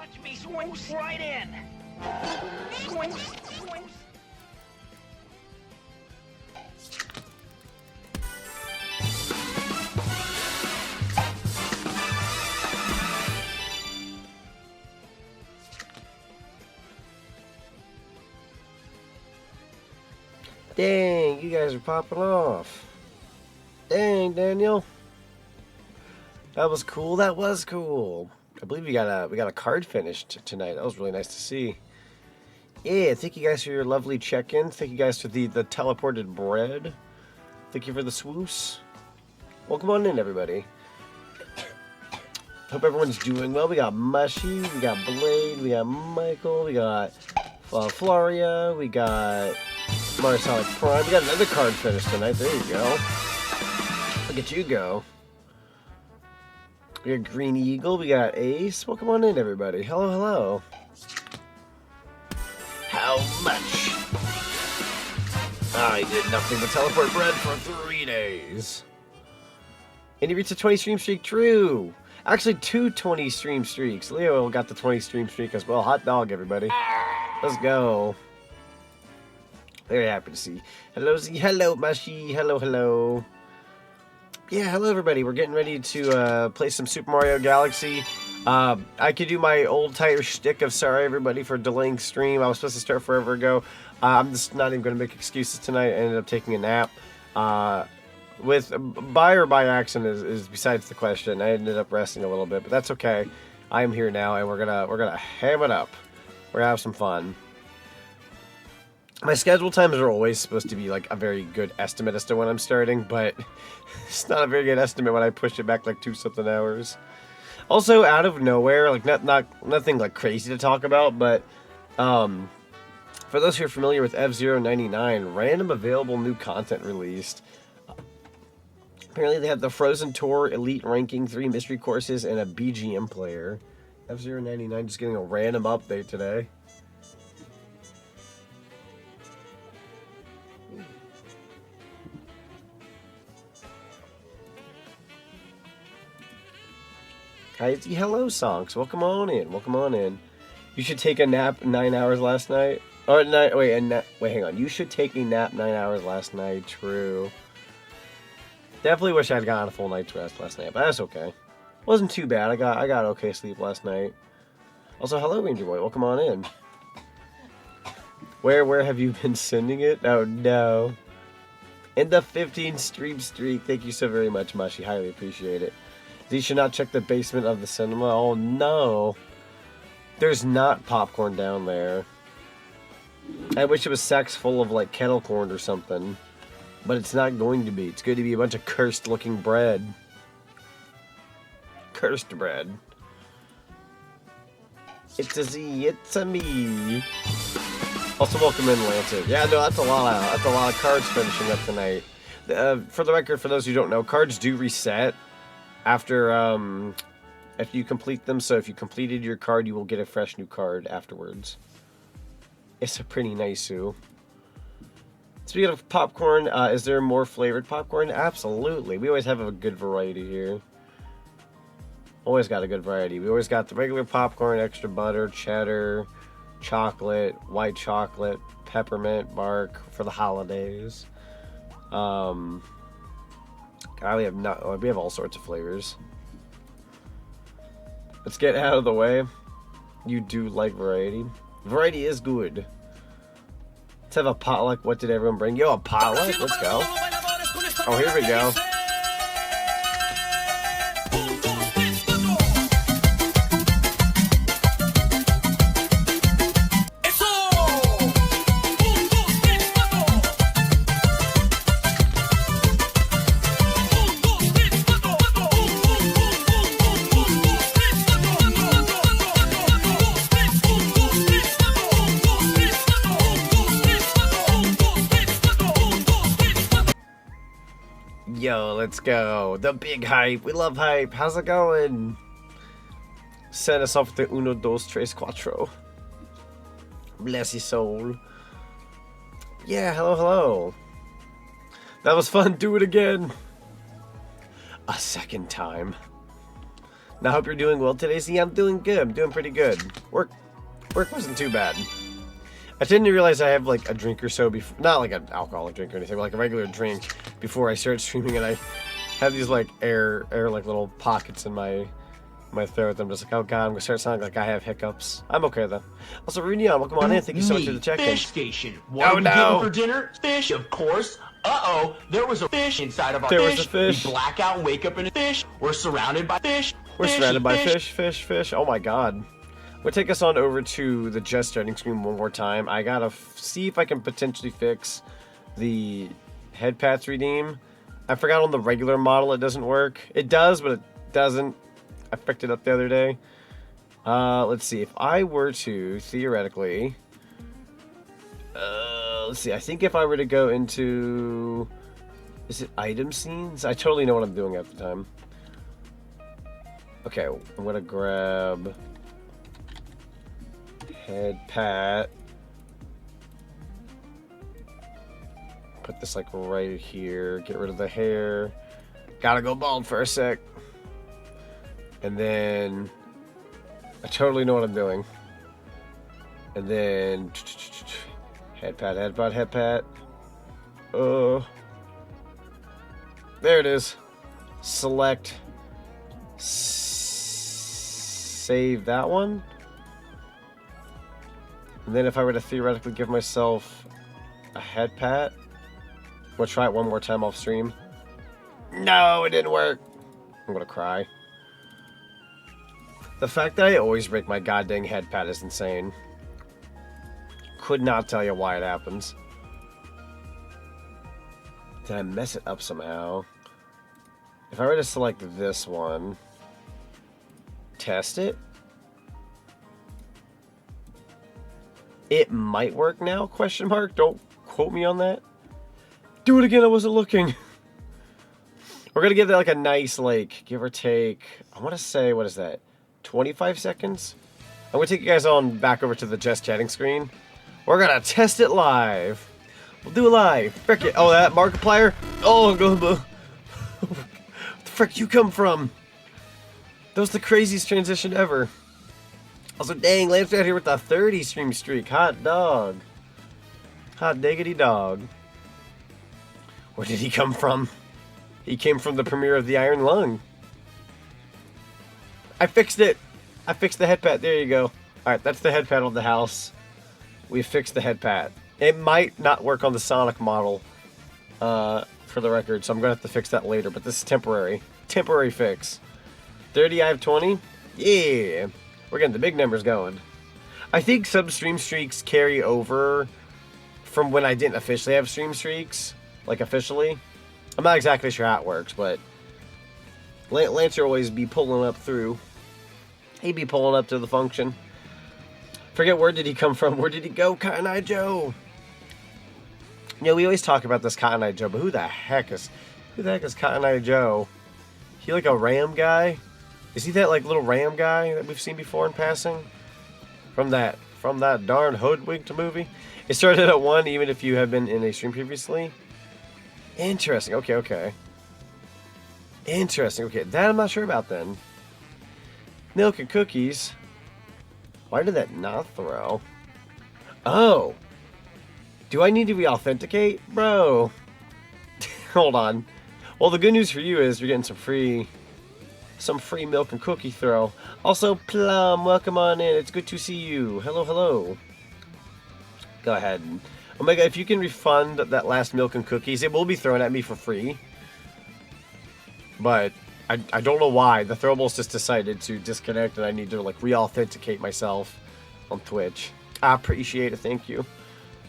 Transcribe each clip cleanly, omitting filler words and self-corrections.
Watch me swoosh right in. Swoosh, swoosh. Dang, you guys are popping off. Dang, Daniel. That was cool. That was cool. I believe we got a card finished tonight. That was really nice to see. Yeah, thank you guys for your lovely check-in. Thank you guys for the teleported bread. Thank you for the swoosh. Welcome on in, everybody. Hope everyone's doing well. We got Mushy, we got Blade, we got Michael, we got Floria, we got Marsonic Prime. We got another card finished tonight. There you go. Look at you go. We got Green Eagle. We got Ace. Welcome on in, everybody. Hello, hello. How much? I did nothing but teleport bread for 3 days. And he reached a 20 stream streak. True. Actually, 2 20 stream streaks. Leo got the 20 stream streak as well. Hot dog, everybody. Let's go. Very happy to see. Hello, Z. Hello, Mushy. Hello, hello. Yeah, hello, everybody. We're getting ready to play some Super Mario Galaxy. I could do my old tire shtick of sorry, everybody, for delaying stream. I was supposed to start forever ago. I'm just not even going to make excuses tonight. I ended up taking a nap. With by or by accident is besides the question. I ended up resting a little bit, but that's okay. I'm here now, and we're gonna ham it up. We're gonna have some fun. My schedule times are always supposed to be like a very good estimate as to when I'm starting, but it's not a very good estimate when I push it back like 2-something hours. Also, out of nowhere, like nothing like crazy to talk about, but for those who are familiar with F099, random available new content released. Apparently, they have the Frozen Tour Elite Ranking, 3 mystery courses, and a BGM player. F099 just getting a random update today. Hi, hello, Sonks. Welcome on in. Welcome on in. You should take a nap 9 hours last night. Or wait, hang on. You should take a nap 9 hours last night. True. Definitely wish I'd gotten a full night's rest last night, but that's okay. Wasn't too bad. I got okay sleep last night. Also, hello, Ranger Boy. Welcome on in. Where have you been sending it? Oh no. In the 15 stream streak. Thank you so very much, Mushy. Highly appreciate it. You should not check the basement of the cinema. Oh no. There's not popcorn down there. I wish it was sacks full of like kettle corn or something. But it's not going to be. It's going to be a bunch of cursed looking bread. Cursed bread. It's a Z, it's a me. Also welcome in, Lancer. Yeah, no, that's a lot of cards finishing up tonight. For the record, for those who don't know, cards do reset after you complete them. So if you completed your card, you will get a fresh new card afterwards. It's a pretty nice-oo. Speaking of popcorn, is there more flavored popcorn? Absolutely. We always have a good variety here. Always got a good variety. We always got the regular popcorn, extra butter, cheddar, chocolate, white chocolate, peppermint bark for the holidays. God, we have all sorts of flavors. Let's get out of the way. You do like variety. Variety is good. Let's have a potluck. What did everyone bring? Yo, a potluck? Let's go. Oh, here we go. Yo, let's go. The big hype. We love hype. How's it going? Send us off to uno, dos, tres, cuatro. Bless your soul. Yeah, hello, hello. That was fun. Do it again. A second time. And I hope you're doing well today. See, I'm doing good. I'm doing pretty good. Work wasn't too bad. I didn't realize I have like a drink or so before, not like an alcoholic drink or anything, but like a regular drink before I start streaming, and I have these like air like little pockets in my throat. I'm just like, oh god, I'm gonna start sounding like I have hiccups. I'm okay though. Also, Runion, welcome on in. Thank you so much for the check-in. Fish station. What are we getting for dinner? Fish, of course. Uh-oh, there was a fish inside of our fish. There was a fish. We black out and wake up in a fish. We're surrounded by fish. We're surrounded by fish. Oh my god. We'll take us on over to the just starting screen one more time. I gotta see if I can potentially fix the head pats redeem. I forgot on the regular model it doesn't work. It does, but it doesn't. I picked it up the other day. Let's see. If I were to, theoretically... let's see. I think if I were to go into... Is it item scenes? I totally know what I'm doing at the time. Okay, I'm gonna grab... head pat. Put this like right here. Get rid of the hair. Gotta go bald for a sec. And then I totally know what I'm doing. And then head pat. There it is. Select. Save that one. And then if I were to theoretically give myself a head pat, I'm gonna try it one more time off stream. No, it didn't work. I'm gonna cry. The fact that I always break my goddamn head pat is insane. Could not tell you why it happens. Did I mess it up somehow? If I were to select this one, test it. It might work now, question mark. Don't quote me on that. Do it again, I wasn't looking. We're gonna give that like a nice, like, give or take, I wanna say, what is that? 25 seconds? I'm gonna take you guys on back over to the just chatting screen. We're gonna test it live. We'll do it live. Frick it. Oh, that Markiplier? Oh, where the frick you come from? That was the craziest transition ever. Also, dang, Lance out here with the 30 stream streak. Hot dog. Hot diggity dog. Where did he come from? He came from the premiere of the Iron Lung. I fixed it. I fixed the head pat. There you go. Alright, that's the head pat of the house. We fixed the head pat. It might not work on the Sonic model, for the record, so I'm going to have to fix that later, but this is temporary. Temporary fix. 30, I have 20? Yeah. We're getting the big numbers going. I think some stream streaks carry over from when I didn't officially have stream streaks. Like, officially. I'm not exactly sure how it works, but Lancer always be pulling up through. He'd be pulling up to the function. Forget where did he come from? Where did he go? Cotton Eye Joe. You know, we always talk about this Cotton Eye Joe, but who the heck is Cotton Eye Joe? He like a ram guy? Is he that like little ram guy that we've seen before in passing? From that darn hoodwinked movie? It started at 1 even if you have been in a stream previously. Interesting. Okay. Interesting. Okay, that I'm not sure about then. Milk and cookies. Why did that not throw? Oh. Do I need to re-authenticate? Bro. Hold on. Well, the good news for you is you're getting some free milk and cookie throw. Also, Plum, welcome on in. It's good to see you. Hello. Go ahead. Omega, if you can refund that last milk and cookies, it will be thrown at me for free. But I don't know why. The throwables just decided to disconnect and I need to like re-authenticate myself on Twitch. I appreciate it. Thank you.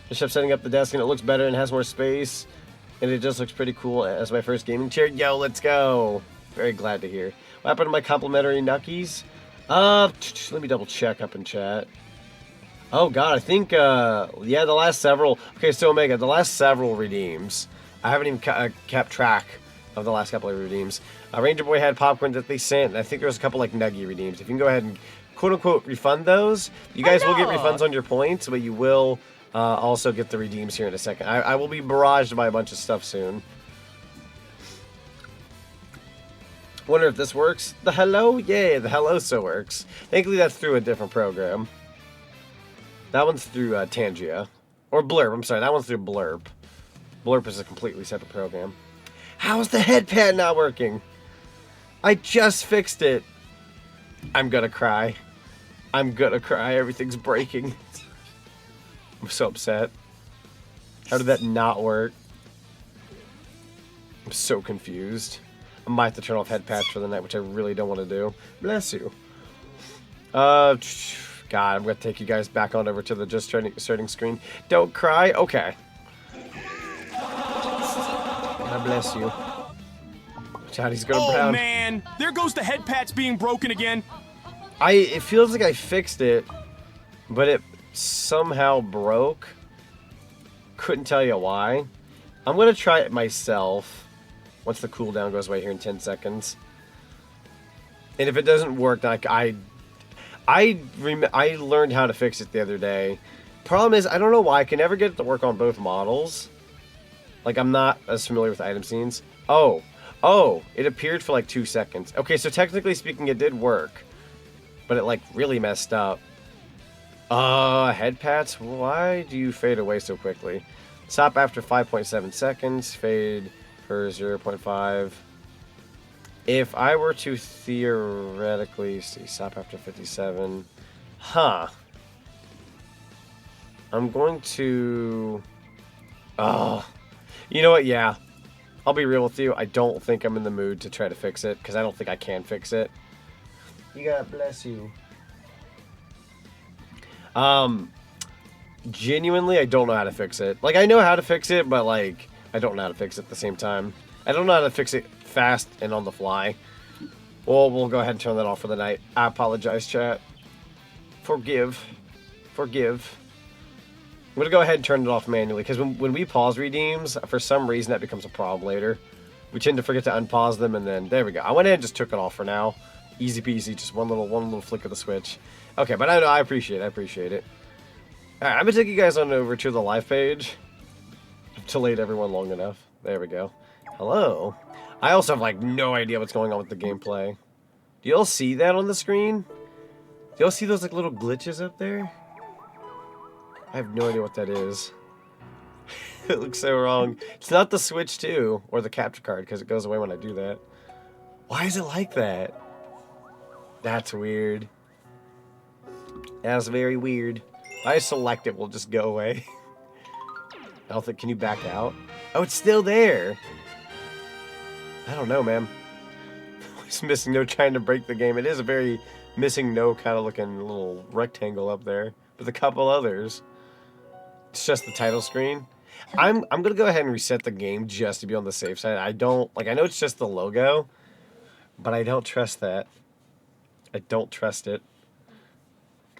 Just kept setting up the desk and it looks better and has more space. And it just looks pretty cool as my first gaming chair. Yo, let's go. Very glad to hear. What happened to my complimentary Nuckies? Let me double check up in chat. Oh god, I think, yeah, the last several. Okay, so Omega, the last several redeems. I haven't even kept track of the last couple of redeems. Ranger Boy had popcorn that they sent, and I think there was a couple like Nuggy redeems. If you can go ahead and quote-unquote refund those, you guys will get refunds on your points, but you will also get the redeems here in a second. I will be barraged by a bunch of stuff soon. Wonder if this works. The hello? Yay, the hello so works. Thankfully, that's through a different program. That one's through Tangia. Or Blurb, I'm sorry, that one's through Blurb. Blurb is a completely separate program. How is the head pad not working? I just fixed it. I'm gonna cry. I'm gonna cry. Everything's breaking. I'm so upset. How did that not work? I'm so confused. I might have to turn off head patch for the night, which I really don't want to do. Bless you. God, I'm going to take you guys back on over to the just starting screen. Don't cry. Okay. God bless you. Chatty's going to brown. Oh, man. There goes the head patch being broken again. It feels like I fixed it, but it somehow broke. Couldn't tell you why. I'm going to try it myself once the cooldown goes away here in 10 seconds. And if it doesn't work, like I learned how to fix it the other day. Problem is, I don't know why I can never get it to work on both models. Like, I'm not as familiar with item scenes. Oh, it appeared for like 2 seconds. Okay, so technically speaking, it did work. But it like really messed up. Head pats, why do you fade away so quickly? Stop after 5.7 seconds, fade for 0.5. If I were to theoretically see stop after 57, I'm going to, you know what? Yeah, I'll be real with you. I don't think I'm in the mood to try to fix it because I don't think I can fix it. You God bless you. Genuinely, I don't know how to fix it. Like, I know how to fix it, but like, I don't know how to fix it at the same time. I don't know how to fix it fast and on the fly. Well, we'll go ahead and turn that off for the night. I apologize, chat. Forgive. I'm gonna go ahead and turn it off manually, because when we pause redeems, for some reason that becomes a problem later. We tend to forget to unpause them, and then, there we go. I went ahead and just took it off for now. Easy peasy, just one little flick of the switch. Okay, but I appreciate it. Alright, I'm gonna take you guys on over to the live page. I've delayed everyone long enough. There we go. Hello. I also have like no idea what's going on with the gameplay. Do y'all see that on the screen? Do y'all see those like little glitches up there? I have no idea what that is. It looks so wrong. It's not the Switch 2 or the capture card because it goes away when I do that. Why is it like that? That's weird. That's very weird. If I select it, we'll just go away. I don't think, can you back out? Oh, it's still there. I don't know, man. It's missing no trying to break the game. It is a very missing no kind of looking little rectangle up there. With a couple others. It's just the title screen. I'm gonna go ahead and reset the game just to be on the safe side. I don't, like, I know it's just the logo, but I don't trust that. I don't trust it.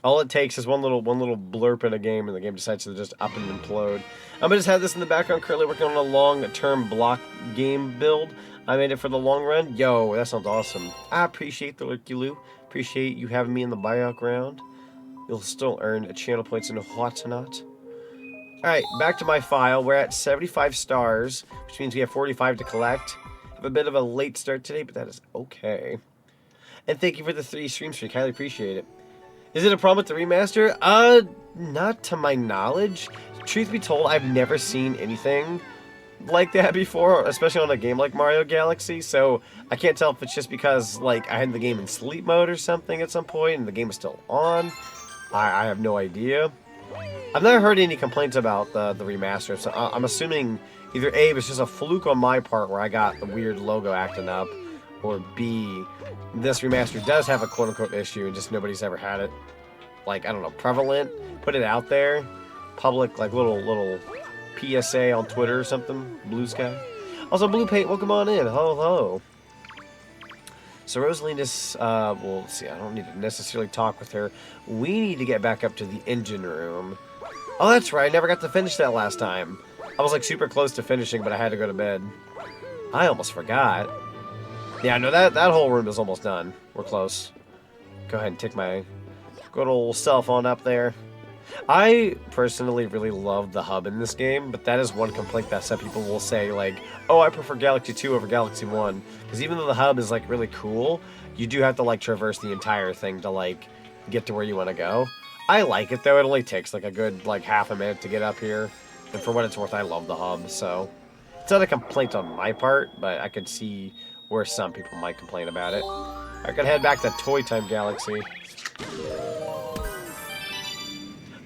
All it takes is one little blurb in a game, and the game decides to just up and implode. I'm gonna just have this in the background, currently working on a long-term block game build. I made it for the long run. Yo, that sounds awesome. I appreciate the Lurky-Loo. Appreciate you having me in the background. You'll still earn channel points and whatnot. Alright, back to my file. We're at 75 stars, which means we have 45 to collect. Have a bit of a late start today, but that is okay. And thank you for the 3 stream streak. Highly appreciate it. Is it a problem with the remaster? Not to my knowledge. Truth be told, I've never seen anything like that before, especially on a game like Mario Galaxy, so I can't tell if it's just because, like, I had the game in sleep mode or something at some point, and the game is still on. I have no idea. I've never heard any complaints about the remaster, so I'm assuming either A, it was just a fluke on my part where I got the weird logo acting up, or B, this remaster does have a quote-unquote issue and just nobody's ever had it, like, I don't know, prevalent, put it out there, public, like, little PSA on Twitter or something, Blue Sky. Also, Blue Paint, welcome on in, hello. So Rosalina's, well, let's see, I don't need to necessarily talk with her. We need to get back up to the engine room. Oh, that's right, I never got to finish that last time. I was, like, super close to finishing, but I had to go to bed. I almost forgot. Yeah, no, that whole room is almost done. We're close. Go ahead and take my good old self on up there. I personally really love the hub in this game, but that is one complaint that some people will say, like, oh, I prefer Galaxy 2 over Galaxy 1. Because even though the hub is, like, really cool, you do have to, like, traverse the entire thing to, like, get to where you want to go. I like it, though. It only takes, like, a good, like, half a minute to get up here. And for what it's worth, I love the hub, so... It's not a complaint on my part, but I could see where some people might complain about it. I could head back to Toy Time Galaxy.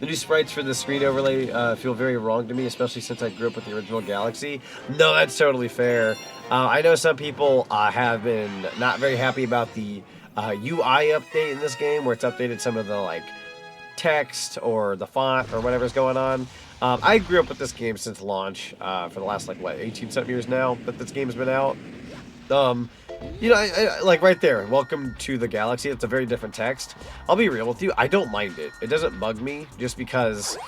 The new sprites for the screen overlay feel very wrong to me, especially since I grew up with the original Galaxy. No, that's totally fair. I know some people have been not very happy about the UI update in this game, where it's updated some of the like text or the font or whatever's going on. I grew up with this game since launch for the last, like, what, 18-something years now that this game has been out. You know, I like, right there, welcome to the Galaxy. It's a very different text. I'll be real with you, I don't mind it. It doesn't bug me, just because,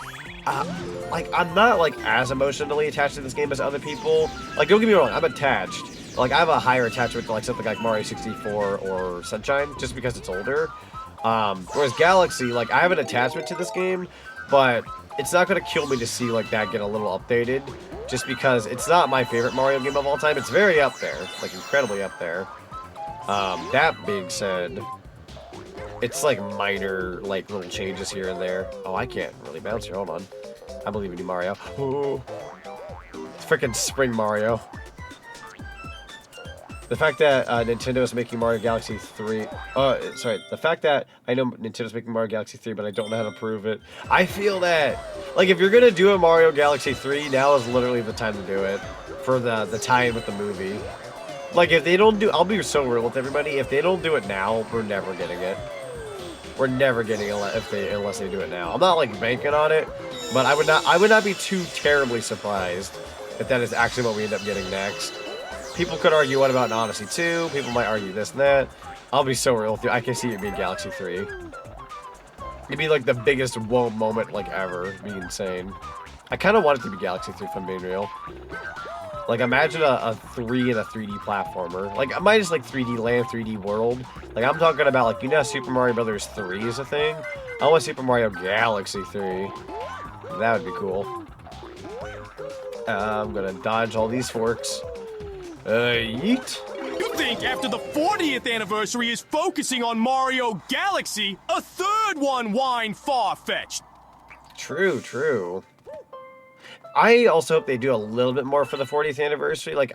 like, I'm not, like, as emotionally attached to this game as other people. Like, don't get me wrong, I'm attached. Like, I have a higher attachment to, like, something like Mario 64 or Sunshine, just because it's older. Whereas Galaxy, like, I have an attachment to this game, but it's not going to kill me to see, like, that get a little updated, just because it's not my favorite Mario game of all time. It's very up there, like, incredibly up there. That being said, it's, like, minor, like, little changes here and there. Oh, I can't really bounce here. Hold on. I believe in you, Mario. Oh, freaking Spring Mario. The fact that Nintendo is making Mario Galaxy 3... sorry. The fact that I know Nintendo's making Mario Galaxy 3, but I don't know how to prove it. I feel that... Like, if you're going to do a Mario Galaxy 3, now is literally the time to do it. For the tie-in with the movie. Like, if they don't do... I'll be so real with everybody. If they don't do it now, we're never getting it. We're never getting it unless they do it now. I'm not, like, banking on it, but I would not be too terribly surprised if that is actually what we end up getting next. People could argue, what about an Odyssey 2? People might argue this and that. I'll be so real with you. I can see it being Galaxy 3. It'd be like the biggest whoa moment, like, ever. It'd be insane. I kind of want it to be Galaxy 3, if I'm being real. Like, imagine a 3 in a 3D platformer. Like, minus, like, 3D land, 3D world. Like, I'm talking about, like, you know how Super Mario Brothers 3 is a thing? I want Super Mario Galaxy 3. That would be cool. I'm gonna dodge all these forks. Yeet. You think after the 40th anniversary is focusing on Mario Galaxy, a third one whine far-fetched. True, true. I also hope they do a little bit more for the 40th anniversary. Like,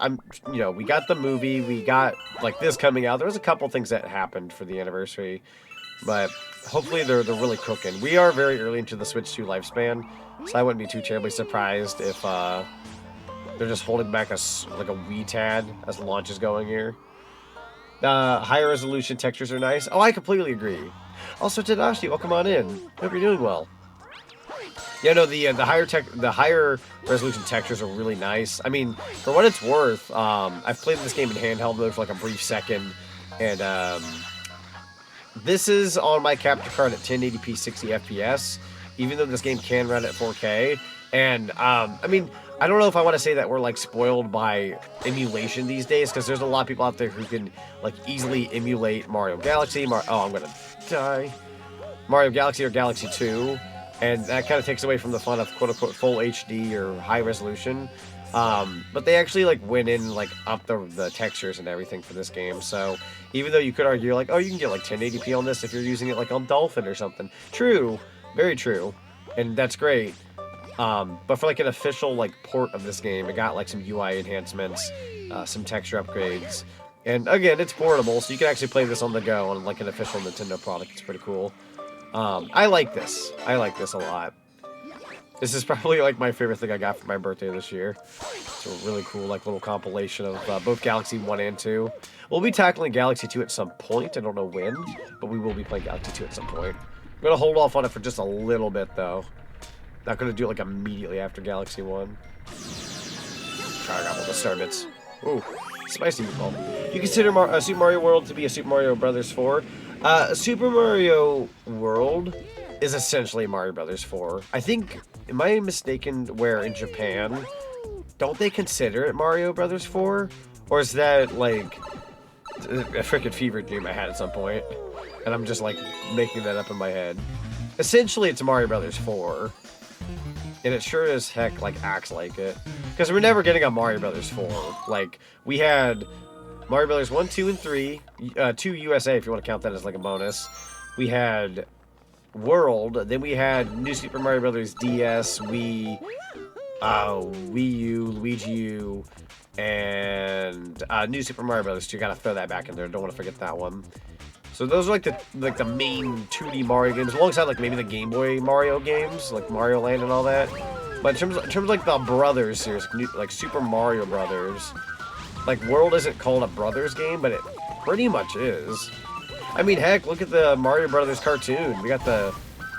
you know, we got the movie, we got, like, this coming out. There was a couple things that happened for the anniversary, but hopefully they're really cooking. We are very early into the Switch 2 lifespan, so I wouldn't be too terribly surprised if, they're just holding back like a wee tad as the launch is going here. Higher resolution textures are nice. Oh, I completely agree. Also, Tadashi, welcome on in. Hope you're doing well. Yeah, no, the higher resolution textures are really nice. I mean, for what it's worth, I've played this game in handheld mode for like a brief second, and this is on my capture card at 1080p 60 FPS, even though this game can run at 4K. And I mean, I don't know if I want to say that we're, like, spoiled by emulation these days, because there's a lot of people out there who can, like, easily emulate Mario Galaxy. Oh, I'm gonna die. Mario Galaxy or Galaxy 2, and that kind of takes away from the fun of quote-unquote full HD or high resolution. But they actually, like, went in, like, up the textures and everything for this game. So even though you could argue, like, oh, you can get, like, 1080p on this if you're using it, like, on Dolphin or something. True. Very true. And that's great. But for, like, an official, like, port of this game, it got, like, some UI enhancements, some texture upgrades. And, again, it's portable, so you can actually play this on the go on, like, an official Nintendo product. It's pretty cool. I like this. I like this a lot. This is probably, like, my favorite thing I got for my birthday this year. It's a really cool, like, little compilation of both Galaxy 1 and 2. We'll be tackling Galaxy 2 at some point. I don't know when, but we will be playing Galaxy 2 at some point. I'm going to hold off on it for just a little bit, though. Not going to do it, like, immediately after Galaxy 1. Try out all the star bits. Ooh, spicy meatball. You consider Super Mario World to be a Super Mario Brothers 4? Super Mario World is essentially Mario Brothers 4. I think, am I mistaken where in Japan, don't they consider it Mario Brothers 4? Or is that, like, a freaking fever dream I had at some point? And I'm just, like, making that up in my head. Essentially, it's Mario Brothers 4. And it sure as heck, like, acts like it. Because we're never getting a Mario Brothers 4. Like, we had Mario Brothers 1, 2, and 3. 2 USA, if you want to count that as, like, a bonus. We had World. Then we had New Super Mario Brothers DS, Wii U, Luigi U, and New Super Mario Brothers 2. Gotta throw that back in there. Don't want to forget that one. So those are like the main 2D Mario games, alongside like maybe the Game Boy Mario games, like Mario Land and all that. But in terms of like the Brothers series, like Super Mario Brothers, like World isn't called a Brothers game, but it pretty much is. I mean, heck, look at the Mario Brothers cartoon. We got the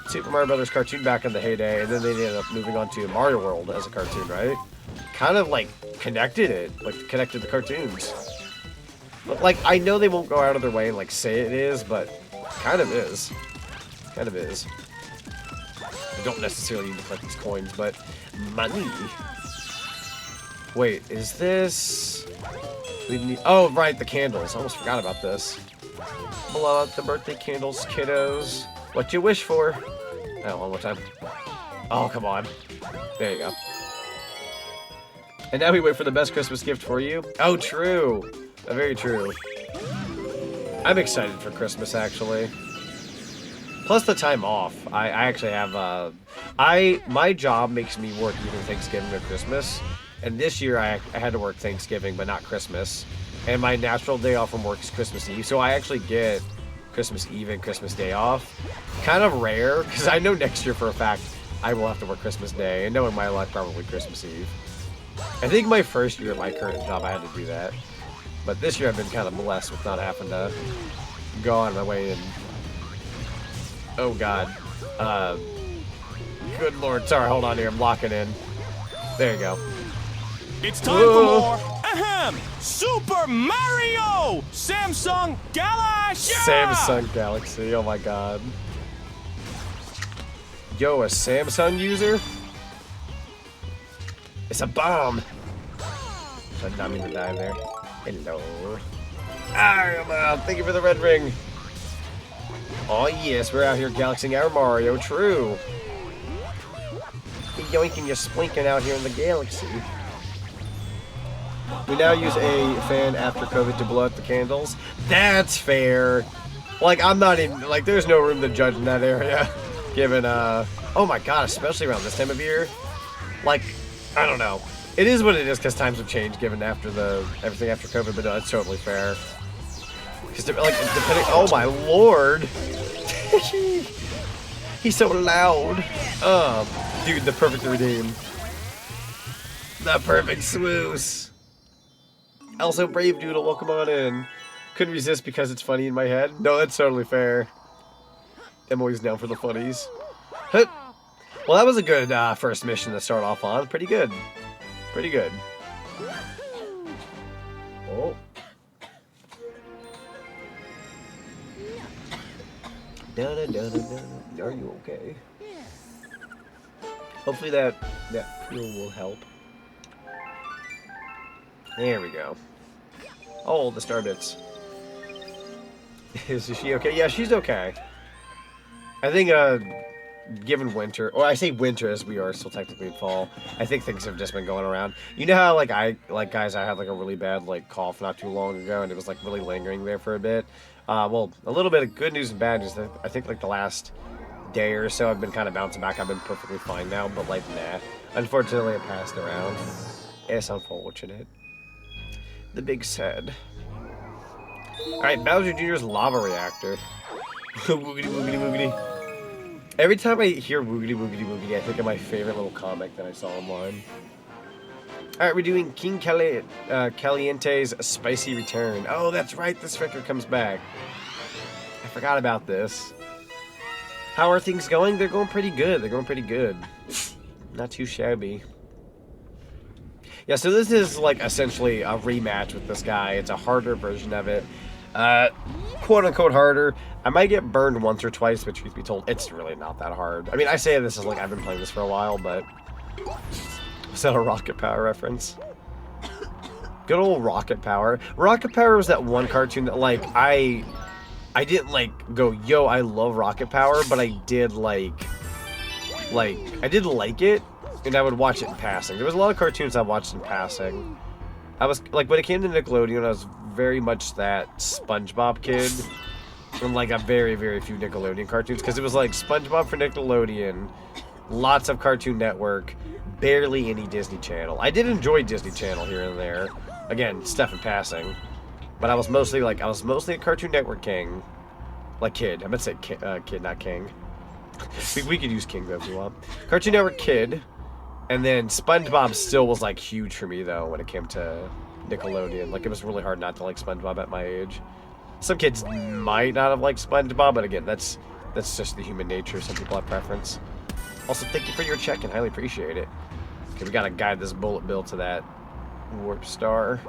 Super Mario Brothers cartoon back in the heyday, and then they ended up moving on to Mario World as a cartoon, right? Kind of like connected the cartoons. But, like, I know they won't go out of their way and, like, say it is, but kind of is. Kind of is. I don't necessarily need to collect these coins, but money. Wait, is this... Oh, right, the candles. I almost forgot about this. Blow out the birthday candles, kiddos. What you wish for? Oh, one more time. Oh, come on. There you go. And now we wait for the best Christmas gift for you. Oh, true. Very true. I'm excited for Christmas, actually. Plus the time off. I actually have, my job makes me work either Thanksgiving or Christmas. And this year I had to work Thanksgiving, but not Christmas. And my natural day off from work is Christmas Eve. So I actually get Christmas Eve and Christmas Day off. Kind of rare, because I know next year for a fact I will have to work Christmas Day. And knowing my luck, probably Christmas Eve. I think my first year at my current job, I had to do that. But this year I've been kind of blessed with not having to go on my way and... Oh, God. Good Lord. Sorry, hold on here. I'm locking in. There you go. It's time for more Ahem! Super Mario! Samsung Galaxy! Samsung Galaxy. Oh, my God. Yo, a Samsung user? It's a bomb. I did not mean to die there. Hello. Thank you for the red ring. Oh yes, we're out here galaxying our Mario. True. Yoinking, you're splinking out here in the galaxy. We now use a fan after COVID to blow out the candles. That's fair. Like, I'm not even, like, there's no room to judge in that area. Given, oh my God, especially around this time of year. Like, I don't know. It is what it is because times have changed given after everything after COVID, but no, it's totally fair. Because, like, depending, oh my Lord. He's so loud. Dude, the perfect redeem. The perfect swoosh. Also, Brave Doodle, welcome on in. Couldn't resist because it's funny in my head. No, that's totally fair. I'm always down for the funnies. Well, that was a good first mission to start off on. Pretty good. Pretty good. Oh. Are you okay? Hopefully that fuel will help. There we go. Oh, the star bits. Is she okay? Yeah, she's okay. I think, given winter, or I say winter as we are still technically in fall, I think things have just been going around. You know how, guys, I had, like, a really bad, like, cough not too long ago, and it was, like, really lingering there for a bit. Well, a little bit of good news and bad news. I think, like, the last day or so, I've been kind of bouncing back. I've been perfectly fine now, but, like, nah. Unfortunately, it passed around. It's unfortunate. The big sad. Alright, Bowser Jr.'s lava reactor. Woogity, woogity, woogity. Every time I hear woogity, woogity, woogity, I think of my favorite little comic that I saw online. Alright, we're doing King Caliente's Spicy Return. Oh, that's right, this fricker comes back. I forgot about this. How are things going? They're going pretty good. They're going pretty good. Not too shabby. Yeah, so this is, like, essentially a rematch with this guy. It's a harder version of it. Quote-unquote harder. I might get burned once or twice, but truth be told, it's really not that hard. I mean, I say this is like I've been playing this for a while, but... Was that a Rocket Power reference? Good old Rocket Power. Rocket Power was that one cartoon that, like, I I didn't like go, yo, I love Rocket Power, but I did like I did like it, and I would watch it in passing. There was a lot of cartoons I watched in passing. I was like, when it came to Nickelodeon, I was very much that SpongeBob kid, and like a very, very few Nickelodeon cartoons, because it was like SpongeBob for Nickelodeon, lots of Cartoon Network, barely any Disney Channel. I did enjoy Disney Channel here and there, again, stuff in passing, but I was mostly a Cartoon Network king, like kid. I meant to say kid, not king. we could use king though if you want. Cartoon Network kid, and then SpongeBob still was like huge for me though when it came to Nickelodeon. Like it was really hard not to like SpongeBob at my age. Some kids might not have liked SpongeBob, but again, that's just the human nature. Some people have preference. Also, thank you for your check-in. Highly appreciate it. Okay, we gotta guide this bullet bill to that warp star.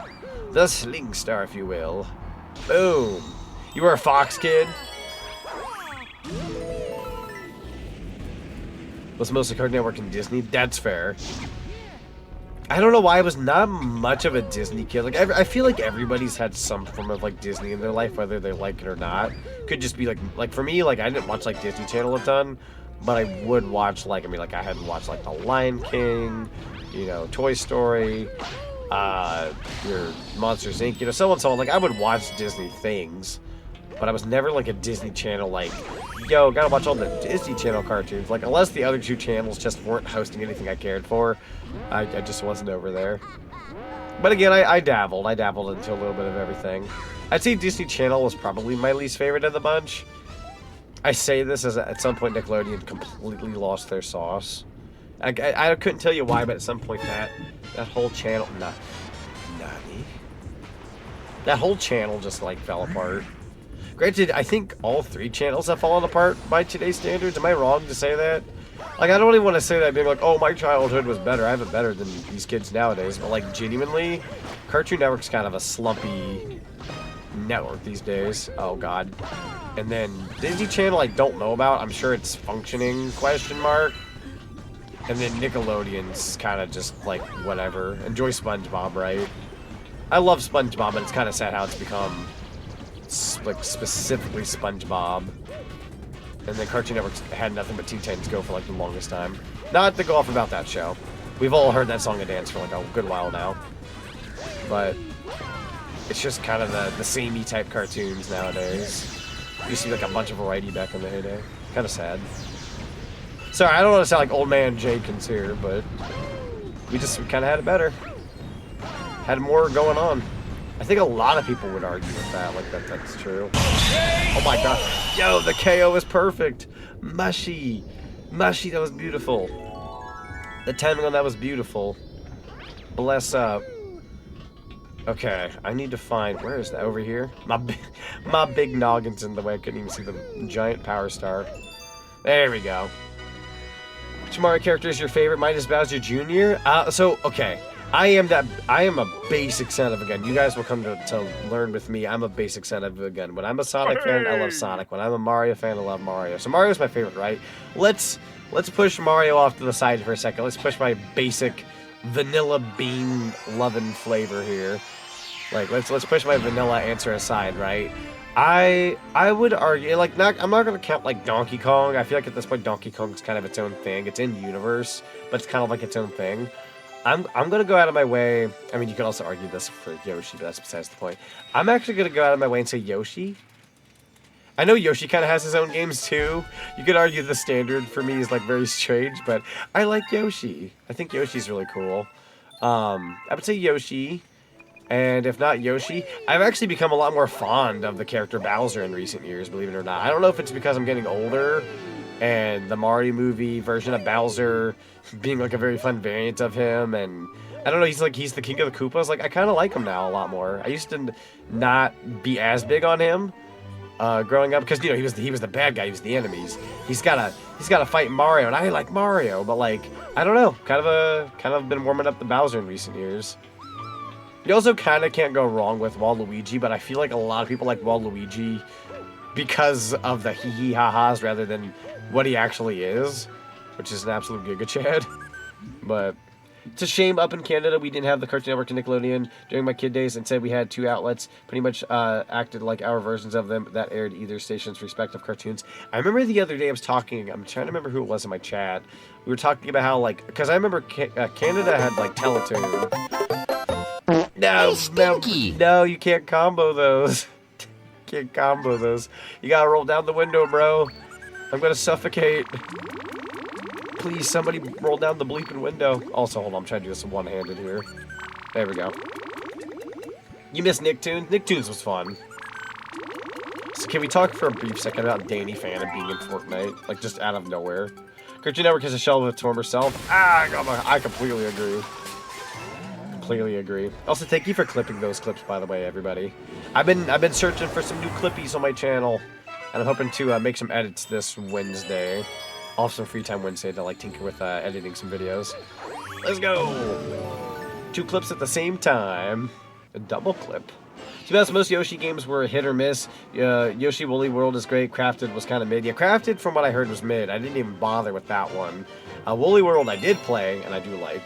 The sling star, if you will. Boom. You were a Fox kid? Was mostly Cartoon Network and Disney? That's fair. I don't know why I was not much of a Disney kid. Like, I feel like everybody's had some form of, like, Disney in their life, whether they like it or not. Could just be, like for me, like, I didn't watch, like, Disney Channel a ton, but I would watch, like, I mean, like, I had watched, like, The Lion King, you know, Toy Story, your Monsters, Inc., you know, so on and so on. Like, I would watch Disney things, but I was never, like, a Disney Channel, like, yo, gotta watch all the Disney Channel cartoons. Like, unless the other two channels just weren't hosting anything I cared for, I just wasn't over there. But again, I dabbled. I dabbled into a little bit of everything. I'd say Disney Channel was probably my least favorite of the bunch. I say this as at some point Nickelodeon completely lost their sauce. I couldn't tell you why, but at some point that whole channel... Nani? That whole channel just, like, fell apart. Granted, I think all three channels have fallen apart by today's standards. Am I wrong to say that? Like, I don't even want to say that being like, oh, my childhood was better. I have it better than these kids nowadays. But, like, genuinely, Cartoon Network's kind of a slumpy network these days. Oh, God. And then Disney Channel, I don't know about. I'm sure it's functioning, question mark. And then Nickelodeon's kind of just, like, whatever. Enjoy SpongeBob, right? I love SpongeBob, but it's kind of sad how it's become... like specifically SpongeBob, and then Cartoon Network had nothing but Teen Titans Go for like the longest time. Not to go off about that show. We've all heard that song and dance for like a good while now, but it's just kind of the samey type cartoons nowadays. You see like a bunch of variety back in the heyday. Kind of sad. Sorry, I don't want to sound like old man Jenkins here, but we kind of had it better. Had more going on. I think a lot of people would argue with that, like that's true. Oh my god. Yo, the KO is perfect. Mushy. Mushy, that was beautiful. The timing on that was beautiful. Bless up. Okay, I need to find, where is that? Over here? My big noggin's in the way. I couldn't even see the giant power star. There we go. Which Mario character is your favorite? Mine is Bowser Jr. Okay. I am a basic son of a gun. You guys will come to learn with me. I'm a basic son of a gun. When I'm a Sonic fan, I love Sonic. When I'm a Mario fan, I love Mario. So Mario's my favorite, right? Let's push Mario off to the side for a second. Let's push my basic vanilla bean loving flavor here. Like let's push my vanilla answer aside, right? I would argue like I'm not gonna count like Donkey Kong. I feel like at this point Donkey Kong's kind of its own thing. It's in universe, but it's kind of like its own thing. I'm gonna go out of my way. I mean, you could also argue this for Yoshi, but that's besides the point. I'm actually gonna go out of my way and say Yoshi. I know Yoshi kind of has his own games too. You could argue the standard for me is like very strange, but I like Yoshi. I think Yoshi's really cool. I would say Yoshi, and if not Yoshi, I've actually become a lot more fond of the character Bowser in recent years, believe it or not. I don't know if it's because I'm getting older, and the Mario movie version of Bowser being like a very fun variant of him, and I don't know, he's the king of the Koopas. Like I kind of like him now a lot more. I used to not be as big on him growing up because you know he was the bad guy, he was the enemies. He's gotta fight Mario, and I like Mario, but like I don't know, kind of been warming up the Bowser in recent years. You also kind of can't go wrong with Waluigi, but I feel like a lot of people like Waluigi because of the hee-hee ha-has rather than what he actually is, which is an absolute Giga Chad. But It's a shame up in Canada we didn't have the Cartoon Network and Nickelodeon during my kid days. Instead, we had 2 outlets, pretty much acted like our versions of them that aired either station's respective cartoons. I remember the other day I'm trying to remember who it was in my chat. We were talking about how, like, because I remember Canada had, like, Teletoon. No, you can't combo those. Can't combo those. You gotta roll down the window, bro. I'm gonna suffocate. Please, somebody roll down the bleeping window. Also, hold on, I'm trying to do this one-handed here. There we go. You missed Nicktoons? Nicktoons was fun. So can we talk for a brief second about Danny Phantom being in Fortnite? Like, just out of nowhere. Cartoon Network has a shell of its former self. I completely agree. Completely agree. Also, thank you for clipping those clips, by the way, everybody. I've been searching for some new clippies on my channel, and I'm hoping to make some edits this Wednesday. I'll have some free time Wednesday to, like, tinker with editing some videos. Let's go! 2 clips at the same time. A double clip. To be honest, most Yoshi games were hit or miss. Yoshi Woolly World is great. Crafted was kind of mid. Yeah, Crafted, from what I heard, was mid. I didn't even bother with that one. Woolly World I did play, and I do like.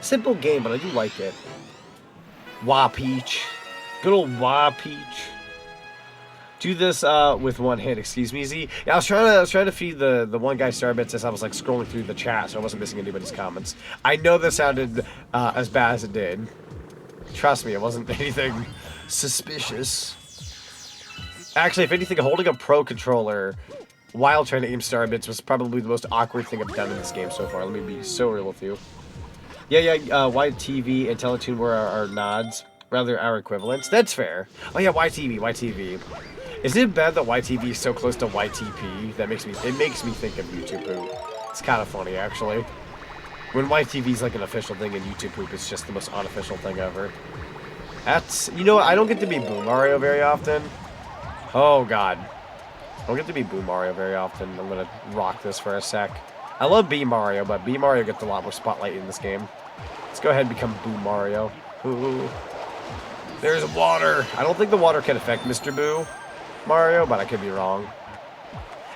Simple game, but I do like it. Wah Peach. Good old Wah Peach. Do this with one hand, excuse me, Z. Yeah, I was trying to feed the one guy Starbits as I was, like, scrolling through the chat, so I wasn't missing anybody's comments. I know this sounded as bad as it did. Trust me, it wasn't anything suspicious. Actually, if anything, holding a Pro controller while trying to aim Starbits was probably the most awkward thing I've done in this game so far. Let me be so real with you. Yeah, YTV and Teletoon were our nods. Rather, our equivalents. That's fair. Oh yeah, YTV. Isn't it bad that YTV is so close to YTP? It makes me think of YouTube Poop. It's kind of funny, actually. When YTV is like an official thing and YouTube Poop is just the most unofficial thing ever. That's, you know what, I don't get to be Boo Mario very often. Oh god. I don't get to be Boo Mario very often. I'm gonna rock this for a sec. I love B Mario, but B Mario gets a lot more spotlight in this game. Let's go ahead and become Boo Mario. Ooh. There's water. I don't think the water can affect Mr. Boo Mario, but I could be wrong.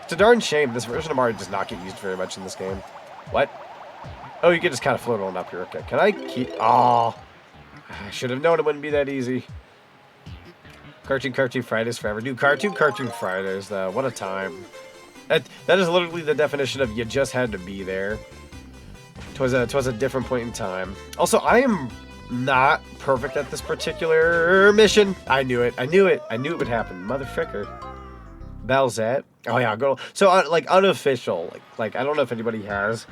It's a darn shame. This version of Mario does not get used very much in this game. What? Oh, you can just kind of float on up here. Okay. Can I keep... Oh. I should have known it wouldn't be that easy. Cartoon Fridays forever. Dude, Cartoon Fridays, though. What a time. That is literally the definition of you just had to be there. Twas a different point in time. Also, I am not perfect at this particular mission. I knew it. I knew it would happen. Motherfricker. Belzette. Oh yeah, go. So like unofficial. Like I don't know if anybody has.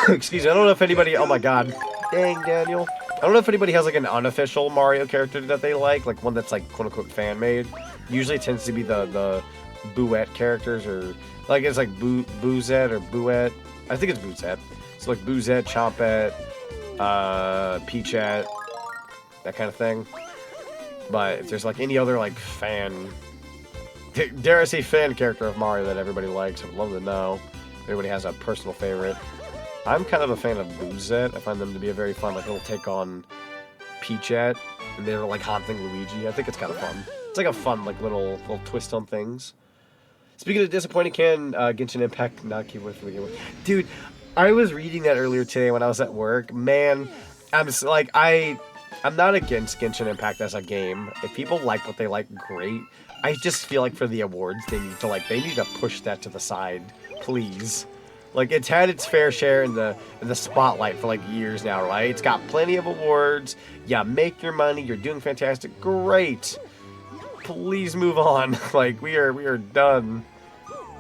Excuse me. I don't know if anybody. Oh my god. Dang, Daniel. I don't know if anybody has like an unofficial Mario character that they like one that's like quote unquote fan made. Usually it tends to be the Booette characters, or like it's like Boozette or Booette. I think it's Boozette. So like Boozette, Chompette, Peachette, that kind of thing. But if there's like any other like fan, dare I say fan character of Mario that everybody likes, I would love to know. If everybody has a personal favorite. I'm kind of a fan of Boozette. I find them to be a very fun like little take on Peachette, and they're like haunting Luigi. I think it's kind of fun. It's like a fun like little twist on things. Speaking of disappointing, can Genshin Impact not keep with the game? Dude, I was reading that earlier today when I was at work. Man, I'm not against Genshin Impact as a game. If people like what they like, great. I just feel like for the awards, they need to push that to the side, please. Like, it's had its fair share in the spotlight for like years now, right? It's got plenty of awards. Yeah, make your money. You're doing fantastic. Great. Please move on. Like, we are done.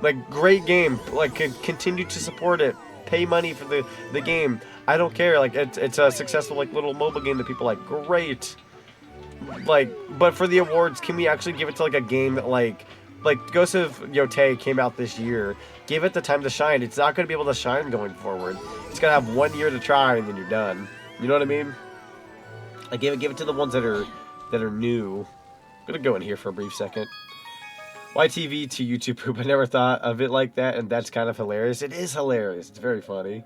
Like, great game. Like, continue to support it. Pay money for the game. I don't care. Like, it's a successful like little mobile game that people like. Great. Like, but for the awards, can we actually give it to like a game that like Ghost of Yotei came out this year? Give it the time to shine. It's not going to be able to shine going forward. It's going to have 1 year to try, and then you're done. You know what I mean? Like, give it to the ones that are new. I'm going to go in here for a brief second. YTV to YouTube poop. I never thought of it like that, and that's kind of hilarious. It is hilarious. It's very funny.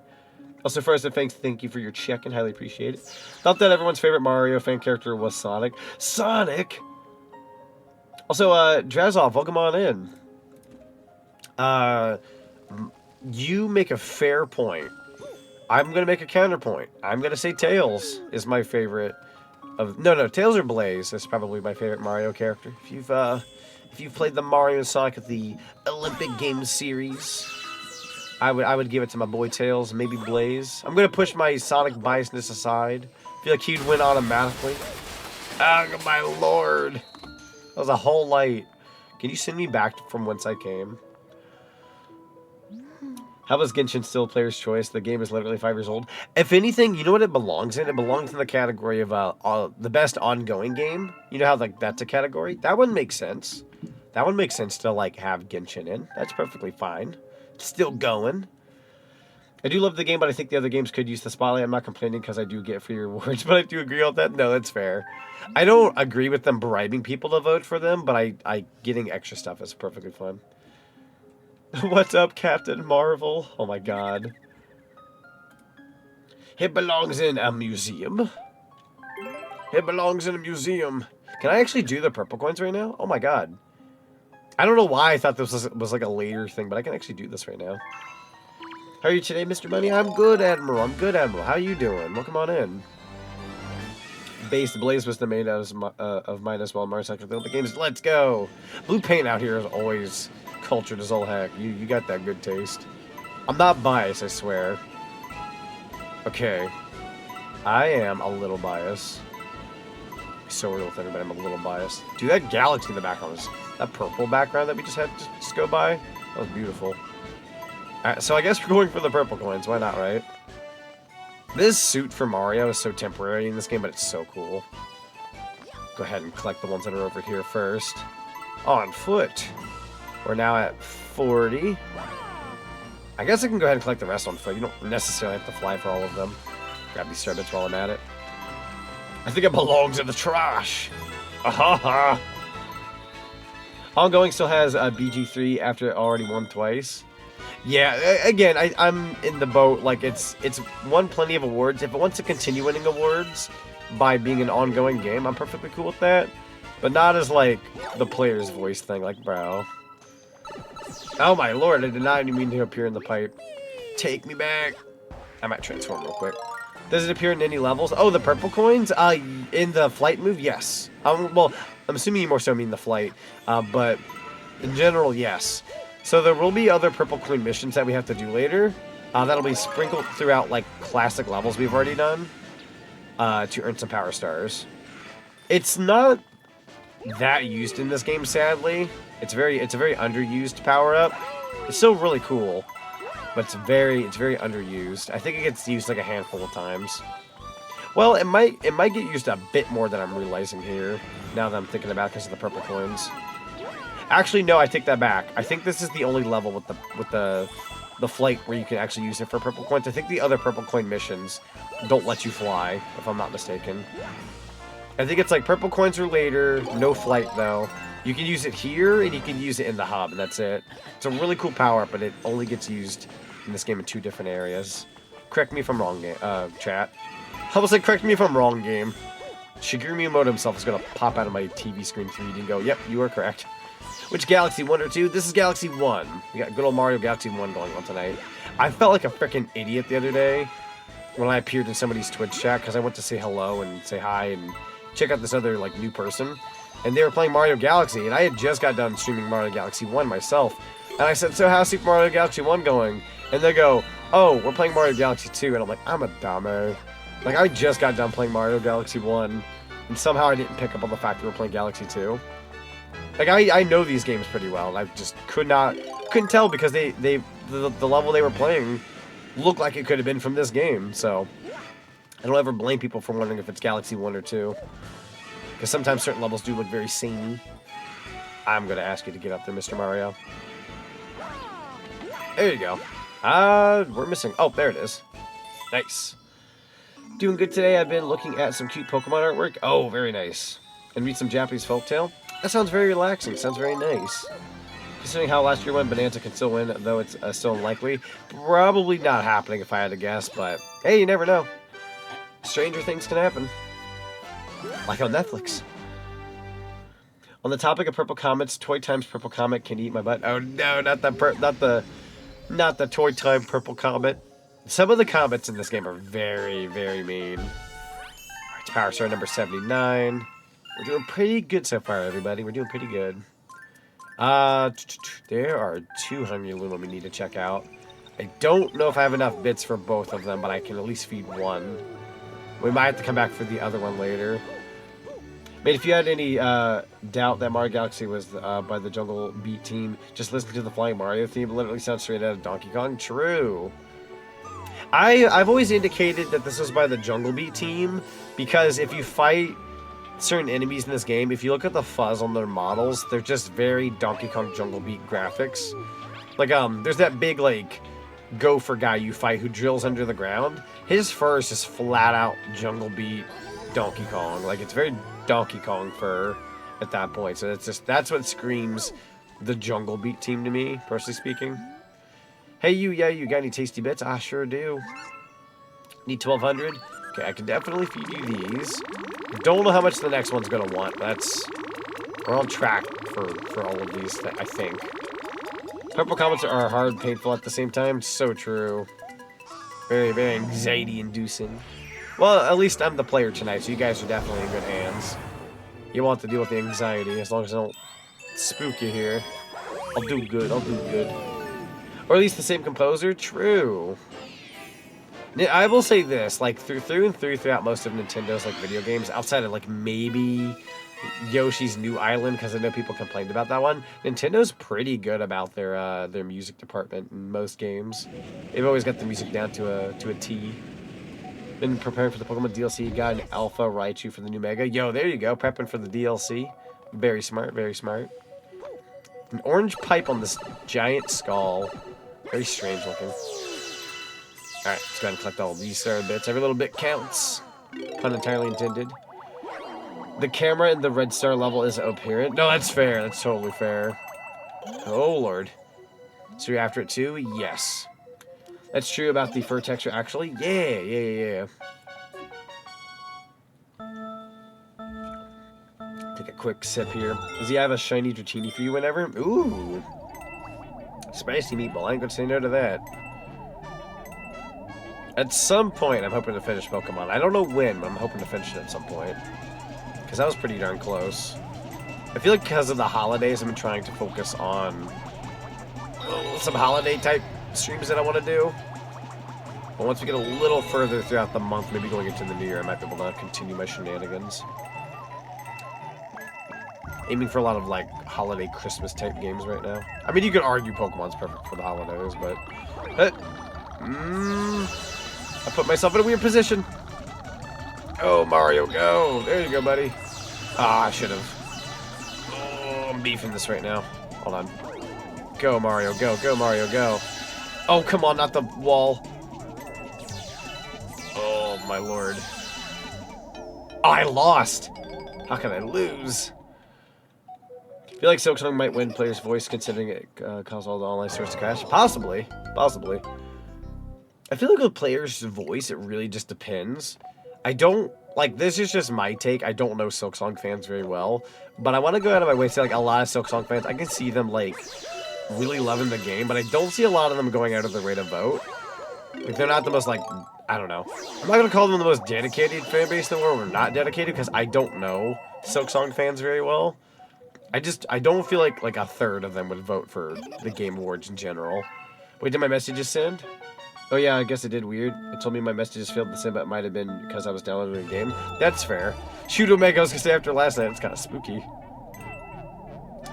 Also, first and thank you for your check-in. Highly appreciate it. Thought that everyone's favorite Mario fan character was Sonic. Sonic! Also, Drazov, welcome on in. You make a fair point. I'm going to make a counterpoint. I'm going to say Tails is my favorite of... No, Tails or Blaze is probably my favorite Mario character. If you've played the Mario and Sonic of the Olympic Games series, I would give it to my boy Tails, maybe Blaze. I'm going to push my Sonic biasness aside. I feel like he'd win automatically. Oh, my lord. That was a whole light. Can you send me back from whence I came? How is Genshin still a player's choice? The game is literally 5 years old. If anything, you know what it belongs in? It belongs in the category of the best ongoing game. You know how like that's a category? That one makes sense. That one makes sense to like have Genshin in. That's perfectly fine. It's still going. I do love the game, but I think the other games could use the spotlight. I'm not complaining because I do get free rewards, but I do agree with that. No, that's fair. I don't agree with them bribing people to vote for them, but I getting extra stuff is perfectly fine. What's up, Captain Marvel? Oh my god. It belongs in a museum. It belongs in a museum. Can I actually do the purple coins right now? Oh my god. I don't know why I thought this was like a later thing, but I can actually do this right now. How are you today, Mr. Money? I'm good, Admiral. I'm good, Admiral. How you doing? Welcome on in. Base Blaze was the main of mine as well. Mario Sonic the games. Let's go. Blue paint out here is always cultured as all heck. You got that good taste. I'm not biased, I swear. Okay. I am a little biased. So real with everybody, I'm a little biased. Dude, that galaxy in the background was... That purple background that we just had to just go by. That was beautiful. Alright, so I guess we're going for the purple coins. Why not, right? This suit for Mario is so temporary in this game, but it's so cool. Go ahead and collect the ones that are over here first. On foot. We're now at 40. I guess I can go ahead and collect the rest on foot. You don't necessarily have to fly for all of them. Grab these starbits while I'm at it. I think it belongs in the trash. Ahaha. Ongoing still has BG3 after it already won twice. Yeah, again, I'm in the boat. Like, it's won plenty of awards. If it wants to continue winning awards by being an ongoing game, I'm perfectly cool with that. But not as, like, the player's voice thing. Like, bro. Oh my lord, I did not even mean to appear in the pipe. Take me back. I might transform real quick. Does it appear in any levels? Oh, the purple coins? In the flight move, yes. Well, I'm assuming you more so mean the flight. But in general, yes. So there will be other purple coin missions that we have to do later. That'll be sprinkled throughout, like, classic levels we've already done. To earn some power stars. It's not that used in this game, sadly. It's a very underused power-up. It's still really cool, but it's very underused. I think it gets used like a handful of times. Well, it might get used a bit more than I'm realizing here, now that I'm thinking about it because of the purple coins. Actually, no, I take that back. I think this is the only level with the flight where you can actually use it for purple coins. I think the other purple coin missions don't let you fly, if I'm not mistaken. I think it's like purple coins are later, no flight though. You can use it here, and you can use it in the hub, and that's it. It's a really cool power-up, but it only gets used in this game in 2 different areas. Correct me if I'm wrong, chat. I was like, correct me if I'm wrong, game. Shigeru Miyamoto himself is going to pop out of my TV screen 3D and go, yep, you are correct. Which Galaxy 1 or 2? This is Galaxy 1. We got good old Mario Galaxy 1 going on tonight. I felt like a freaking idiot the other day when I appeared in somebody's Twitch chat, because I went to say hello and say hi and check out this other, like, new person. And they were playing Mario Galaxy, and I had just got done streaming Mario Galaxy 1 myself. And I said, so how's Super Mario Galaxy 1 going? And they go, oh, we're playing Mario Galaxy 2. And I'm like, I'm a dummy. Like, I just got done playing Mario Galaxy 1, and somehow I didn't pick up on the fact that we're playing Galaxy 2. Like, I know these games pretty well, and I just couldn't tell because the level they were playing looked like it could have been from this game. So, I don't ever blame people for wondering if it's Galaxy 1 or 2. Because sometimes certain levels do look very samey. I'm going to ask you to get up there, Mr. Mario. There you go. We're missing... Oh, there it is. Nice. Doing good today. I've been looking at some cute Pokemon artwork. Oh, very nice. And read some Japanese folktale. That sounds very relaxing. Sounds very nice. Considering how last year went, Bonanza can still win, though it's still unlikely. Probably not happening if I had to guess, but hey, you never know. Stranger things can happen. Like on Netflix. On the topic of purple comets, Toy Time's purple comet can eat my butt. Oh no, not the Toy Time purple comet. Some of the combats in this game are very, very mean. Alright, Power Star number 79. We're doing pretty good so far, everybody. We're doing pretty good. There are 2 Hungry Luma we need to check out. I don't know if I have enough bits for both of them, but I can at least feed one. We might have to come back for the other one later. I mean, if you had any doubt that Mario Galaxy was by the Jungle Beat team, just listen to the Flying Mario theme. It literally sounds straight out of Donkey Kong. True. I've always indicated that this was by the Jungle Beat team, because if you fight certain enemies in this game, if you look at the fuzz on their models, they're just very Donkey Kong Jungle Beat graphics. Like, there's that big, like, gopher guy you fight who drills under the ground. His fur is just flat out Jungle Beat Donkey Kong. Like, it's very Donkey Kong fur at that point. So it's just, that's what screams the Jungle Beat team to me, personally speaking. Hey, you got any tasty bits? I sure do. Need 1,200? Okay, I can definitely feed you these. Don't know how much the next one's gonna want. We're on track for all of these, I think. Purple comments are hard, painful at the same time. So true. Very, very anxiety-inducing. Well, at least I'm the player tonight, so you guys are definitely in good hands. You won't have to deal with the anxiety, as long as I don't spook you here. I'll do good, Or at least the same composer? True. I will say this, like, through and throughout most of Nintendo's, like, video games, outside of, like, maybe Yoshi's New Island, because I know people complained about that one, Nintendo's pretty good about their music department in most games. They've always got the music down to a T. Been preparing for the Pokemon DLC, got an Alpha Raichu for the new Mega. Yo, there you go, prepping for the DLC. Very smart, very smart. An orange pipe on this giant skull. Very strange looking. Alright, let's go ahead and collect all of these star bits. Every little bit counts. Pun entirely intended. The camera in the red star level is apparent. No, that's fair. That's totally fair. Oh, Lord. So you're after it too? Yes. That's true about the fur texture, actually. Yeah. Take a quick sip here. Does he have a shiny Dratini for you whenever? Ooh. Spicy meatball. I ain't gonna say no to that. At some point, I'm hoping to finish Pokemon. I don't know when, but I'm hoping to finish it at some point. Because that was pretty darn close. I feel like because of the holidays, I've been trying to focus on some holiday-type streams that I want to do. But once we get a little further throughout the month, maybe going into the new year, I might be able to continue my shenanigans. Aiming for a lot of, like, holiday Christmas-type games right now. I mean, you could argue Pokemon's perfect for the holidays, but... I put myself in a weird position. Oh, Mario, go. There you go, buddy. Ah, I should have. Oh, I'm beefing this right now. Hold on. Go, Mario, go. Go, Mario, go. Oh, come on, not the wall. Oh, my lord. Oh, I lost. How can I lose? I feel like Silksong might win player's voice considering it caused all the online stores to crash. Possibly. I feel like with player's voice, it really just depends. I don't, like, this is just my take. I don't know Silksong fans very well, but I want to go out of my way to say, like, a lot of Silksong fans, I can see them, like, really loving the game, but I don't see a lot of them going out of their way to vote. Like, they're not the most, like, I don't know. I'm not going to call them the most dedicated fan base in the world, or not dedicated, because I don't know Silksong fans very well. I don't feel like a third of them would vote for the Game Awards in general. Wait, did my messages send? Oh yeah, I guess it did weird. It told me my messages failed to send, but it might have been because I was downloading the game. That's fair. Shoot Omega, I was gonna say after last night, it's kind of spooky.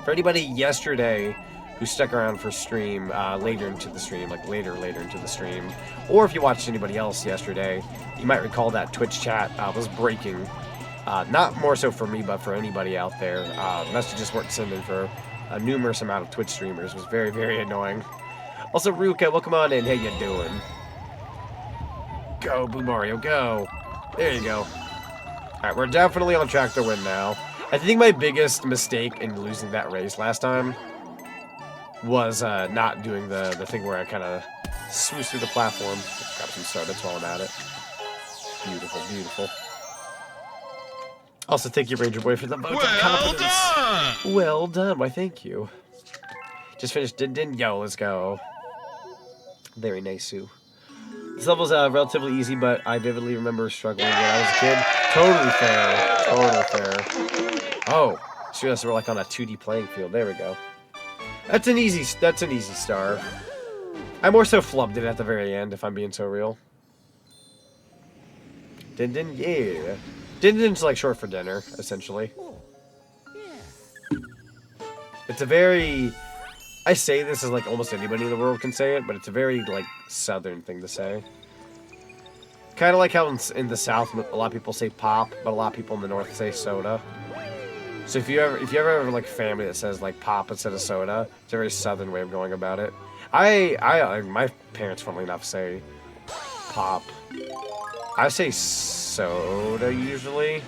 For anybody yesterday who stuck around for stream, later into the stream, like later into the stream, or if you watched anybody else yesterday, you might recall that Twitch chat was breaking. Not more so for me, but for anybody out there. Messages weren't sending for a numerous amount of Twitch streamers. It was very, very annoying. Also, Ruka, welcome on in. How you doing? Go, Blue Mario, go. There you go. Alright, we're definitely on track to win now. I think my biggest mistake in losing that race last time was not doing the thing where I kind of swooshed through the platform. Got some startups while I'm at it. Beautiful, beautiful. Also, thank you, Ranger Boy, for the vote of confidence. Well done. Why, thank you. Just finished Din Din. Yo, let's go. Very nice, Sue. This level's relatively easy, but I vividly remember struggling when I was a kid. Totally fair. Totally fair. Oh, so we're like on a 2D playing field. There we go. That's an easy star. I more so flubbed it at the very end, if I'm being so real. Din din, yeah. Din din's like short for dinner, essentially. It's a very... I say this as like almost anybody in the world can say it, but it's a very like southern thing to say. Kind of like how in the South a lot of people say pop, but a lot of people in the North say soda. So if you ever have like family that says like pop instead of soda, it's a very southern way of going about it. My parents, funnily enough, say pop. I say soda usually.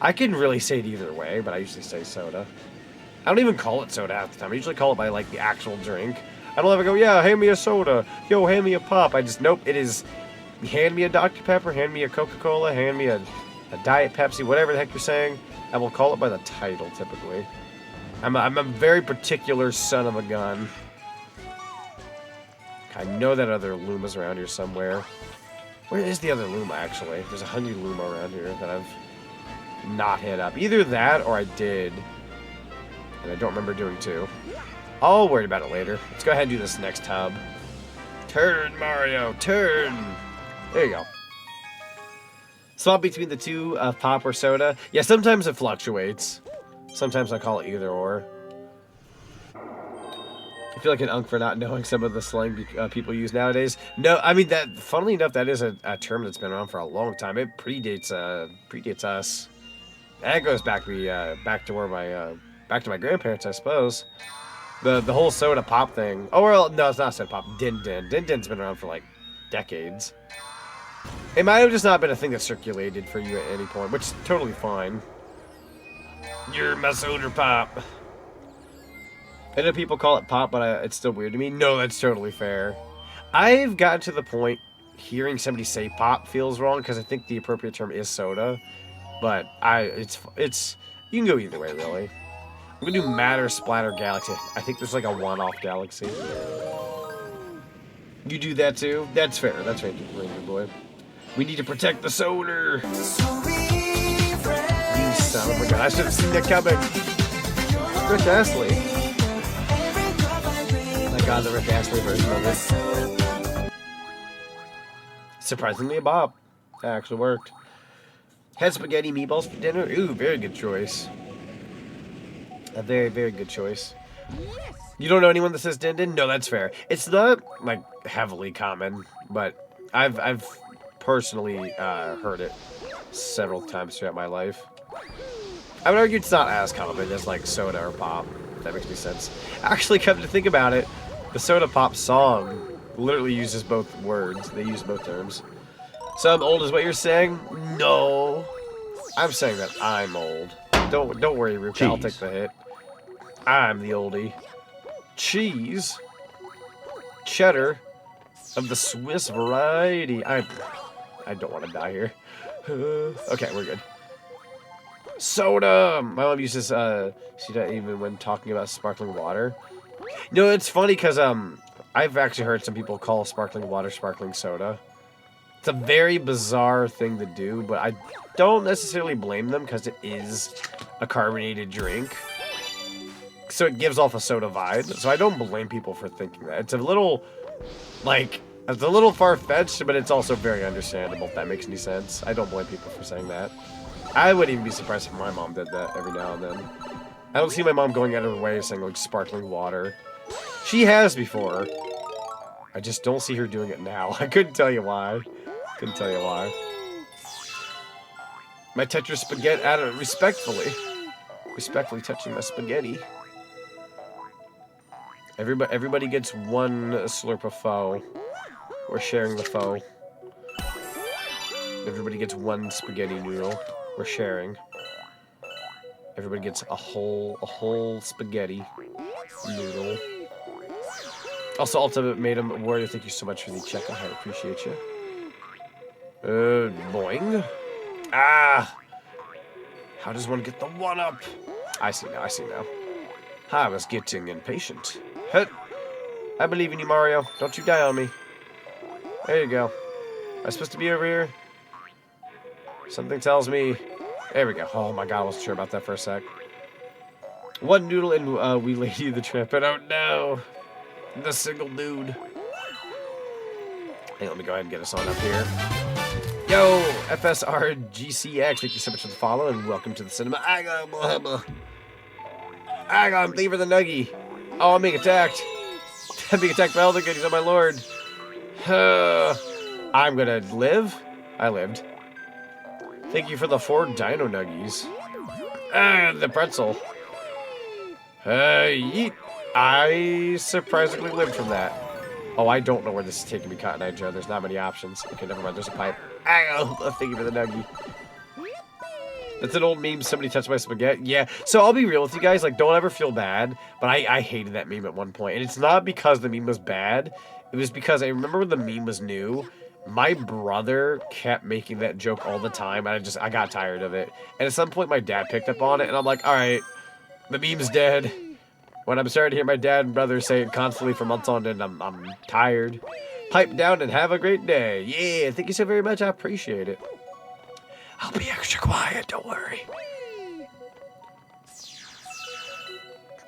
I can really say it either way, but I usually say soda. I don't even call it soda half the time. I usually call it by, like, the actual drink. I don't ever go, yeah, hand me a soda. Yo, hand me a pop. I just, nope, it is, hand me a Dr. Pepper, hand me a Coca-Cola, hand me a Diet Pepsi, whatever the heck you're saying. I will call it by the title, typically. I'm a very particular son of a gun. I know that other Luma's around here somewhere. Where is the other Luma, actually? There's a hungry Luma around here that I've not hit up. Either that or I did. And I don't remember doing two. I'll worry about it later. Let's go ahead and do this next hub. Turn, Mario, turn! There you go. Swap between the two of pop or soda. Yeah, sometimes it fluctuates. Sometimes I call it either or. I feel like an unk for not knowing some of the slang people use nowadays. No, I mean, that. Funnily enough, that is a term that's been around for a long time. It predates us. That goes back to where my back to my grandparents, I suppose. The whole soda pop thing. Oh well, no, it's not soda pop. Din din. Din din's been around for like decades. It might have just not been a thing that circulated for you at any point, which is totally fine. You're my soda pop. I know people call it pop, but it's still weird to me. No, that's totally fair. I've gotten to the point hearing somebody say pop feels wrong because I think the appropriate term is soda. But it's you can go either way, really. I'm gonna do Matter, Splatter, Galaxy. I think there's like a one-off Galaxy. You do that too? That's fair. That's Ranger Boy. We need to protect the soda. You son of a gun. I should have seen that coming. Rick Astley. My God, the Rick Astley version of it. Surprisingly a bop. That actually worked. Had spaghetti meatballs for dinner? Ooh, very good choice. A very, very good choice. You don't know anyone that says din din? No, that's fair. It's not, like, heavily common, but I've personally heard it several times throughout my life. I would argue it's not as common as, like, soda or pop, if that makes any sense. Actually, come to think about it, the soda pop song literally uses both words. They use both terms. So I'm old is what you're saying? No. I'm saying that I'm old. Don't worry, Ruka. I'll take the hit. I'm the oldie. Cheese. Cheddar. Of the Swiss variety. I don't want to die here. Okay, we're good. Soda. My mom uses see that even when talking about sparkling water. You know, it's funny because I've actually heard some people call sparkling water sparkling soda. It's a very bizarre thing to do, but I don't necessarily blame them because it is a carbonated drink. So it gives off a soda vibe. So I don't blame people for thinking that. It's a little, like, it's a little far-fetched, but it's also very understandable, if that makes any sense. I don't blame people for saying that. I wouldn't even be surprised if my mom did that every now and then. I don't see my mom going out of her way saying, like, sparkling water. She has before. I just don't see her doing it now. I couldn't tell you why. Couldn't tell you why. My Tetris spaghetti, I don't know, respectfully touching my spaghetti. Everybody gets one slurp of pho. We're sharing the pho. Everybody gets one spaghetti noodle. We're sharing. Everybody gets a whole spaghetti noodle. Also, Ultimate Maiden Warrior, thank you so much for the check. I appreciate you. Boing. Ah! How does one get the one-up? I see now. I was getting impatient. Hut! I believe in you, Mario. Don't you die on me. There you go. I supposed to be over here? Something tells me... There we go. Oh my god, I wasn't sure about that for a sec. One noodle and we Lady the Tramp. And oh no! The single dude. Hey, let me go ahead and get us on up here. Yo, FSRGCX, thank you so much for the follow and welcome to the cinema. I got him, leave her the nuggie. Oh, I'm being attacked. I'm being attacked by Elder Goodies, oh my lord. I'm gonna live. I lived. Thank you for the 4 dino nuggies. And the pretzel. Yeet. I surprisingly lived from that. Oh, I don't know where this is taking me, Cotton Eye Joe. There's not many options. Okay, never mind. There's a pipe. Thank you for the nuggie. That's an old meme. Somebody touched my spaghetti. Yeah. So I'll be real with you guys. Like, don't ever feel bad. But I hated that meme at one point. And it's not because the meme was bad. It was because I remember when the meme was new. My brother kept making that joke all the time. And I got tired of it. And at some point, my dad picked up on it. And I'm like, all right, the meme's dead. When I'm starting to hear my dad and brother say it constantly for months on end, I'm tired. Pipe down and have a great day. Yeah, thank you so very much. I appreciate it. I'll be extra quiet, don't worry.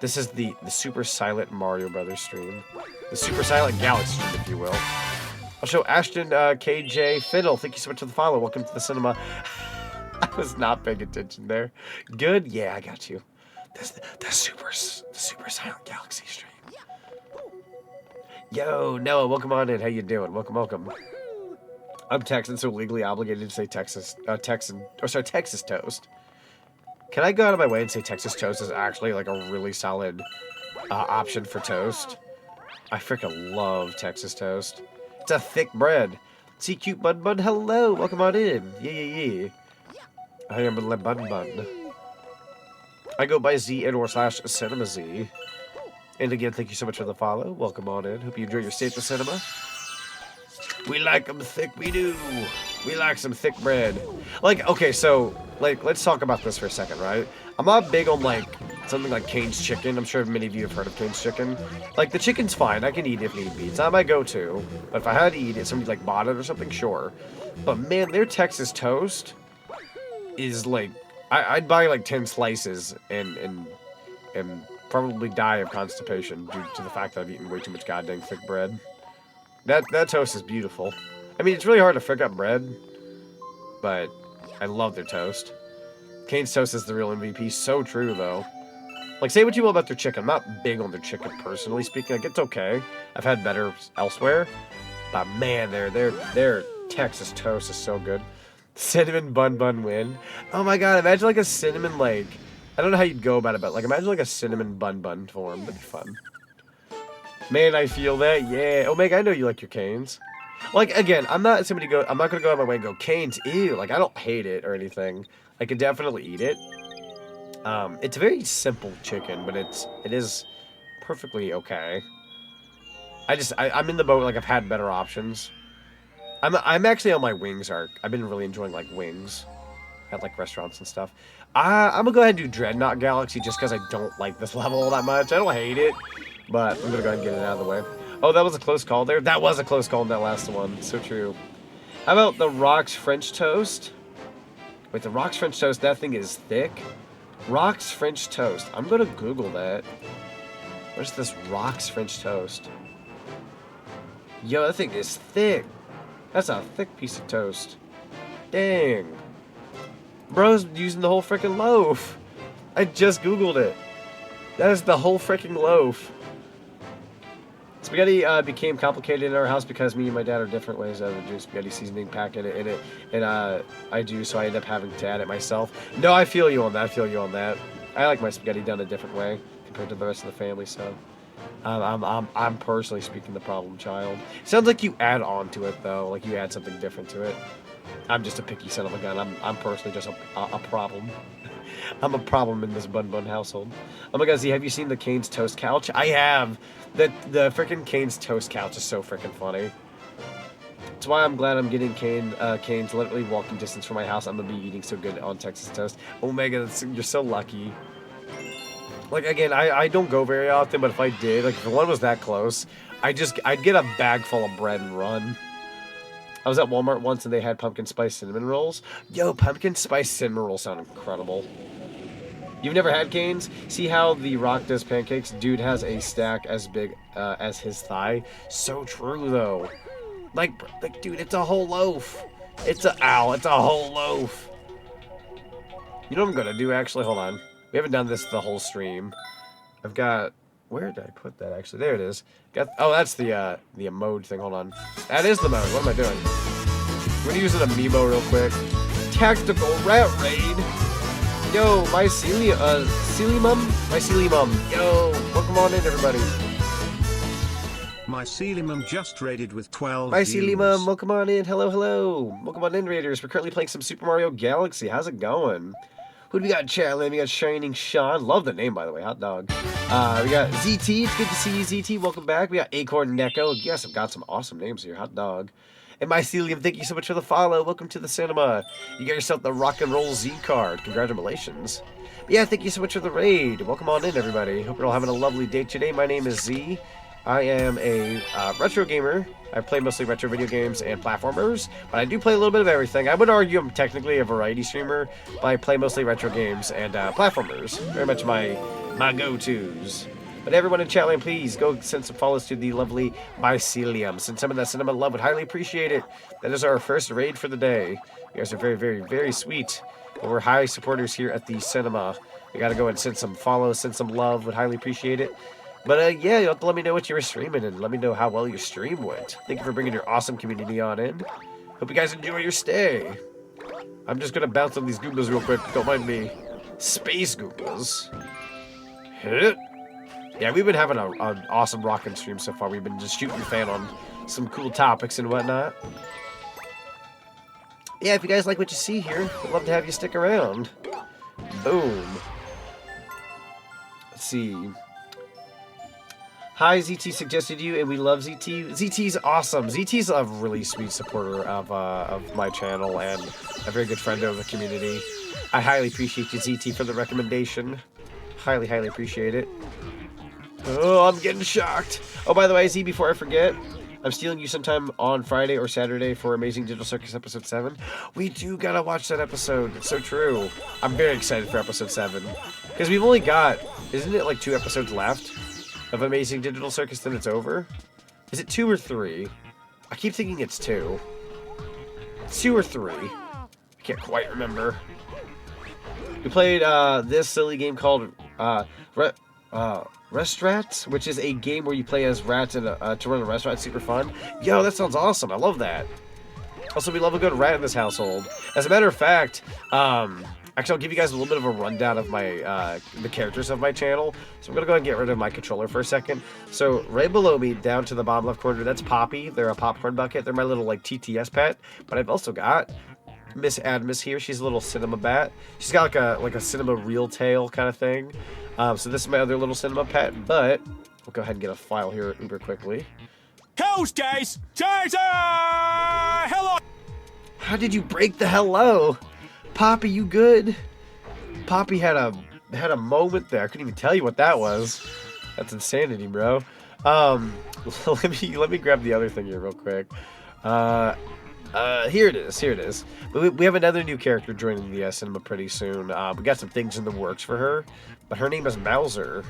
This is the super silent Mario Brothers stream. The super silent Galaxy stream, if you will. I'll show Ashton, KJ, Fiddle. Thank you so much for the follow. Welcome to the cinema. I was not paying attention there. Good? Yeah, I got you. The super silent Galaxy stream. Yo, Noah, welcome on in. How you doing? Welcome, welcome. I'm Texan, so legally obligated to say Texas toast. Can I go out of my way and say Texas toast is actually like a really solid option for toast? I freaking love Texas toast. It's a thick bread. See, cute bun. Hello, welcome on in. Yeah. I am a bun. I go by Z/cinema Z. And again, thank you so much for the follow. Welcome on in. Hope you enjoy your stay at the cinema. We like them thick, we do. We like some thick bread. Like, okay, so, like, let's talk about this for a second, right? I'm not big on, like, something like Cane's chicken. I'm sure many of you have heard of Cane's chicken. Like, the chicken's fine. I can eat it if need be. It's not my go-to. But if I had to eat it, somebody, like, bought it or something, sure. But, man, their Texas toast is, like, I'd buy, like, 10 slices and probably die of constipation due to the fact that I've eaten way too much goddamn thick bread. That toast is beautiful. I mean, it's really hard to frick up bread, but I love their toast. Cane's toast is the real MVP. So true, though. Like, say what you will about their chicken. I'm not big on their chicken, personally speaking. Like, it's okay. I've had better elsewhere. But, man, their Texas toast is so good. Cinnamon bun win. Oh, my God. Imagine, like, a cinnamon, like... I don't know how you'd go about it, but, like, imagine, like, a cinnamon bun form. That'd be fun. Man, I feel that. Yeah. Omega, I know you like your Canes. Like, again, I'm not gonna go out of my way and go, Canes, ew. Like, I don't hate it or anything. I could definitely eat it. It's a very simple chicken, but it is perfectly okay. I'm in the boat, like, I've had better options. I'm actually on my wings arc. I've been really enjoying, like, wings at, like, restaurants and stuff. I'm gonna go ahead and do Dreadnought Galaxy just because I don't like this level that much. I don't hate it, but I'm gonna go ahead and get it out of the way. Oh, that was a close call there. That was a close call in that last one. So true. How about the Rock's French Toast? Wait, the Rock's French Toast, that thing is thick. Rock's French Toast. I'm gonna Google that. Where's this Rock's French Toast? Yo, that thing is thick. That's a thick piece of toast. Dang. Bro's using the whole freaking loaf. I just Googled it. That is the whole freaking loaf. Spaghetti became complicated in our house because me and my dad are different ways of doing spaghetti seasoning packet in it. And I do, so I end up having to add it myself. No, I feel you on that. I like my spaghetti done a different way compared to the rest of the family, so... I'm personally speaking the problem child. Sounds like you add on to it, though. Like you add something different to it. I'm just a picky son of a gun. I'm personally just a problem. I'm a problem in this bun household. Oh my God, Z, have you seen the Cane's Toast Couch? I have. The freaking Cane's Toast Couch is so freaking funny. That's why I'm glad I'm getting Cane's literally walking distance from my house. I'm gonna be eating so good on Texas toast. Omega, you're so lucky. Like, again, I don't go very often, but if I did, like, if one was that close, I'd get a bag full of bread and run. I was at Walmart once and they had pumpkin spice cinnamon rolls. Yo, pumpkin spice cinnamon rolls sound incredible. You've never had Canes? See how The Rock does pancakes? Dude has a stack as big as his thigh. So true, though. Like, dude, it's a whole loaf. It's a whole loaf. You know what I'm gonna do, actually? Hold on. We haven't done this the whole stream. I've got... Where did I put that, actually? There it is. Oh, that's the mode thing. Hold on. That is the mode. What am I doing? We're gonna use an amiibo real quick. Tactical Rat Raid. Yo, mycelium. Yo, welcome on in, everybody. Mycelium just raided with 12 Mycelium, views. welcome on in. Hello, hello. Welcome on in, Raiders. We're currently playing some Super Mario Galaxy. How's it going? Who do we got in chat? We got Shining Sean. Love the name, by the way. Hot dog. We got ZT. It's good to see you, ZT. Welcome back. We got Acorn Neko. Yes, I've got some awesome names here. Hot dog. And Mycelium, thank you so much for the follow. Welcome to the cinema. You got yourself the Rock and Roll Z card. Congratulations. But yeah, thank you so much for the raid. Welcome on in, everybody. Hope you're all having a lovely day today. My name is Z. I am a retro gamer. I play mostly retro video games and platformers, but I do play a little bit of everything. I would argue I'm technically a variety streamer, but I play mostly retro games and platformers. Very much my go-tos. But everyone in chat line, please go send some follows to the lovely Mycelium. Send some of that cinema love. Would highly appreciate it. That is our first raid for the day. You guys are very, very, very sweet. But we're high supporters here at the cinema. You gotta go and send some follows, send some love. Would highly appreciate it. But yeah, you'll have to let me know what you were streaming and let me know how well your stream went. Thank you for bringing your awesome community on in. Hope you guys enjoy your stay. I'm just gonna bounce on these Goombas real quick. Don't mind me. Space Goombas. Hit it. Yeah, we've been having an awesome rockin' stream so far. We've been just shooting the fan on some cool topics and whatnot. Yeah, if you guys like what you see here, I'd love to have you stick around. Boom. Let's see. Hi, ZT suggested you, and we love ZT. ZT's awesome. ZT's a really sweet supporter of my channel and a very good friend of the community. I highly appreciate you, ZT, for the recommendation. Highly, highly appreciate it. Oh, I'm getting shocked. Oh, by the way, Z, before I forget, I'm stealing you sometime on Friday or Saturday for Amazing Digital Circus Episode 7. We do gotta watch that episode. It's so true. I'm very excited for Episode 7. Because we've only got, isn't it like 2 episodes left of Amazing Digital Circus, then it's over? Is it 2 or 3? I keep thinking it's 2. It's 2 or 3. I can't quite remember. We played this silly game called Restaurants, which is a game where you play as rats in to run a restaurant. It's super fun. Yo, that sounds awesome. I love that. Also, we love a good rat in this household. As a matter of fact, actually, I'll give you guys a little bit of a rundown of my the characters of my channel. So I'm gonna go ahead and get rid of my controller for a second. So right below me, down to the bottom left corner, that's Poppy. They're a popcorn bucket. They're my little like TTS pet. But I've also got Miss Admus here. She's a little cinema bat. She's got like a cinema reel tail kind of thing. So this is my other little cinema pet, but we'll go ahead and get a file here uber quickly. Hell's guys! Seraeza! Hello! How did you break the hello? Poppy, you good? Poppy had a moment there. I couldn't even tell you what that was. That's insanity, bro. Let me grab the other thing here real quick. Here it is. We have another new character joining the cinema pretty soon. We got some things in the works for her, but her name is Mouser.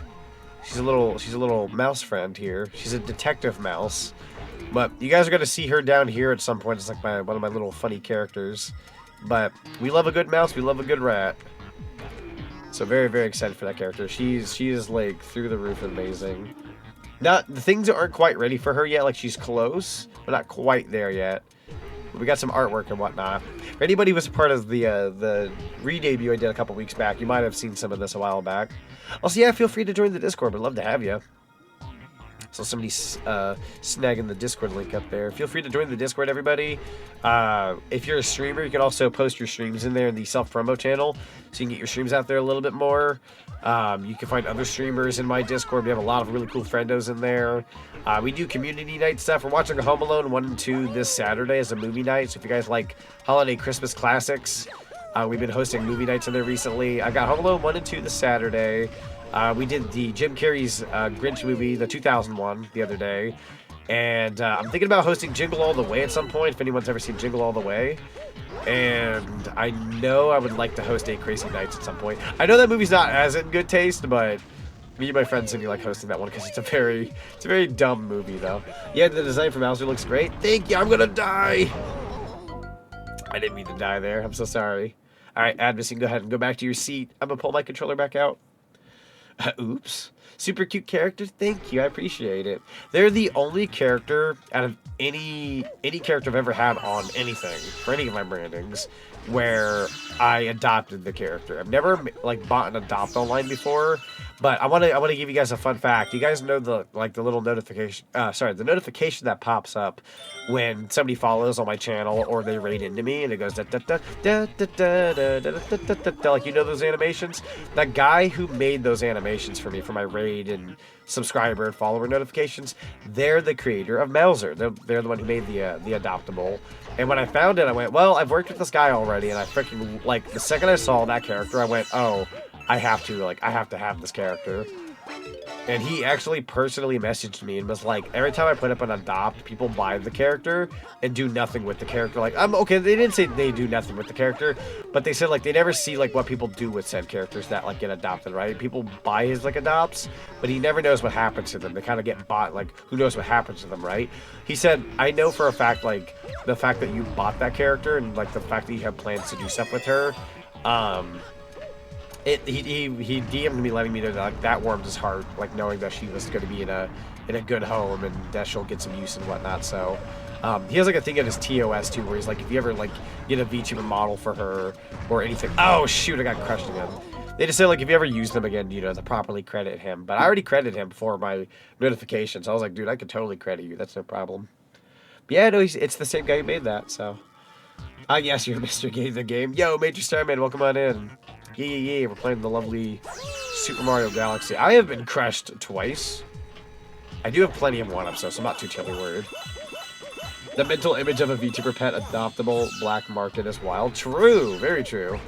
She's a little mouse friend here. She's a detective mouse. But you guys are gonna see her down here at some point. It's like one of my little funny characters. But we love a good mouse. We love a good rat. So very, very excited for that character. She is like through the roof amazing. Now the things aren't quite ready for her yet. Like she's close, but not quite there yet. We got some artwork and whatnot. If anybody was a part of the re-debut I did a couple weeks back, you might have seen some of this a while back. Also, yeah, feel free to join the Discord. We'd love to have you. So somebody's snagging the Discord link up there. Feel free to join the Discord, everybody. If you're a streamer, you can also post your streams in there in the self-promo channel, so you can get your streams out there a little bit more. You can find other streamers in my Discord. We have a lot of really cool friendos in there. We do community night stuff. We're watching Home Alone 1 and 2 this Saturday as a movie night. So if you guys like holiday Christmas classics, we've been hosting movie nights in there recently. I got Home Alone 1 and 2 this Saturday. We did the Jim Carrey's Grinch movie, the 2001, the other day. And I'm thinking about hosting Jingle All the Way at some point, if anyone's ever seen Jingle All the Way. And I know I would like to host 8 Crazy Nights at some point. I know that movie's not as in good taste, but me and my friends think you like hosting that one because it's a very dumb movie though. Yeah, the design for Mouser looks great. Thank you. I'm gonna die. I didn't mean to die there. I'm so sorry. All right, Advis, you can go ahead and go back to your seat. I'm gonna pull my controller back out. Oops. Super cute character. Thank you. I appreciate it. They're the only character out of any character I've ever had on anything for any of my brandings where I adopted the character. I've never like bought an adopt online before, but I want to give you guys a fun fact. You guys know the little notification the notification that pops up when somebody follows on my channel or they raid into me and it goes da da da da da da da da da da, like, you know those animations? That guy who made those animations for me for my raid and subscriber and follower notifications, they're the creator of Mouser. They're the one who made the adoptable. And when I found it, I went, well, I've worked with this guy already, and I freaking, like, the second I saw that character, I went, oh, I have to have this character. And he actually personally messaged me and was like, every time I put up an adopt, people buy the character and do nothing with the character. Like, I'm okay, they didn't say they do nothing with the character, but they said, like, they never see, like, what people do with said characters that, like, get adopted, right? People buy his, like, adopts, but he never knows what happens to them. They kind of get bought, like, who knows what happens to them, right? He said, I know for a fact, like, the fact that you bought that character and, like, the fact that you have plans to do stuff with her, he DM'd me letting me know that, like, that warmed his heart, like, knowing that she was going to be in a good home and that she'll get some use and whatnot. So he has, like, a thing at his TOS too where he's like, if you ever, like, get a VTuber model for her or anything. Oh shoot, I got crushed again. They just said, like, if you ever use them again, you know, to properly credit him. But I already credited him for my notifications. I was like, dude, I could totally credit you. That's no problem. But yeah, no, it's the same guy who made that. So yes, you're Mr. The Game. Yo, Major Starman, welcome on in. Yeah, we're playing the lovely Super Mario Galaxy. I have been crushed twice. I do have plenty of one-ups, so I'm not too terribly worried. The mental image of a VTuber pet adoptable black market is wild. True, very true.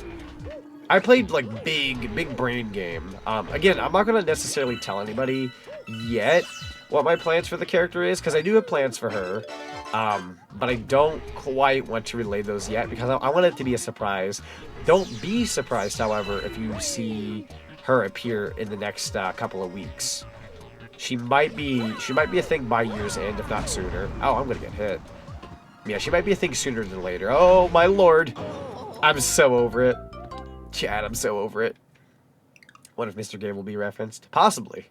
I played, like, big brain game. Again, I'm not going to necessarily tell anybody yet what my plans for the character is, because I do have plans for her. But I don't quite want to relay those yet, because I want it to be a surprise. Don't be surprised, however, if you see her appear in the next couple of weeks. She might be a thing by year's end, if not sooner. Oh, I'm gonna get hit. Yeah, she might be a thing sooner than later. Oh my lord, I'm so over it. Chad, I'm so over it. What if Mr. Game will be referenced? Possibly.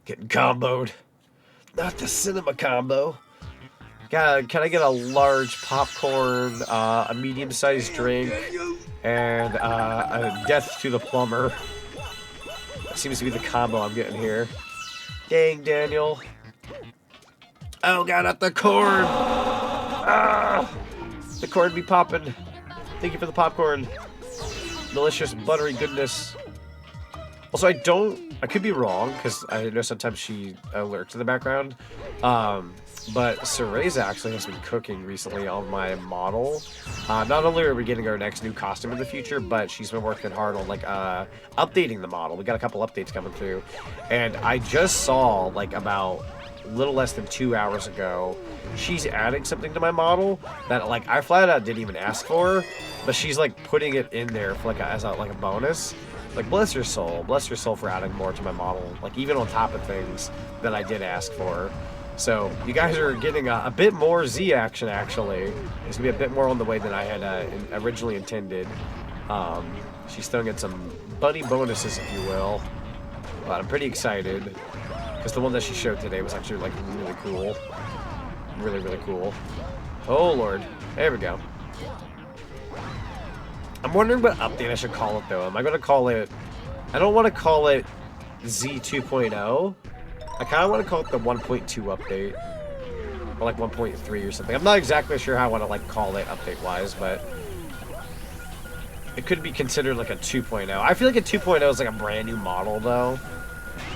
Getting comboed. Not the cinema combo. Can I get a large popcorn, a medium-sized drink, and a death to the plumber? That seems to be the combo I'm getting here. Dang, Daniel. Oh god, not the corn! The corn be popping. Thank you for the popcorn. Delicious, buttery goodness. Also, I could be wrong, because I know sometimes she lurks in the background. But Seraeza actually has been cooking recently on my model. Not only are we getting our next new costume in the future, but she's been working hard on, like, updating the model. We got a couple updates coming through. And I just saw, like, about a little less than 2 hours ago, she's adding something to my model that, like, I flat out didn't even ask for, but she's, like, putting it in there for, like, as a bonus. Like, bless your soul for adding more to my model, like, even on top of things that I did ask for. So you guys are getting a bit more Z action, actually. There's gonna be a bit more on the way than I had originally intended. She's throwing in some bunny bonuses, if you will. But I'm pretty excited because the one that she showed today was actually, like, really cool. Really cool. Oh lord, there we go. I'm wondering what update I should call it, though. Am I going to call it... I don't want to call it Z 2.0. I kind of want to call it the 1.2 update. Or, like, 1.3 or something. I'm not exactly sure how I want to, like, call it update-wise, but... it could be considered, like, a 2.0. I feel like a 2.0 is, like, a brand new model, though.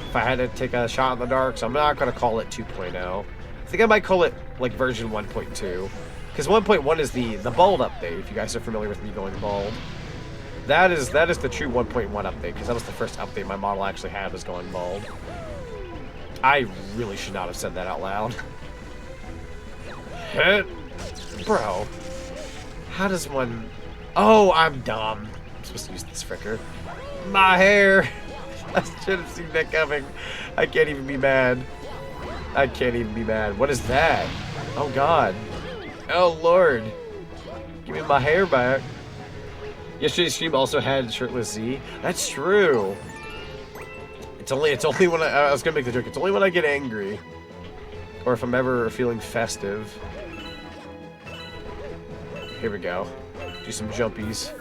If I had to take a shot in the dark, so I'm not going to call it 2.0. I think I might call it, like, version 1.2. Because 1.1 is the bald update, if you guys are familiar with me going bald. That is the true 1.1 update, because that was the first update my model actually had, was going bald. I really should not have said that out loud. Bro. How does one... Oh, I'm dumb. I'm supposed to use this fricker. My hair. I should have seen that coming. I can't even be mad. I can't even be mad. What is that? Oh, God. Oh, Lord. Give me my hair back. Yesterday's stream also had shirtless Z. That's true. It's only when I was gonna make the joke. It's only when I get angry, or if I'm ever feeling festive. Here we go. Do some jumpies.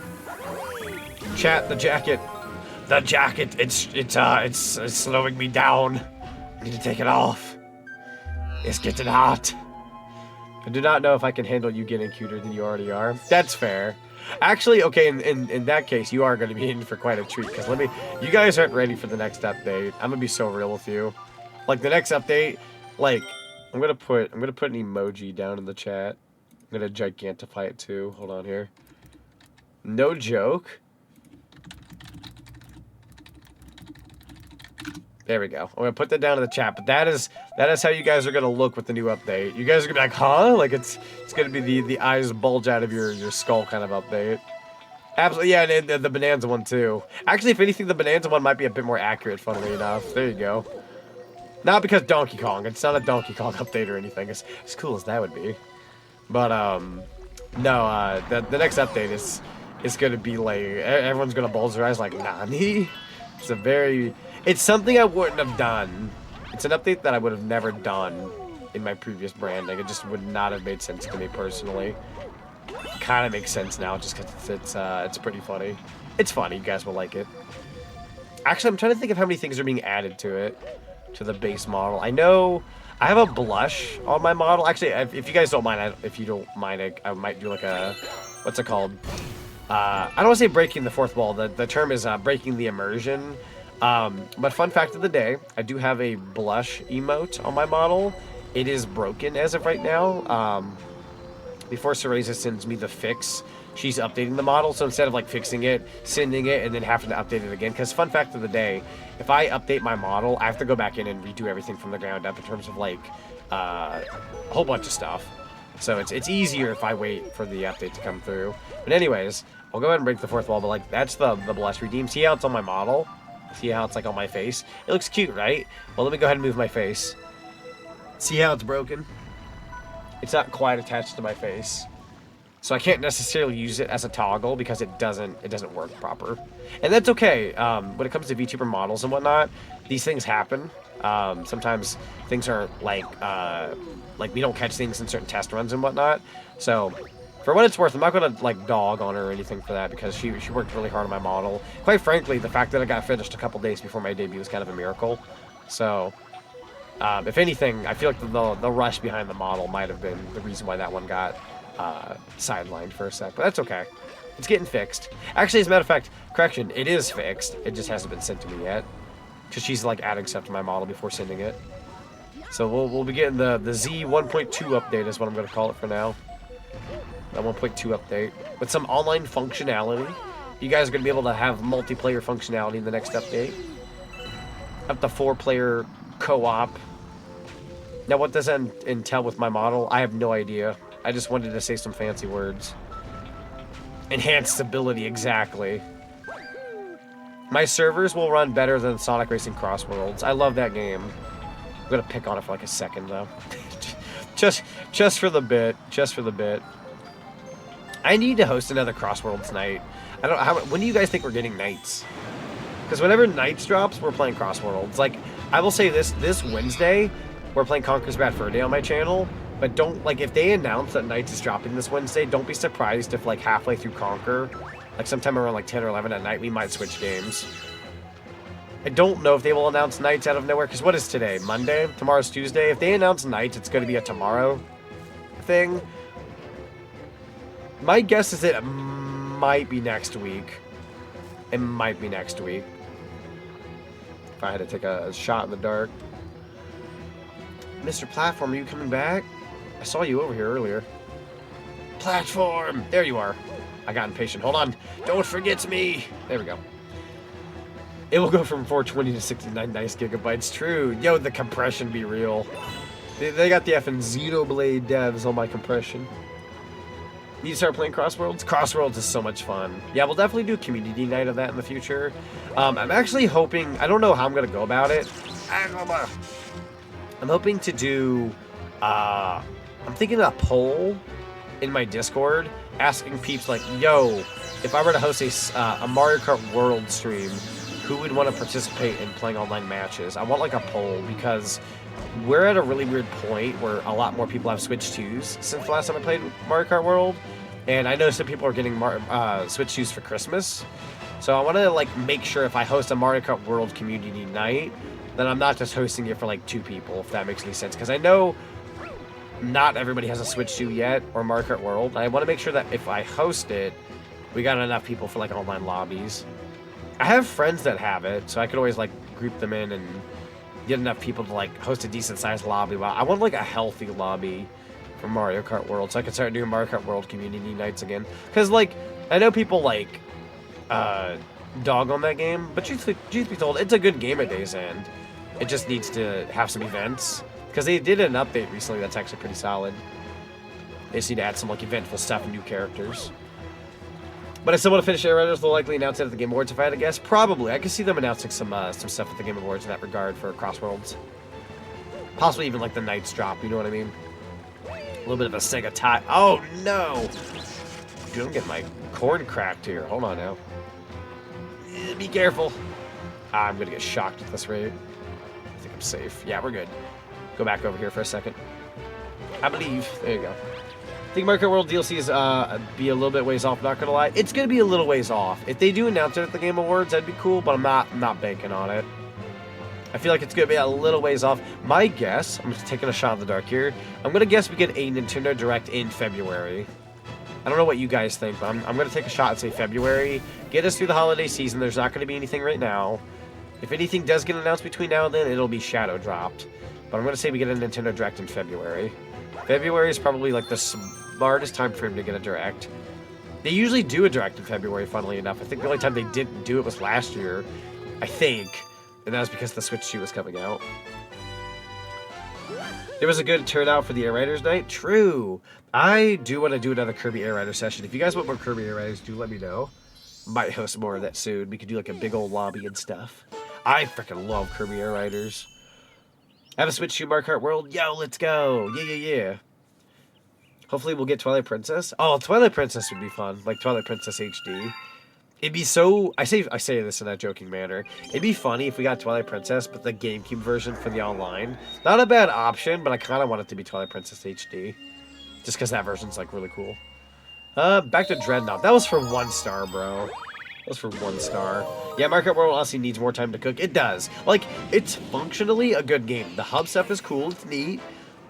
Chat, the jacket. The jacket. It's slowing me down. I need to take it off. It's getting hot. I do not know if I can handle you getting cuter than you already are. That's fair. Actually, okay, in that case, you are going to be in for quite a treat, because you guys aren't ready for the next update. I'm going to be so real with you. Like, the next update, like, I'm going to put an emoji down in the chat. I'm going to gigantify it too. Hold on here. No joke. There we go. I'm going to put that down in the chat, but that is how you guys are going to look with the new update. You guys are going to be like, huh? Like, it's going to be the eyes bulge out of your skull kind of update. Absolutely, yeah, and the Bonanza one, too. Actually, if anything, the Bonanza one might be a bit more accurate, funnily enough. There you go. Not because Donkey Kong. It's not a Donkey Kong update or anything. As cool as that would be. But, no, the next update is going to be, like, everyone's going to bulge their eyes like, Nani? It's something I wouldn't have done. It's an update that I would have never done in my previous branding. It just would not have made sense to me personally. Kind of makes sense now just because it's pretty funny. It's funny. You guys will like it. Actually, I'm trying to think of how many things are being added to it, to the base model. I know I have a blush on my model. Actually, if you guys don't mind, I might do like a, what's it called? I don't want to say breaking the fourth wall. The term is breaking the immersion. But fun fact of the day, I do have a blush emote on my model. It is broken as of right now. Before Seraeza sends me the fix, she's updating the model. So instead of like fixing it, sending it, and then having to update it again. Because fun fact of the day, if I update my model, I have to go back in and redo everything from the ground up in terms of like a whole bunch of stuff. So it's easier if I wait for the update to come through. But anyways, I'll go ahead and break the fourth wall. But like that's the blush redeem. See how it's on my model? See how it's like on my face? It looks cute, right? Well, let me go ahead and move my face. See how it's broken? It's not quite attached to my face. So I can't necessarily use it as a toggle because it doesn't work proper. And that's okay. When it comes to VTuber models and whatnot, these things happen. Sometimes things are like we don't catch things in certain test runs and whatnot. So for what it's worth, I'm not going to, like, dog on her or anything for that because she worked really hard on my model. Quite frankly, the fact that I got finished a couple days before my debut was kind of a miracle. So, if anything, I feel like the rush behind the model might have been the reason why that one got sidelined for a sec. But that's okay. It's getting fixed. Actually, as a matter of fact, correction, it is fixed. It just hasn't been sent to me yet. Because she's, like, adding stuff to my model before sending it. So we'll be getting the Z 1.2 update is what I'm going to call it for now. A 1.2 update with some online functionality. You guys are going to be able to have multiplayer functionality in the next update. Up to 4-player co-op. Now, what does that entail with my model? I have no idea. I just wanted to say some fancy words. Enhanced stability, exactly. My servers will run better than Sonic Racing Cross Worlds. I love that game. I'm going to pick on it for like a second, though. just for the bit. Just for the bit. I need to host another Crossworlds night. I don't know when do you guys think we're getting nights? Because whenever nights drops, we're playing Crossworlds. Like, I will say this Wednesday, we're playing Conker's Bad Fur Day on my channel. But don't, like, if they announce that nights is dropping this Wednesday, don't be surprised if, like, halfway through Conker, like, sometime around, like, 10 or 11 at night, we might switch games. I don't know if they will announce nights out of nowhere, because what is today? Monday? Tomorrow's Tuesday? If they announce nights, it's going to be a tomorrow thing. My guess is it might be next week. It might be next week. If I had to take a shot in the dark. Mr. Platform, are you coming back? I saw you over here earlier. Platform! There you are. I got impatient. Hold on. Don't forget me. There we go. It will go from 420 to 69 nice gigabytes. True. Yo, the compression be real. They got the effing Xenoblade devs on my compression. Need to start playing Crossworlds? Crossworlds is so much fun. Yeah, we'll definitely do a community night of that in the future. I'm actually hoping... I don't know how I'm going to go about it. I'm hoping to do... I'm thinking a poll in my Discord asking peeps like, yo, if I were to host a Mario Kart World stream, who would want to participate in playing online matches? I want like a poll because we're at a really weird point where a lot more people have Switch 2s since the last time I played Mario Kart World. And I know some people are getting Switch 2s for Christmas. So I want to like make sure if I host a Mario Kart World community night, then I'm not just hosting it for like 2 people, if that makes any sense. Because I know not everybody has a Switch 2 yet, or Mario Kart World. I want to make sure that if I host it, we got enough people for like online lobbies. I have friends that have it, so I could always like group them in and get enough people to like host a decent sized lobby. Well, I want like a healthy lobby for Mario Kart World, so I can start doing Mario Kart World community nights again. Because like I know people like dog on that game, but truth be told, it's a good game at day's end. It just needs to have some events. Because they did an update recently that's actually pretty solid. They just need to add some like eventful stuff and new characters. But I still want to finish Air Raiders. They'll likely announce it at the Game Awards if I had to guess. Probably. I could see them announcing some stuff at the Game Awards in that regard for Crossworlds. Possibly even like the Knights drop, you know what I mean? A little bit of a Sega tie. Oh no! Dude, I'm getting my cord cracked here. Hold on now. Be careful. I'm gonna get shocked at this rate. I think I'm safe. Yeah, we're good. Go back over here for a second. I believe. There you go. I think Mario Kart World DLC is be a little bit ways off, not gonna lie. It's gonna be a little ways off. If they do announce it at the Game Awards, that'd be cool, but I'm not banking on it. I feel like it's gonna be a little ways off. My guess, I'm just taking a shot in the dark here, I'm gonna guess we get a Nintendo Direct in February. I don't know what you guys think, but I'm gonna take a shot and say February. Get us through the holiday season. There's not gonna be anything right now. If anything does get announced between now and then, it'll be shadow dropped. But I'm going to say we get a Nintendo Direct in February. February is probably like the smartest time frame to get a Direct. They usually do a Direct in February, funnily enough. I think the only time they didn't do it was last year, I think. And that was because the Switch 2 was coming out. There was a good turnout for the Air Riders night. True. I do want to do another Kirby Air Rider session. If you guys want more Kirby Air Riders, do let me know. Might host more of that soon. We could do like a big old lobby and stuff. I freaking love Kirby Air Riders. Have a Switch 2 Mario Kart World? Yo, let's go. Yeah. Hopefully we'll get Twilight Princess. Oh, Twilight Princess would be fun. Like Twilight Princess HD. It'd be so... I say this in a joking manner. It'd be funny if we got Twilight Princess, but the GameCube version for the online. Not a bad option, but I kind of want it to be Twilight Princess HD. Just because that version's, like, really cool. Back to Dreadnought. That was for 1 star, bro. That was for 1 star. Yeah, Mario Kart World honestly needs more time to cook. It does. Like, it's functionally a good game. The hub stuff is cool. It's neat.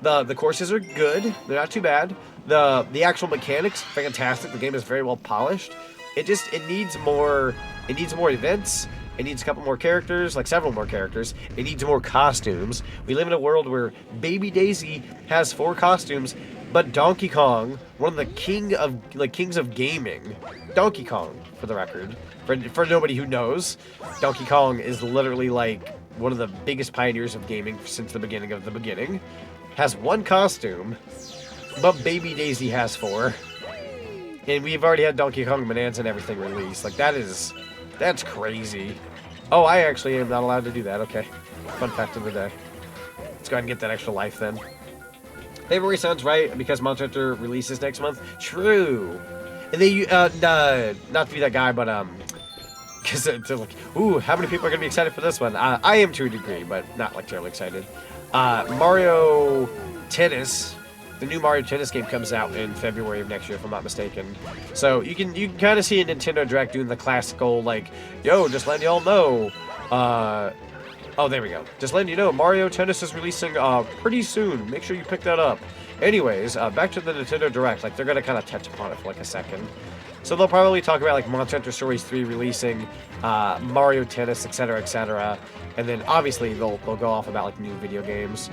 The courses are good. They're not too bad. The actual mechanics, fantastic. The game is very well polished. It needs more events. It needs a couple more characters, like several more characters. It needs more costumes. We live in a world where Baby Daisy has 4 costumes, but Donkey Kong, one of the kings of gaming, Donkey Kong, for the record, for nobody who knows, Donkey Kong is literally like one of the biggest pioneers of gaming since the beginning of the beginning. Has 1 costume, but Baby Daisy has 4. And we've already had Donkey Kong Bonanza and everything released. Like, that's crazy. Oh, I actually am not allowed to do that. Okay. Fun fact of the day. Let's go ahead and get that extra life then. February sounds right because Monster Hunter releases next month. True. And they, not to be that guy, but, because they're like, ooh, how many people are going to be excited for this one? I am to a degree, but not, like, terribly excited. Mario Tennis. The new Mario Tennis game comes out in February of next year, if I'm not mistaken. So you can kind of see a Nintendo Direct doing the classical, like, yo, just letting y'all know. Oh, there we go. Just letting you know, Mario Tennis is releasing pretty soon. Make sure you pick that up. Anyways, back to the Nintendo Direct. Like, they're gonna kind of touch upon it for like a second. So they'll probably talk about like Monster Hunter Stories 3 releasing, Mario Tennis, etc., etc. And then obviously they'll go off about like new video games.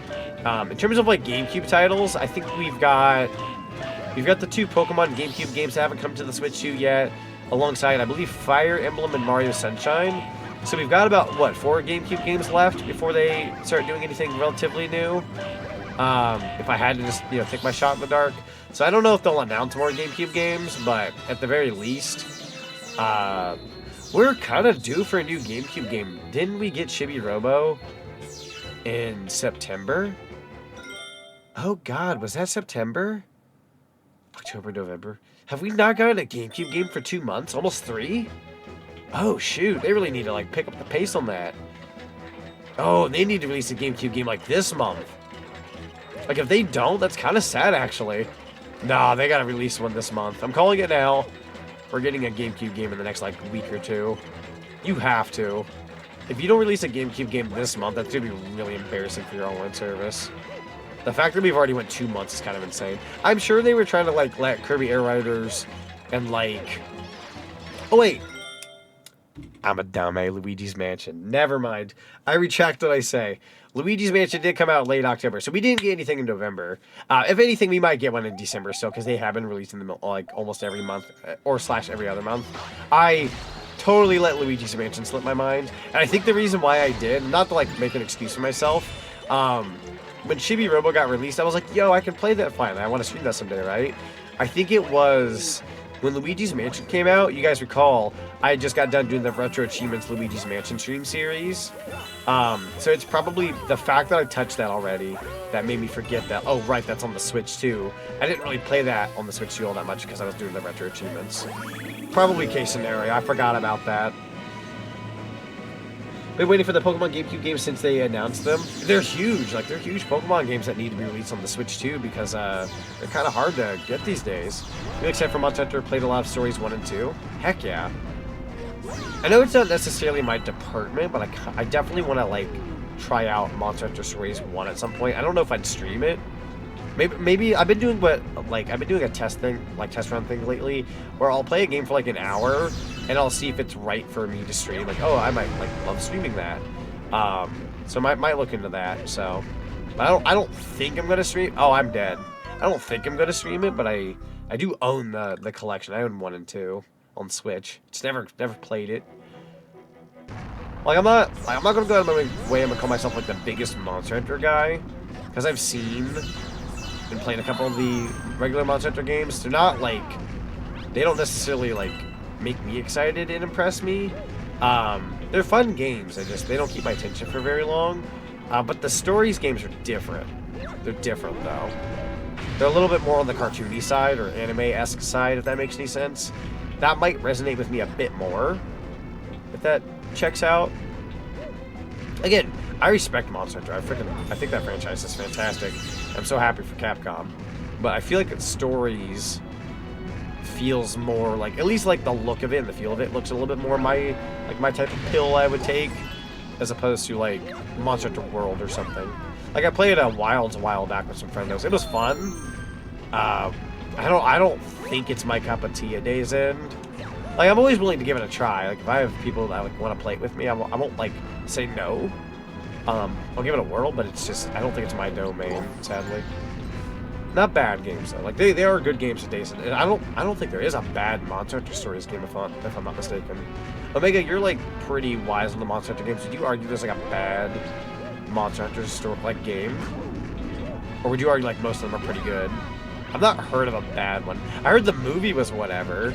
In terms of like GameCube titles, I think we've got the 2 Pokemon GameCube games that haven't come to the Switch 2 yet, alongside I believe Fire Emblem and Mario Sunshine. So we've got about, what, 4 GameCube games left before they start doing anything relatively new. If I had to just, you know, take my shot in the dark. So I don't know if they'll announce more GameCube games, but at the very least, we're kind of due for a new GameCube game. Didn't we get Chibi Robo in September? Oh God, was that September? October, November. Have we not gotten a GameCube game for 2 months? Almost 3? Oh shoot, they really need to like pick up the pace on that. Oh, they need to release a GameCube game like this month. Like if they don't, that's kind of sad actually. Nah, they gotta release one this month. I'm calling it now. We're getting a GameCube game in the next like week or 2. You have to. If you don't release a GameCube game this month, that's gonna be really embarrassing for your online service. The fact that we've already went 2 months is kind of insane. I'm sure they were trying to like let Kirby Air Riders and like... Oh wait. I'm a dummy. Luigi's Mansion. Never mind. I retract what I say. Luigi's Mansion did come out late October, so we didn't get anything in November. If anything, we might get one in December still, because they have been releasing them like almost every month, or / every other month. I totally let Luigi's Mansion slip my mind, and I think the reason why I did, not to like make an excuse for myself, when Chibi Robo got released, I was like, yo, I can play that finally. I want to stream that someday, right? I think it was... When Luigi's Mansion came out, you guys recall, I just got done doing the Retro Achievements Luigi's Mansion stream series. So it's probably the fact that I touched that already that made me forget that, oh right, that's on the Switch too. I didn't really play that on the Switch too all that much because I was doing the Retro Achievements. Probably case scenario, I forgot about that. Been waiting for the Pokemon GameCube games since they announced them. They're huge, like they're huge Pokemon games that need to be released on the Switch too because they're kind of hard to get these days. Except for Monster Hunter, played a lot of Stories 1 and 2. Heck yeah. I know it's not necessarily my department, but I definitely want to like try out Monster Hunter Stories 1 at some point. I don't know if I'd stream it. Maybe I've been doing a test run thing lately, where I'll play a game for like an hour, and I'll see if it's right for me to stream. Like, oh, I might like love streaming that. So might look into that. So, but I don't think I'm gonna stream. Oh, I'm dead. I don't think I'm gonna stream it, but I do own the collection. I own 1 and 2 on Switch. Just never played it. Like I'm not gonna go out of my way. I'm gonna call myself like the biggest Monster Hunter guy, because I've been playing a couple of the regular Monster Hunter games. They're not like, they don't necessarily like make me excited and impress me. They're fun games. They don't keep my attention for very long. But the Stories games are different. They're different though. They're a little bit more on the cartoony side or anime-esque side, if that makes any sense. That might resonate with me a bit more, if that checks out. Again, I respect Monster Hunter. I think that franchise is fantastic. I'm so happy for Capcom. But I feel like its Stories feels more like, at least like the look of it and the feel of it looks a little bit more my type of pill I would take, as opposed to like Monster Hunter World or something. Like I played Wilds a while back with some friends. It was fun. I don't think it's my cup of tea at day's end. Like I'm always willing to give it a try. Like if I have people that like want to play it with me, I won't like say no. I'll give it a whirl, but it's just, I don't think it's my domain, sadly. Not bad games though. Like they are good games at days. And I don't think there is a bad Monster Hunter Stories game if I'm not mistaken. Omega, you're like pretty wise on the Monster Hunter games. Would you argue there's like a bad Monster Hunter story like game? Or would you argue like most of them are pretty good? I've not heard of a bad one. I heard the movie was whatever.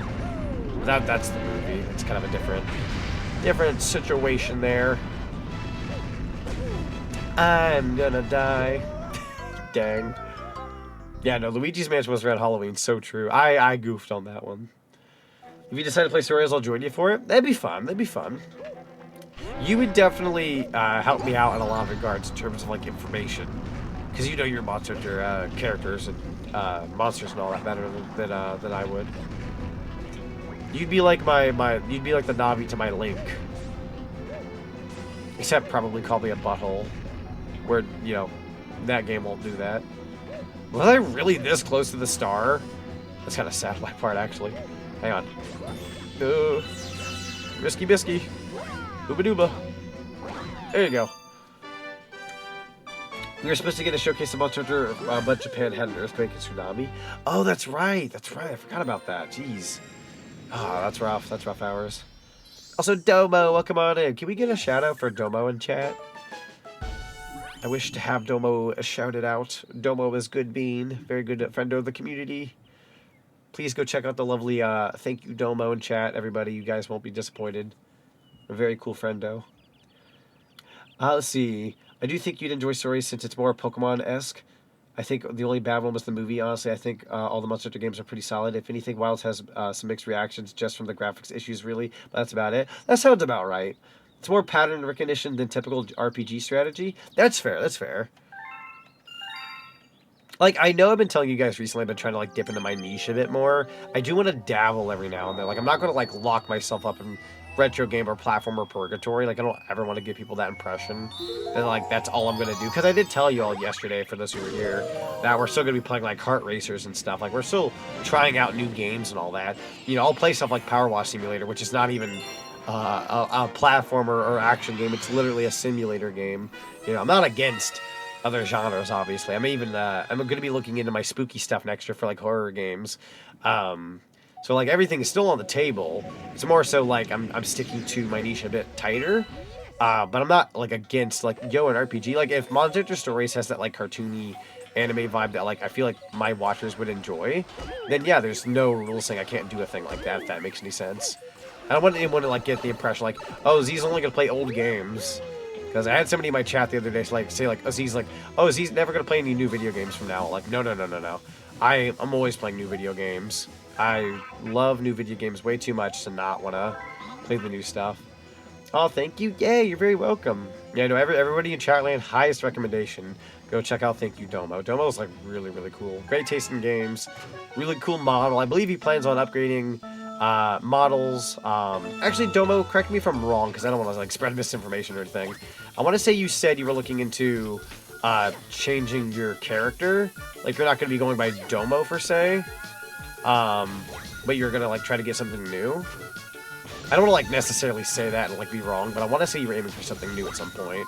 That's the movie. It's kind of a different situation there. I'm gonna die. Dang. Yeah, no, Luigi's Mansion was around Halloween. So true. I goofed on that one. If you decide to play Seraeza, I'll join you for it. That'd be fun. That'd be fun. You would definitely help me out in a lot of regards in terms of like information, because you know your Monster Hunter characters and monsters and all that better than I would. You'd be like you'd be like the Navi to my Link, except probably call me a butthole, where you know that game won't do that. Was I really this close to the star? That's kind of sad on my part, actually. Hang on. Risky bisky. Booba dooba. There you go. We were supposed to get a showcase of Monster Hunter, but Japan had an earthquake and tsunami. Oh, that's right. That's right. I forgot about that. Jeez. Ah, that's rough. That's rough hours. Also, Domo, welcome on in. Can we get a shout out for Domo in chat? I wish to have Domo shouted out. Domo is good bean, very good friend of the community. Please go check out the lovely thank you Domo in chat, everybody. You guys won't be disappointed. A very cool friendo. Let's see. I do think you'd enjoy stories since it's more Pokemon-esque. I think the only bad one was the movie. Honestly, I think all the Monster Hunter games are pretty solid. If anything, Wilds has some mixed reactions just from the graphics issues, really. But that's about it. That sounds about right. It's more pattern recognition than typical RPG strategy. That's fair. That's fair. Like, I know I've been telling you guys recently, I've been trying to, like, dip into my niche a bit more. I do want to dabble every now and then. Like, I'm not going to, like, lock myself up in retro game or platformer purgatory. Like, I don't ever want to give people that impression that, like, that's all I'm going to do. Because I did tell you all yesterday, for those who were here, that we're still going to be playing, like, kart racers and stuff. Like, we're still trying out new games and all that. You know, I'll play stuff like Power Wash Simulator, which is not even a platformer or action game. It's literally a simulator game. You know, I'm not against other genres, obviously. I'm even I'm going to be looking into my spooky stuff next year for like horror games. So like everything is still on the table. It's more so like I'm sticking to my niche a bit tighter. But I'm not like against like an RPG. Like if Monster Hunter Stories has that like cartoony anime vibe that like I feel like my watchers would enjoy, then yeah, there's no rule saying I can't do a thing like that, if that makes any sense. I don't want anyone to like get the impression like, oh, Z's only gonna play old games. Because I had somebody in my chat the other day say like, Z's never gonna play any new video games from now. Like, no. I'm always playing new video games. I love new video games way too much to not wanna play the new stuff. Oh, thank you. Yay, you're very welcome. Yeah, no, everybody in chatland, highest recommendation. Go check out Thank You Domo. Domo is like really, really cool. Great taste in games. Really cool model. I believe he plans on upgrading models. Actually, Domo, correct me if I'm wrong, because I don't want to like spread misinformation or anything. I want to say you said you were looking into changing your character. Like you're not going to be going by Domo per se, but you're going to like try to get something new. I don't want to like necessarily say that and like be wrong, but I want to say you're aiming for something new at some point.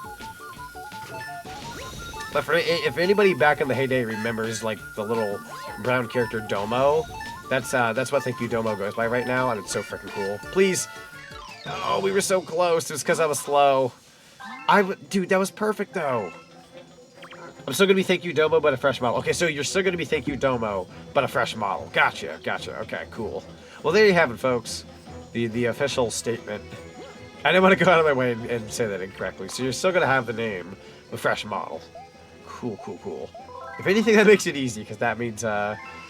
But if anybody back in the heyday remembers like the little brown character Domo, that's what Thank You Domo goes by right now, and it's so freaking cool. Please. Oh, we were so close. It was because I was slow. Dude, that was perfect though. I'm still gonna be Thank You Domo, but a fresh model. Okay, so you're still gonna be Thank You Domo, but a fresh model. Gotcha. Okay, cool. Well, there you have it, folks. The official statement. I didn't want to go out of my way and say that incorrectly. So you're still gonna have the name, a fresh model. Cool. If anything, that makes it easy, because that means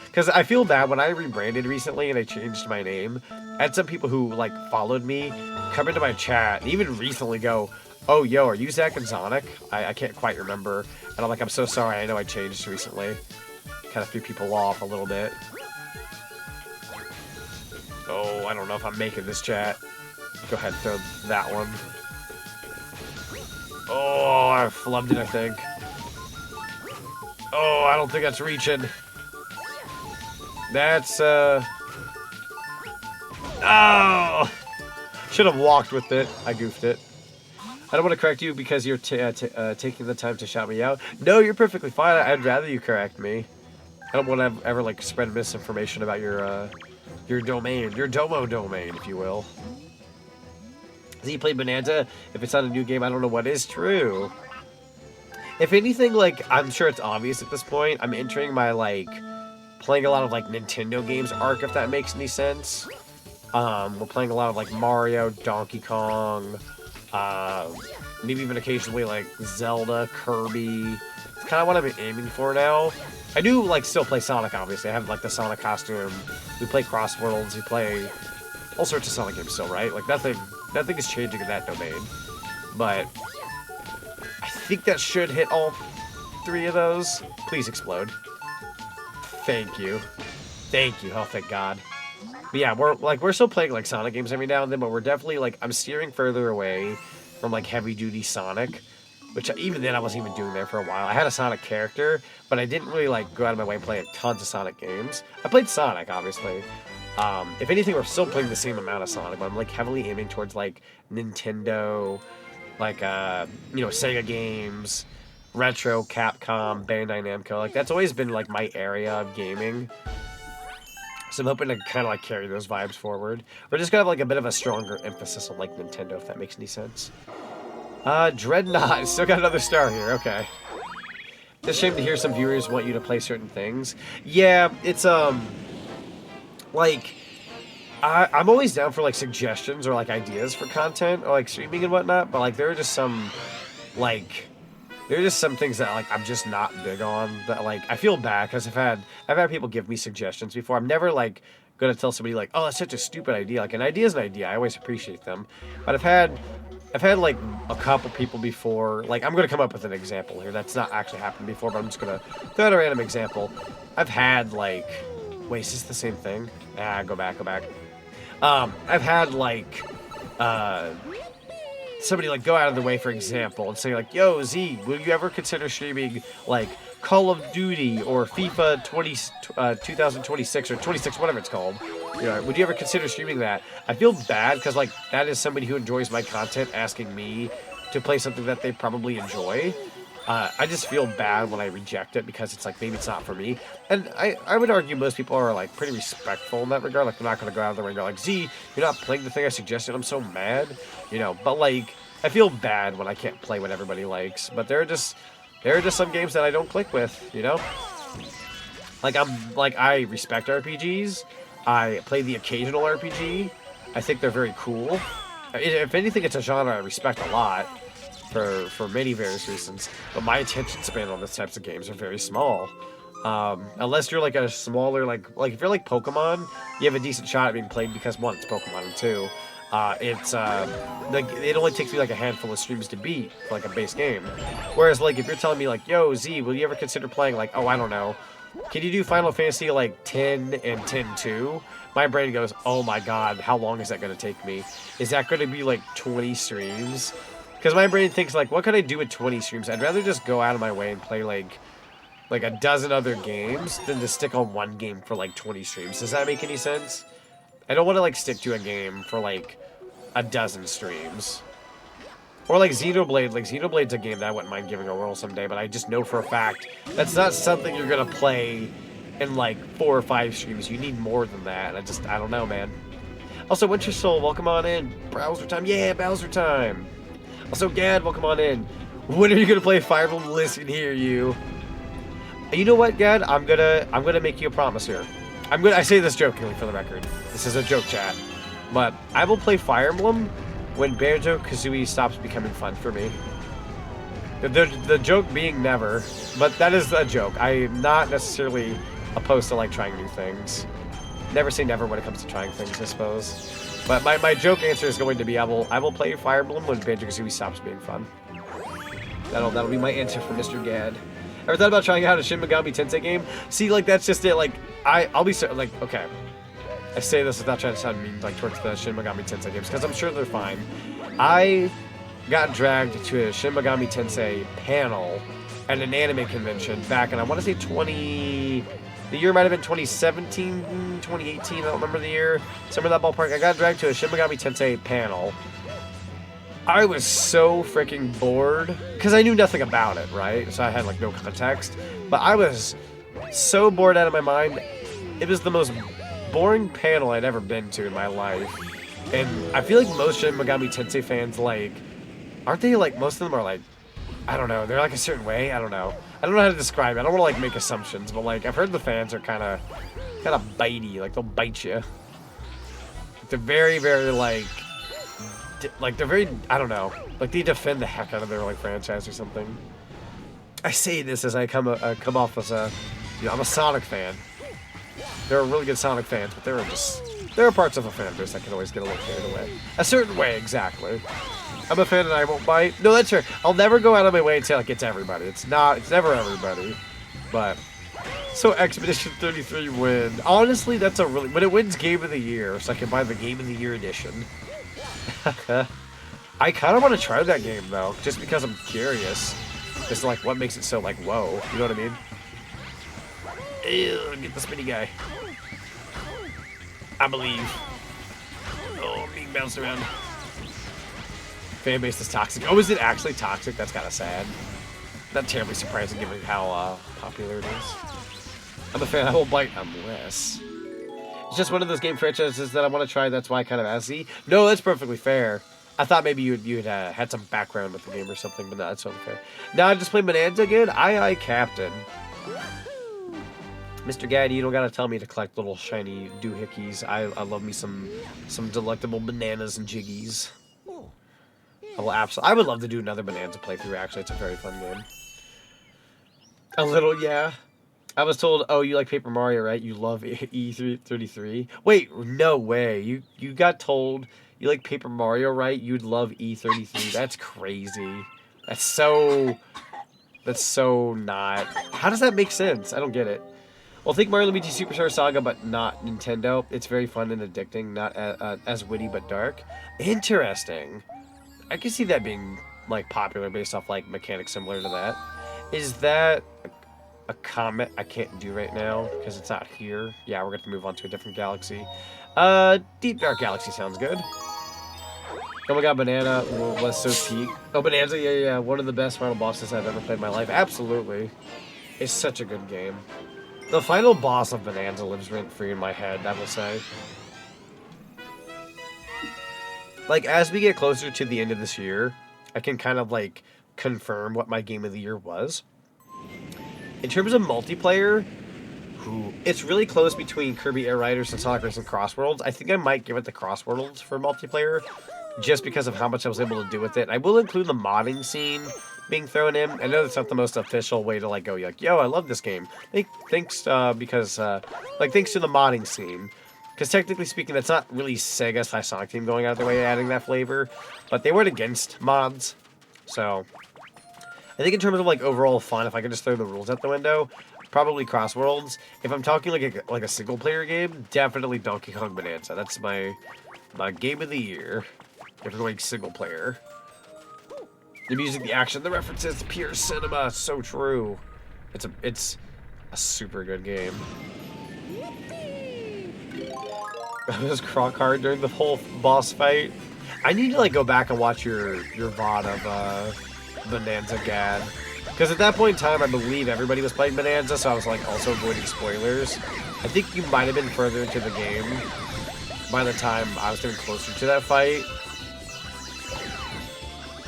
because I feel bad when I rebranded recently and I changed my name. I had some people who like followed me come into my chat and even recently go, "Oh, yo, are you Zach and Sonic?" I can't quite remember, and I'm like, "I'm so sorry. I know I changed recently." Kind of threw people off a little bit. Oh, I don't know if I'm making this chat. Go ahead and throw that one. Oh, I flubbed it, I think. Oh, I don't think that's reaching. That's, Oh! Should have walked with it. I goofed it. I don't want to correct you because you're taking the time to shout me out. No, you're perfectly fine. I'd rather you correct me. I don't want to ever, like, spread misinformation about your domain. Your Domo domain, if you will. Has he played Bonanza? If it's not a new game, I don't know what is true. If anything, like, I'm sure it's obvious at this point. I'm entering my, like, playing a lot of, like, Nintendo games arc, if that makes any sense. We're playing a lot of, like, Mario, Donkey Kong, maybe even occasionally, like, Zelda, Kirby. It's kind of what I'm aiming for now. I do, like, still play Sonic, obviously. I have, like, the Sonic costume. We play Cross Worlds. We play all sorts of Sonic games still, right? Like, nothing is changing in that domain. But I think that should hit all 3 of those. Please explode. Thank you. Oh, thank God. But yeah, we're still playing like Sonic games every now and then, but we're definitely like I'm steering further away from like heavy duty Sonic, which even then I wasn't even doing there for a while. I had a Sonic character, but I didn't really like go out of my way playing tons of Sonic games. I played Sonic, obviously. If anything, we're still playing the same amount of Sonic, but I'm like heavily aiming towards like Nintendo, like Sega games, retro, Capcom, Bandai Namco. Like that's always been like my area of gaming. So I'm hoping to kind of like carry those vibes forward. We're just gonna have like a bit of a stronger emphasis on like Nintendo, if that makes any sense. Dreadnought, still got another star here, okay. It's a shame to hear some viewers want you to play certain things. Yeah, it's, like, I'm always down for, like, suggestions or, like, ideas for content or, like, streaming and whatnot, but, like, there are just some, like, there are just some things that, like, I'm just not big on that, like, I feel bad because I've had people give me suggestions before. I'm never, like, gonna tell somebody, like, oh, that's such a stupid idea. Like, an idea is an idea. I always appreciate them. But I've had like a couple people before, like I'm gonna come up with an example here that's not actually happened before, but I'm just gonna throw out a random example. I've had like, wait, is this the same thing? Go back. I've had like, somebody like go out of the way, for example, and say like, yo, Z, will you ever consider streaming like Call of Duty or FIFA 2026 or 26, whatever it's called? You know, would you ever consider streaming that? I feel bad because like that is somebody who enjoys my content asking me to play something that they probably enjoy. I just feel bad when I reject it because it's like maybe it's not for me. And I would argue most people are like pretty respectful in that regard. Like they're not going to go out of the way and go like, Z, you're not playing the thing I suggested. I'm so mad, you know. But like I feel bad when I can't play what everybody likes. But there are just some games that I don't click with, you know. Like I respect RPGs. I play the occasional RPG. I think they're very cool. If anything, it's a genre I respect a lot for many various reasons. But my attention span on these types of games are very small. Unless you're like a smaller, like if you're like Pokemon, you have a decent shot at being played because one, it's Pokemon, and two, it's like it only takes me like a handful of streams to beat for, like a base game. Whereas like if you're telling me like, yo Z, will you ever consider playing like, oh I don't know, can you do Final Fantasy like 10 and 10-2? My brain goes, oh my god, how long is that going to take me? Is that going to be like 20 streams? Because my brain thinks like, what could I do with 20 streams? I'd rather just go out of my way and play like a dozen other games than to stick on one game for like 20 streams. Does that make any sense? I don't want to like stick to a game for like a dozen streams. Or like Xenoblade. Like Xenoblade's a game that I wouldn't mind giving a whirl someday, but I just know for a fact that's not something you're gonna play in like 4 or 5 streams. You need more than that. I don't know, man. Also, Winter Soul, welcome on in. Browser time, yeah, Bowser time. Also, Gad, welcome on in. When are you gonna play Fire Emblem? Listen here, you. You know what, Gad? I'm gonna make you a promise here. I say this jokingly for the record. This is a joke chat. But I will play Fire Emblem when Banjo-Kazooie stops becoming fun for me. The joke being never, but that is a joke. I'm not necessarily opposed to like trying new things. Never say never when it comes to trying things, I suppose. But my joke answer is going to be I will play Fire Emblem when Banjo-Kazooie stops being fun. That'll be my answer for Mr. Gad. Ever thought about trying out a Shin Megami Tensei game? See, like that's just it. Like I'll be so like okay. I say this without trying to sound mean like towards the Shin Megami Tensei games because I'm sure they're fine. I got dragged to a Shin Megami Tensei panel at an anime convention back in, I want to say the year might have been 2017, 2018, I don't remember the year, somewhere in that ballpark. I got dragged to a Shin Megami Tensei panel. I was so freaking bored because I knew nothing about it, right? So I had like no context, but I was so bored out of my mind. It was the most boring panel I'd ever been to in my life. And I feel like most Shin Megami Tensei fans, like, aren't they like, most of them are like, I don't know, they're like a certain way, I don't know how to describe it. I don't want to like make assumptions, but like I've heard the fans are kind of bitey, like they'll bite you. They're very, very like they're very, I don't know, like they defend the heck out of their like franchise or something. I say this as I come off as a, you know, I'm a Sonic fan. There are really good Sonic fans, but there are parts of a fan base that can always get a little carried away. A certain way, exactly. I'm a fan and I won't bite. No, that's true. I'll never go out of my way and say like it's everybody. It's never everybody. But so Expedition 33 win. Honestly, that's a really, when it wins Game of the Year, so I can buy the Game of the Year edition. I kind of want to try that game though, just because I'm curious. It's like what makes it so like whoa, you know what I mean? Ew, get the spinny guy. I believe. Oh, being bounced around. Fan base is toxic. Oh, is it actually toxic? That's kind of sad. Not terribly surprising given how popular it is. I'm a fan. I won't bite unless. It's just one of those game franchises that I want to try. That's why I kind of asked Z. No, that's perfectly fair. I thought maybe you had had some background with the game or something, but no, that's totally fair. Now I just play Bonanza again. Aye, Captain. Mr. Gaddy, you don't gotta tell me to collect little shiny doohickeys. I love me some delectable bananas and jiggies. I would love to do another Bonanza playthrough, actually. It's a very fun game. A little, yeah. I was told, oh, you like Paper Mario, right? You love E33. Wait, no way. You got told you like Paper Mario, right? You'd love E33. That's crazy. That's so not... How does that make sense? I don't get it. Well, think Mario & Luigi Superstar Saga, but not Nintendo. It's very fun and addicting, not as witty but dark. Interesting. I can see that being like popular based off like mechanics similar to that. Is that a comment I can't do right now because it's not here? Yeah, we're going to move on to a different galaxy. Deep Dark Galaxy sounds good. Oh my god, Banana was so peak. Oh, Bonanza, yeah. One of the best final bosses I've ever played in my life. Absolutely. It's such a good game. The final boss of Bonanza lives rent-free in my head, I will say. Like, as we get closer to the end of this year, I can kind of, like, confirm what my game of the year was. In terms of multiplayer, it's really close between Kirby Air Riders and Sonic Racing Crossworlds. I think I might give it the Crossworlds for multiplayer, just because of how much I was able to do with it. I will include the modding scene being thrown in. I know that's not the most official way to, like, go, like, yo, I love this game. Thanks to the modding scene. Because technically speaking, that's not really Sega/Sonic Team going out of their way adding that flavor, but they weren't against mods. So, I think in terms of, like, overall fun, if I could just throw the rules out the window, probably Crossworlds. If I'm talking like a single-player game, definitely Donkey Kong Bonanza. That's my game of the year. If we're going single-player. The music, the action, the references, the pure cinema, so true. It's a super good game. I was croc hard during the whole boss fight. I need to, like, go back and watch your VOD of Bonanza Gad. Because at that point in time, I believe everybody was playing Bonanza, so I was, like, also avoiding spoilers. I think you might have been further into the game by the time I was getting closer to that fight.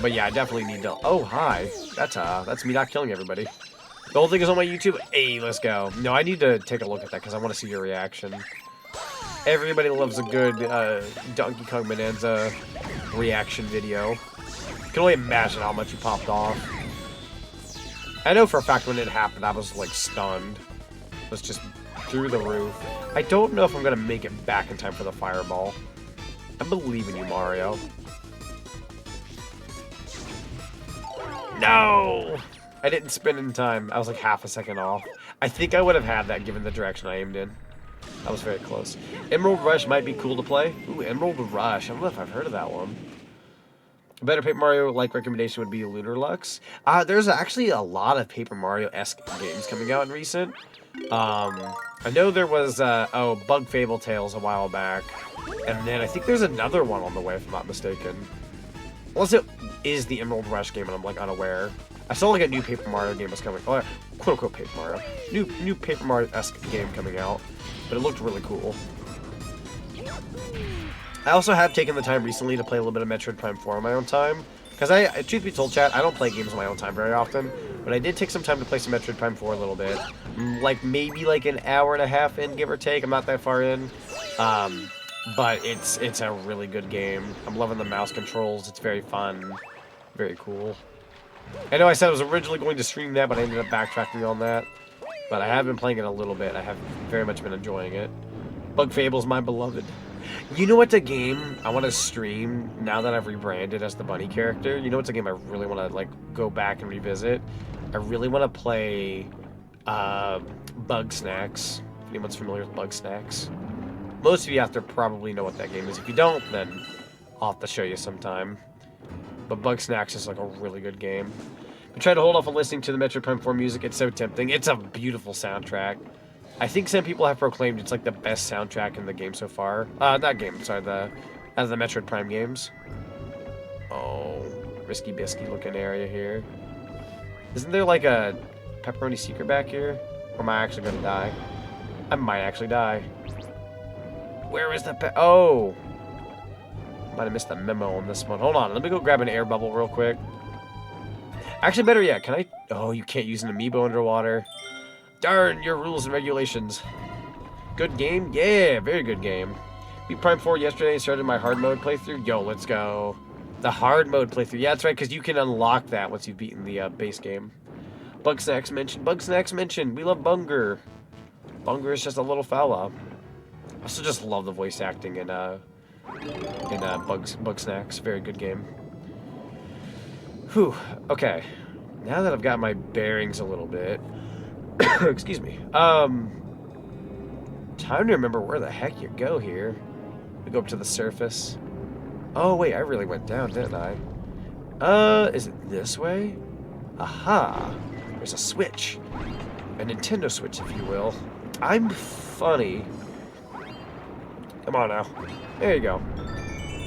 But yeah, I definitely need to... Oh, hi. That's me not killing everybody. The whole thing is on my YouTube. Hey, let's go. No, I need to take a look at that because I want to see your reaction. Everybody loves a good Donkey Kong Bonanza reaction video. I can only imagine how much you popped off. I know for a fact when it happened, I was, like, stunned. It was just through the roof. I don't know if I'm going to make it back in time for the fireball. I believe in you, Mario. No! I didn't spin in time. I was like half a second off. I think I would have had that given the direction I aimed in. That was very close. Emerald Rush might be cool to play. Ooh, Emerald Rush. I don't know if I've heard of that one. A better Paper Mario-like recommendation would be Lunar Lux. There's actually a lot of Paper Mario-esque games coming out in recent. I know there was, Bug Fable Tales a while back. And then I think there's another one on the way, if I'm not mistaken. Unless it is the Emerald Rush game and I'm, like, unaware. I saw, like, a new Paper Mario game was coming. Oh, quote-unquote Paper Mario. New Paper Mario-esque game coming out. But it looked really cool. I also have taken the time recently to play a little bit of Metroid Prime 4 on my own time. Because truth be told, chat, I don't play games on my own time very often. But I did take some time to play some Metroid Prime 4 a little bit. Like, maybe, like, an hour and a half in, give or take. I'm not that far in. But it's a really good game. I'm loving the mouse controls. It's very fun. Very cool. I know I said I was originally going to stream that, but I ended up backtracking on that. But I have been playing it a little bit. I have very much been enjoying it. Bug Fable's my beloved. You know what's a game I want to stream now that I've rebranded as the bunny character? You know what's a game I really want to, like, go back and revisit? I really want to play Bug Snacks. If anyone's familiar with Bug Snacks. Most of you out there probably know what that game is. If you don't, then I'll have to show you sometime. But Bug Snacks is, like, a really good game. I try to hold off on listening to the Metroid Prime 4 music. It's so tempting. It's a beautiful soundtrack. I think some people have proclaimed it's, like, the best soundtrack in the game so far. Not game, sorry, out of the Metroid Prime games. Oh, risky bisky looking area here. Isn't there, like, a pepperoni secret back here? Or am I actually gonna die? I might actually die. Where is the oh! Might have missed the memo on this one. Hold on, let me go grab an air bubble real quick. Actually, better yet, can I... Oh, you can't use an amiibo underwater. Darn, your rules and regulations. Good game? Yeah, very good game. Beat Prime 4 yesterday and started my hard mode playthrough. Yo, let's go. The hard mode playthrough. Yeah, that's right, because you can unlock that once you've beaten the base game. Bug Snacks mentioned. Bug Snacks mentioned. We love Bunger. Bunger is just a little fella. I also just love the voice acting in Bug Snacks. Very good game. Whew. Okay. Now that I've got my bearings a little bit. Excuse me. Time to remember where the heck you go here. We go up to the surface. Oh, wait. I really went down, didn't I? Is it this way? Aha. There's a Switch. A Nintendo Switch, if you will. I'm funny. Come on now. There you go.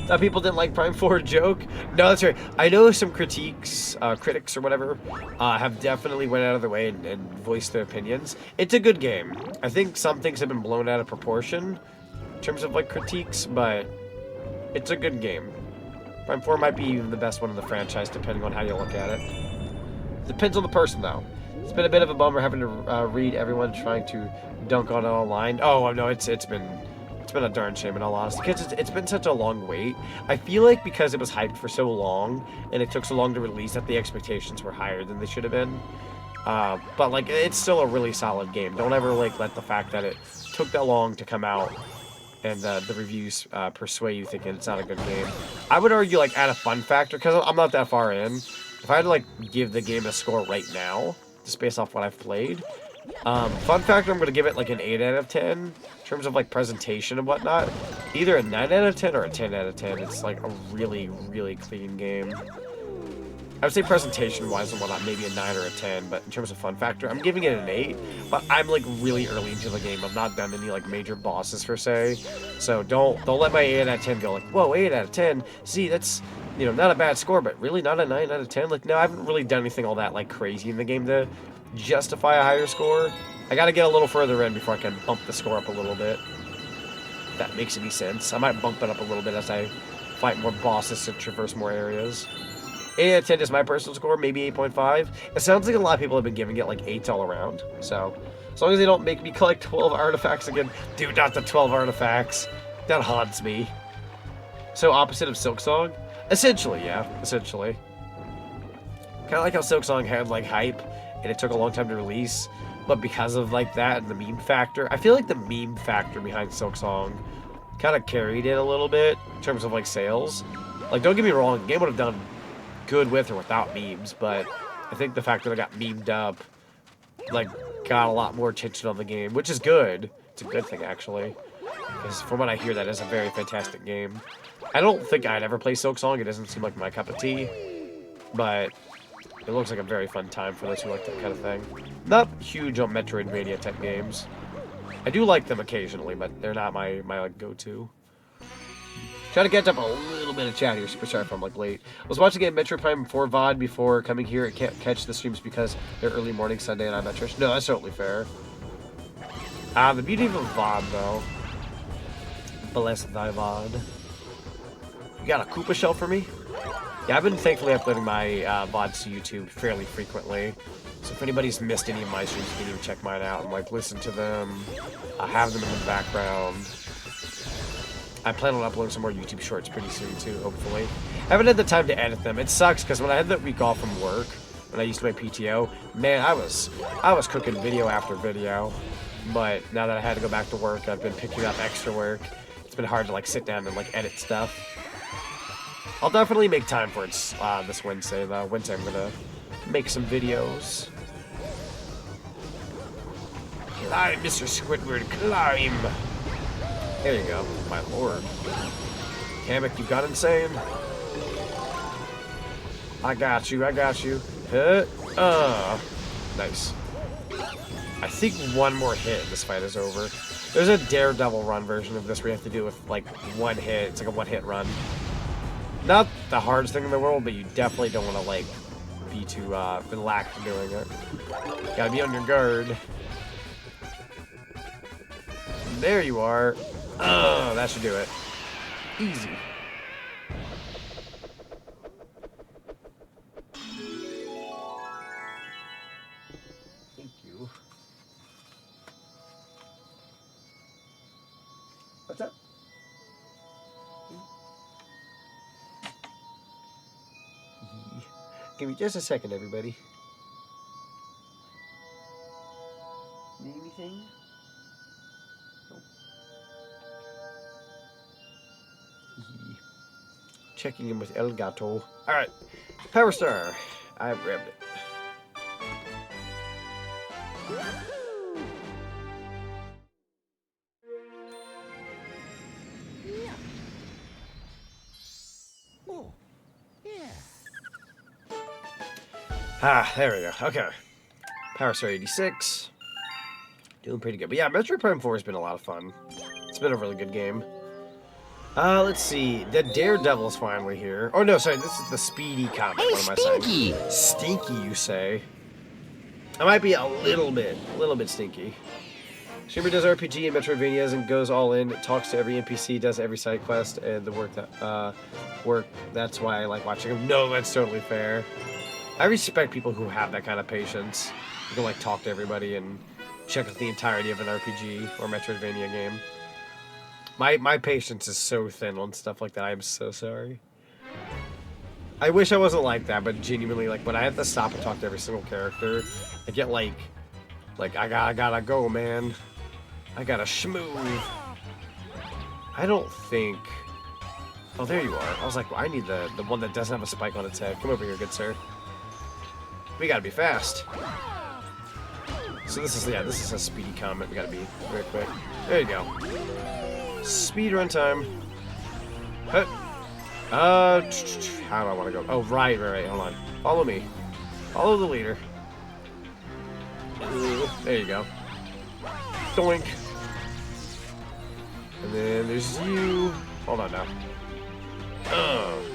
Thought people didn't like Prime 4 joke? No, that's right. I know some critics or whatever, have definitely went out of their way and voiced their opinions. It's a good game. I think some things have been blown out of proportion in terms of, like, critiques, but it's a good game. Prime 4 might be even the best one in the franchise, depending on how you look at it. Depends on the person, though. It's been a bit of a bummer having to read everyone trying to dunk on it online. Oh, no, it's been a darn shame in all honesty, because it's been such a long wait. I feel like because it was hyped for so long and it took so long to release that the expectations were higher than they should have been. But like, it's still a really solid game. Don't ever like let the fact that it took that long to come out and the reviews persuade you thinking it's not a good game. I would argue, like, add a fun factor, because I'm not that far in. If I had to like give the game a score right now, just based off what I've played, fun factor, I'm going to give it like an 8 out of 10 in terms of like presentation and whatnot. Either a 9 out of 10 or a 10 out of 10. It's like a really, really clean game. I would say presentation-wise and whatnot, maybe a 9 or a 10, but in terms of fun factor, I'm giving it an 8, but I'm like really early into the game. I've not done any like major bosses per se, so don't let my 8 out of 10 go like, whoa, 8 out of 10, see, that's, you know, not a bad score, but really not a 9 out of 10? Like, no, I haven't really done anything all that like crazy in the game to justify a higher score. I gotta get a little further in before I can bump the score up a little bit. If that makes any sense. I might bump it up a little bit as I fight more bosses to traverse more areas. 8 out of 10 is my personal score, maybe 8.5. It sounds like a lot of people have been giving it like 8s all around. So, as long as they don't make me collect 12 artifacts again. Dude, not the 12 artifacts. That haunts me. So, opposite of Silksong? Essentially, yeah. Essentially. Kind of like how Silksong had like hype, and it took a long time to release. But because of like that and the meme factor, I feel like the meme factor behind Silksong kind of carried it a little bit in terms of like sales. Like, don't get me wrong, the game would have done good with or without memes, but I think the fact that I got memed up like got a lot more attention on the game, which is good. It's a good thing, actually, because from what I hear, that is a very fantastic game. I don't think I'd ever play Silksong. It doesn't seem like my cup of tea, but it looks like a very fun time for those who like that kind of thing. Not huge on Metroidvania type games. I do like them occasionally, but they're not my like go-to. Trying to catch up a little bit of chat here. Super sorry if I'm like late. I was watching a Metro Prime 4 VOD before coming here. I can't catch the streams because they're early morning Sunday and I'm at church. No, that's totally fair. The beauty of a VOD, though. Bless thy VOD. You got a Koopa shell for me? Yeah, I've been thankfully uploading my VODs to YouTube fairly frequently. So if anybody's missed any of my streams, you can even check mine out and like listen to them. Have them in the background. I plan on uploading some more YouTube shorts pretty soon too, hopefully. I haven't had the time to edit them. It sucks because when I had that week off from work, when I used to my PTO, man, I was cooking video after video. But now that I had to go back to work, I've been picking up extra work. It's been hard to like sit down and like edit stuff. I'll definitely make time for it this Wednesday though. Wednesday I'm gonna make some videos. Climb, Mr. Squidward, climb! There you go, my lord. Kamek, you got insane? I got you, I got you. Nice. I think one more hit and this fight is over. There's a Daredevil run version of this where you have to do it with like one hit. It's like a one-hit run. Not the hardest thing in the world, but you definitely don't want to like be too relaxed doing it. Gotta be on your guard. There you are. Oh, that should do it. Easy. Thank you. What's up? Give me just a second, everybody. Need anything? Nope. Checking in with El Gato. Alright. Power Star. I've grabbed it. Ah, there we go. Okay. Power Star 86. Doing pretty good. But yeah, Metroid Prime 4 has been a lot of fun. It's been a really good game. Let's see. The Daredevil's finally here. Oh, no, sorry. This is the Speedy Comet. Hey, what am I Stinky! saying? Stinky, you say? I might be a little bit stinky. Streamer does RPG and Metroidvanias and goes all in, talks to every NPC, does every side quest, and the work. That's why I like watching him. No, that's totally fair. I respect people who have that kind of patience. You can like talk to everybody and check out the entirety of an RPG or Metroidvania game. My patience is so thin on stuff like that. I'm so sorry. I wish I wasn't like that, but genuinely, like when I have to stop and talk to every single character, I get like I gotta go, man. I gotta schmoo. I don't think. Oh, there you are. I was like, well, I need the one that doesn't have a spike on its head. Come over here, good sir. We gotta be fast. So this is a speedy comet. We gotta be very quick. There you go. Speed run time. Huh. How do I want to go? Oh, right. Hold on. Follow me. Follow the leader. There you go. Doink. And then there's you. Hold on now.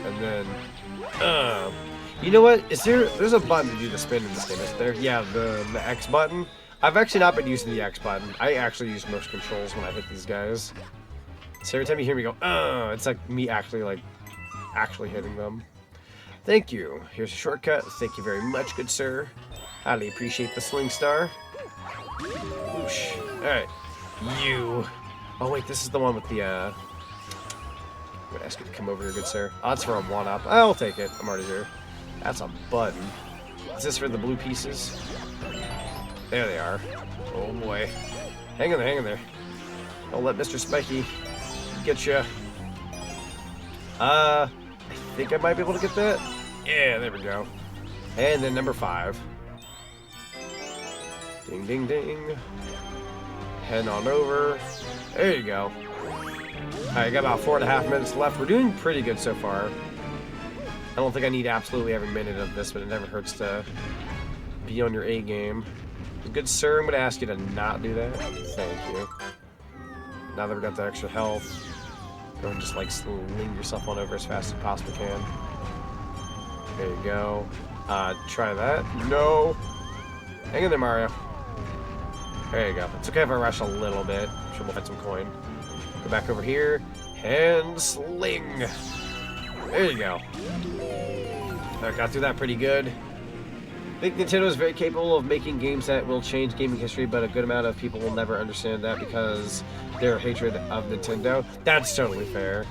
And then. You know what? There's a button to do the spin in this game, isn't there? Yeah, the X button. I've actually not been using the X button. I actually use most controls when I hit these guys. So every time you hear me go, it's like me actually hitting them. Thank you. Here's a shortcut. Thank you very much, good sir. Highly appreciate the sling star. Whoosh. Alright. You. Oh wait, this is the one with the I'm gonna ask you to come over here, good sir. Oh, that's for a 1-up. I'll take it. I'm already here. That's a button. Is this for the blue pieces? There they are. Oh boy. Hang in there. Don't let Mr. Spiky get you. I think I might be able to get that. Yeah, there we go. And then number 5. Ding, ding, ding. Head on over. There you go. Alright, got about 4.5 minutes left. We're doing pretty good so far. I don't think I need absolutely every minute of this, but it never hurts to be on your A game. Good sir, I'm going to ask you to not do that. Thank you. Now that we got the extra health, go and just like sling yourself on over as fast as you possibly can. There you go. Try that. No. Hang in there, Mario. There you go. It's okay if I rush a little bit. I'm sure we'll find some coin. Go back over here and sling. There you go. I got through that pretty good. I think Nintendo is very capable of making games that will change gaming history, but a good amount of people will never understand that because their hatred of Nintendo. That's totally fair.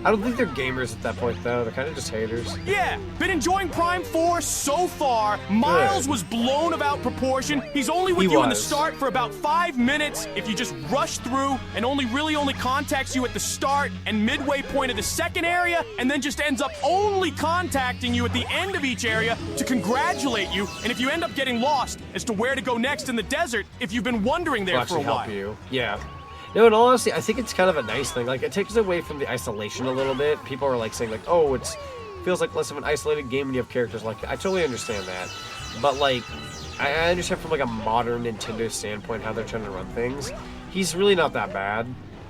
I don't think they're gamers at that point, though. They're kind of just haters. Yeah, been enjoying Prime 4 so far. Miles was blown about proportion. He's only with you in the start for about 5 minutes. If you just rush through and only contacts you at the start and midway point of the second area, and then just ends up only contacting you at the end of each area to congratulate you. And if you end up getting lost as to where to go next in the desert, if you've been wondering there for a while. Help you. Yeah. No, in all honesty, I think it's kind of a nice thing. Like, it takes away from the isolation a little bit. People are, like, saying, like, oh, feels like less of an isolated game when you have characters like that. I totally understand that. But, like, I understand from, like, a modern Nintendo standpoint how they're trying to run things. He's really not that bad.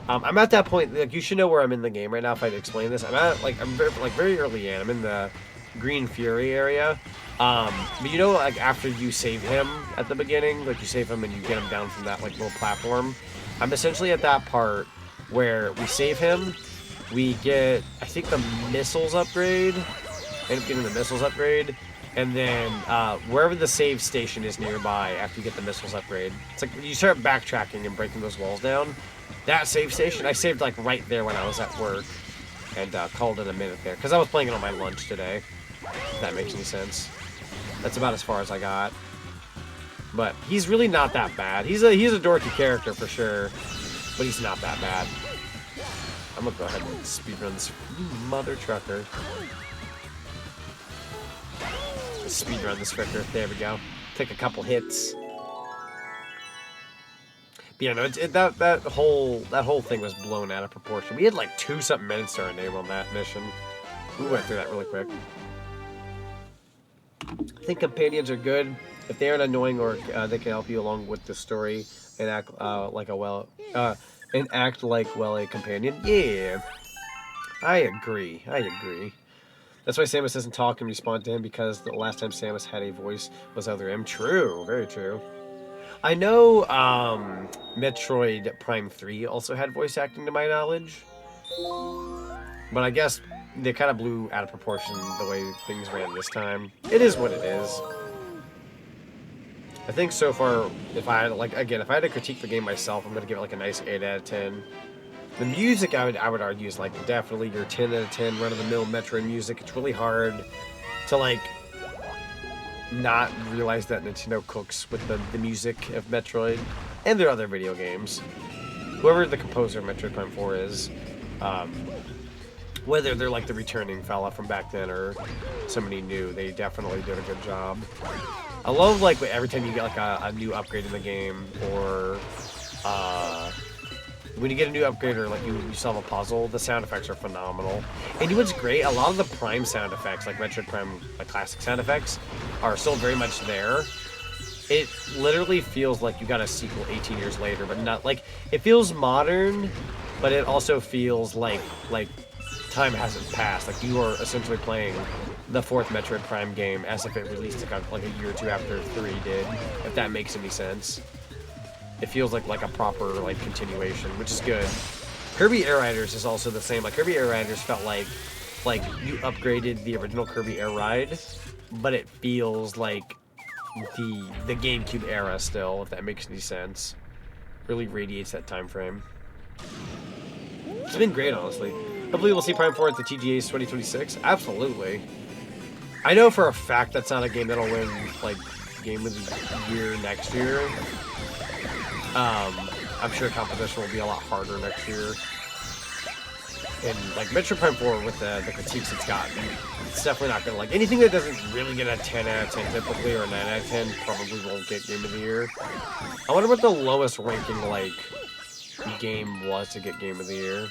I'm at that point, like, you should know where I'm in the game right now if I explain this. I'm very early in. I'm in the Green Fury area. But you know, like, after you save him at the beginning, like, you save him and you get him down from that, like, little platform, I'm essentially at that part where we save him, we get, I think, the missiles upgrade. End up getting the missiles upgrade. And then wherever the save station is nearby after you get the missiles upgrade, it's like you start backtracking and breaking those walls down. That save station, I saved like right there when I was at work and called it a minute there. Because I was playing it on my lunch today, if that makes any sense. That's about as far as I got. But he's really not that bad. He's a dorky character for sure, but he's not that bad. I'm going to go ahead and speedrun this mother trucker. Speedrun this fricker. There we go. Take a couple hits. But yeah, no, that whole thing was blown out of proportion. We had like 2-something minutes to our name on that mission. We went through that really quick. I think companions are good if they aren't annoying or they can help you along with the story and act like a companion. Yeah, I agree. That's why Samus doesn't talk and respond to him, because the last time Samus had a voice was other him. True, very true. I know Metroid Prime 3 also had voice acting to my knowledge. But I guess they kind of blew out of proportion the way things ran this time. It is what it is. I think so far, if I had to critique the game myself, I'm going to give it like a nice 8 out of 10. The music, I would argue, is like definitely your 10 out of 10 run-of-the-mill Metroid music. It's really hard to like not realize that Nintendo cooks with the music of Metroid and their other video games. Whoever the composer of Metroid Prime 4 is, whether they're like the returning fella from back then or somebody new, they definitely did a good job. I love like every time you get like a new upgrade in the game, or when you get a new upgrade, or like you solve a puzzle, the sound effects are phenomenal. And you know what's great? A lot of the Prime sound effects, like Metroid Prime, like classic sound effects, are still very much there. It literally feels like you got a sequel 18 years later, but not like, it feels modern, but it also feels like time hasn't passed. Like you are essentially playing the 4th Metroid Prime game as if it released like a year or two after 3 did, if that makes any sense. It feels like a proper like continuation, which is good. Kirby Air Riders is also the same. Like Kirby Air Riders felt like you upgraded the original Kirby Air Ride, but it feels like the GameCube era still, if that makes any sense. Really radiates that time frame. It's been great, honestly. Hopefully we'll see Prime 4 at the TGA's 2026. Absolutely. I know for a fact that's not a game that'll win like Game of the Year next year. I'm sure competition will be a lot harder next year. And like Metroid Prime 4 with the critiques it's gotten, it's definitely not gonna, like, anything that doesn't really get a 10 out of 10 typically, or a 9 out of 10 probably won't get Game of the Year. I wonder what the lowest ranking like game was to get Game of the Year.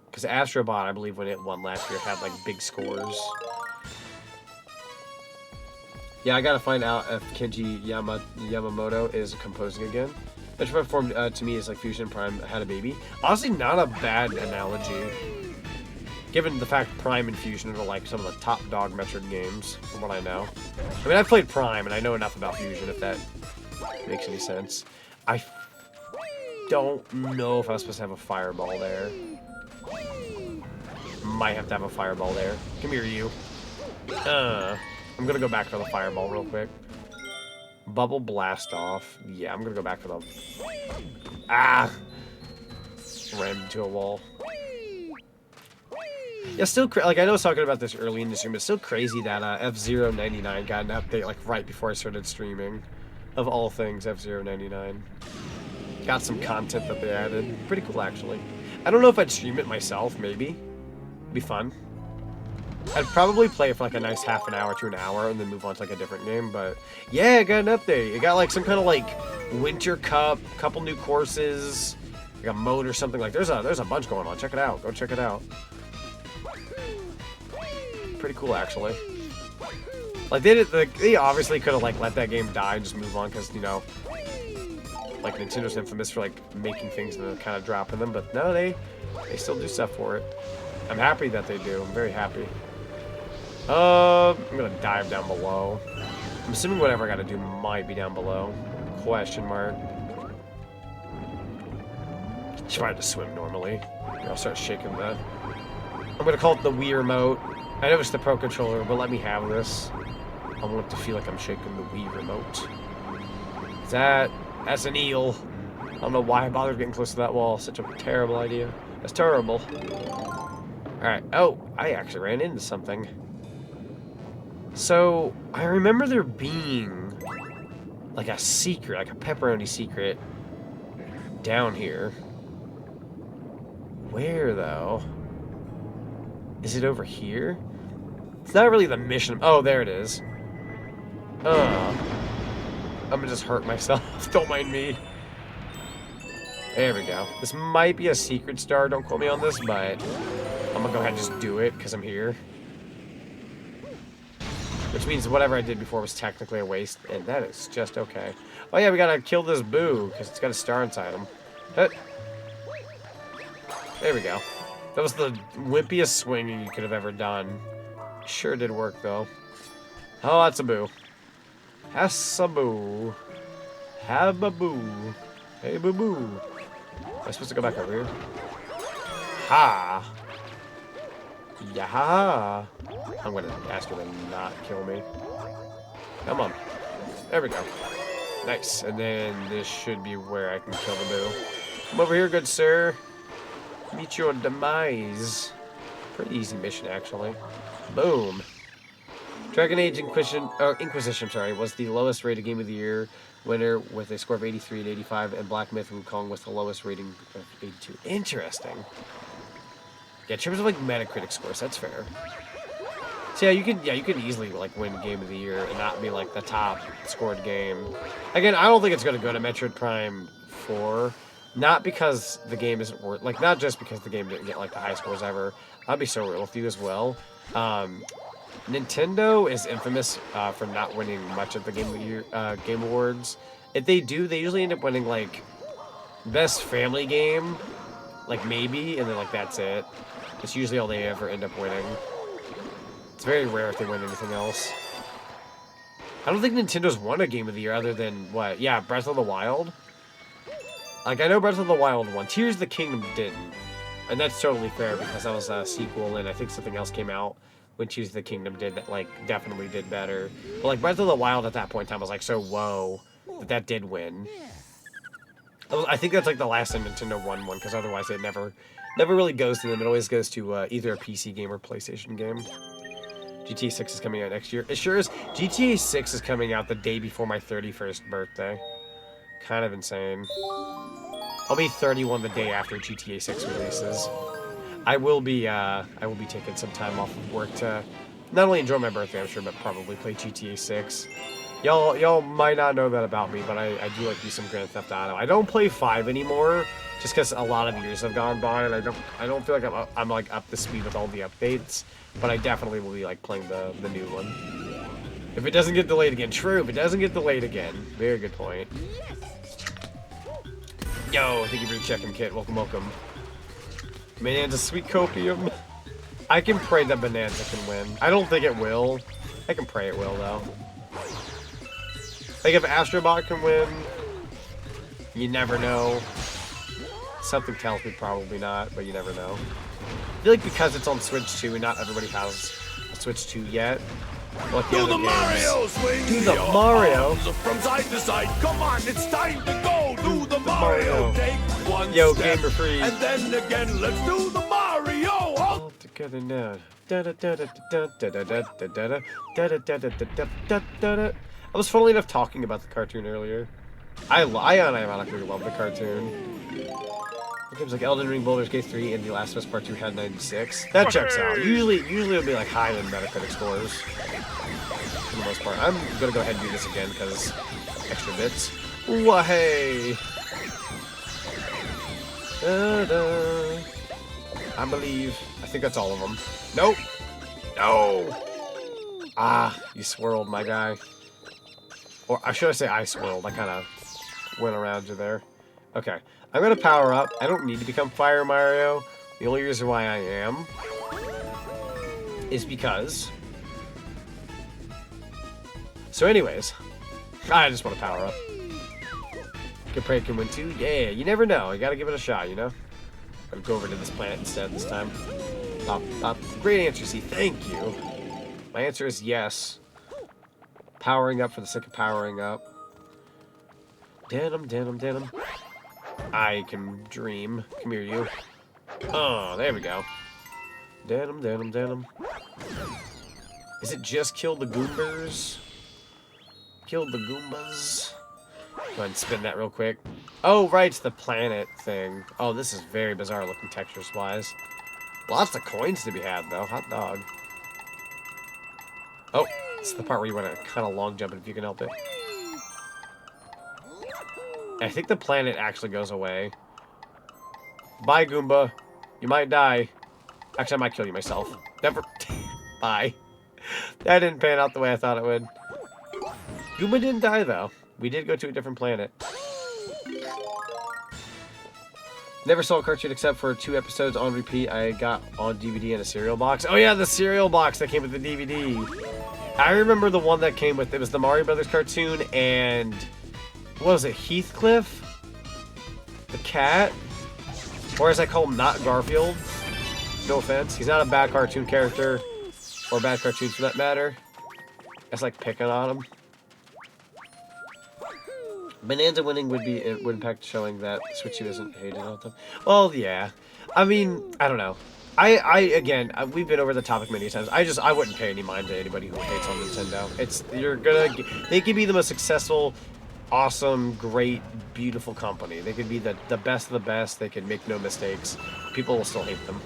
Because Astro Bot, I believe when it won last year, had like big scores. Yeah, I gotta find out if Kenji Yamamoto is composing again. Metroid Prime to me is like Fusion Prime had a baby. Honestly, not a bad analogy, given the fact Prime and Fusion are like some of the top dog Metroid games, from what I know. I mean, I've played Prime and I know enough about Fusion, if that makes any sense. I don't know if I was supposed to have a fireball there. Might have to have a fireball there. Come here, you. I'm gonna go back for the fireball real quick. Bubble blast off. Yeah, I'm gonna go back for the... Ah! Rammed into a wall. Yeah, still like I know I was talking about this early in the stream, but it's still crazy that F-Zero 99 got an update like right before I started streaming. Of all things, F-Zero 99. Got some content that they added. Pretty cool, actually. I don't know if I'd stream it myself, maybe. It'd be fun. I'd probably play it for like a nice half an hour to an hour and then move on to like a different game, but yeah, it got an update. It got like some kind of like Winter Cup, couple new courses, like a mode or something. Like there's a bunch going on. Check it out. Go check it out. Pretty cool, actually. Like they obviously could have like let that game die and just move on, because, you know, like Nintendo's infamous for like making things and then kind of dropping them, but no, they still do stuff for it. I'm happy that they do. I'm very happy. I'm gonna dive down below. I'm assuming whatever I gotta do might be down below. Question mark. Try to swim normally. Here, I'll start shaking that. I'm gonna call it the Wii remote. I know it's the Pro Controller, but let me have this. I want it to feel like I'm shaking the Wii remote. That's an eel. I don't know why I bothered getting close to that wall. Such a terrible idea. That's terrible. Alright. Oh, I actually ran into something. So, I remember there being like a secret, like a pepperoni secret down here. Where, though? Is it over here? It's not really the mission. Oh, there it is. I'm gonna just hurt myself. Don't mind me. There we go. This might be a secret star. Don't quote me on this, but I'm gonna go ahead and just do it because I'm here. Which means whatever I did before was technically a waste, and that is just okay. Oh yeah, we gotta kill this boo because it's got a star inside him. There we go. That was the wimpiest swinging you could have ever done. Sure did work though. Oh, that's a boo. That's a boo. Have a boo. Hey, boo boo. Am I supposed to go back over here? Ha! Yeah. I'm gonna ask her to not kill me. Come on. There we go. Nice. And then this should be where I can kill the boo. Come over here, good sir. Meet your demise. Pretty easy mission, actually. Boom. Dragon Age Inquisition, was the lowest rated game of the year winner with a score of 83 and 85, and Black Myth Wukong with the lowest rating of 82. Interesting. Yeah, in terms of like Metacritic scores, that's fair. So yeah, you could easily like win Game of the Year and not be like the top scored game. Again, I don't think it's gonna go to Metroid Prime 4. Not because the game isn't worth, like, not just because the game didn't get, like, the high scores ever. I'll be so real with you as well. Nintendo is infamous for not winning much of the Game of the Year, Game Awards. If they do, they usually end up winning, like, Best Family Game, like, maybe, and then, like, that's it. It's usually all they ever end up winning. It's very rare if they win anything else. I don't think Nintendo's won a Game of the Year other than, what, yeah, Breath of the Wild? Like, I know Breath of the Wild won. Tears of the Kingdom didn't. And that's totally fair because that was a sequel and I think something else came out when Tears of the Kingdom did that, like, definitely did better. But, like, Breath of the Wild at that point in time was, like, so whoa that did win. I think that's, like, the last time Nintendo won one because otherwise it never really goes to them. It always goes to either a PC game or PlayStation game. GTA 6 is coming out next year. It sure is. GTA 6 is coming out the day before my 31st birthday. Kind of insane. I'll be 31 the day after GTA 6 releases. I will be taking some time off of work to not only enjoy my birthday, I'm sure, but probably play GTA 6. Y'all might not know that about me, but I do like to do some Grand Theft Auto. I don't play 5 anymore, just because a lot of years have gone by, and I don't feel like I'm like up to speed with all the updates. But I definitely will be like playing the new one. If it doesn't get delayed again, true. If it doesn't get delayed again, very good point. Yo, thank you for the check-in kit. Welcome, welcome. Bonanza Sweet Copium. I can pray that Bonanza can win. I don't think it will. I can pray it will, though. Like, if Astrobot can win, you never know. Something tells me probably not, but you never know. I feel like because it's on Switch 2 and not everybody has a Switch 2 yet. Like Do the Mario swing! Do the Mario! From side to side, come on, it's time to go! Do the Mario! Take one step, Gamer Free. And then again, let's do the Mario! All together now. I was funnily enough talking about the cartoon earlier. I ironically love the cartoon. Games like Elden Ring, Baldur's Gate 3, and The Last of Us Part 2 had 96. That checks out. Usually it'll be like higher than Metacritic scores. For the most part. I'm gonna go ahead and do this again because extra bits. Wah-hey! Da-da. I believe. I think that's all of them. Nope. No. Ah, you swirled, my guy. Or should I say I swirled? I kind of went around you there. Okay. I'm going to power up. I don't need to become Fire Mario. The only reason why I am is because... So anyways, I just want to power up. Could pray can win too. Yeah, you never know. You gotta give it a shot, you know? I'll go over to this planet instead this time. Great answer, C. Thank you. My answer is yes. Powering up for the sake of powering up. Denim. I can dream. Come here, you. Oh, there we go. Denim. Is it just kill the Goombers? Kill the Goombas. Go ahead and spin that real quick. Oh, right, it's the planet thing. Oh, this is very bizarre looking textures-wise. Lots of coins to be had, though. Hot dog. Oh, it's the part where you want to kind of long jump it if you can help it. I think the planet actually goes away. Bye, Goomba. You might die. Actually, I might kill you myself. Never. Bye. That didn't pan out the way I thought it would. Goomba didn't die, though. We did go to a different planet. Never saw a cartoon except for 2 episodes on repeat I got on DVD and a cereal box. Oh yeah, the cereal box that came with the DVD. I remember the one that came with, it was the Mario Brothers cartoon and, what was it, Heathcliff? The cat? Or as I call him, not Garfield. No offense. He's not a bad cartoon character, or bad cartoons for that matter. That's like picking on him. Bonanza winning would impact showing that Switchy isn't hated all the time. Well, yeah. I mean, I don't know. Again, we've been over the topic many times. I wouldn't pay any mind to anybody who hates on Nintendo. They could be the most successful, awesome, great, beautiful company. They could be the best of the best. They could make no mistakes. People will still hate them.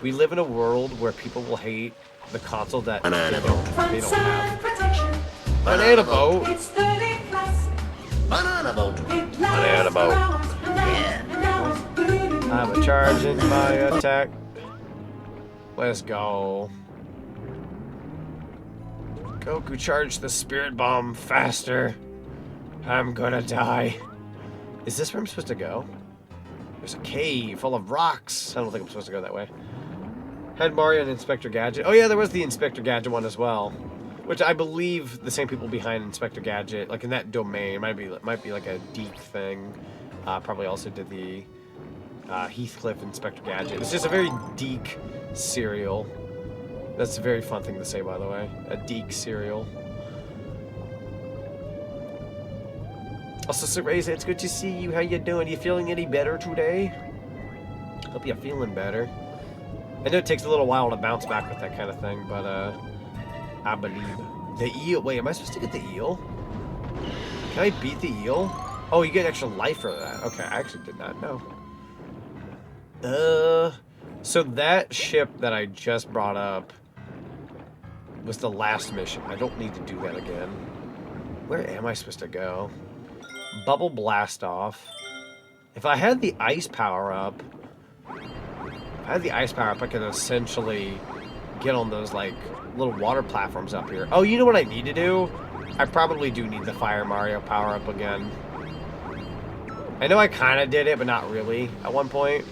We live in a world where people will hate the console that they don't have. Banana boat. It's 30 plus. Banana boat. Banana boat. Yeah. I'm charging my attack. Let's go. Goku, charge the spirit bomb faster. I'm gonna die. Is this where I'm supposed to go? There's a cave full of rocks. I don't think I'm supposed to go that way. Had Mario and Inspector Gadget. Oh yeah, there was the Inspector Gadget one as well. Which I believe the same people behind Inspector Gadget, like in that domain, might be like a Deke thing. Probably also did the Heathcliff Inspector Gadget. It's just a very Deke cereal. That's a very fun thing to say, by the way. A Deke cereal. Also, Seraeza, it's good to see you. How you doing? You feeling any better today? Hope you're feeling better. I know it takes a little while to bounce back with that kind of thing, but I believe. The eel. Wait, am I supposed to get the eel? Can I beat the eel? Oh, you get extra life for that. Okay, I actually did not know. So that ship that I just brought up was the last mission. I don't need to do that again. Where am I supposed to go? Bubble blast off. If I had the ice power up, I could essentially get on those like little water platforms up here. Oh, you know what I need to do? I probably do need the Fire Mario power up again. I know I kind of did it, but not really at one point.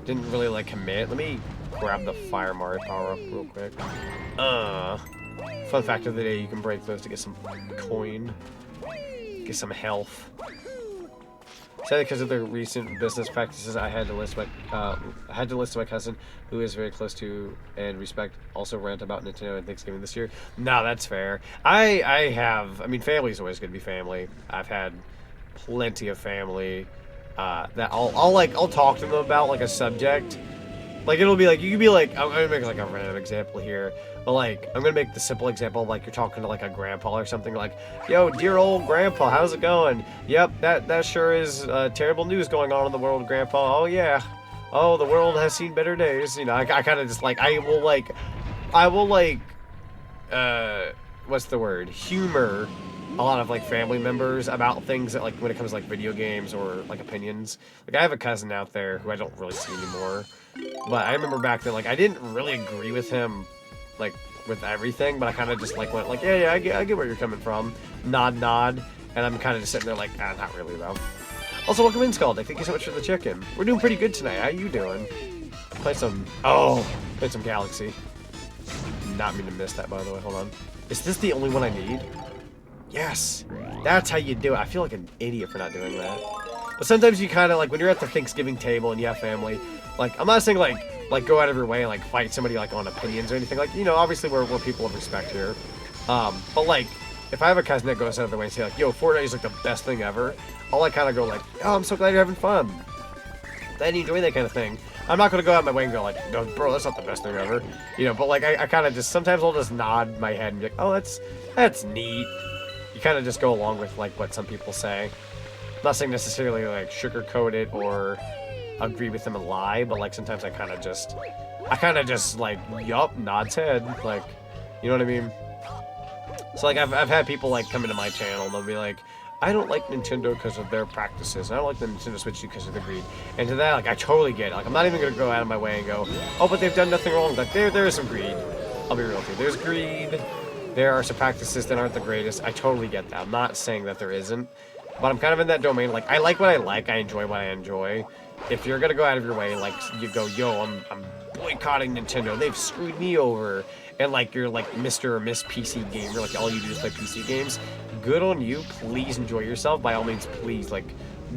Didn't really like commit. Let me grab the Fire Mario power up real quick. Fun fact of the day, you can break those to get some coin. Get some health. Sadly, because of their recent business practices, I had to list my cousin, who is very close to and respect, also rant about Nintendo and Thanksgiving this year. No, that's fair. I mean, family's always gonna be family. I've had plenty of family that I'll talk to them about like a subject. Like it'll be like you could be like I'm gonna make like a random example here. But like, I'm gonna make the simple example of like you're talking to like a grandpa or something like, yo, dear old grandpa, how's it going? Yep, that sure is terrible news going on in the world, grandpa. Oh yeah. Oh, the world has seen better days. You know, I kind of just like, I will like, what's the word? Humor a lot of like family members about things that like when it comes to like video games or like opinions. Like I have a cousin out there who I don't really see anymore. But I remember back then, like I didn't really agree with him like with everything, but I kind of just like went like, yeah, I get where you're coming from. Nod, and I'm kind of just sitting there like, not really though. Also, welcome in, Scald. Thank you so much for the chicken. We're doing pretty good tonight. How you doing? Play some Galaxy. Not mean to miss that, by the way. Hold on. Is this the only one I need? Yes. That's how you do it. I feel like an idiot for not doing that. But sometimes you kind of, like, when you're at the Thanksgiving table and you have family, like, I'm not saying, like go out of your way and, like, fight somebody, like, on opinions or anything. Like, you know, obviously we're people of respect here. But, like, if I have a cousin that goes out of the way and say, like, yo, Fortnite is, like, the best thing ever, I'll, like, kind of go, like, oh, I'm so glad you're having fun. Glad you enjoy that kind of thing. I'm not going to go out of my way and go, like, no, bro, that's not the best thing ever. You know, but, like, I kind of just, sometimes I'll just nod my head and be like, oh, that's neat. You kind of just go along with, like, what some people say. I'm not saying necessarily, like, sugarcoat it or agree with them and lie, but, like, sometimes I kind of just, like, yup, nods head. Like, you know what I mean? So, like, I've had people, like, come into my channel and they'll be like, I don't like Nintendo because of their practices. I don't like the Nintendo Switch because of the greed. And to that, like, I totally get it. Like, I'm not even going to go out of my way and go, oh, but they've done nothing wrong. Like, there is some greed. I'll be real with you. There's greed. There are some practices that aren't the greatest. I totally get that. I'm not saying that there isn't. But I'm kind of in that domain. Like, I like what I like. I enjoy what I enjoy. If you're going to go out of your way, like, you go, yo, I'm boycotting Nintendo. They've screwed me over. And, like, you're, like, Mr. or Miss PC gamer. Like, all you do is play PC games. Good on you. Please enjoy yourself. By all means, please, like,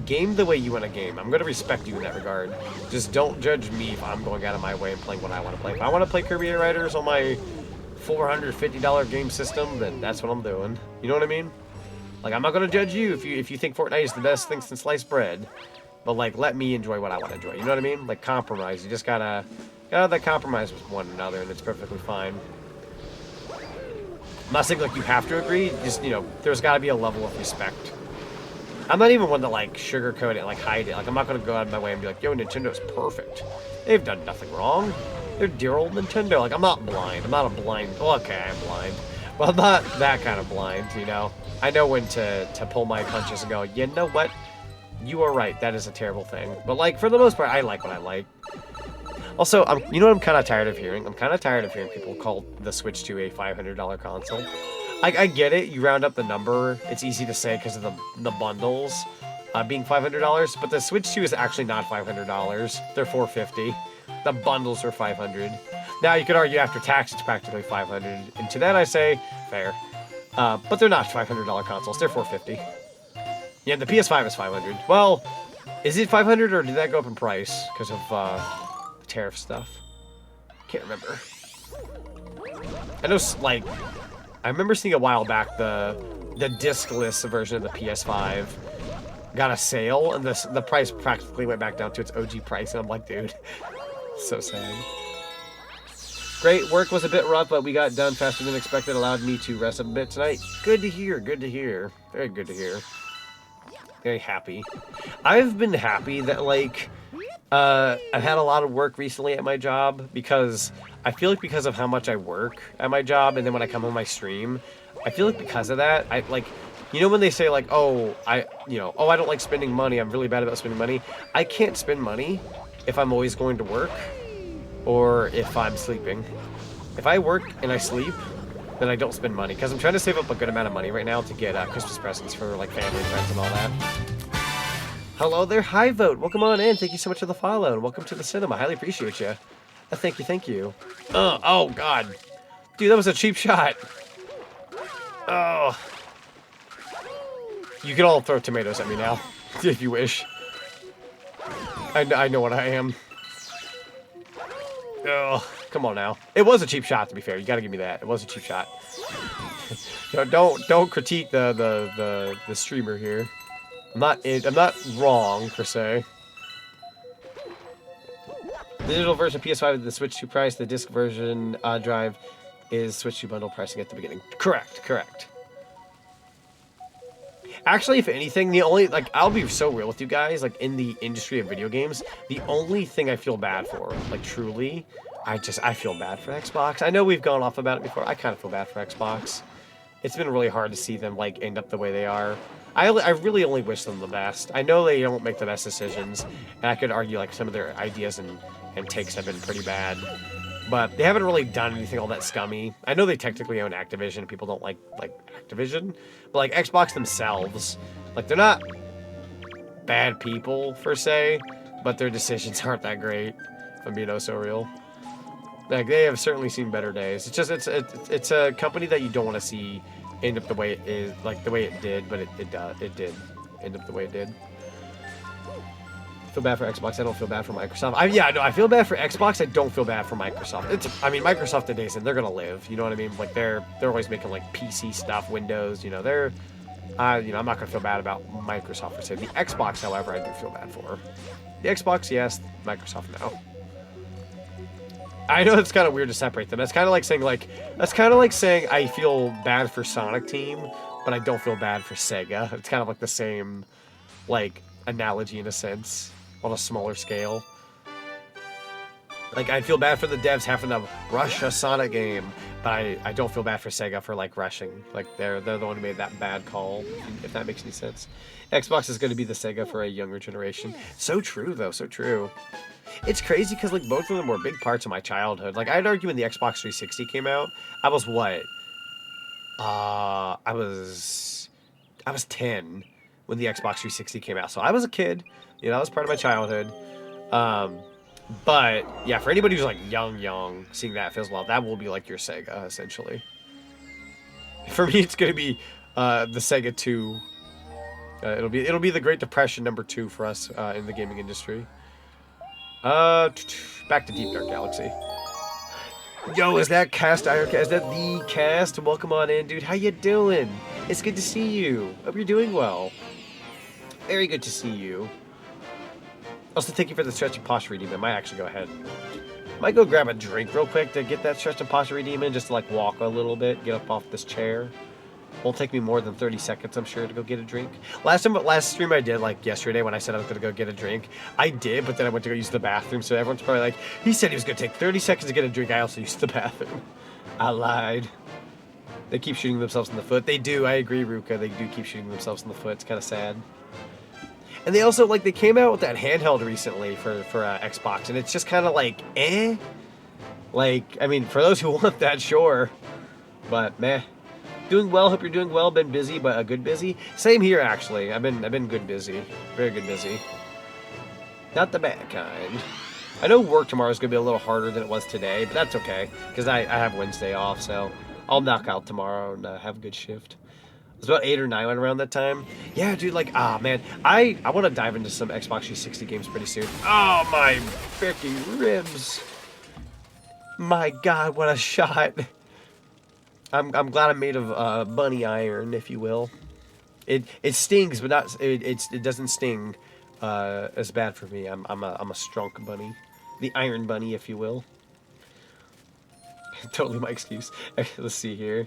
game the way you want to game. I'm going to respect you in that regard. Just don't judge me if I'm going out of my way and playing what I want to play. If I want to play Kirby Air Riders on my $450 game system, then that's what I'm doing. You know what I mean? Like, I'm not going to judge you if you think Fortnite is the best thing since sliced bread. But, like, let me enjoy what I want to enjoy. You know what I mean? Like, compromise. You just gotta have that compromise with one another, and it's perfectly fine. I'm not saying, like, you have to agree. Just, you know, there's got to be a level of respect. I'm not even one to, like, sugarcoat it, like, hide it. Like, I'm not going to go out of my way and be like, yo, Nintendo's perfect. They've done nothing wrong. They're dear old Nintendo. Like, I'm not blind. I'm not a blind... Well, okay, I'm blind. Well, I'm not that kind of blind, you know? I know when to pull my punches and go, you know what? You are right. That is a terrible thing. But, like, for the most part, I like what I like. Also, you know what I'm kind of tired of hearing? I'm kind of tired of hearing people call the Switch 2 a $500 console. I get it. You round up the number. It's easy to say because of the bundles being $500. But the Switch 2 is actually not $500. They're $450. The bundles are $500. Now, you could argue after tax, it's practically $500. And to that, I say, fair. But they're not $500 consoles. They're $450. Yeah, the PS5 is $500. Well, is it $500 or did that go up in price because of tariff stuff? Can't remember. I know, like, I remember seeing a while back the discless version of the PS5 got a sale, and the price practically went back down to its OG price, and I'm like, dude, so sad. Great work was a bit rough, but we got done faster than expected. Allowed me to rest a bit tonight. Good to hear. Good to hear. Very good to hear. Very happy. I've been happy that, like, I've had a lot of work recently at my job because I feel like because of how much I work at my job and then when I come home I stream, I feel like because of that, I like, you know when they say like, oh, I don't like spending money, I'm really bad about spending money. I can't spend money if I'm always going to work or if I'm sleeping. If I work and I sleep, then I don't spend money because I'm trying to save up a good amount of money right now to get Christmas presents for like family and friends and all that. Hello there, High Vote. Welcome on in. Thank you so much for the follow, and welcome to the cinema. Highly appreciate you. Thank you, thank you. Oh, God. Dude, that was a cheap shot. Oh. You can all throw tomatoes at me now, if you wish. I know what I am. Oh, come on now. It was a cheap shot, to be fair. You gotta give me that. It was a cheap shot. Don't critique the streamer here. I'm not wrong, per se. The digital version of PS5 is the Switch 2 price. The disc version drive is Switch 2 bundle pricing at the beginning. Correct. Actually, if anything, the only, like, I'll be so real with you guys, like, in the industry of video games, the only thing I feel bad for, like, truly, I feel bad for Xbox. I know we've gone off about it before. I kind of feel bad for Xbox. It's been really hard to see them, like, end up the way they are. I really only wish them the best. I know they don't make the best decisions, and I could argue, like, some of their ideas and takes have been pretty bad. But they haven't really done anything all that scummy. I know they technically own Activision. People don't like Activision. But, like, Xbox themselves, like, they're not bad people, per se, but their decisions aren't that great, if I'm being oh so real. Like, they have certainly seen better days. It's just, it's a company that you don't want to see end up the way it is, like, the way it did, but it did end up the way it did. feel bad for Xbox. I don't feel bad for Microsoft. Yeah, no, I feel bad for Xbox. I don't feel bad for Microsoft. I mean, Microsoft today's and they're gonna live. You know what I mean? Like they're always making like PC stuff, Windows. You know, they're, you know, I'm not gonna feel bad about Microsoft per se. The Xbox, however, I do feel bad for. The Xbox, yes. Microsoft, no. I know it's kind of weird to separate them. That's kind of like saying I feel bad for Sonic Team, but I don't feel bad for Sega. It's kind of like the same, like, analogy in a sense, on a smaller scale. Like, I feel bad for the devs having to rush a Sonic game, but I don't feel bad for Sega for, like, rushing. Like, they're the one who made that bad call, if that makes any sense. Xbox is going to be the Sega for a younger generation. So true, though, so true. It's crazy because, like, both of them were big parts of my childhood. Like, I'd argue when the Xbox 360 came out, I was what? I was 10 when the Xbox 360 came out. So I was a kid. You know, that was part of my childhood. But, yeah, for anybody who's, like, young, seeing that feels well, that will be, like, your Sega, essentially. For me, it's going to be the Sega 2. It'll be the Great Depression #2 for us in the gaming industry. Back to Deep Dark Galaxy. Yo, is that Cast Iron Cast? Is that the Cast? Welcome on in, dude. How you doing? It's good to see you. Hope you're doing well. Very good to see you. Also, thank you for the Stretch and Posture redeem. I might actually go ahead. Might go grab a drink real quick to get that Stretch and Posture redeem in, just to like walk a little bit, get up off this chair. Won't take me more than 30 seconds, I'm sure, to go get a drink. Last stream I did, like yesterday, when I said I was going to go get a drink, I did, but then I went to go use the bathroom, so everyone's probably like, he said he was going to take 30 seconds to get a drink, I also used the bathroom. I lied. They keep shooting themselves in the foot. They do, I agree, Ruka, they do keep shooting themselves in the foot. It's kind of sad. And they also, like, they came out with that handheld recently for Xbox, and it's just kind of like, eh? Like, I mean, for those who want that, sure. But, meh. Doing well, hope you're doing well. Been busy, but a good busy. Same here, actually. I've been good busy. Very good busy. Not the bad kind. I know work tomorrow is going to be a little harder than it was today, but that's okay. Because I have Wednesday off, so I'll knock out tomorrow and have a good shift. It was about 8 or 9 around that time. Yeah, dude, like, man. I want to dive into some Xbox 360 games pretty soon. Oh, my freaking ribs. My God, what a shot. I'm glad I'm made of bunny iron, if you will. It stings, but not it doesn't sting as bad for me. I'm a strong bunny, the iron bunny, if you will. Totally my excuse. Let's see here.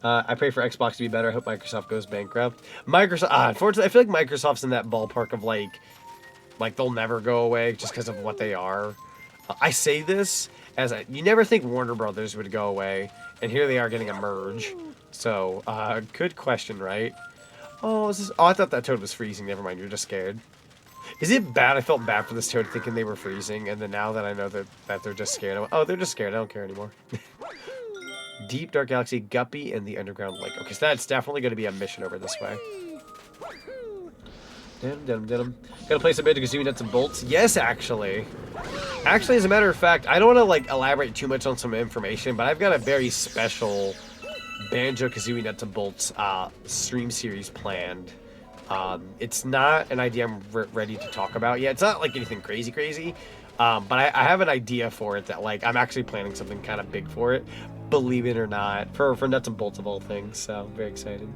I pray for Xbox to be better. I hope Microsoft goes bankrupt. Microsoft, unfortunately, I feel like Microsoft's in that ballpark of like they'll never go away just because of what they are. I say this as you never think Warner Brothers would go away. And here they are getting a merge. So, good question, right? Oh, I thought that toad was freezing. Never mind, you're just scared. Is it bad? I felt bad for this toad thinking they were freezing. And then now that I know that they're just scared. Oh, they're just scared. I don't care anymore. Deep Dark Galaxy, Guppy, and the Underground Lake. Okay, so that's definitely going to be a mission over this way. Gonna play some Banjo-Kazooie Nuts and Bolts? Yes, actually. Actually, as a matter of fact, I don't want to like elaborate too much on some information, but I've got a very special Banjo-Kazooie Nuts and Bolts stream series planned. It's not an idea I'm ready to talk about yet. It's not like anything crazy, but I have an idea for it that like I'm actually planning something kind of big for it, believe it or not, for Nuts and Bolts of all things. So I'm very excited.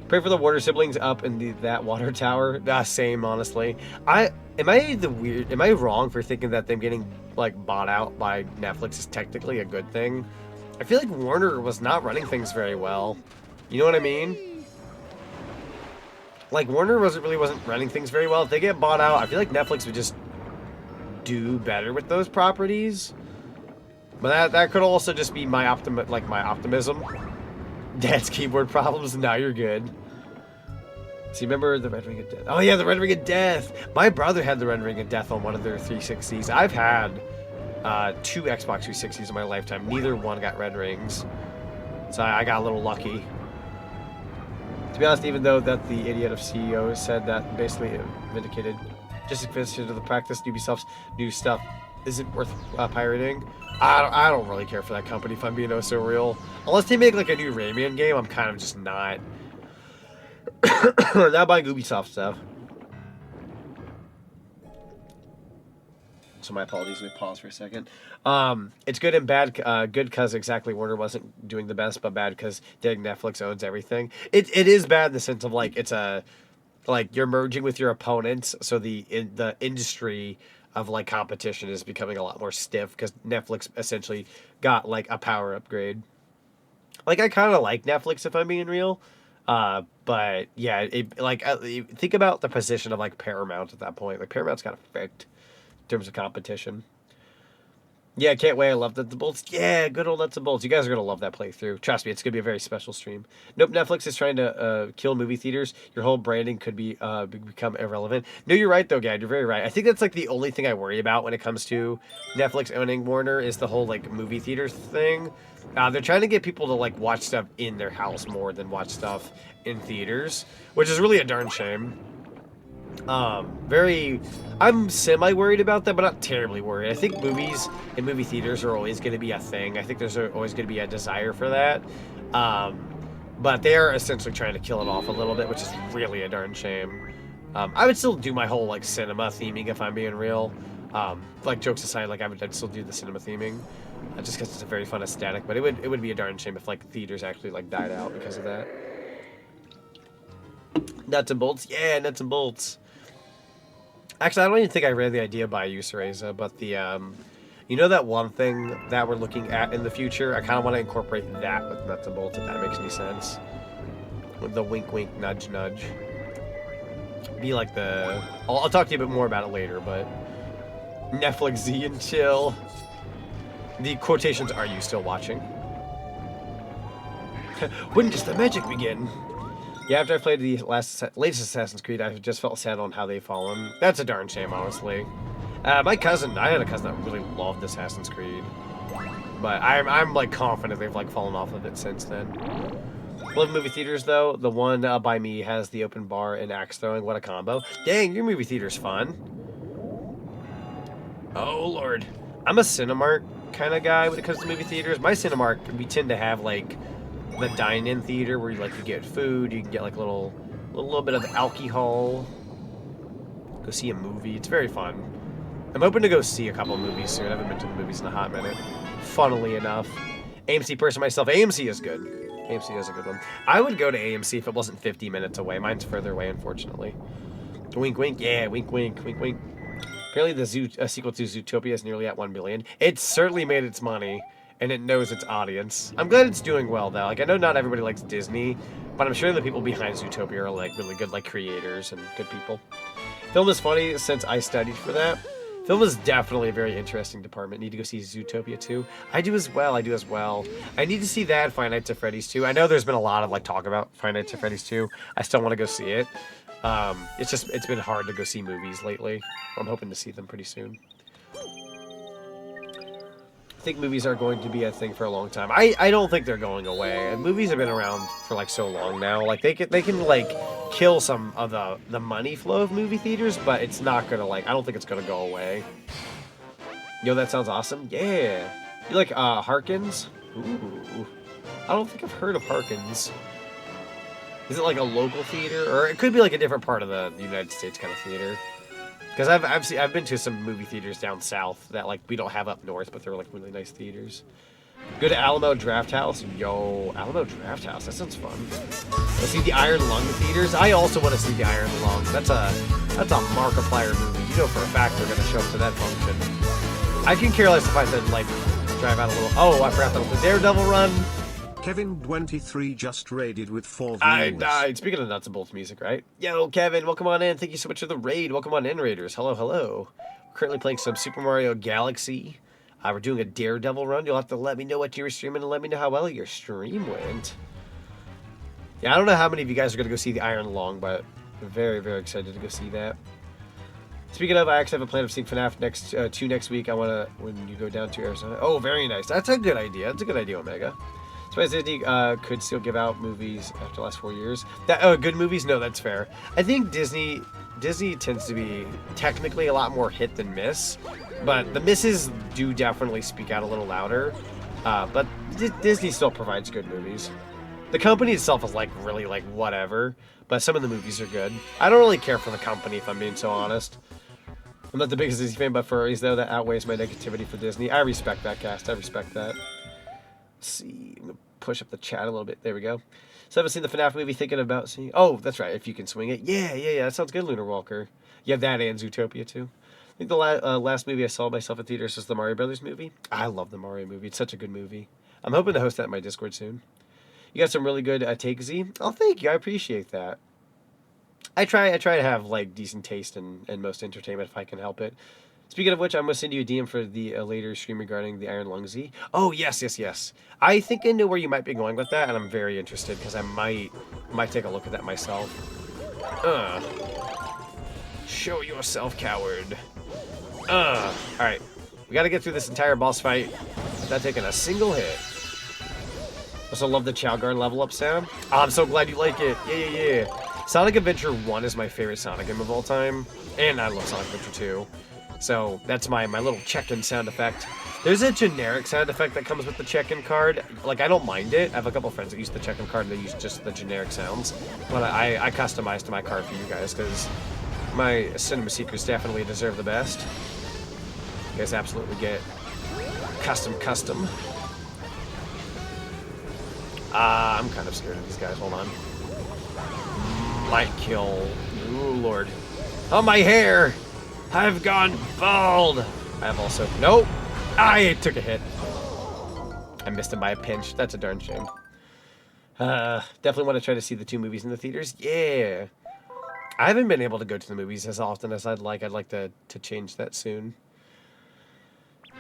Pray for the water siblings up in that water tower. Same, honestly. Am I wrong for thinking that them getting like bought out by Netflix is technically a good thing? I feel like Warner was not running things very well. You know what I mean? Like Warner wasn't running things very well. If they get bought out, I feel like Netflix would just do better with those properties. But that could also just be my optimism. Dad's keyboard problems. Now you're good. So you remember the Red Ring of Death? Oh yeah, the Red Ring of Death. My brother had the Red Ring of Death on one of their 360s. I've had 2 Xbox 360s in my lifetime. Neither one got red rings. So I got a little lucky. To be honest, even though that the idiot of CEO said that basically vindicated, just to the practice Ubisoft's new stuff isn't worth pirating. I don't really care for that company, if I'm being oh so real. Unless they make like a new Rayman game, I'm kind of just not. Not buying Ubisoft stuff. So my apologies. Let me pause for a second. It's good and bad. Good because exactly Warner wasn't doing the best, but bad because Netflix owns everything. It is bad in the sense of like it's a like you're merging with your opponents, so the industry of like competition is becoming a lot more stiff because Netflix essentially got like a power upgrade. Like I kind of like Netflix if I'm being real. But yeah, think about the position of like Paramount at that point. Like Paramount's got effect in terms of competition. Yeah, can't wait. I love Nuts and Bolts. Yeah, good old Nuts and Bolts. You guys are going to love that playthrough. Trust me, it's going to be a very special stream. Nope, Netflix is trying to kill movie theaters. Your whole branding could be become irrelevant. No, you're right, though, Gad. You're very right. I think that's, like, the only thing I worry about when it comes to Netflix owning Warner is the whole, like, movie theaters thing. They're trying to get people to, like, watch stuff in their house more than watch stuff in theaters, which is really a darn shame. I'm semi-worried about that, but not terribly worried. I think movies and movie theaters are always going to be a thing. I think there's always going to be a desire for that. But they are essentially trying to kill it off a little bit, which is really a darn shame. I would still do my whole, like, cinema theming if I'm being real. Like, jokes aside, like, I'd still do the cinema theming. Just because it's a very fun aesthetic, but it would be a darn shame if, like, theaters actually, like, died out because of that. Nuts and Bolts? Yeah, Nuts and Bolts. Actually, I don't even think I ran the idea by you, Seraeza, but the, you know that one thing that we're looking at in the future? I kind of want to incorporate that with Nuts and Bolts, if that makes any sense. With the wink, wink, nudge, nudge. Be like the... I'll talk to you a bit more about it later, but... Netflix Z and chill. The quotations, are you still watching? When does the magic begin? Yeah, after I played the latest Assassin's Creed, I just felt sad on how they've fallen. That's a darn shame, honestly. I had a cousin that really loved Assassin's Creed. But I'm like, confident they've, like, fallen off of it since then. Love movie theaters, though. The one by me has the open bar and axe throwing. What a combo. Dang, your movie theater's fun. Oh, Lord. I'm a Cinemark kind of guy when it comes to movie theaters. My Cinemark, we tend to have, like, the dine-in theater where you get food, you can get like a little bit of alcohol, go see a movie. It's very fun. I'm hoping to go see a couple of movies soon. I haven't been to the movies in a hot minute, funnily enough. AMC person myself. AMC is good. AMC is a good one. I would go to AMC if it wasn't 50 minutes away. Mine's further away, unfortunately. Wink wink. Yeah, wink wink. Wink wink. Apparently the sequel to Zootopia is nearly at 1 billion. It's certainly made its money. And it knows its audience. I'm glad it's doing well, though. Like, I know not everybody likes Disney, but I'm sure the people behind Zootopia are, like, really good, like, creators and good people. Film is funny since I studied for that. Film is definitely a very interesting department. Need to go see Zootopia 2. I do as well. I need to see that, Five Nights at Freddy's 2. I know there's been a lot of, like, talk about Five Nights at Freddy's 2. I still want to go see it. It's been hard to go see movies lately. I'm hoping to see them pretty soon. I think movies are going to be a thing for a long time. I don't think they're going away. And movies have been around for like so long now. Like they can like kill some of the money flow of movie theaters, but it's not gonna I don't think it's gonna go away. Yo, that sounds awesome. Yeah. You like Harkins? Ooh. I don't think I've heard of Harkins. Is it like a local theater, or it could be like a different part of the United States kind of theater? Because I've been to some movie theaters down south that like we don't have up north, but they're like really nice theaters. Go to Alamo Drafthouse. Yo, Alamo Drafthouse. That sounds fun. Let's see the Iron Lung theaters. I also want to see the Iron Lung. That's a Markiplier movie. You know for a fact they're gonna show up to that function. I can care less if I said like drive out a little. Oh, I forgot the Daredevil run. Kevin23 just raided with 4 views. I died. Speaking of Nuts and Bolts music, right? Yo, Kevin, welcome on in. Thank you so much for the raid. Welcome on in, Raiders. Hello, hello. We're currently playing some Super Mario Galaxy. We're doing a Daredevil run. You'll have to let me know what you were streaming and let me know how well your stream went. Yeah, I don't know how many of you guys are going to go see the Iron Lung, but I'm very, very excited to go see that. Speaking of, I actually have a plan of seeing FNAF 2 next week. I want to, when you go down to Arizona. Oh, very nice. That's a good idea. That's a good idea, Omega. Surprised Disney could still give out movies after the last 4 years. Good movies? No, that's fair. I think Disney tends to be technically a lot more hit than miss, but the misses do definitely speak out a little louder. But Disney still provides good movies. The company itself is like really like whatever, but some of the movies are good. I don't really care for the company if I'm being so honest. I'm not the biggest Disney fan, but furries, though, that outweighs my negativity for Disney. I respect that, cast. I respect that. Let's see. I'm going to push up the chat a little bit. There we go. So I haven't seen the FNAF movie, thinking about seeing... Oh, that's right. If you can swing it. Yeah. That sounds good, Lunar Walker. You have that and Zootopia, too. I think the last movie I saw myself in theaters was the Mario Brothers movie. I love the Mario movie. It's such a good movie. I'm hoping to host that in my Discord soon. You got some really good take, Z. Oh, thank you. I appreciate that. I try to have like decent taste in most entertainment if I can help it. Speaking of which, I'm gonna send you a DM for the later stream regarding the Iron Lung Z. Oh yes. I think I know where you might be going with that, and I'm very interested because I might take a look at that myself. Show yourself, coward. All right, we got to get through this entire boss fight without taking a single hit. Also love the Chow Guard level up sound. Oh, I'm so glad you like it. Yeah. Sonic Adventure 1 is my favorite Sonic game of all time, and I love Sonic Adventure 2. So that's my little check-in sound effect. There's a generic sound effect that comes with the check-in card. Like, I don't mind it. I have a couple friends that use the check-in card and they use just the generic sounds. But I customized my card for you guys because my Cinema Seekers definitely deserve the best. You guys absolutely get custom. I'm kind of scared of these guys. Hold on. Might kill. Ooh, Lord. Oh, my hair! I've gone bald! I have also... Nope! I took a hit. I missed him by a pinch. That's a darn shame. Definitely want to try to see the 2 movies in the theaters. Yeah! I haven't been able to go to the movies as often as I'd like. I'd like to change that soon.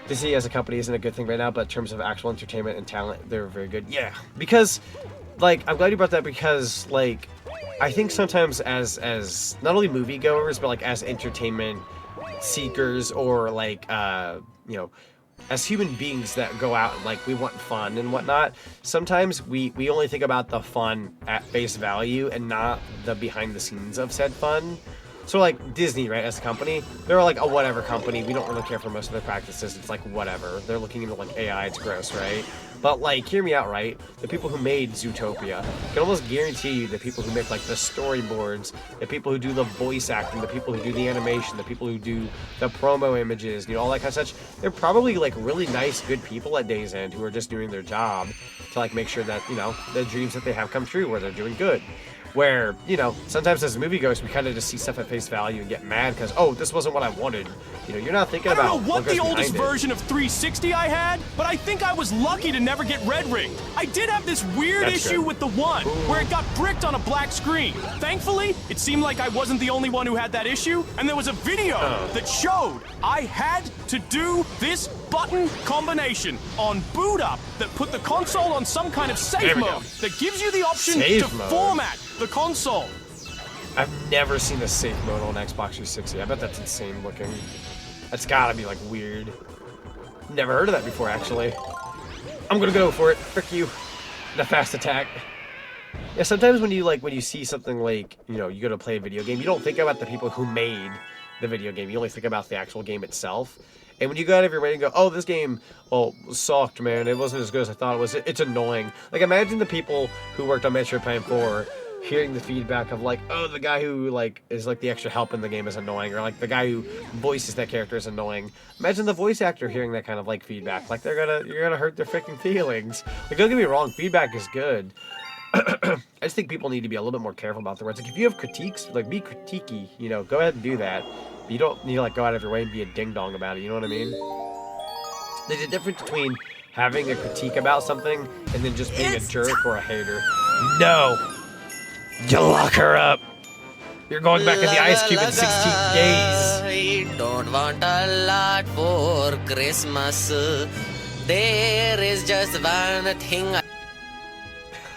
Disney as a company isn't a good thing right now, but in terms of actual entertainment and talent, they're very good. Yeah, because, like, I'm glad you brought that because, like, I think sometimes as not only moviegoers, but, like, as entertainment seekers or, like, you know, as human beings that go out and, like, we want fun and whatnot, sometimes we only think about the fun at face value and not the behind the scenes of said fun. So, like, Disney, right, as a company, they're like a whatever company. We don't really care for most of their practices. It's like, whatever. They're looking into, like, AI. It's gross, right? But, like, hear me out, right? The people who made Zootopia, I can almost guarantee you the people who make, like, the storyboards, the people who do the voice acting, the people who do the animation, the people who do the promo images, you know, all that kind of stuff, they're probably, like, really nice, good people at Day's End who are just doing their job to, like, make sure that, you know, the dreams that they have come true, where they're doing good. Where, you know, sometimes as moviegoers, we kind of just see stuff at face value and get mad because, oh, this wasn't what I wanted. You know, you're not thinking about I don't know what the oldest version of 360 I had, but I think I was lucky to never get red ringed. I did have this weird issue with the 1, where it got bricked on a black screen. Thankfully, it seemed like I wasn't the only one who had that issue, and there was a video that showed I had to do this button combination on boot up that put the console on some kind of safe mode that gives you the option to format the console. I've never seen a safe mode on Xbox 360. I bet that's insane looking. That's gotta be, like, weird. Never heard of that before, actually. I'm gonna go for it. Frick you. The fast attack. Yeah, sometimes when you see something like, you know, you go to play a video game, you don't think about the people who made the video game. You only think about the actual game itself. And when you go out of your way and go, oh, this game, well, sucked, man. It wasn't as good as I thought it was. It's annoying. Like, imagine the people who worked on Metroid Prime 4 hearing the feedback of, like, oh, the guy who, like, is, like, the extra help in the game is annoying, or, like, the guy who voices that character is annoying. Imagine the voice actor hearing that kind of, like, feedback. Like, you're gonna hurt their freaking feelings. Like, don't get me wrong, feedback is good. I just think people need to be a little bit more careful about their words. Like, if you have critiques, like, be critiquey, you know, go ahead and do that. But you don't need to, like, go out of your way and be a ding-dong about it, you know what I mean? There's a difference between having a critique about something and then just being a jerk or a hater. No! You lock her up! You're going back in the ice cube in 16 days! I don't want a lot for Christmas. There is just one thing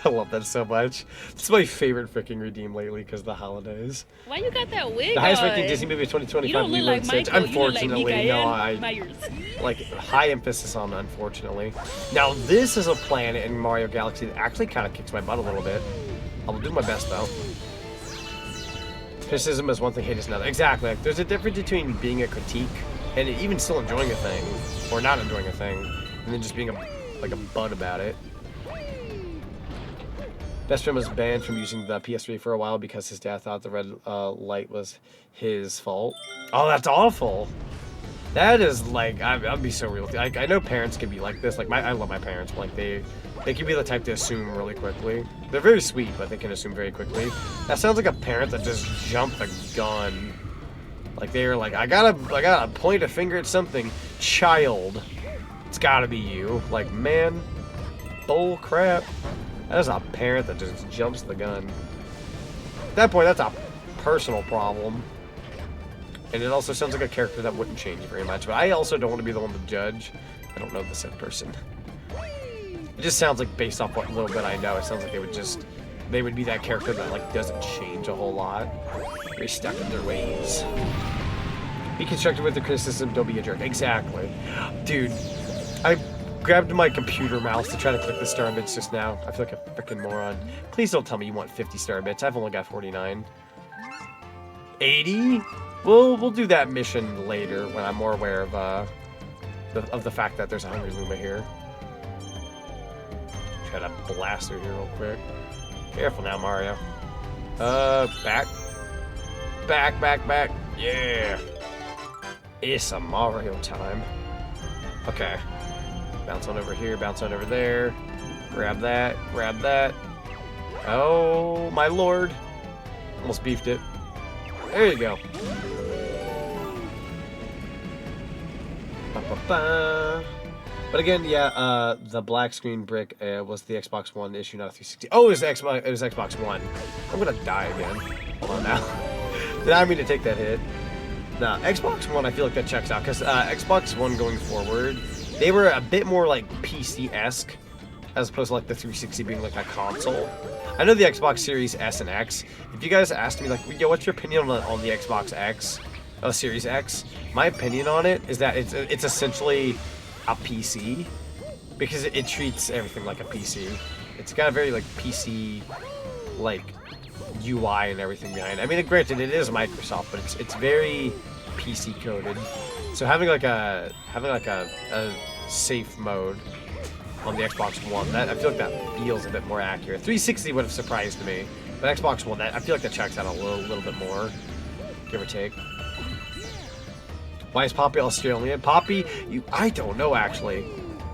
I love that so much. It's my favorite freaking redeem lately because of the holidays. Why you got that wig The highest ranking Disney movie of 2025. You don't look like Michael, unfortunately, you look no, like I like high emphasis on unfortunately. Now this is a planet in Mario Galaxy that actually kind of kicks my butt a little bit. I will do my best though. Criticism is one thing, hate is another. Exactly. Like, there's a difference between being a critique and even still enjoying a thing, or not enjoying a thing, and then just being a bud about it. Best friend was banned from using the PS3 for a while because his dad thought the red light was his fault. Oh, that's awful. That is like, I'd be so real. Like, I know parents can be like this. Like, I love my parents, but like they can be the type to assume really quickly. They're very sweet, but they can assume very quickly. That sounds like a parent that just jumped the gun. Like they're like, I gotta point a finger at something. Child, it's gotta be you. Like, man, bull crap. That is a parent that just jumps the gun. At that point, that's a personal problem. And it also sounds like a character that wouldn't change very much. But I also don't want to be the one to judge. I don't know the said person. It just sounds like, based off what little bit I know, it sounds like they would be that character that like doesn't change a whole lot. They're stuck in their ways. Be constructive with the criticism, don't be a jerk. Exactly. Dude, I grabbed my computer mouse to try to click the star bits just now. I feel like a freaking moron. Please don't tell me you want 50 star bits. I've only got 49. 80? We'll do that mission later when I'm more aware of the fact that there's a Hungry Luma here. Try to blast her here real quick. Careful now, Mario. Back. Back. Yeah. It's a Mario time. Okay. Bounce on over here, bounce on over there. Grab that. Oh, my lord. Almost beefed it. There you go. Ba-ba-ba. But again, yeah, the black screen brick was the Xbox One issue, not a 360. Oh, it was Xbox One. I'm gonna die again. Hold on now. Did I mean to take that hit? Nah, Xbox One, I feel like that checks out, because Xbox One going forward, they were a bit more like PC-esque, as opposed to like the 360 being like a console. I know the Xbox Series S and X. If you guys asked me, like, yo, what's your opinion on the Xbox X, Series X? My opinion on it is that it's essentially a PC, because it treats everything like a PC. It's got a very like PC like UI and everything behind it. I mean, granted, it is Microsoft, but it's very PC coded. So having a safe mode on the Xbox One, that I feel like that feels a bit more accurate. 360 would have surprised me, but Xbox One, that I feel like that checks out a little bit more, give or take. Why is Poppy Australian? Poppy, I don't know actually.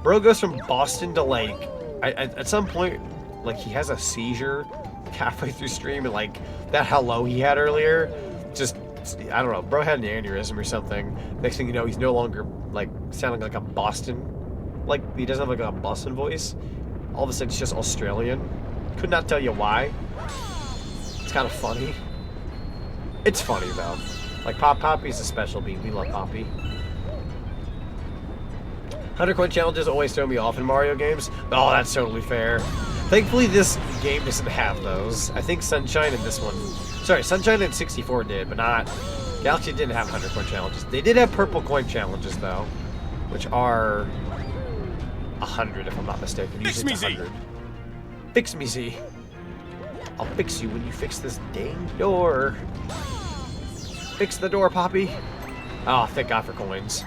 Bro goes from Boston to like, at some point, like he has a seizure halfway through stream, and like that hello he had earlier, just, I don't know, bro had an aneurysm or something. Next thing you know, he's no longer like sounding like a Boston, like he doesn't have like a Boston voice. All of a sudden, it's just Australian. Could not tell you why. It's kind of funny. It's funny though. Like Poppy's a special beat. We love Poppy. 100 coin challenges always throw me off in Mario games. Oh, that's totally fair. Thankfully, this game doesn't have those. I think Sunshine and this one... Sorry, Sunshine and 64 did, but not... Galaxy didn't have 100 coin challenges. They did have purple coin challenges, though, which are 100, if I'm not mistaken. Fix me, Z! Fix me, Z. I'll fix you when you fix this dang door. Fix the door, Poppy. Oh, thank God for coins.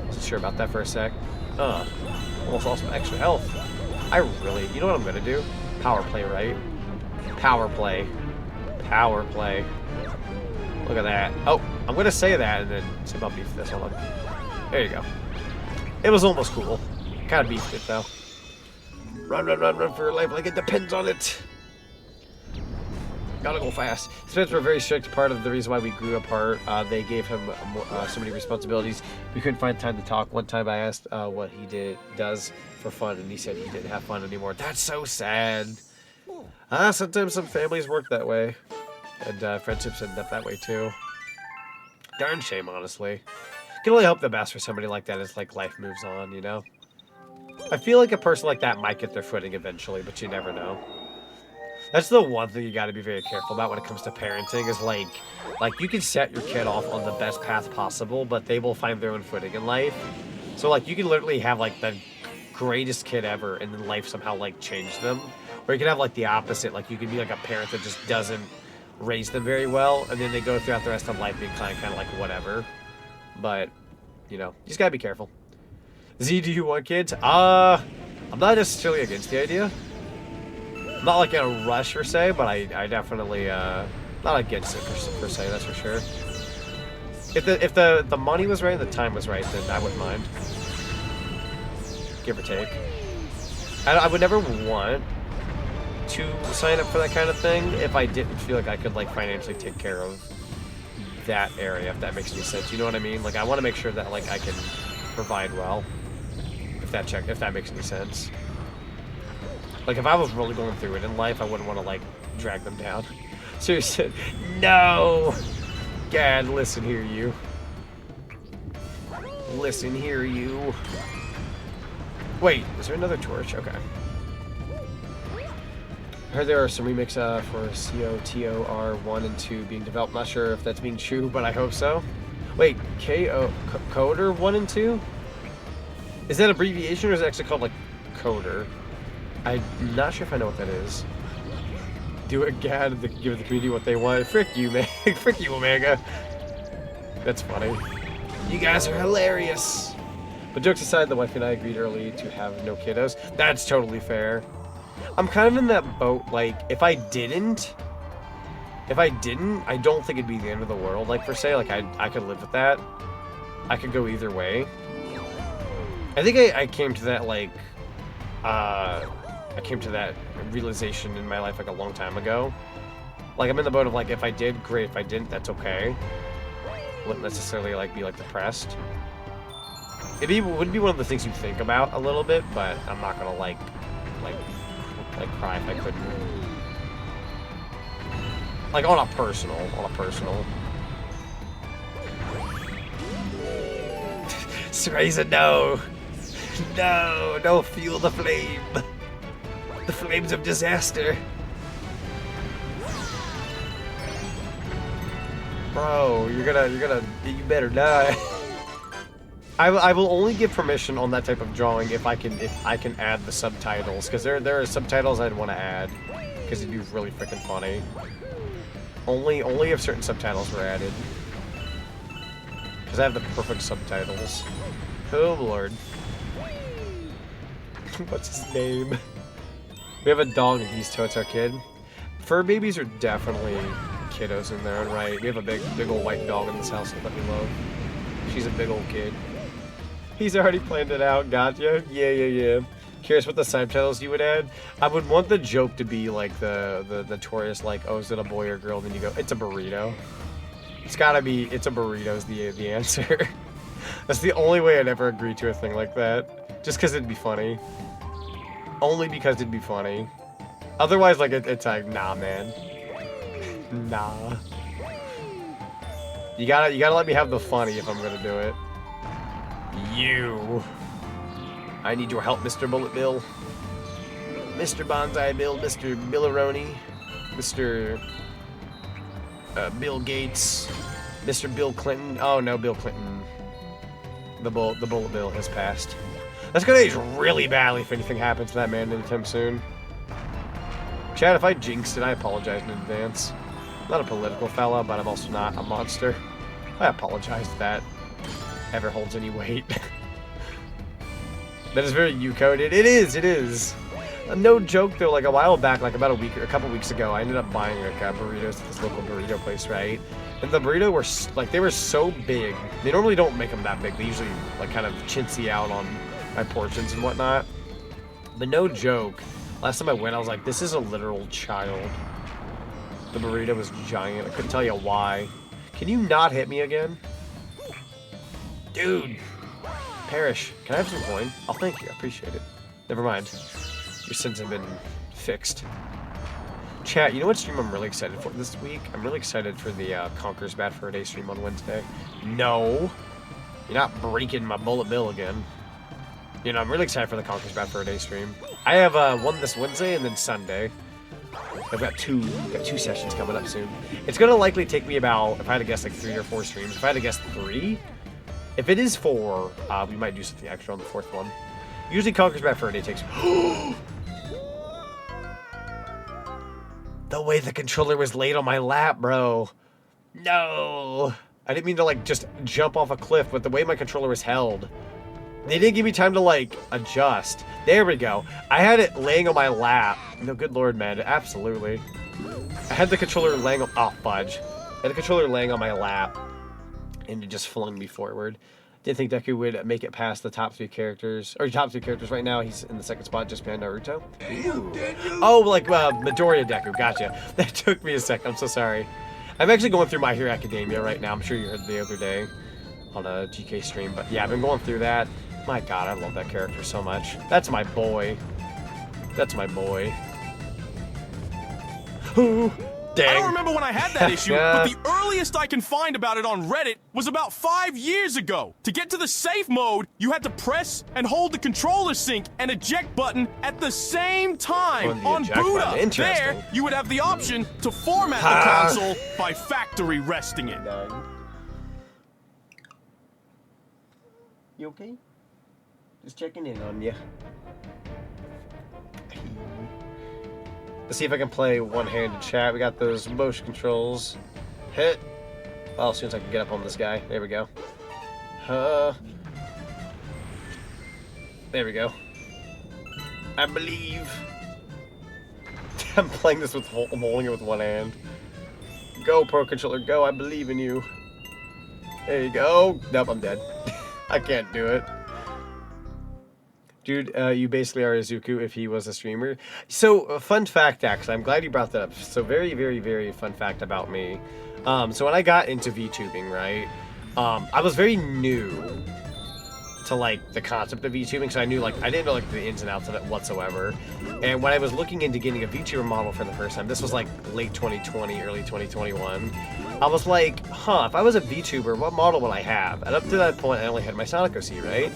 Wasn't sure about that for a sec. Almost lost some extra health. You know what I'm gonna do? Power play, right? Power play. Power play. Look at that. Oh, I'm gonna say that and then see if I'll beef this. Hold on. There you go. It was almost cool. Kind of beefed it though. Run for your life like it depends on it. Gotta go fast. Spence were very strict. Part of the reason why we grew apart. They gave him so many responsibilities. We couldn't find time to talk. One time I asked what he does for fun, and he said he didn't have fun anymore. That's so sad. Sometimes some families work that way, and friendships end up that way too. Darn shame, honestly. Can only hope the best for somebody like that as like life moves on, you know. I feel like a person like that might get their footing eventually, but you never know. That's the one thing you got to be very careful about when it comes to parenting is like you can set your kid off on the best path possible, but they will find their own footing in life. So like you can literally have like the greatest kid ever and then life somehow like change them. Or you can have like the opposite, like you can be like a parent that just doesn't raise them very well and then they go throughout the rest of life being kind of like whatever. But, you know, you just got to be careful. Z, do you want kids? I'm not necessarily against the idea. I'm not like in a rush per se, but I definitely not against it per se. That's for sure. If the money was right and the time was right, then I wouldn't mind. Give or take. I would never want to sign up for that kind of thing if I didn't feel like I could like financially take care of that area, if that makes any sense. You know what I mean? Like I want to make sure that like I can provide well. If that makes any sense. Like if I was really going through it in life, I wouldn't want to like drag them down. Seriously, no. God, listen here, you. Listen here, you. Wait, is there another torch? Okay. I heard there are some remakes for COTOR 1 and 2 being developed. Not sure if that's being true, but I hope so. Wait, Coder 1 and 2? Is that abbreviation or is it actually called like Coder? I'm not sure if I know what that is. Do it, God, give the community what they want. Frick you, man. Frick you, Omega. That's funny. You guys are hilarious. But jokes aside, the wife and I agreed early to have no kiddos. That's totally fair. I'm kind of in that boat, like, if I didn't, I don't think it'd be the end of the world, like, per se. Like, I could live with that. I could go either way. I think I came to that, like, I came to that realization in my life, like, a long time ago. Like, I'm in the boat of, like, if I did, great. If I didn't, that's okay. Wouldn't necessarily, like, be, like, depressed. It would be one of the things you think about a little bit, but I'm not gonna, like cry if I couldn't. Like, on a personal. Seraeza, no! No, don't fuel the flame! The flames of disaster! Bro, you better die. I will only give permission on that type of drawing if I can add the subtitles, because there are subtitles I'd want to add, because it'd be really freaking funny. Only if certain subtitles were added, because I have the perfect subtitles. Oh lord, what's his name? We have a dog and he's Toad's our kid. Fur babies are definitely kiddos in their own right. We have a big old white dog in this house that we love. She's a big old kid. He's already planned it out, gotcha. Yeah. Curious what the subtitles you would add? I would want the joke to be like the notorious, like, oh, is it a boy or girl? Then you go, it's a burrito. It's gotta be, it's a burrito's the answer. That's the only way I'd ever agree to a thing like that. Just because it'd be funny. Only because it'd be funny. Otherwise, like, it's like, nah, man. Nah. You gotta let me have the funny if I'm gonna do it. You. I need your help, Mr. Bullet Bill. Mr. Bonsai Bill, Mr. Billaroni, Mr. Bill Gates, Mr. Bill Clinton. Oh no, Bill Clinton. The Bullet Bill has passed. That's gonna age really badly if anything happens to that man anytime soon. Chad, if I jinxed it, I apologize in advance. I'm not a political fella, but I'm also not a monster. I apologize if that ever holds any weight. That is very you-coded. It is. No joke though, like a while back, like about a couple weeks ago, I ended up buying like burritos at this local burrito place, right? And the burrito were like, they were so big. They normally don't make them that big. They usually like kind of chintzy out on my portions and whatnot. But no joke, last time I went, I was like, this is a literal child. The burrito was giant. I couldn't tell you why. Can you not hit me again? Dude. Parrish, can I have some coin? Oh, thank you. I appreciate it. Never mind. Your sins have been fixed. Chat, you know what stream I'm really excited for this week? I'm really excited for the Conker's Bad for a Day stream on Wednesday. No. You're not breaking my Bullet Bill again. You know, I'm really excited for the Conker's Bad for a Day stream. I have one this Wednesday and then Sunday. I've got two sessions coming up soon. It's gonna likely take me about, if I had to guess, like 3 or 4 streams. If I had to guess 3, if it is 4, we might do something extra on the 4th one. Usually Conker's Bad for a Day takes... The way the controller was laid on my lap, bro. No. I didn't mean to, like, just jump off a cliff, but the way my controller was held They didn't give me time to, like, adjust. There we go. I had it laying on my lap. No, good lord, man. Absolutely. I had the controller laying on... Oh, fudge. I had the controller laying on my lap. And it just flung me forward. Didn't think Deku would make it past the top 3 characters. Or top 2 characters right now. He's in the 2nd spot, just behind Naruto. Ooh. Oh, like Midoriya Deku. Gotcha. That took me a sec. I'm so sorry. I'm actually going through My Hero Academia right now. I'm sure you heard the other day on a GK stream. But yeah, I've been going through that. My god, I love that character so much. That's my boy. That's my boy. Ooh, dang. I don't remember when I had that issue, but the earliest I can find about it on Reddit was about 5 years ago. To get to the safe mode, you had to press and hold the controller sync and eject button at the same time. On Buddha, there, you would have the option to format the console by factory resting it. You okay? Just checking in on you. Let's see if I can play one-handed chat. We got those motion controls. Hit. Well, as soon as I can get up on this guy. There we go. There we go. I believe. I'm playing this with I'm holding it with one hand. Go, Pro Controller, go. I believe in you. There you go. Nope, I'm dead. I can't do it. Dude, you basically are Izuku if he was a streamer. So, fun fact, actually, I'm glad you brought that up. So, very, very, very fun fact about me. So, when I got into VTubing, right, I was very new to, like, the concept of VTubing. So, I knew, like, I didn't know, like, the ins and outs of it whatsoever. And when I was looking into getting a VTuber model for the first time, this was, like, late 2020, early 2021, I was like, huh, if I was a VTuber, what model would I have? And up to that point, I only had my Sonic OC, right?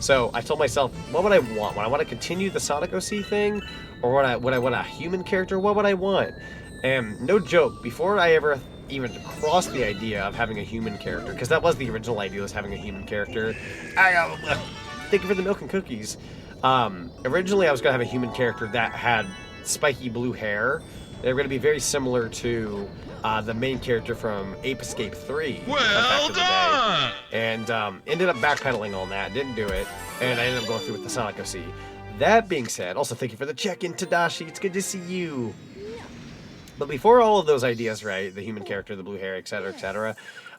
So I told myself, what would I want? Would I want to continue the Sonic OC thing? Or would I want a human character? What would I want? And no joke, before I ever even crossed the idea of having a human character, because that was the original idea, was having a human character. Thank you for the milk and cookies. Originally I was going to have a human character that had spiky blue hair. They were going to be very similar to the main character from Ape Escape 3. Well done! And ended up backpedaling on that, didn't do it, and I ended up going through with the Sonic OC. That being said, also thank you for the check-in, Tadashi, it's good to see you. But before all of those ideas, right, the human character, the blue hair, etc.,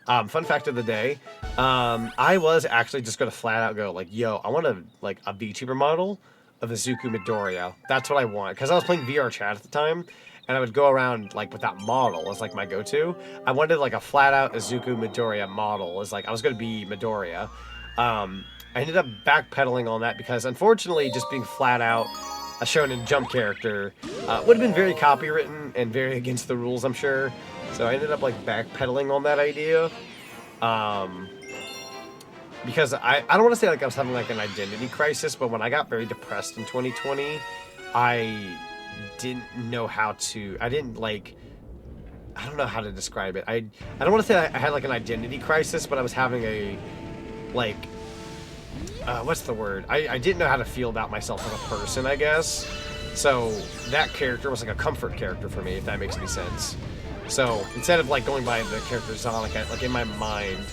fun fact of the day, I was actually just going to flat out go, like, yo, I want a VTuber model of Izuku Midoriya. That's what I want, because I was playing VR chat at the time, and I would go around, like, with that model as, like, my go-to. I wanted, like, a flat-out Izuku Midoriya model. As, like, I was going to be Midoriya. I ended up backpedaling on that because, unfortunately, just being flat-out a Shonen Jump character would have been very copywritten and very against the rules, I'm sure. So I ended up, like, backpedaling on that idea. Because I don't want to say, like, I was having, like, an identity crisis, but when I got very depressed in 2020, I didn't know how to, I don't know how to describe it. I don't want to say I had like an identity crisis, but I was having a, like, what's the word? I didn't know how to feel about myself as a person, I guess. So that character was like a comfort character for me, if that makes any sense. So instead of like going by the character Sonic, like in my mind,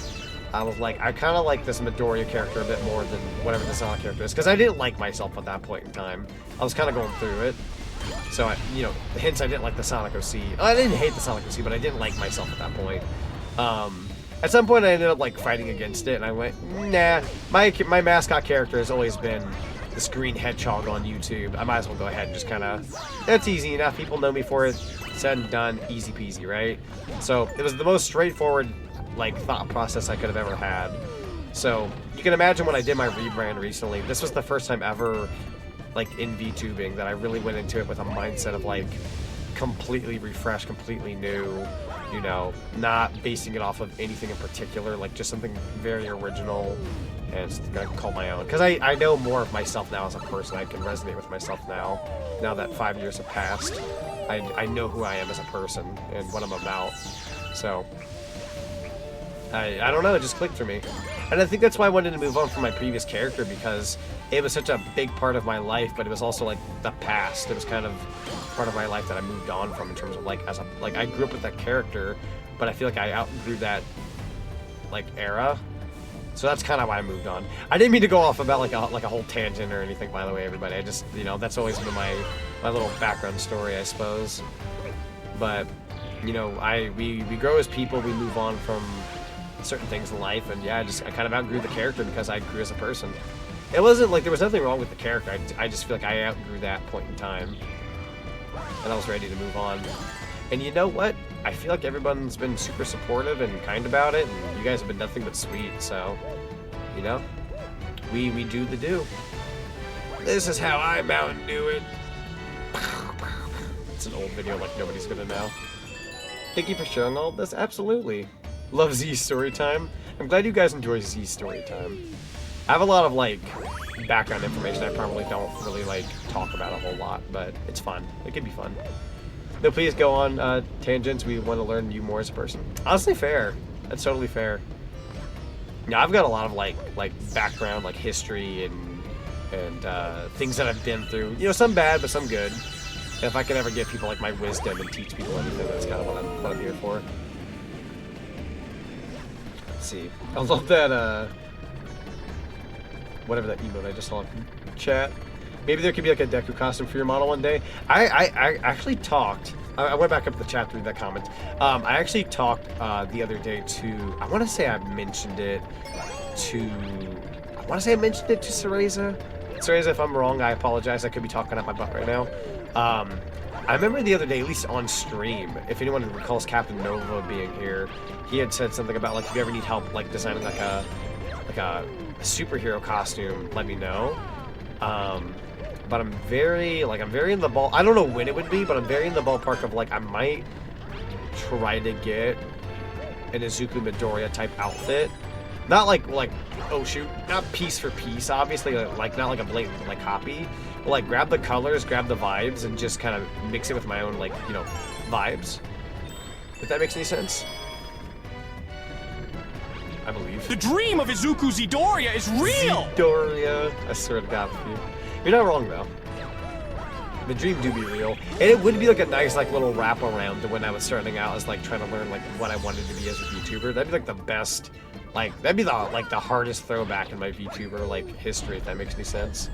I was like, I kind of like this Midoriya character a bit more than whatever the Sonic character is, because I didn't like myself at that point in time. I was kind of going through it. So, hence I didn't like the Sonic OC. I didn't hate the Sonic OC, but I didn't like myself at that point. At some point I ended up, like, fighting against it, and I went, nah, my mascot character has always been this green hedgehog on YouTube. I might as well go ahead and just kind of, that's easy enough. People know me for it. Said and done, easy peasy, right? So, it was the most straightforward, like, thought process I could have ever had. So, you can imagine when I did my rebrand recently, this was the first time ever, like, in VTubing, that I really went into it with a mindset of, like, completely refreshed, completely new, not basing it off of anything in particular, like, just something very original and something I can call my own. Because I know more of myself now as a person. I can resonate with myself now that 5 years have passed. I know who I am as a person and what I'm about. So, I don't know, it just clicked for me. And I think that's why I wanted to move on from my previous character, because it was such a big part of my life, but it was also, like, the past. It was kind of part of my life that I moved on from in terms of, like, I grew up with that character, but I feel like I outgrew that, like, era. So that's kind of why I moved on. I didn't mean to go off about like a whole tangent or anything, by the way, everybody. I just, you know, that's always been my little background story, I suppose. But, you know, we grow as people, we move on from certain things in life, and yeah, I kind of outgrew the character because I grew as a person. It wasn't like there was nothing wrong with the character. I just feel like I outgrew that point in time, and I was ready to move on. And you know what? I feel like everyone's been super supportive and kind about it, and you guys have been nothing but sweet. So, you know, we do the do. This is how I Mountain Dew it. It's an old video, like nobody's gonna know. Thank you for sharing all of this. Absolutely. Love Z's story time. I'm glad you guys enjoy Z's story time. I have a lot of like background information I probably don't really like talk about a whole lot, but it's fun. It can be fun. No, please go on tangents. We want to learn you more as a person. Honestly, fair. That's totally fair. Yeah, I've got a lot of like background, like history and things that I've been through. You know, some bad, but some good. And if I can ever give people like my wisdom and teach people anything, that's kind of what I'm here for. Let's see. I love that. Whatever that emote I just saw in chat. Maybe there could be like a Deku costume for your model one day. I actually talked. I went back up the chat through that comment. I actually talked the other day to. I want to say I mentioned it to Seraeza. Seraeza, if I'm wrong, I apologize. I could be talking up my butt right now. I remember the other day, at least on stream, if anyone recalls Captain Nova being here, he had said something about like if you ever need help like designing like a superhero costume, let me know. But I'm very in the ball. I don't know when it would be, but I'm very in the ballpark of like I might try to get an Izuku Midoriya type outfit. Not like oh shoot, not piece for piece, obviously, like not like a blatant like copy. But like grab the colors, grab the vibes, and just kind of mix it with my own like, you know, vibes. If that makes any sense. I believe. The dream of Izuku Midoriya is real! Midoriya, I swear to God with you. You're not wrong though. The dream do be real. And it would be like a nice like little wrap around to when I was starting out as like trying to learn like what I wanted to be as a VTuber. That'd be like the best, like that'd be the hardest throwback in my VTuber like history, if that makes any sense.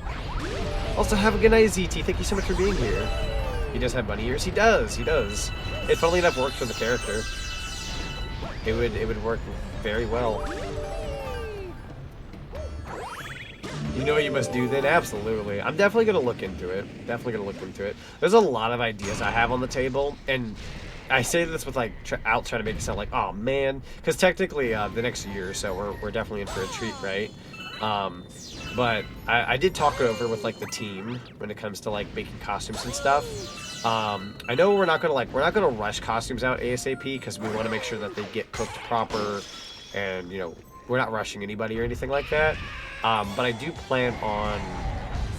Also, have a good night, ZT. Thank you so much for being here. He does have bunny ears. He does. It funnily enough worked for the character. It would work very well. You know what you must do then? Absolutely. I'm definitely going to look into it. There's a lot of ideas I have on the table, and I say this with like trying to make it sound like, oh man, because technically the next year or so we're definitely in for a treat, right? But I did talk it over with like the team when it comes to like making costumes and stuff. I know we're not gonna rush costumes out ASAP because we want to make sure that they get cooked proper, and you know we're not rushing anybody or anything like that. But I do plan on,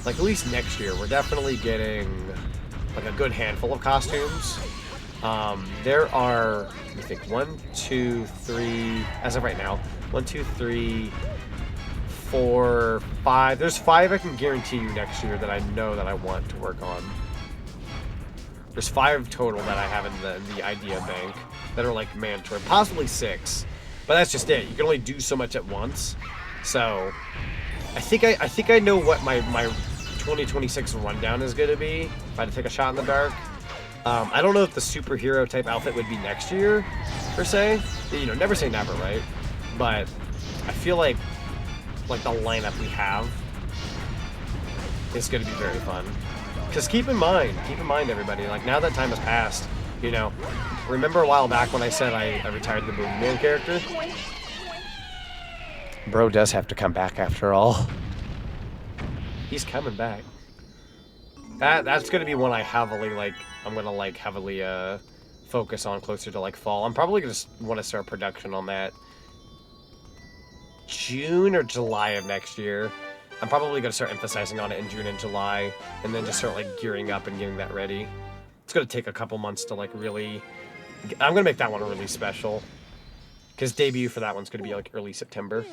like, at least next year, we're definitely getting, like, a good handful of costumes. There are, let me think, 1, 2, 3, as of right now, 1, 2, 3, 4, 5. There's 5 I can guarantee you next year that I know that I want to work on. There's 5 total that I have in the idea bank that are, like, mandatory. Possibly 6. But that's just it. You can only do so much at once. So, I think I know what my 2026 rundown is going to be, if I had to take a shot in the dark. I don't know if the superhero type outfit would be next year, per se. You know, never say never, right? But I feel like the lineup we have is going to be very fun. Because keep in mind, everybody, like, now that time has passed, you know, remember a while back when I said I retired the Boogeyman character? Bro does have to come back after all. He's coming back. That's gonna be one I heavily focus on closer to like fall. I'm probably gonna want to start production on that June or July of next year. I'm probably gonna start emphasizing on it in June and July, and then just start like gearing up and getting that ready. It's gonna take a couple months to like really. I'm gonna make that one really special. Because debut for that one's going to be like early September.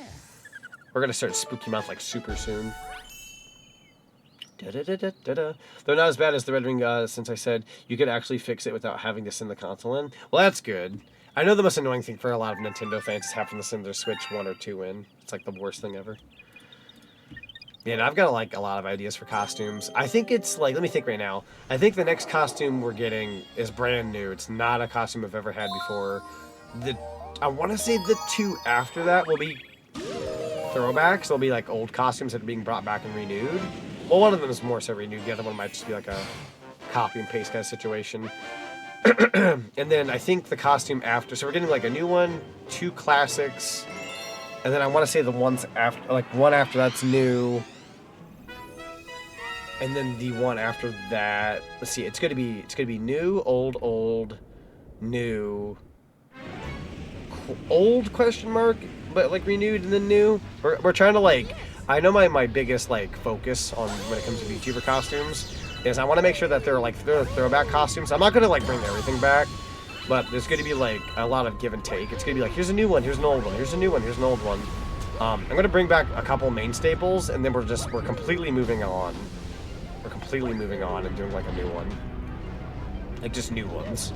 We're going to start Spooky Month like super soon. They're not as bad as the Red Ring, since I said you could actually fix it without having to send the console in. Well, that's good. I know the most annoying thing for a lot of Nintendo fans is having to send their Switch 1 or 2 in. It's like the worst thing ever. Yeah, and I've got like a lot of ideas for costumes. I think it's like, let me think right now. I think the next costume we're getting is brand new. It's not a costume I've ever had before. I want to say the 2 after that will be throwbacks. They'll be like old costumes that are being brought back and renewed. Well, one of them is more so renewed. The other one might just be like a copy and paste kind of situation. And then I think the costume after, so we're getting like a new one, 2 classics, and then I want to say the ones after, like one after that's new, and then the one after that. Let's see, it's gonna be new, old, new, old question mark, but like renewed and then new. We're trying to like, I know my biggest like focus on when it comes to VTuber costumes is I want to make sure that they're throwback costumes. I'm not gonna like bring everything back, but there's gonna be like a lot of give and take. It's gonna be like, here's a new one, here's an old one, here's a new one, here's an old one. I'm gonna bring back a couple main staples, and then we're completely moving on. We're completely moving on and doing like a new one, like just new ones.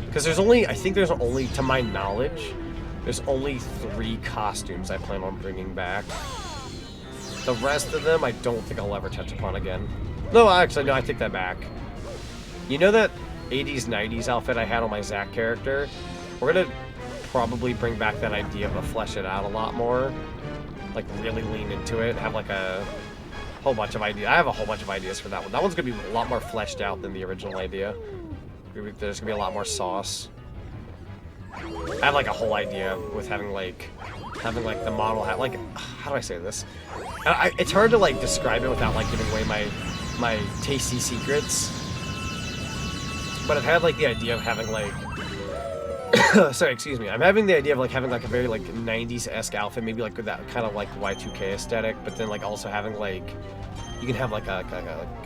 Because I think there's only, to my knowledge, there's only 3 costumes I plan on bringing back. The rest of them I don't think I'll ever touch upon again. No, actually, no, I take that back. You know that 80s, 90s outfit I had on my Zack character? We're gonna probably bring back that idea, but flesh it out a lot more. Like, really lean into it, have like a whole bunch of ideas. I have a whole bunch of ideas for that one. That one's gonna be a lot more fleshed out than the original idea. There's gonna be a lot more sauce. I have like a whole idea with having like the model hat. Like, how do I say this? It's hard to like describe it without like giving away my tasty secrets. But I've had like the idea of having like, sorry, excuse me. I'm having the idea of like having like a very like 90s-esque outfit, maybe like with that kind of like Y2K aesthetic, but then like also having like, you can have like a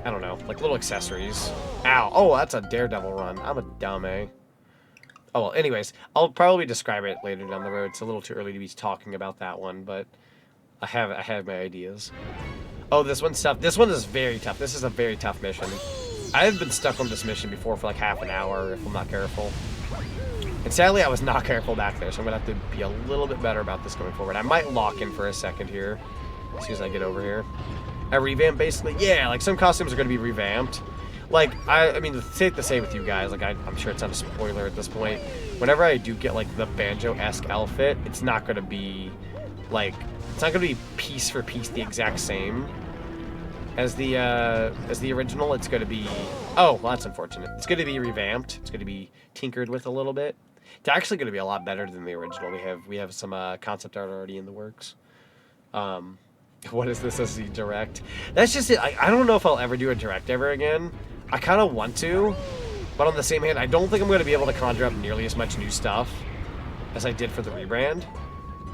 I don't know, like little accessories. Ow! Oh, that's a Daredevil run. I'm a dummy. Oh well. Anyways, I'll probably describe it later down the road. It's a little too early to be talking about that one, but I have my ideas. Oh, this one's tough. This one is very tough. This is a very tough mission. I've been stuck on this mission before for like half an hour if I'm not careful. And sadly, I was not careful back there, so I'm gonna have to be a little bit better about this going forward. I might lock in for a second here, as soon as I get over here. A revamp, basically? Yeah, like some costumes are gonna be revamped. Like, I mean, it's safe to say with you guys, like, I'm sure it's not a spoiler at this point. Whenever I do get, like, the Banjo-esque outfit, it's not gonna be, like, it's not gonna be piece for piece the exact same as the original. It's gonna be, oh, well, that's unfortunate. It's gonna be revamped. It's gonna be tinkered with a little bit. It's actually gonna be a lot better than the original. We have some concept art already in the works. What is this as the direct? That's just it. I don't know if I'll ever do a direct ever again. I kind of want to, but on the same hand, I don't think I'm going to be able to conjure up nearly as much new stuff as I did for the rebrand.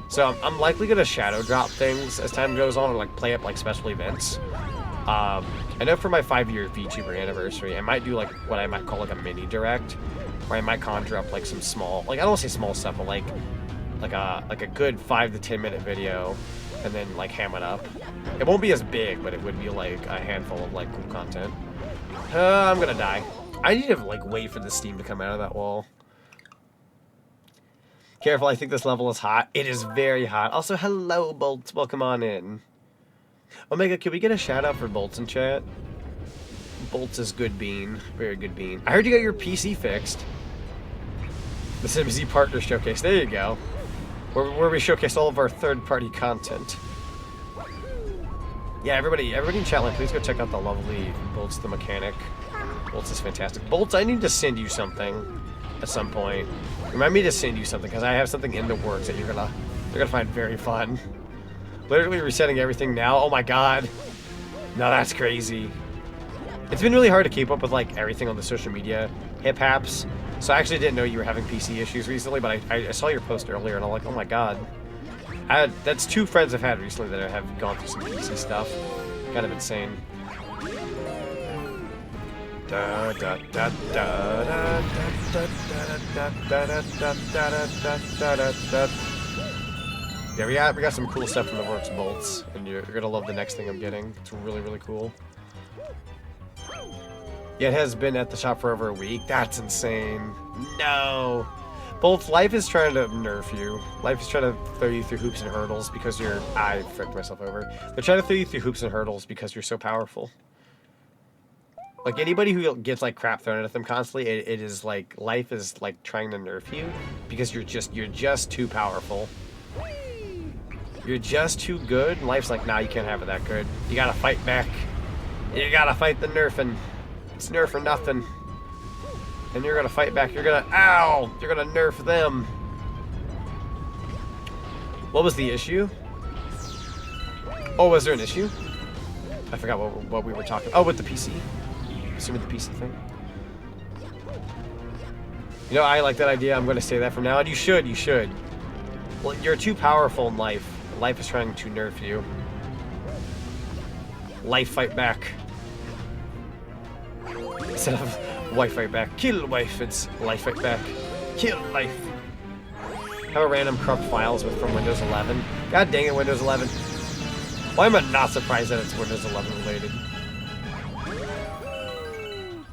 So I'm likely going to shadow drop things as time goes on, or like play up like special events. I know for my 5-year VTuber anniversary, I might do like what I might call like a mini direct, where I might conjure up like some small, like I don't want to say small stuff, but like a good 5 to 10 minute video, and then like ham it up. It won't be as big, but it would be like a handful of like cool content. I'm gonna die. I need to like wait for the steam to come out of that wall. Careful, I think this level is hot. It is very hot. Also, hello Bolts, welcome on in. Omega, can we get a shout out for Bolts in chat? Bolts is good bean, very good bean. I heard you got your PC fixed. The SMG Partner Showcase, there you go. Where we showcase all of our third-party content. Yeah, everybody in chat line, please go check out the lovely Bolts the Mechanic. Bolts is fantastic. Bolts, I need to send you something at some point. Remind me to send you something, because I have something in the works that you're gonna find very fun. Literally resetting everything now. Oh my god. No, that's crazy. It's been really hard to keep up with like everything on the social media hip-haps. So I actually didn't know you were having PC issues recently, but I saw your post earlier and I'm like, oh my god. That's 2 friends I've had recently that have gone through some PC stuff. Kind of insane. Yeah, we got some cool stuff in the works, Bolts, and you're gonna love the next thing I'm getting. It's really, really cool. Yeah, it has been at the shop for over a week. That's insane. No. Both life is trying to nerf you. Life is trying to throw you through hoops and hurdles because you're... I fricked myself over. They're trying to throw you through hoops and hurdles because you're so powerful. Like, anybody who gets, like, crap thrown at them constantly, it is, like, life is, like, trying to nerf you because you're just too powerful. You're just too good, and life's like, nah, you can't have it that good. You gotta fight back. You gotta fight the nerfing. It's nerf or nothing. And you're gonna fight back. You're gonna, ow! You're gonna nerf them. What was the issue? Oh, was there an issue? I forgot what we were talking. Oh, with the PC. Assuming the PC thing. You know, I like that idea. I'm gonna say that from now on. You should. Well, you're too powerful in life. Life is trying to nerf you. Life fight back. Instead of wife fight back. Kill wife, it's life fight back. Kill life. Have a random corrupt files from Windows 11. God dang it, Windows 11. Why am I not surprised that it's Windows 11 related?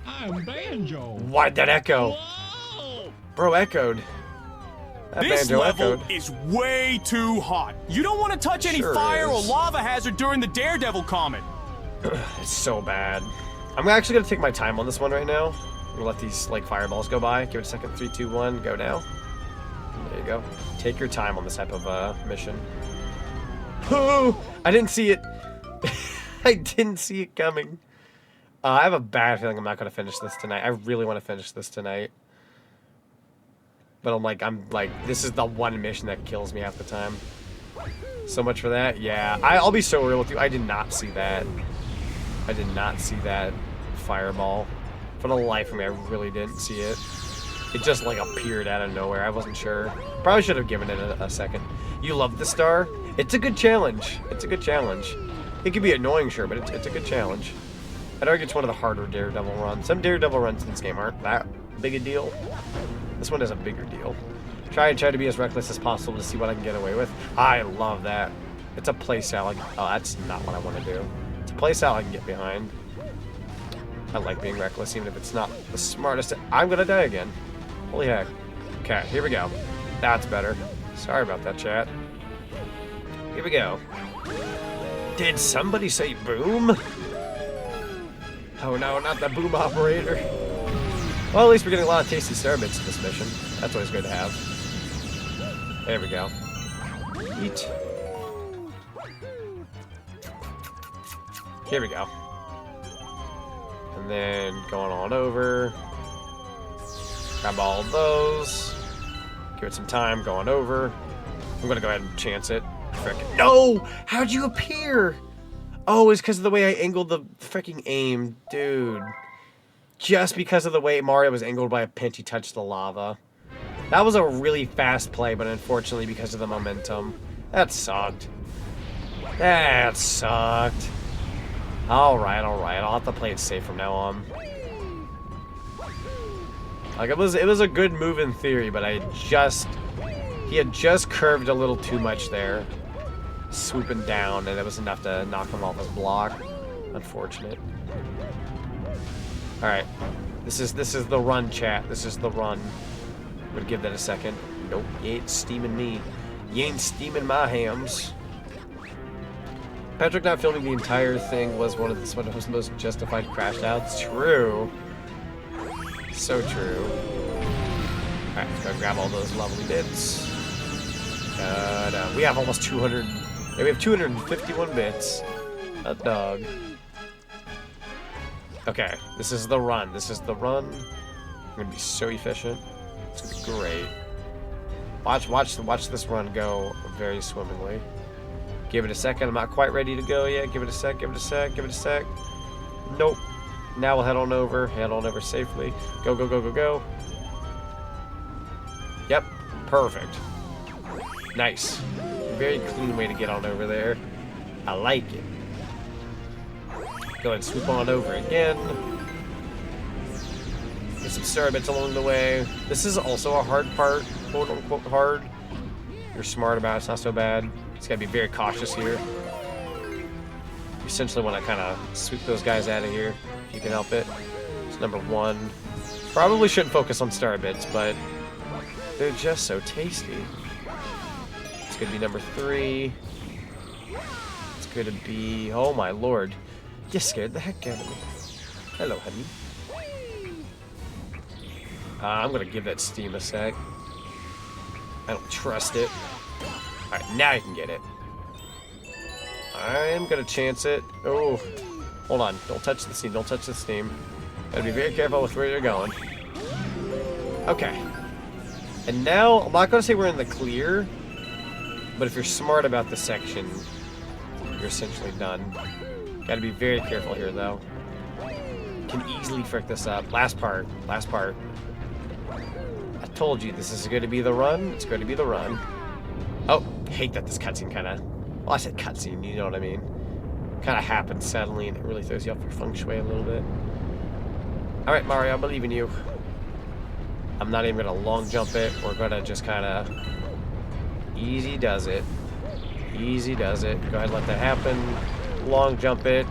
I'm Banjo. Why'd that echo? Whoa! Bro echoed. That This Banjo level echoed. is way too hot. You don't want to touch any Sure fire or is. lava hazard during the Daredevil comet. It's so bad. I'm actually gonna take my time on this one right now. I'm gonna let these like fireballs go by. Give it a second. 3, 2, 1, go now. There you go. Take your time on this type of mission. Oh, I didn't see it. I didn't see it coming. I have a bad feeling I'm not gonna finish this tonight. I really want to finish this tonight. But I'm like, this is the one mission that kills me half the time. So much for that. Yeah, I'll be so real with you. I did not see that. I did not see that fireball. For the life of me, I really didn't see it. It just like appeared out of nowhere. I wasn't sure. Probably should have given it a second. You love the star? It's a good challenge. It's a good challenge. It can be annoying, sure, but it's a good challenge. I'd argue it's one of the harder Daredevil runs. Some Daredevil runs in this game aren't that big a deal. This one is a bigger deal. Try to be as reckless as possible to see what I can get away with. I love that. It's a playstyle. Oh, that's not what I want to do. It's a playstyle I can get behind. I like being reckless, even if it's not the smartest. I'm gonna die again. Holy heck. Okay, here we go. That's better. Sorry about that, chat. Here we go. Did somebody say boom? Oh no, not the boom operator. Well, at least we're getting a lot of tasty Cerebits in this mission. That's always good to have. There we go. Eat. Here we go. And then going on over. Grab all of those. Give it some time, going over. I'm gonna go ahead and chance it. Frickin' no! How'd you appear? Oh, it's because of the way I angled the freaking aim. Dude. Just because of the way Mario was angled by a pinch, he touched the lava. That was a really fast play, but unfortunately because of the momentum. That sucked. That sucked. Alright. I'll have to play it safe from now on. Like, it was a good move in theory, but he had just curved a little too much there. Swooping down, and it was enough to knock him off his block. Unfortunate. Alright. This is the run, chat. This is the run. I'm gonna give that a second. Nope, you ain't steaming me. You ain't steaming my hams. Patrick not filming the entire thing was one of his most justified crash outs. True. So true. Alright, let's go grab all those lovely bits. We have almost 200. Yeah, we have 251 bits. A dog. Okay, this is the run. I'm gonna be so efficient. It's gonna be great. Watch this run go very swimmingly. Give it a second. I'm not quite ready to go yet. Give it a sec. Nope. Now we'll head on over safely. Go. Yep, perfect. Nice. Very clean way to get on over there. I like it. Go ahead and swoop on over again. Get some Cerebits along the way. This is also a hard part, quote unquote hard. You're smart about it, it's not so bad. Just gotta be very cautious here. You essentially want to kind of sweep those guys out of here, if you can help it. It's number one. Probably shouldn't focus on Cerebits, but They're just so tasty. It's gonna be number 3. It's gonna be... Oh my lord. You scared the heck out of me. Hello, honey. I'm gonna give that steam a sec. I don't trust it. Alright, now you can get it. I'm gonna chance it. Oh, hold on. Don't touch the steam. Don't touch the steam. Gotta be very careful with where you're going. Okay. And now, I'm not gonna say we're in the clear, but if you're smart about this section, you're essentially done. Gotta be very careful here, though. Can easily frick this up. Last part. Last part. I told you, this is going to be the run. It's going to be the run. Oh, hate that this cutscene kind of... Well, I said cutscene, you know what I mean. Kind of happens suddenly, and it really throws you off your feng shui a little bit. Alright, Mario, I believe in you. I'm not even going to long jump it. We're going to just kind of... Easy does it. Easy does it. Go ahead and let that happen. Long jump it.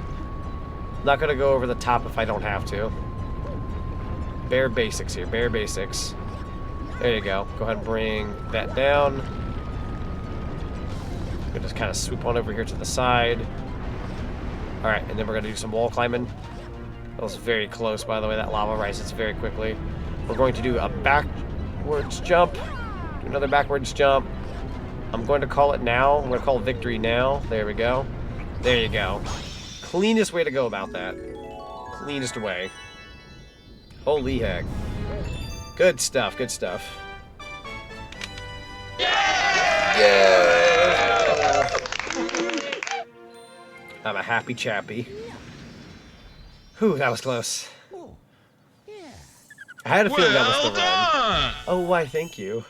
Not going to go over the top if I don't have to. Bare basics here. Bare basics. There you go. Go ahead and bring that down. We'll just kind of swoop on over here to the side. Alright, and then we're going to do some wall climbing. That was very close, by the way. That lava rises very quickly. We're going to do a backwards jump. Do another backwards jump. I'm going to call it now. I'm going to call it victory now. There we go. There you go. Cleanest way to go about that. Cleanest way. Holy heck. Good stuff, good stuff. Yeah! I'm a happy chappy. Whew, that was close. I had a feeling that was the run. Oh, why, thank you.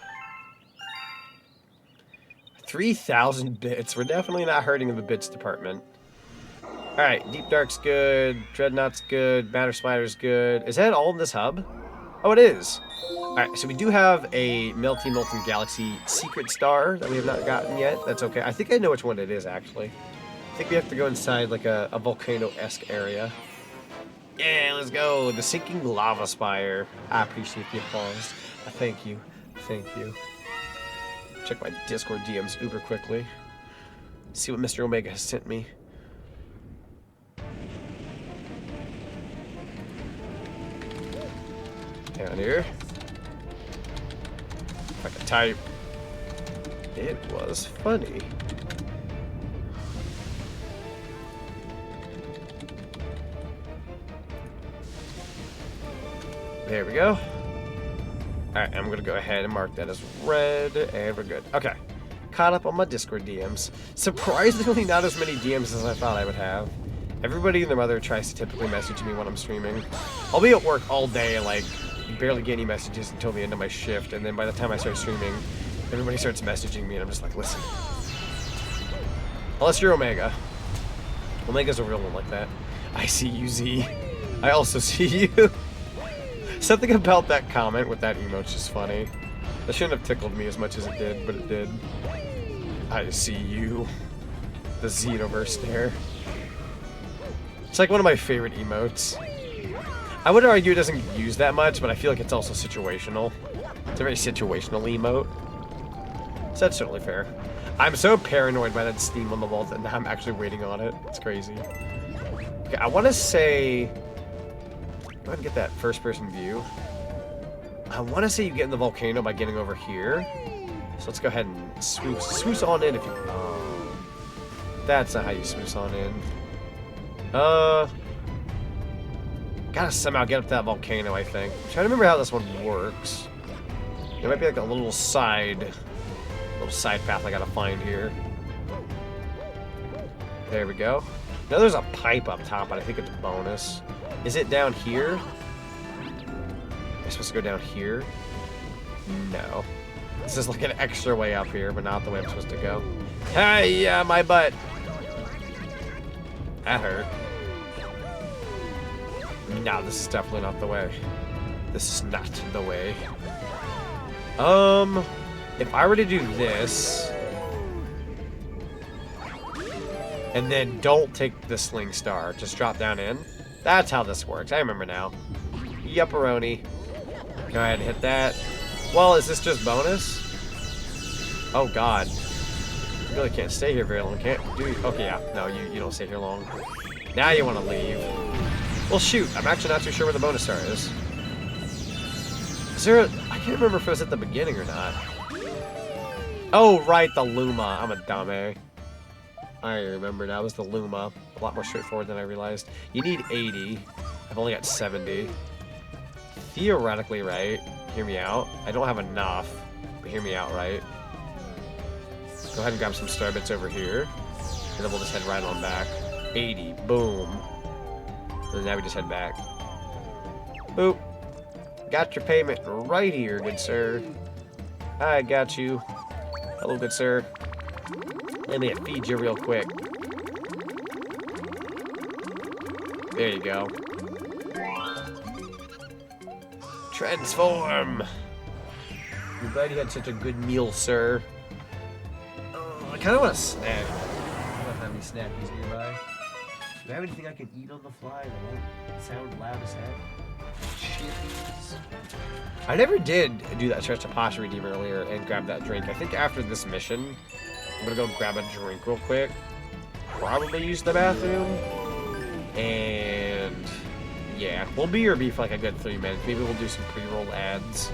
3,000 bits. We're definitely not hurting in the bits department. Alright, Deep Dark's good. Dreadnought's good. Matter Spider's good. Is that all in this hub? Oh, it is. Alright, so we do have a Melty Molten Galaxy secret star that we have not gotten yet. That's okay. I think I know which one it is, actually. I think we have to go inside, like, a volcano-esque area. Yeah, let's go. The Sinking Lava Spire. I appreciate the applause. Thank you. Thank you. Check my Discord DMs uber quickly. See what Mr. Omega has sent me. Down here. If I can type. It was funny. There we go. Alright, I'm gonna go ahead and mark that as red, and we're good. Okay. Caught up on my Discord DMs. Surprisingly not as many DMs as I thought I would have. Everybody and their mother tries to typically message me when I'm streaming. I'll be at work all day, like, barely get any messages until the end of my shift, and then by the time I start streaming, everybody starts messaging me, and I'm just like, listen. Unless you're Omega. Omega's a real one like that. I see you, Z. I also see you. Something about that comment with that emote's just funny. That shouldn't have tickled me as much as it did, but it did. I see you. The Xenoverse stare. It's like one of my favorite emotes. I would argue it doesn't get used that much, but I feel like it's also situational. It's a very situational emote. So that's certainly fair. I'm so paranoid by that steam on the wall that now I'm actually waiting on it. It's crazy. Okay, I want to say... Go ahead and get that first-person view. I want to say you get in the volcano by getting over here. So let's go ahead and swoosh on in if you... Oh, that's not how you swoosh on in. Gotta somehow get up that volcano, I think. I'm trying to remember how this one works. There might be like a little side path I gotta find here. There we go. Now there's a pipe up top, but I think it's a bonus. Is it down here? Am I supposed to go down here? No. This is like an extra way up here, but not the way I'm supposed to go. Hey, yeah, my butt. That hurt. No, this is definitely not the way. This is not the way. If I were to do this... and then don't take the sling star, just drop down in. That's how this works. I remember now. Yupperoni. Go ahead and hit that. Well, is this just bonus? Oh God. You really can't stay here very long, can't do you? Okay, yeah. No, you don't stay here long. Now you want to leave. Well, shoot. I'm actually not too sure where the bonus star is. Is there a... I can't remember if it was at the beginning or not. Oh, right, the Luma. I'm a dummy. I remember now. It was the Luma. A lot more straightforward than I realized. You need 80. I've only got 70. Theoretically, right? Hear me out. I don't have enough. But hear me out, right? Go ahead and grab some star bits over here. And then we'll just head right on back. 80. Boom. And now we just head back. Boop. Got your payment right here, good sir. I got you. Hello, good sir. Let me feed you real quick. There you go. Transform! I'm glad you had such a good meal, sir. I kind of want a snack. I don't have any snackies nearby. Do I have anything I can eat on the fly that won't sound loud as heck? Cheers. I never did do that stretch to Posture Redeem earlier and grab that drink. I think after this mission, I'm gonna go grab a drink real quick. Probably use the bathroom. And yeah, we'll BRB for like a good 3 minutes. Maybe we'll do some pre-roll ads.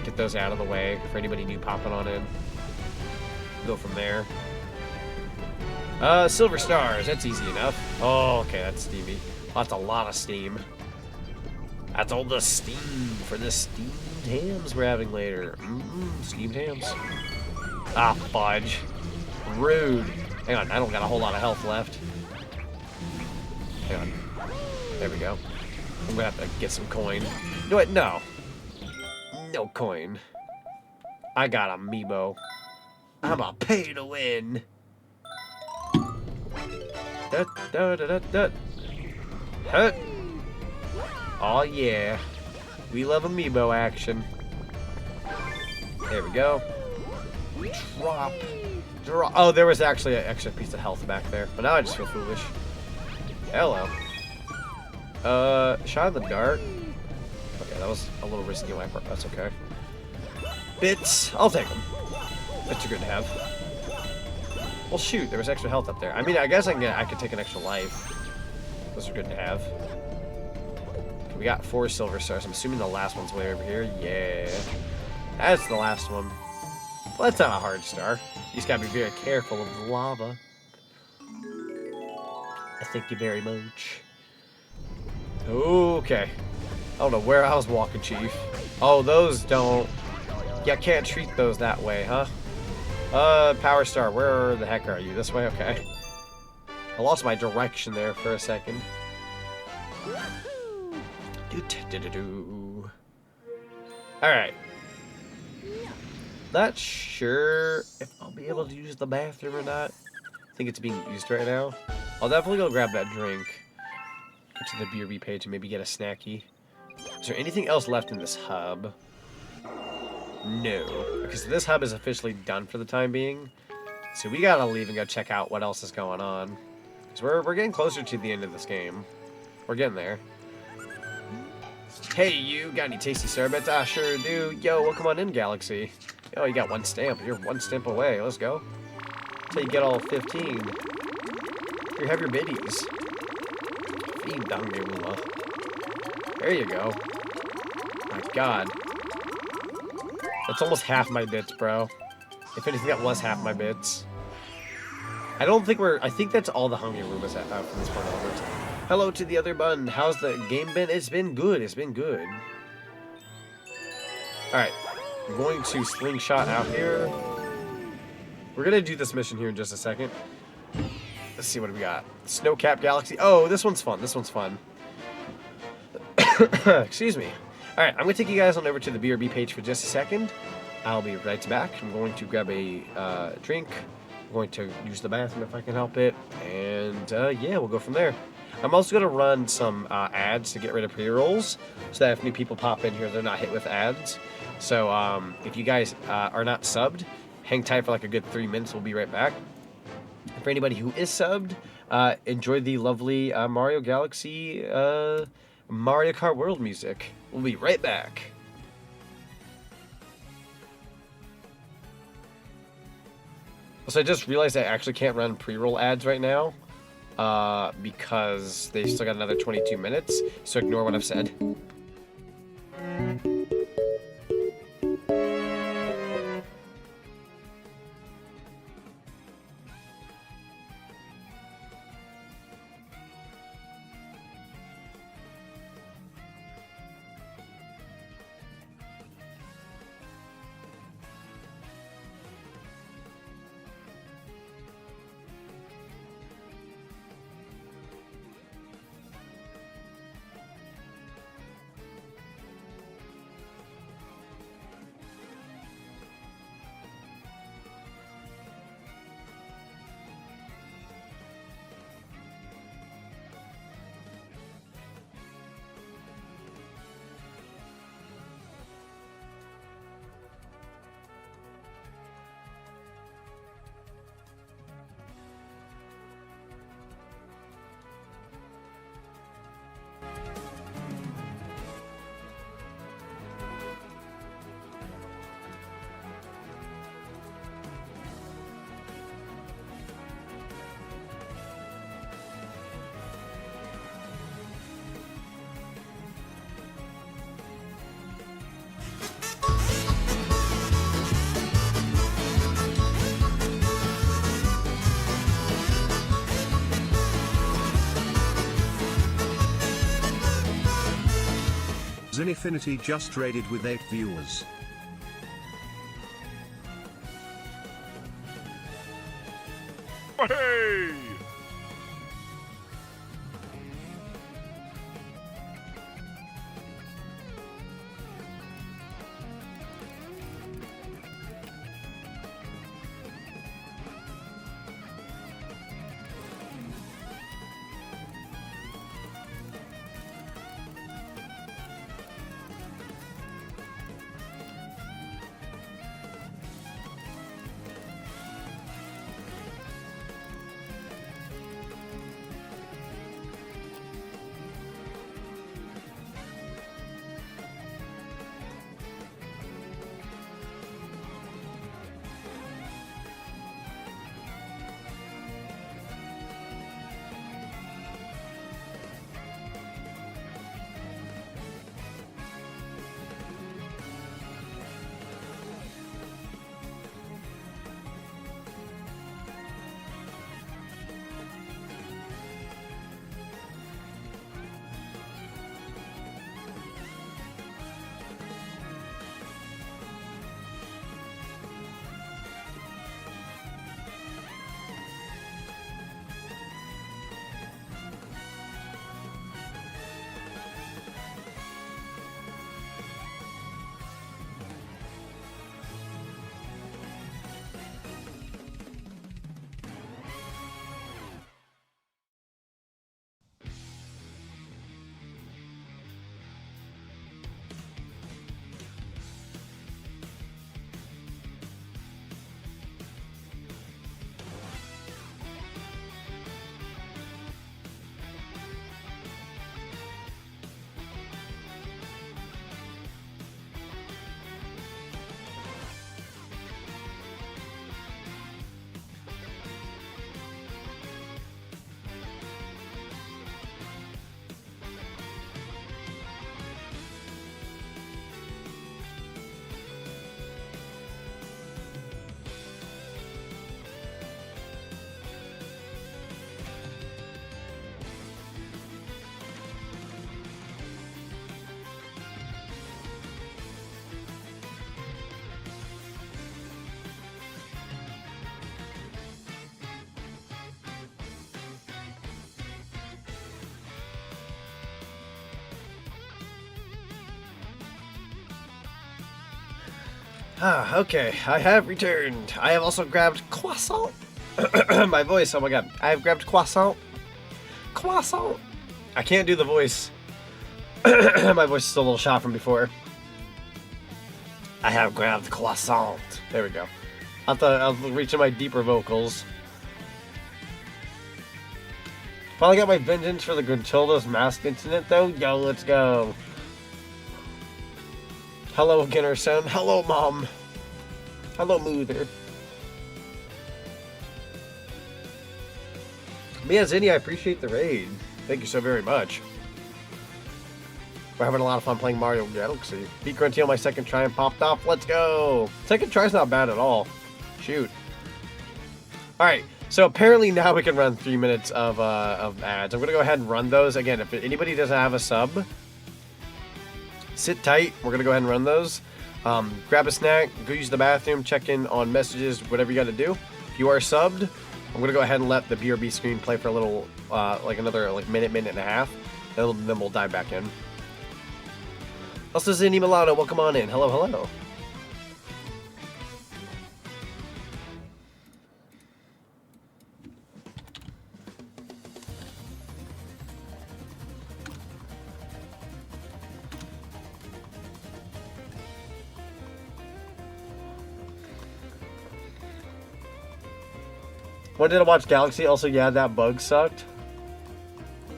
Get those out of the way for anybody new popping on in. Go from there. Silver stars, that's easy enough. Oh, okay, that's steamy. That's a lot of steam. That's all the steam for the steamed hams we're having later. Steamed hams. Ah, fudge. Rude. Hang on, I don't got a whole lot of health left. Hang on. There we go. I'm gonna have to get some coin. You know what? No. No coin. I got amiibo. I'm a pay to win. Hut. Oh yeah. We love amiibo action. There we go. Drop. Oh, there was actually an extra piece of health back there. But now I just feel foolish. Hello. Shot in the dark. Okay, that was a little risky on my part. That's okay. Bits. I'll take them. Bits are good to have. Well, shoot. There was extra health up there. I mean, I guess I could take an extra life. Those are good to have. We got 4 silver stars. I'm assuming the last one's way over here. Yeah. That's the last one. Well, that's not a hard star. You just gotta be very careful of the lava. I thank you very much. Okay. I don't know where I was walking, Chief. Oh, those don't... Yeah, I can't treat those that way, huh? Power star, where the heck are you? This way? Okay. I lost my direction there for a second. Alright. Not sure if I'll be able to use the bathroom or not. I think it's being used right now. I'll definitely go grab that drink. Go to the BRB page and maybe get a snacky. Is there anything else left in this hub? No. Okay, so this hub is officially done for the time being. So we gotta leave and go check out what else is going on. Because we're getting closer to the end of this game. We're getting there. Hey, you got any tasty starbits? I sure do. Yo, welcome on in, Galaxy. Oh, you got 1 stamp. You're 1 stamp away. Let's go. Until you get all 15. Here, have your biddies. Feed Dangula. There you go. My god. That's almost half my bits, bro. If anything, that was half my bits. I don't think we're... I think that's all the Hungry Roombas from this point onwards. Hello to the other bun. How's the game been? It's been good. It's been good. Alright. I'm going to slingshot out here. We're going to do this mission here in just a second. Let's see what we got. Snowcap Galaxy. Oh, this one's fun. This one's fun. Excuse me. Alright, I'm going to take you guys on over to the BRB page for just a second. I'll be right back. I'm going to grab a drink. I'm going to use the bathroom if I can help it. And yeah, we'll go from there. I'm also going to run some ads to get rid of pre-rolls, so that if new people pop in here, they're not hit with ads. So if you guys are not subbed, hang tight for like a good 3 minutes. We'll be right back. And for anybody who is subbed, enjoy the lovely Mario Galaxy Mario Kart World music. We'll be right back. So I just realized I actually can't run pre-roll ads right now. Because they still got another 22 minutes. So ignore what I've said. Zinfinity just raided with 8 viewers. Hey! Okay, I have returned. I have also grabbed croissant. My voice, oh my god. I have grabbed croissant. Croissant. I can't do the voice. My voice is still a little shot from before. I have grabbed croissant. There we go. I'll reach in my deeper vocals. Finally got my vengeance for the Gruntilda's mask incident though. Yo, let's go. Hello, Ginnerson. Hello, Mom. Hello, Mother. But yeah, Zinni, I appreciate the raid. Thank you so very much. We're having a lot of fun playing Mario Galaxy. Beat Grunty on my second try and popped off. Let's go. Second try's not bad at all. Shoot. Alright, so apparently now we can run 3 minutes of ads. I'm going to go ahead and run those. Again, if anybody doesn't have a sub, sit tight. We're going to go ahead and run those. Grab a snack, go use the bathroom, check in on messages, whatever you got to do. If you are subbed, I'm going to go ahead and let the BRB screen play for a little, like another minute and a half. And then we'll dive back in. Also, Zinni Milano, welcome on in. Hello, hello. When did I watch Galaxy? Also, yeah, that bug sucked.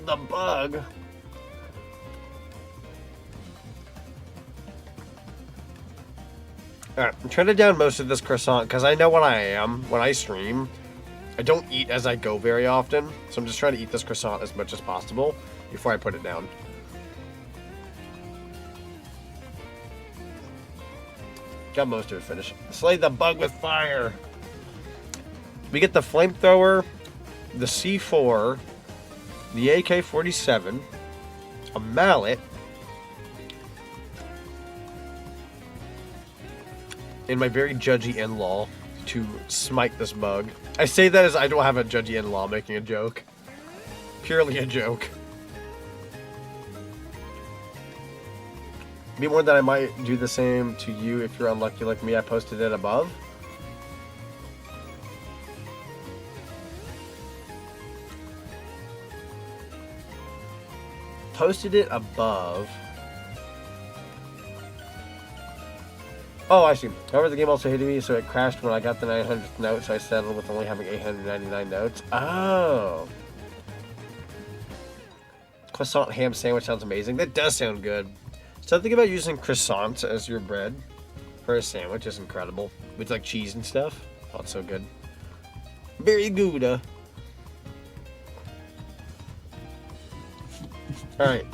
The bug. Alright, I'm trying to down most of this croissant because I know what I am when I stream. I don't eat as I go very often, so I'm just trying to eat this croissant as much as possible before I put it down. Got most of it finished. Slay the bug with fire. We get the flamethrower, the C4, the AK-47, a mallet, and my very judgy in-law to smite this bug. I say that as I don't have a judgy in-law making a joke. Purely a joke. Be warned that I might do the same to you if you're unlucky like me. I posted it above. Posted it above. Oh, I see. However, the game also hated me, so it crashed when I got the 900th note, so I settled with only having 899 notes. Oh. Croissant ham sandwich sounds amazing. That does sound good. Something about using croissants as your bread for a sandwich is incredible. With like cheese and stuff. Oh, it's so good. Very good. Alright.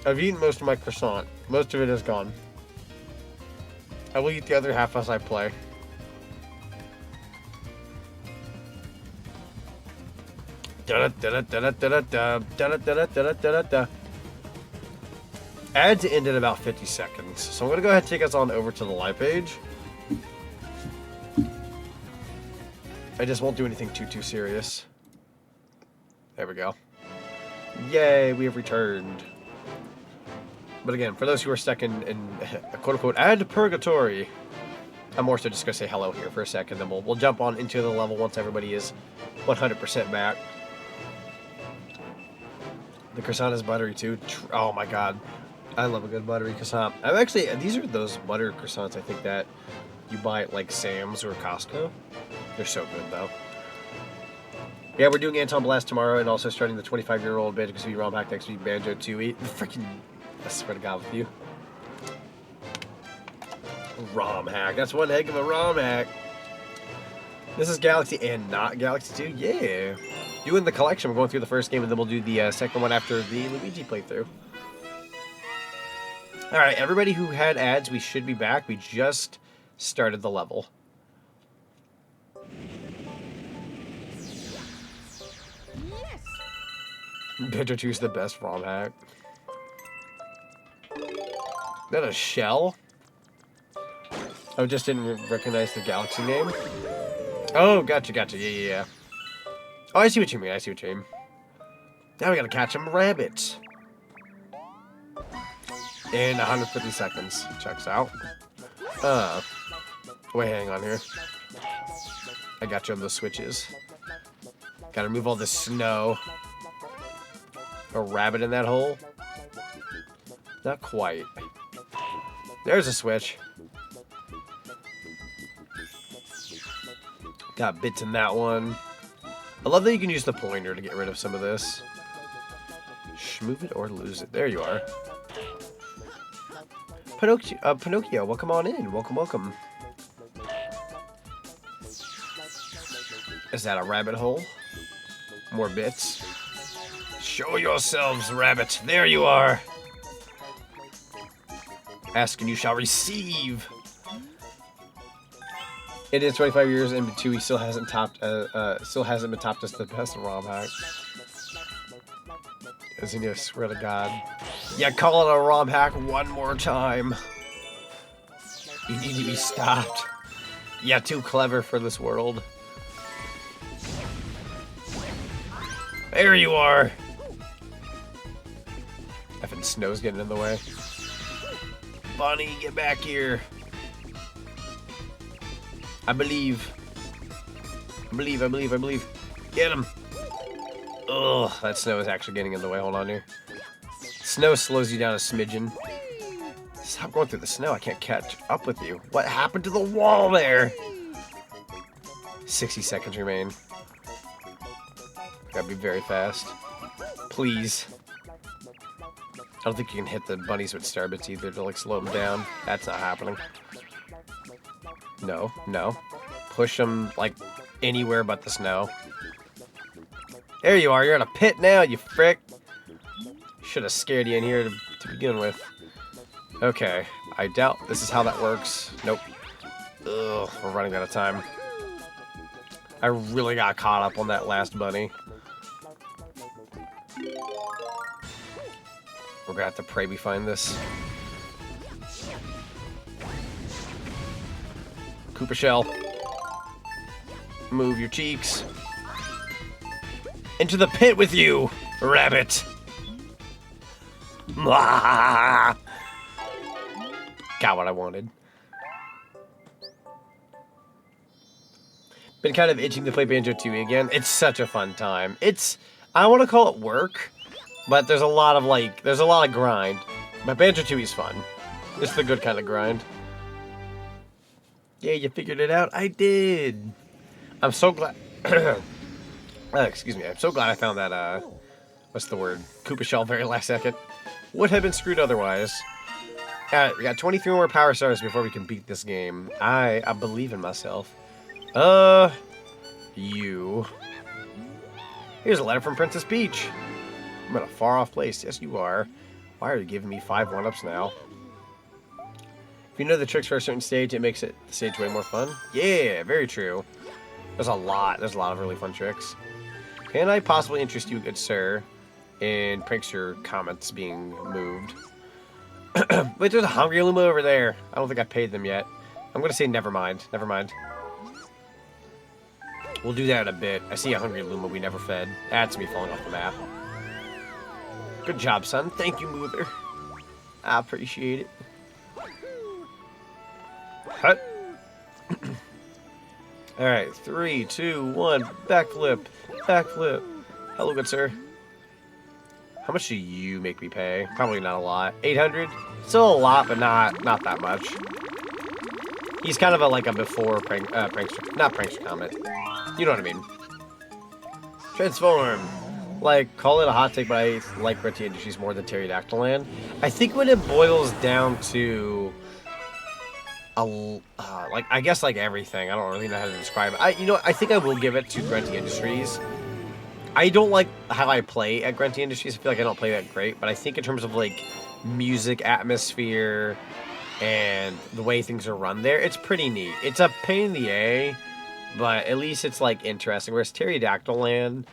I've eaten most of my croissant. Most of it is gone. I will eat the other half as I play. Ads end in about 50 seconds. So I'm going to go ahead and take us on over to the live page. I just won't do anything too serious. There we go. Yay, we have returned. But again, for those who are stuck in a quote-unquote ad purgatory, I'm more so just going to say hello here for a second, then we'll jump on into the level once everybody is 100% back. The croissant is buttery too. Oh my god. I love a good buttery croissant. I'm actually, these are those butter croissants I think that you buy at like Sam's or Costco. They're so good though. Yeah, we're doing Anton Blast tomorrow and also starting the 25-year-old Banjo-Kazooie ROM hack next week, Banjo-Tooie. Freaking, I swear to God with you. ROM hack. That's one heck of a ROM hack. This is Galaxy and not Galaxy 2. Yeah. Doing the collection. We're going through the first game and then we'll do the second one after the Luigi playthrough. Alright, everybody who had ads, we should be back. We just started the level. Banjo-Tooie is the best ROM hack. Is that a shell? Oh, just didn't recognize the Galaxy name? Oh, gotcha. Yeah. Oh, I see what you mean. Now we gotta catch some rabbits. In 150 seconds. Checks out. Wait, hang on here. I got you on the switches. Gotta remove all this snow. A rabbit in that hole? Not quite. There's a switch. Got bits in that one. I love that you can use the pointer to get rid of some of this. Move it or lose it. There you are. Pinocchio, welcome on in. Welcome. Is that a rabbit hole? More bits. Show yourselves, rabbit. There you are. Ask and you shall receive. It is 25 years and Chewie still hasn't topped. Still hasn't been topped as the best ROM hack. Isn't he? I swear to God. Yeah, call it a ROM hack one more time. You need to be stopped. Yeah, too clever for this world. There you are. Effing snow's getting in the way. Bunny, get back here. I believe. I believe. Get him. Ugh, that snow is actually getting in the way. Hold on here. Snow slows you down a smidgen. Stop going through the snow. I can't catch up with you. What happened to the wall there? 60 seconds remain. Gotta be very fast. Please. I don't think you can hit the bunnies with star bits either to like slow them down. That's not happening. No. Push them like anywhere but the snow. There you are. You're in a pit now, you frick. Should have scared you in here to begin with. Okay. I doubt this is how that works. Nope. Ugh, we're running out of time. I really got caught up on that last bunny. We're gonna have to pray we find this. Koopa shell. Move your cheeks. Into the pit with you, rabbit. Got what I wanted. Been kind of itching to play Banjo-Tooie again. It's such a fun time. I don't want to call it work, but there's a lot of grind. But Banjo-Tooie's fun. It's the good kind of grind. Yeah, you figured it out? I did. I'm so glad. Excuse me. I'm so glad I found that, what's the word? Koopa shell very last second. Would have been screwed otherwise. We got 23 more power stars before we can beat this game. I believe in myself. You. Here's a letter from Princess Peach. I'm in a far-off place. Yes, you are. Why are you giving me 5 one-ups now? If you know the tricks for a certain stage, it makes the stage way more fun. Yeah, very true. There's a lot of really fun tricks. Can I possibly interest you, good sir, in Prankster comments being moved? Wait, there's a Hungry Luma over there. I don't think I paid them yet. I'm going to say never mind. Never mind. We'll do that in a bit. I see a Hungry Luma we never fed. That's me falling off the map. Good job, son. Thank you, Moother. I appreciate it. Hut. Alright, 3, 2, 1. Backflip. Backflip. Hello, good sir. How much do you make me pay? Probably not a lot. 800? Still a lot, but not that much. He's kind of like a before prankster. Not prankster comment. You know what I mean. Transform. Like, call it a hot take, but I like Grunty Industries more than Pterodactyl Land. I think when it boils down to like, I guess like everything. I don't really know how to describe it. I think I will give it to Grunty Industries. I don't like how I play at Grunty Industries. I feel like I don't play that great, but I think in terms of like music, atmosphere, and the way things are run there, it's pretty neat. It's a pain in the A, but at least it's like interesting. Whereas Pterodactyl Land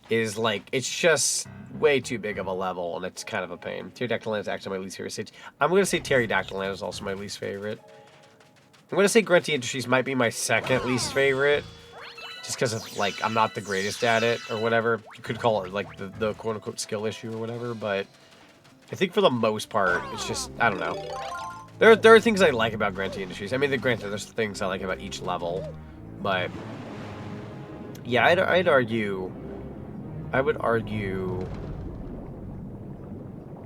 is like, it's just way too big of a level, and it's kind of a pain. Pterodactyl Land is actually my least favorite stage. I'm going to say Pterodactyl Land is also my least favorite. I'm going to say Grunty Industries might be my second least favorite, just because of, like, I'm not the greatest at it, or whatever. You could call it, like, the quote-unquote skill issue or whatever, but I think for the most part, it's just, I don't know. There are things I like about Grunty Industries. I mean, granted, there's things I like about each level, but yeah, I would argue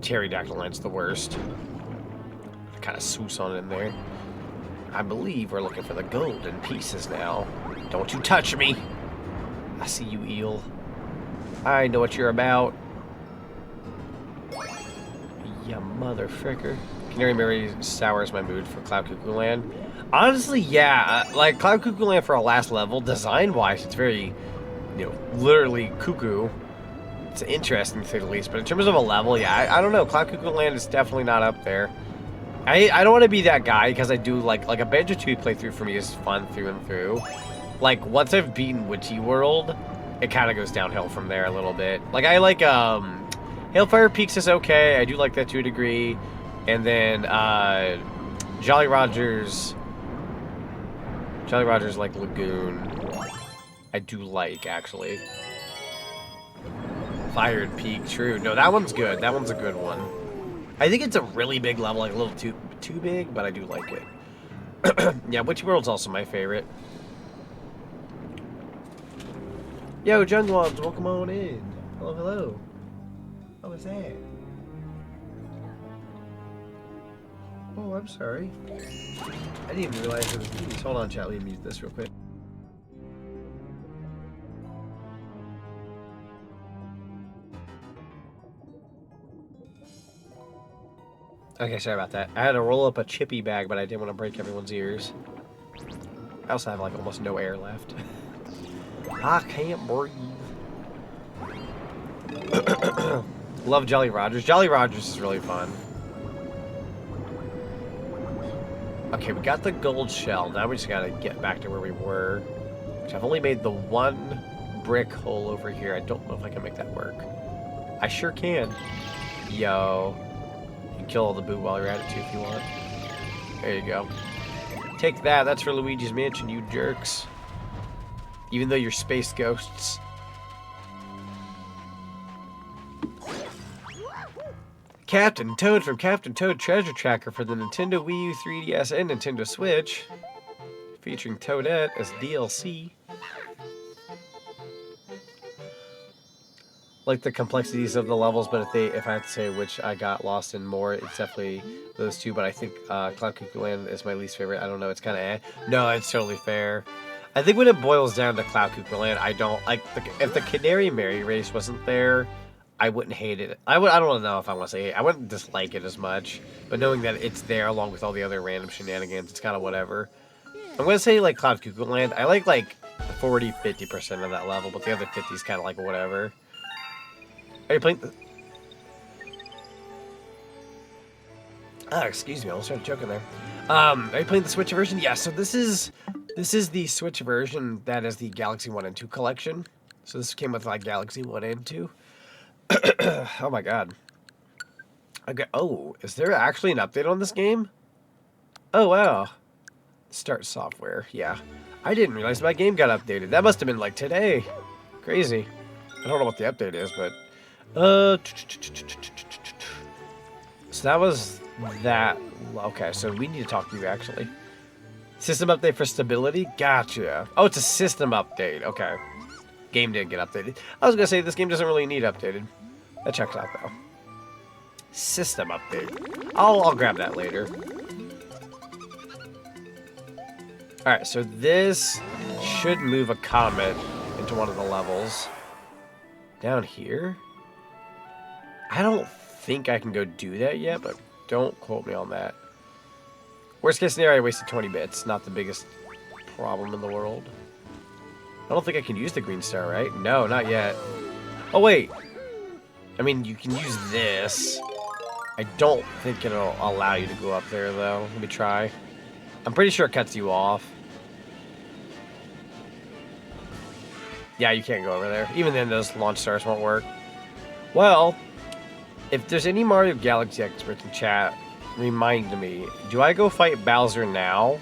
Pterodactyl Land's the worst. Kind of soos on in there. I believe we're looking for the golden pieces now. Don't you touch me! I see you, eel. I know what you're about. Ya motherfricker. Canary Mary sours my mood for Cloud Cuckoo Land. Honestly, yeah. Like, Cloud Cuckoo Land for a last level, design-wise, it's very you know, literally cuckoo. It's interesting to say the least, but in terms of a level, yeah, I don't know. Cloud Cuckoo Land is definitely not up there. I don't want to be that guy because I do like a Banjo-Tooie playthrough for me is fun through and through. Like once I've beaten Witchy World, it kind of goes downhill from there a little bit. Like I like Hailfire Peaks is okay. I do like that to a degree, and then Jolly Roger's like Lagoon. I do like actually. Fired Peak, true. No, that one's good. That one's a good one. I think it's a really big level, like a little too big, but I do like it. Yeah, Witchy World's also my favorite. Yo, Jungwons, welcome on in. Hello, hello. What was that? Oh, I'm sorry. I didn't even realize it was these. Hold on, chat. Let me mute this real quick. Okay, sorry about that. I had to roll up a chippy bag, but I didn't want to break everyone's ears. I also have like almost no air left. I can't breathe. Love Jolly Rogers. Jolly Rogers is really fun. Okay, we got the gold shell. Now we just gotta get back to where we were. Which I've only made the one brick hole over here. I don't know if I can make that work. I sure can. Yo. You can kill all the boo while you're at it too if you want. There you go. Take that. That's for Luigi's Mansion, you jerks. Even though you're space ghosts. Captain Toad from Captain Toad Treasure Tracker for the Nintendo Wii U, 3DS, and Nintendo Switch. Featuring Toadette as DLC. Like the complexities of the levels, but if I have to say which I got lost in more, it's definitely those two. But I think Cloud Cuckoo Land is my least favorite. I don't know, it's kind of eh. No, it's totally fair. I think when it boils down to Cloud Cuckoo Land, I don't like if the Canary Mary race wasn't there, I wouldn't hate it. I don't know if I want to say hate. I wouldn't dislike it as much, but knowing that it's there along with all the other random shenanigans, it's kind of whatever. I'm gonna say like Cloud Cuckoo Land. I like 40-50% of that level, but the other 50 is kind of like whatever. Are you playing? Excuse me, I almost started choking there. Are you playing the Switch version? Yeah. So this is the Switch version that is the Galaxy 1 and 2 collection. So this came with like Galaxy 1 and 2. Oh my god. Okay. Oh, is there actually an update on this game? Oh wow. Start software. Yeah. I didn't realize my game got updated. That must have been like today. Crazy. I don't know what the update is, but so that was that. Okay, so we need to talk to you actually. System update for stability? Gotcha. Oh, it's a system update. Okay. Game didn't get updated. I was gonna say this game doesn't really need updated. That checks out though. System update. I'll grab that later. Alright, so this should move a comet into one of the levels. Down here? I don't think I can go do that yet, but don't quote me on that. Worst case scenario, I wasted 20 bits. Not the biggest problem in the world. I don't think I can use the green star, right? No, not yet. Oh, wait. I mean, you can use this. I don't think it'll allow you to go up there, though. Let me try. I'm pretty sure it cuts you off. Yeah, you can't go over there. Even then, those launch stars won't work. Well, if there's any Mario Galaxy experts in chat, remind me, do I go fight Bowser now?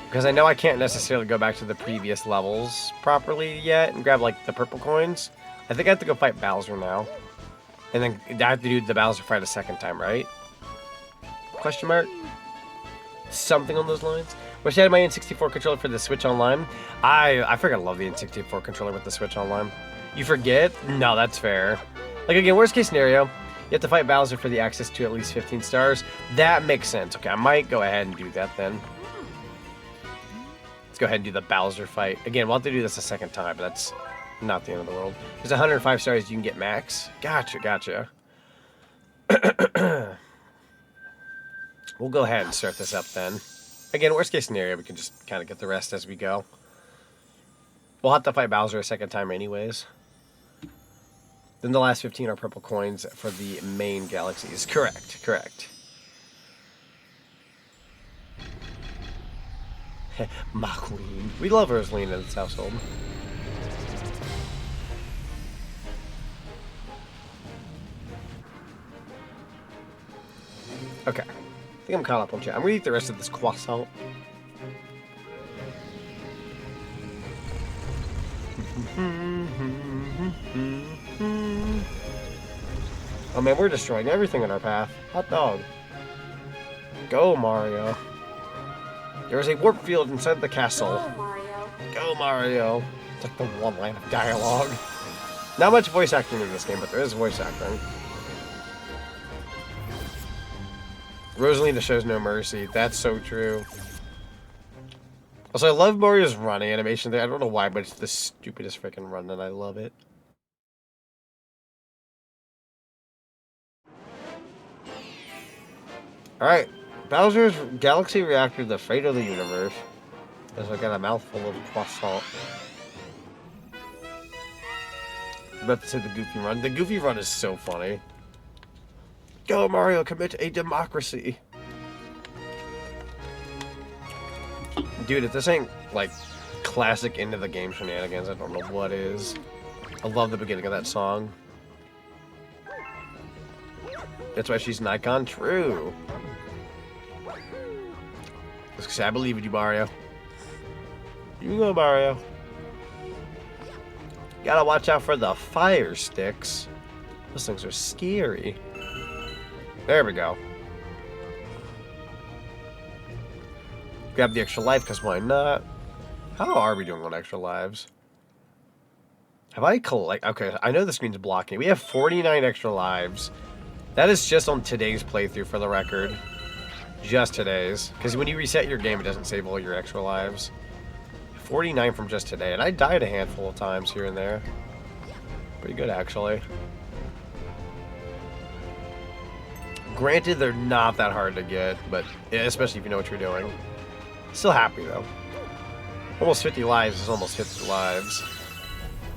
Because I know I can't necessarily go back to the previous levels properly yet and grab, like, the purple coins. I think I have to go fight Bowser now. And then I have to do the Bowser fight a second time, right? Question mark? Something on those lines? Wish I had my N64 controller for the Switch Online. I freaking love the N64 controller with the Switch Online. You forget? No, that's fair. Like, again, worst case scenario, you have to fight Bowser for the access to at least 15 stars. That makes sense. Okay, I might go ahead and do that then. Let's go ahead and do the Bowser fight. Again, we'll have to do this a second time, but that's not the end of the world. There's 105 stars you can get max. Gotcha, gotcha. We'll go ahead and start this up then. Again, worst case scenario, we can just kind of get the rest as we go. We'll have to fight Bowser a second time anyways. Then the last 15 are purple coins for the main galaxies. Correct, correct. My queen. We love Rosaline in this household. Okay. I think I'm caught up on chat. I'm gonna eat the rest of this croissant. Oh man, we're destroying everything in our path. Hot dog. Go, Mario. There is a warp field inside the castle. Go, Mario. Go, Mario. It's like the one line of dialogue. Not much voice acting in this game, but there is voice acting. Rosalina shows no mercy. That's so true. Also, I love Mario's running animation there. I don't know why, but it's the stupidest freaking run, and I love it. Alright. Bowser's Galaxy Reactor, the fate of the universe. As I got a mouthful of croissant. I'm about to say the Goofy run. The Goofy run is so funny. Go, Mario, commit a democracy. Dude, if this ain't, like, classic end of the game shenanigans, I don't know what is. I love the beginning of that song. That's why she's an icon. True. Because I believe in you, Mario. You can go, Mario. Gotta watch out for the fire sticks. Those things are scary. There we go. Grab the extra life, because why not? How are we doing on extra lives? Have I collect... Okay, I know the screen's blocking. We have 49 extra lives. That is just on today's playthrough, for the record. Just today's. Because when you reset your game, it doesn't save all your extra lives. 49 from just today. And I died a handful of times here and there. Pretty good, actually. Granted, they're not that hard to get, but especially if you know what you're doing. Still happy, though. Almost 50 lives is almost 50 lives.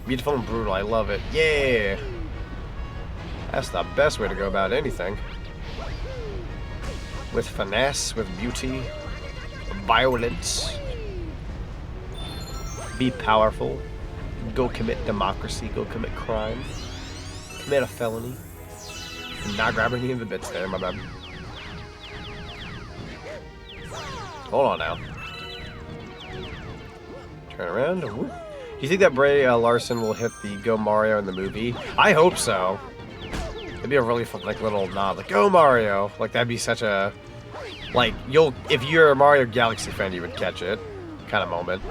Beautiful and brutal, I love it. Yeah! That's the best way to go about anything. With finesse, with beauty, violence. Be powerful. Go commit democracy, go commit crime. Commit a felony. Not grabbing any of the bits there, my bad. Hold on now. Turn around. Whoop. Do you think that Bray Larson will hit the Go Mario in the movie? I hope so. It'd be a really fun, like, little nod, like, Go Mario! Like, that'd be such a... Like, if you're a Mario Galaxy fan, you would catch it. Kind of moment.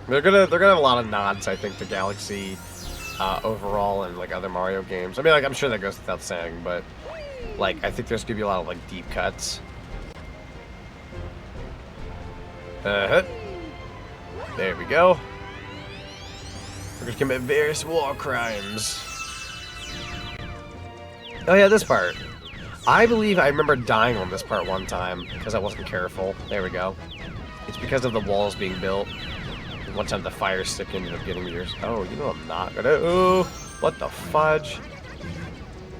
They're gonna have a lot of nods, I think, to Galaxy overall and, like, other Mario games. I mean, like, I'm sure that goes without saying, but, like, I think there's gonna be a lot of, like, deep cuts. There we go. We're gonna commit various war crimes. Oh yeah, this part. I believe I remember dying on this part one time because I wasn't careful. There we go. It's because of the walls being built. One time the fire stick ended up getting yours. Oh, you know I'm not gonna. Oh, what the fudge?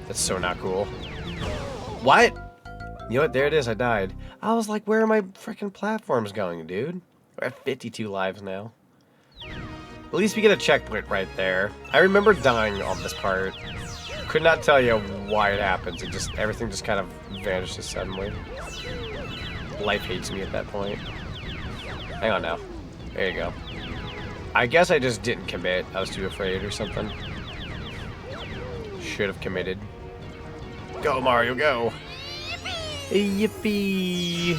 That's so not cool. What? You know what? There it is. I died. I was like, where are my freaking platforms going, dude? We're at 52 lives now. At least we get a checkpoint right there. I remember dying on this part. Could not tell you why it happens. It just, everything just kind of vanishes suddenly. Life hates me at that point. Hang on now. There you go. I guess I just didn't commit. I was too afraid or something. Should have committed. Go, Mario, go! Yippee!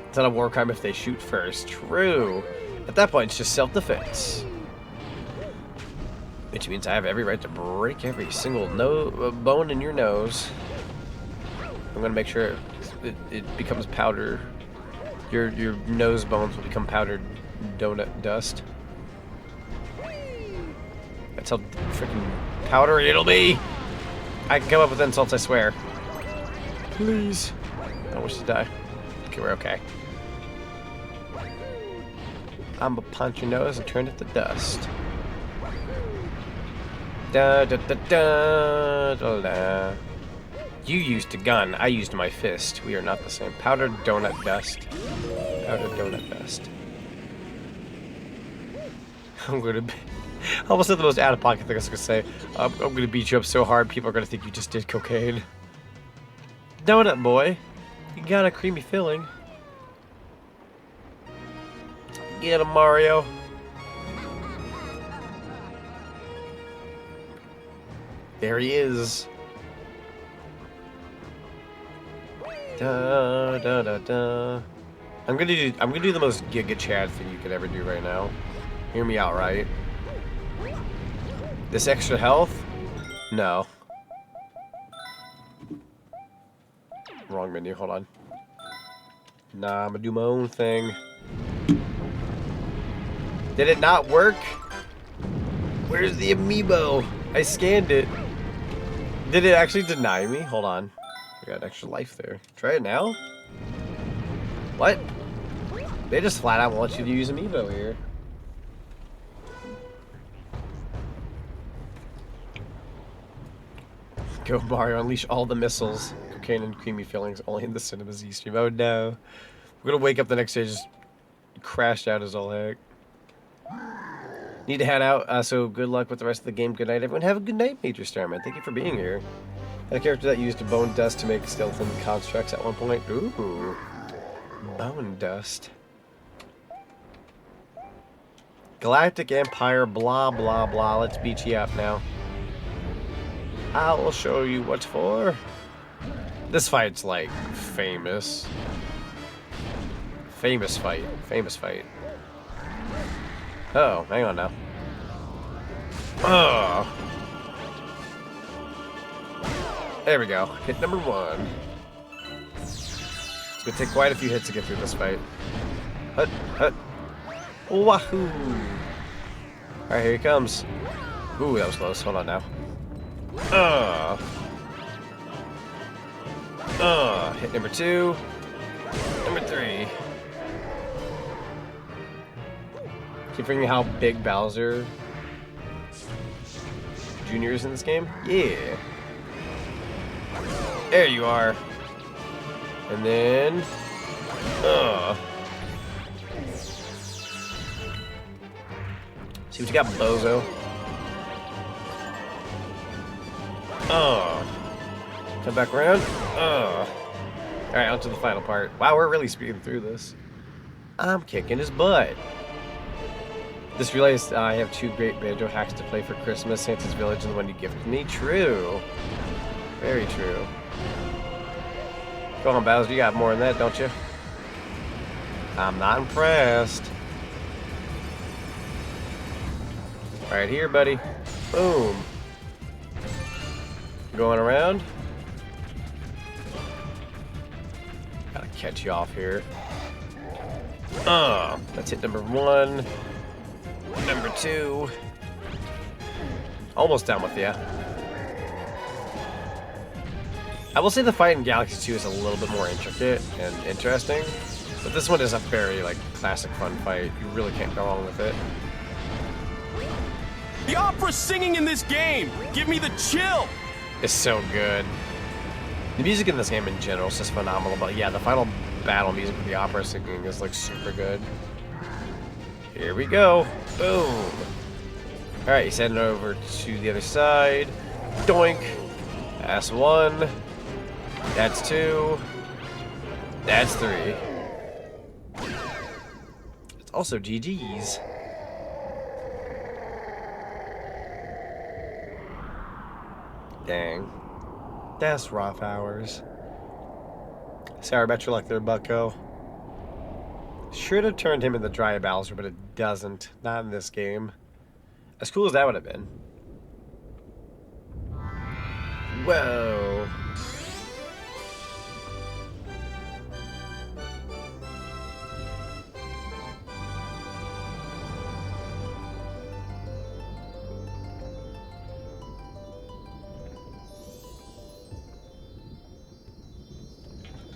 It's not a war crime if they shoot first. True. At that point, it's just self-defense. Which means I have every right to break every single bone in your nose. I'm gonna make sure it becomes powder. Your nose bones will become powdered donut dust. That's how freaking powdery it'll be. I can come up with insults, I swear. Please. I don't wish to die. Okay, we're okay. I'm gonna punch your nose and turn it to dust. Da da da da da da. You used a gun, I used my fist. We are not the same. Powdered donut dust. Powdered donut dust. I'm gonna be... almost said the most out-of-pocket thing I was gonna say. I'm gonna beat you up so hard, people are gonna think you just did cocaine. Donut boy. You got a creamy filling. Get him, Mario. There he is. Da da da da. I'm gonna do the most Giga Chad thing you could ever do right now. Hear me out, right? This extra health? No. Wrong menu, hold on. Nah, I'm gonna do my own thing. Did it not work? Where's the amiibo? I scanned it. Did it actually deny me? Hold on. I got extra life there. Try it now? What? They just flat out want you to use amiibo here. Go Mario, unleash all the missiles. Cocaine and creamy fillings only in the Cinema Z stream. Oh no. We're gonna wake up the next day just crashed out as all heck. Need to head out, so good luck with the rest of the game. Good night, everyone. Have a good night, Major Starman. Thank you for being here. A character that used bone dust to make stealth and constructs at one point. Ooh. Bone dust. Galactic Empire, blah, blah, blah. Let's beat you up now. I will show you what's for. This fight's, like, famous. Famous fight. Famous fight. Oh, hang on now. Oh. There we go. Hit number 1. It's gonna take quite a few hits to get through this fight. Hut, hut. Wahoo! Alright, here he comes. Ooh, that was close. Hold on now. Hit number 2. Number 3. Keep forgetting how big Bowser Jr. is in this game? Yeah. There you are. And then... See what you got, bozo. Come back around. Alright, on to the final part. Wow, we're really speeding through this. I'm kicking his butt. Just realized I have 2 great banjo hacks to play for Christmas. Santa's Village and the one you gifted me. True. Very true. Go on, Bowser. You got more than that, don't you? I'm not impressed. Right here, buddy. Boom. Going around. Gotta catch you off here. That's hit number 1. Number 2. Almost done with you. I will say the fight in Galaxy 2 is a little bit more intricate and interesting, but this one is a very, like, classic fun fight. You really can't go wrong with it. The opera singing in this game! Give me the chill! It's so good. The music in this game in general is just phenomenal, but yeah, the final battle music with the opera singing is, like, super good. Here we go. Boom. Alright, he's heading over to the other side. Doink. That's 1. That's 2. That's 3. It's also GG's. Dang. That's rough hours. Sorry about your luck there, bucko. Should have turned him into Dry Bowser, but it doesn't. Not in this game. As cool as that would have been. Whoa.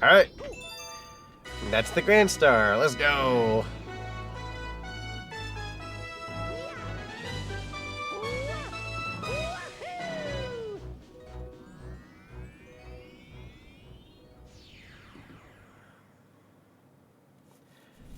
Alright. That's the Grand Star. Let's go.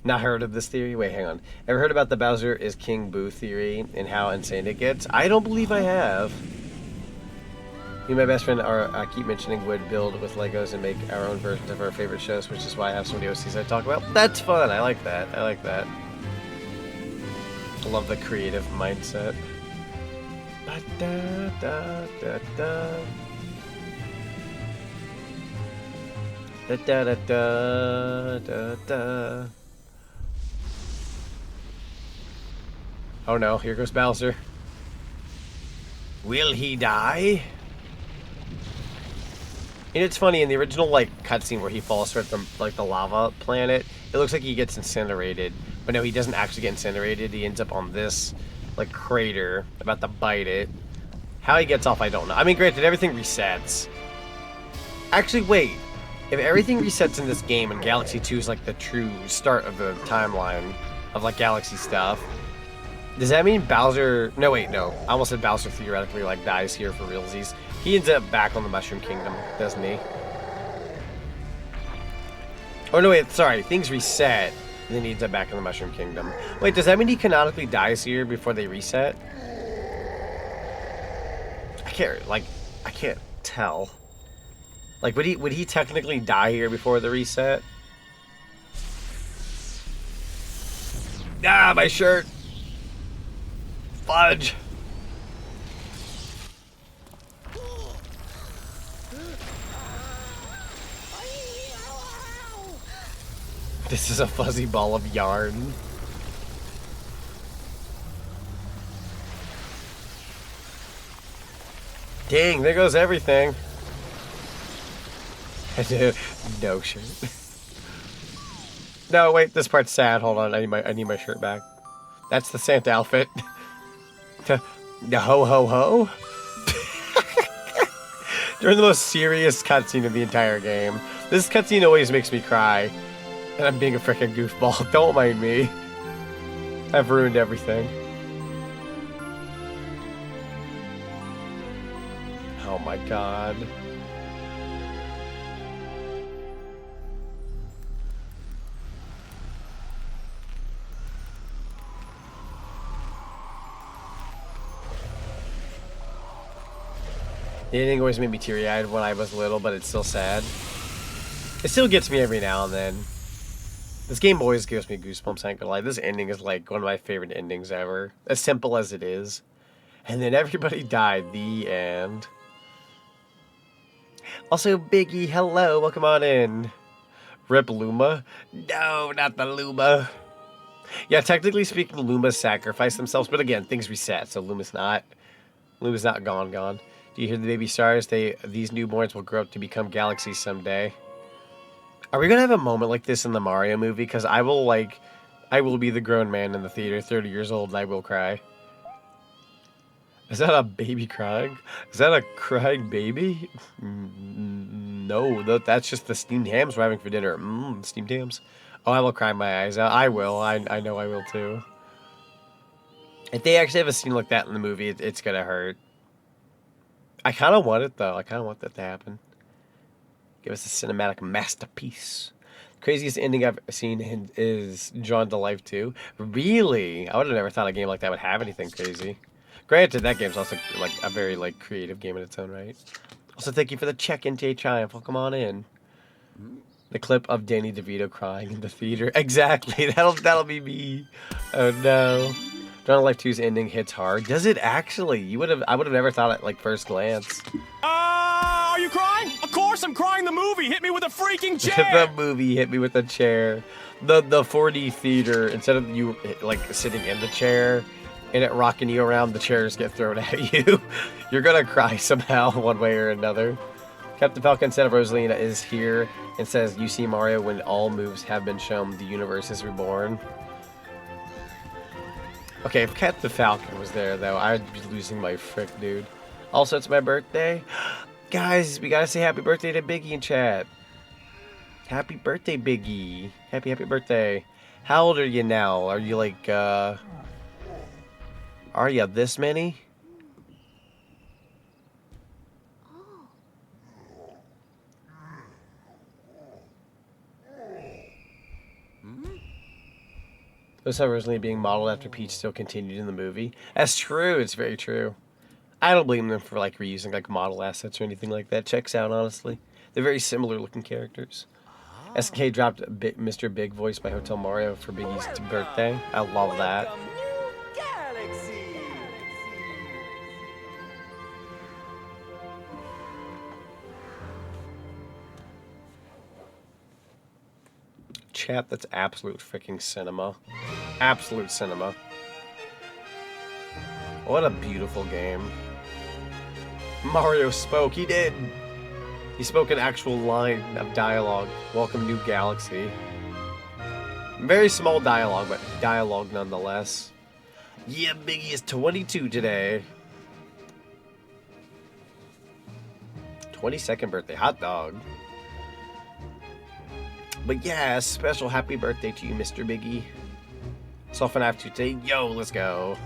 Not heard of this theory? Wait, hang on. Ever heard about the Bowser is King Boo theory and how insane it gets? I don't believe I have. Me and my best friend I keep mentioning would build with Legos and make our own versions of our favorite shows, which is why I have so many OCs I talk about. That's fun. I like that. I like that. I love the creative mindset. Da-da-da-da-da. Da-da-da-da-da-da. Oh no, here goes Bowser. Will he die? And it's funny, in the original like cutscene where he falls from like the lava planet, it looks like he gets incinerated. But no, he doesn't actually get incinerated. He ends up on this like crater, about to bite it. How he gets off, I don't know. I mean, granted, everything resets. Actually, wait. If everything resets in this game and Galaxy 2 is like the true start of the timeline of like Galaxy stuff, does that mean Bowser... No, wait, no. I almost said Bowser theoretically, like, dies here for realsies. He ends up back on the Mushroom Kingdom, doesn't he? Oh, no, wait, sorry. Things reset, and then he ends up back in the Mushroom Kingdom. Wait, does that mean he canonically dies here before they reset? I can't tell. Like, would he technically die here before the reset? Ah, my shirt! Fudge! This is a fuzzy ball of yarn. Dang, there goes everything. No shirt. No, wait, this part's sad. Hold on, I need my shirt back. That's the Santa outfit. The ho ho ho. During the most serious cutscene of the entire game. This cutscene always makes me cry. And I'm being a freaking goofball. Don't mind me. I've ruined everything. Oh my god. The ending always made me teary-eyed when I was little, but it's still sad. It still gets me every now and then. This game always gives me goosebumps, I ain't gonna lie. This ending is like one of my favorite endings ever. As simple as it is. And then everybody died. The end. Also, Biggie, hello. Welcome on in. Rip Luma? No, not the Luma. Yeah, technically speaking, Lumas sacrificed themselves. But again, things reset, so Luma's not gone. Do you hear the baby stars? These newborns will grow up to become galaxies someday. Are we gonna have a moment like this in the Mario movie? Because I will be the grown man in the theater, 30 years old, and I will cry. Is that a baby crying? Is that a crying baby? No, that's just the steamed hams we're having for dinner. Steamed hams. Oh, I will cry my eyes out. I will. I know I will too. If they actually have a scene like that in the movie, it's gonna hurt. I kind of want it, though. I kind of want that to happen. Give us a cinematic masterpiece. Craziest ending I've seen is Drawn to Life 2. Really? I would have never thought a game like that would have anything crazy. Granted, that game's also like a very creative game in its own right. Also, thank you for the check-in, Jay Triumph. Welcome on in. The clip of Danny DeVito crying in the theater. Exactly. That'll be me. Oh no. Drawn to Life 2's ending hits hard. Does it actually? I would have never thought it like first glance. Are you crying? Of course I'm crying. The movie hit me with a freaking chair. The movie hit me with a chair. The 4D theater, instead of you like sitting in the chair and it rocking you around, the chairs get thrown at you. You're gonna cry somehow, one way or another. Captain Falcon said Rosalina is here and says, "You see Mario, when all moves have been shown, the universe is reborn." Okay, if Captain Falcon was there, though, I'd be losing my frick, dude. Also, it's my birthday. Guys, we gotta say happy birthday to Biggie in chat. Happy birthday, Biggie. Happy birthday. How old are you now? Are you like, are you this many? Those originally being modeled after Peach still continued in the movie. That's true. It's very true. I don't blame them for like reusing like model assets or anything like that. Checks out, honestly. They're very similar looking characters. SK dropped Mr. Big voice by Hotel Mario for Biggie's birthday. I love that. Chat, that's absolute freaking cinema. Absolute cinema. What a beautiful game. Mario spoke. He did. He spoke an actual line of dialogue. Welcome, new galaxy. Very small dialogue, but dialogue nonetheless. Yeah, Biggie is 22 today. 22nd birthday. Hot dog. But yeah, special happy birthday to you, Mr. Biggie. Soften after today. Yo, let's go.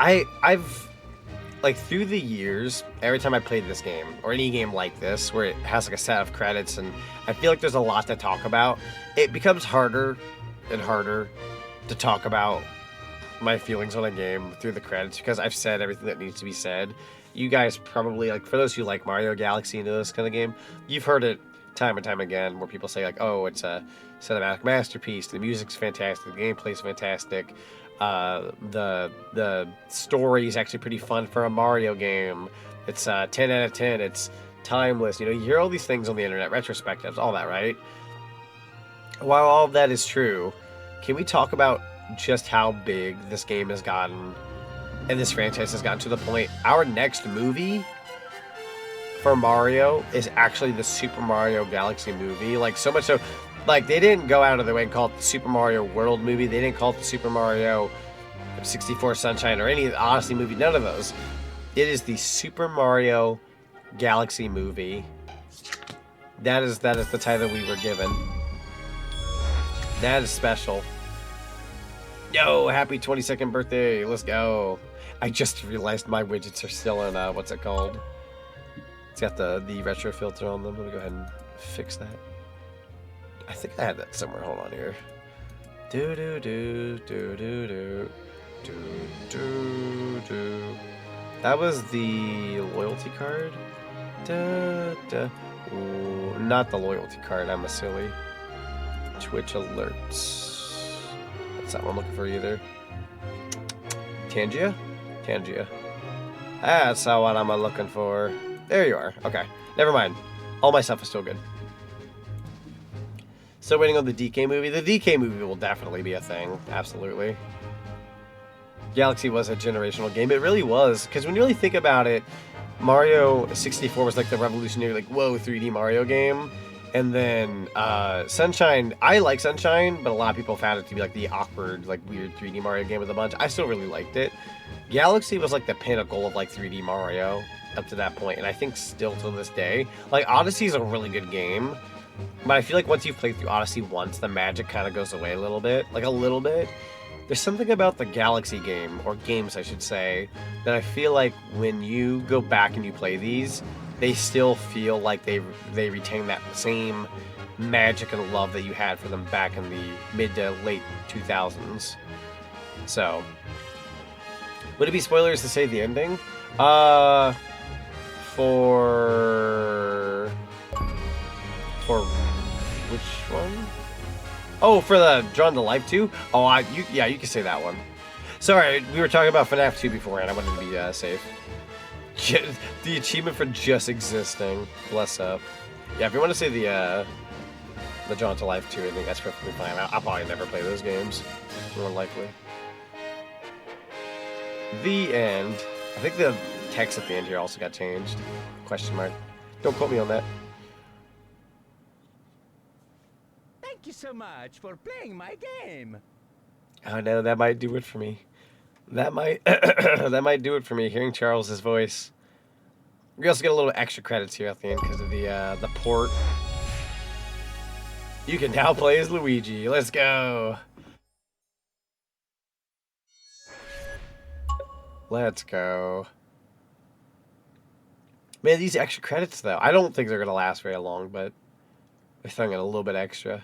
I've like through the years, every time I played this game or any game like this where it has like a set of credits and I feel like there's a lot to talk about, it becomes harder and harder to talk about my feelings on a game through the credits because I've said everything that needs to be said. You guys probably, like, for those who like Mario Galaxy and this kind of game, you've heard it time and time again where people say like, oh, it's a cinematic masterpiece, the music's fantastic, the gameplay's fantastic, the story is actually pretty fun for a Mario game, it's 10 out of 10, it's timeless. You know, you hear all these things on the internet, retrospectives, all that, right? While all of that is true, can we talk about just how big this game has gotten and this franchise has gotten to the point our next movie for Mario is actually the Super Mario Galaxy movie? Like, so much so, like, they didn't go out of their way and call it the Super Mario World movie. They didn't call it the Super Mario 64 Sunshine or any Odyssey movie. None of those. It is the Super Mario Galaxy movie. That is the title we were given. That is special. Yo, happy 22nd birthday. Let's go. I just realized my widgets are still in, what's it called? It's got the retro filter on them. Let me go ahead and fix that. I think I had that somewhere. Hold on here. Do do do do do do do do do. That was the loyalty card. Da, da. Ooh, not the loyalty card. I'm a silly. Twitch alerts. That's not what I'm looking for either. Tangia? Tangia. That's not what I'm looking for. There you are. Okay. Never mind. All my stuff is still good. Still waiting on the DK movie. The DK movie will definitely be a thing. Absolutely. Galaxy was a generational game. It really was. Because when you really think about it, Mario 64 was like the revolutionary, like, whoa, 3D Mario game. And then Sunshine, I like Sunshine, but a lot of people found it to be like the awkward, like weird 3D Mario game with a bunch. I still really liked it. Galaxy was like the pinnacle of like 3D Mario up to that point, and I think still to this day. Like, Odyssey is a really good game, but I feel like once you've played through Odyssey once, the magic kind of goes away a little bit. Like, a little bit. There's something about the Galaxy game, or games I should say, that I feel like when you go back and you play these, they still feel like they retain that same magic and love that you had for them back in the mid to late 2000s. So, would it be spoilers to say the ending? For which one? Oh, for the Drawn to Life 2? Oh, yeah, you can say that one. Sorry, we were talking about FNAF 2 before, and I wanted to be safe. The achievement for just existing. Bless up. Yeah, if you want to say the Drawn to Life 2, I think that's perfectly fine. I'll probably never play those games. More likely. The end. I think the text at the end here also got changed. Question mark. Don't quote me on that. Thank you so much for playing my game. Oh no, that might do it for me. That might that might do it for me. Hearing Charles's voice. We also get a little extra credits here at the end because of the port. You can now play as Luigi. Let's go. Let's go. Man, these extra credits though. I don't think they're gonna last very long, but they're throwing in a little bit extra.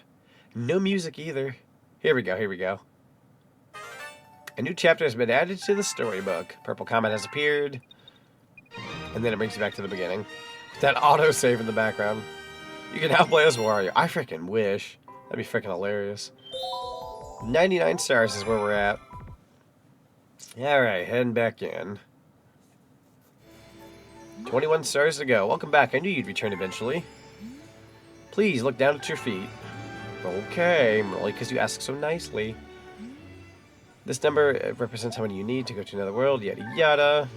No music either. Here we go, here we go. A new chapter has been added to the storybook. Purple Comet has appeared. And then it brings you back to the beginning. That autosave in the background. You can now play as Wario. I freaking wish. That'd be freaking hilarious. 99 stars is where we're at. Alright, heading back in. 21 stars to go. Welcome back. I knew you'd return eventually. Please look down at your feet. Okay, Molly, because you asked so nicely. This number represents how many you need to go to another world, yada yada.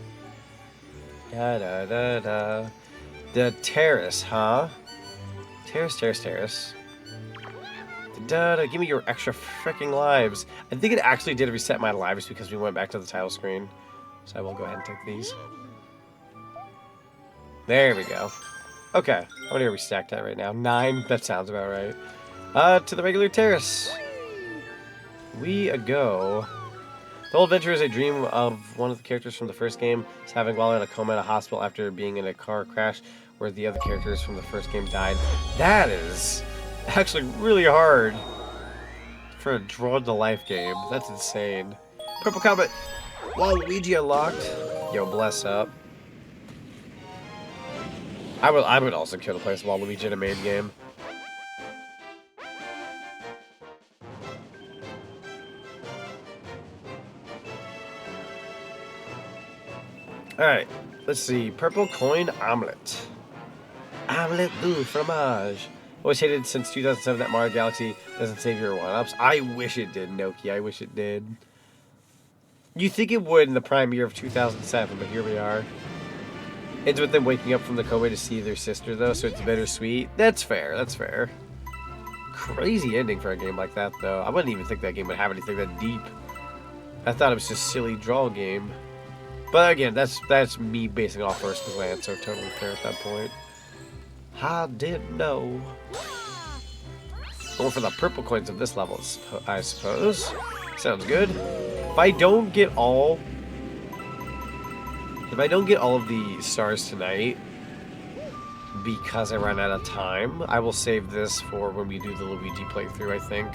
Yada da da. The terrace, huh? Terrace. Da-da, give me your extra freaking lives. I think it actually did reset my lives because we went back to the title screen. So I will go ahead and take these. There we go. Okay, how many are we stacked at right now? 9? That sounds about right. To the regular terrace. We go. The whole adventure is a dream of one of the characters from the first game. Is having while in a coma in a hospital after being in a car crash where the other characters from the first game died. That is actually really hard for a drawn-to-life game. That's insane. Purple Comet. Waluigi unlocked. Yo, bless up. I would also kill to play as Waluigi in a main game. Alright, let's see. Purple coin omelet. Omelette du fromage. Always hated since 2007 that Mario Galaxy doesn't save your one-ups. I wish it did, Noki. I wish it did. You think it would in the prime year of 2007, but here we are. Ends with them waking up from the coma to see their sister, though, so it's bittersweet. That's fair, that's fair. Crazy ending for a game like that, though. I wouldn't even think that game would have anything that deep. I thought it was just a silly draw game. But again, that's me basing off first glance, so totally fair at that point. I didn't know. Going for the purple coins of this level, I suppose. Sounds good. If I don't get all of the stars tonight, because I ran out of time, I will save this for when we do the Luigi playthrough, I think.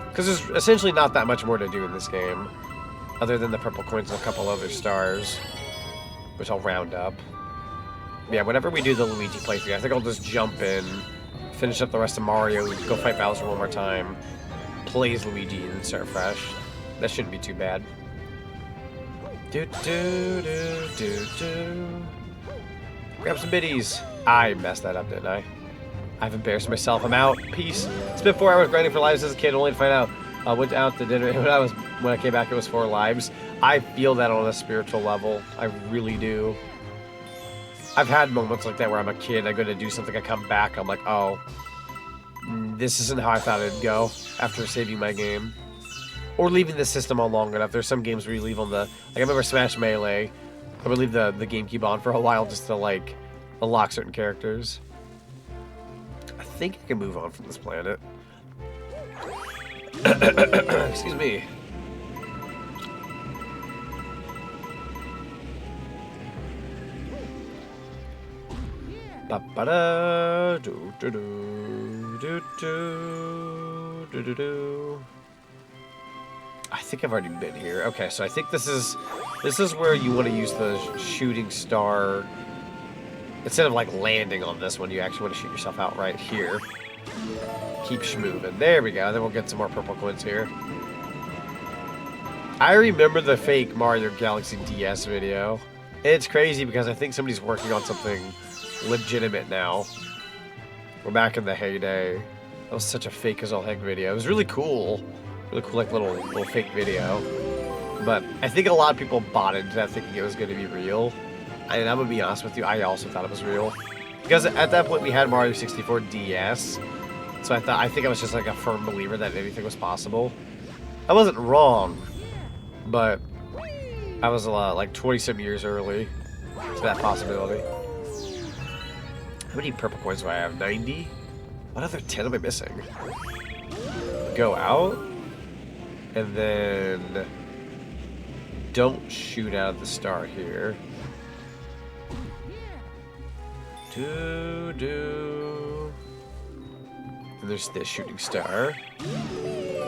Because there's essentially not that much more to do in this game, other than the purple coins and a couple other stars, which I'll round up. Yeah, whenever we do the Luigi playthrough, I think I'll just jump in, finish up the rest of Mario, go fight Bowser one more time, play as Luigi, and start fresh. That shouldn't be too bad. Grab some biddies. I messed that up, didn't I? I've embarrassed myself. I'm out. Peace. Spent 4 hours grinding for lives as a kid, only to find out I went out to dinner. When I came back, it was 4 lives. I feel that on a spiritual level. I really do. I've had moments like that where I'm a kid, I go to do something, I come back, I'm like, oh, this isn't how I thought it'd go after saving my game. Or leaving the system on long enough. There's some games where you leave on the, like I remember Smash Melee, I would leave the GameCube on for a while just to like unlock certain characters. I think I can move on from this planet. Excuse me. Ba-ba-da, do-do-do, do-do, do-do-do. I think I've already been here. Okay, so I think this is where you want to use the shooting star. Instead of like landing on this one, you actually want to shoot yourself out right here. Keep moving. There we go. Then we'll get some more purple coins here. I remember the fake Mario Galaxy DS video. It's crazy because I think somebody's working on something legitimate now. We're back in the heyday. That was such a fake as all heck video. It was really cool. Really cool, like little fake video. But I think a lot of people bought into that thinking it was going to be real. And I'm gonna be honest with you, I also thought it was real. Because at that point we had Mario 64 DS. So I think I was just like a firm believer that anything was possible. I wasn't wrong, but I was like 20-some years early to that possibility. How many purple coins do I have? 90? What other 10 am I missing? Go out, and then don't shoot out of the star here. And And there's this shooting star.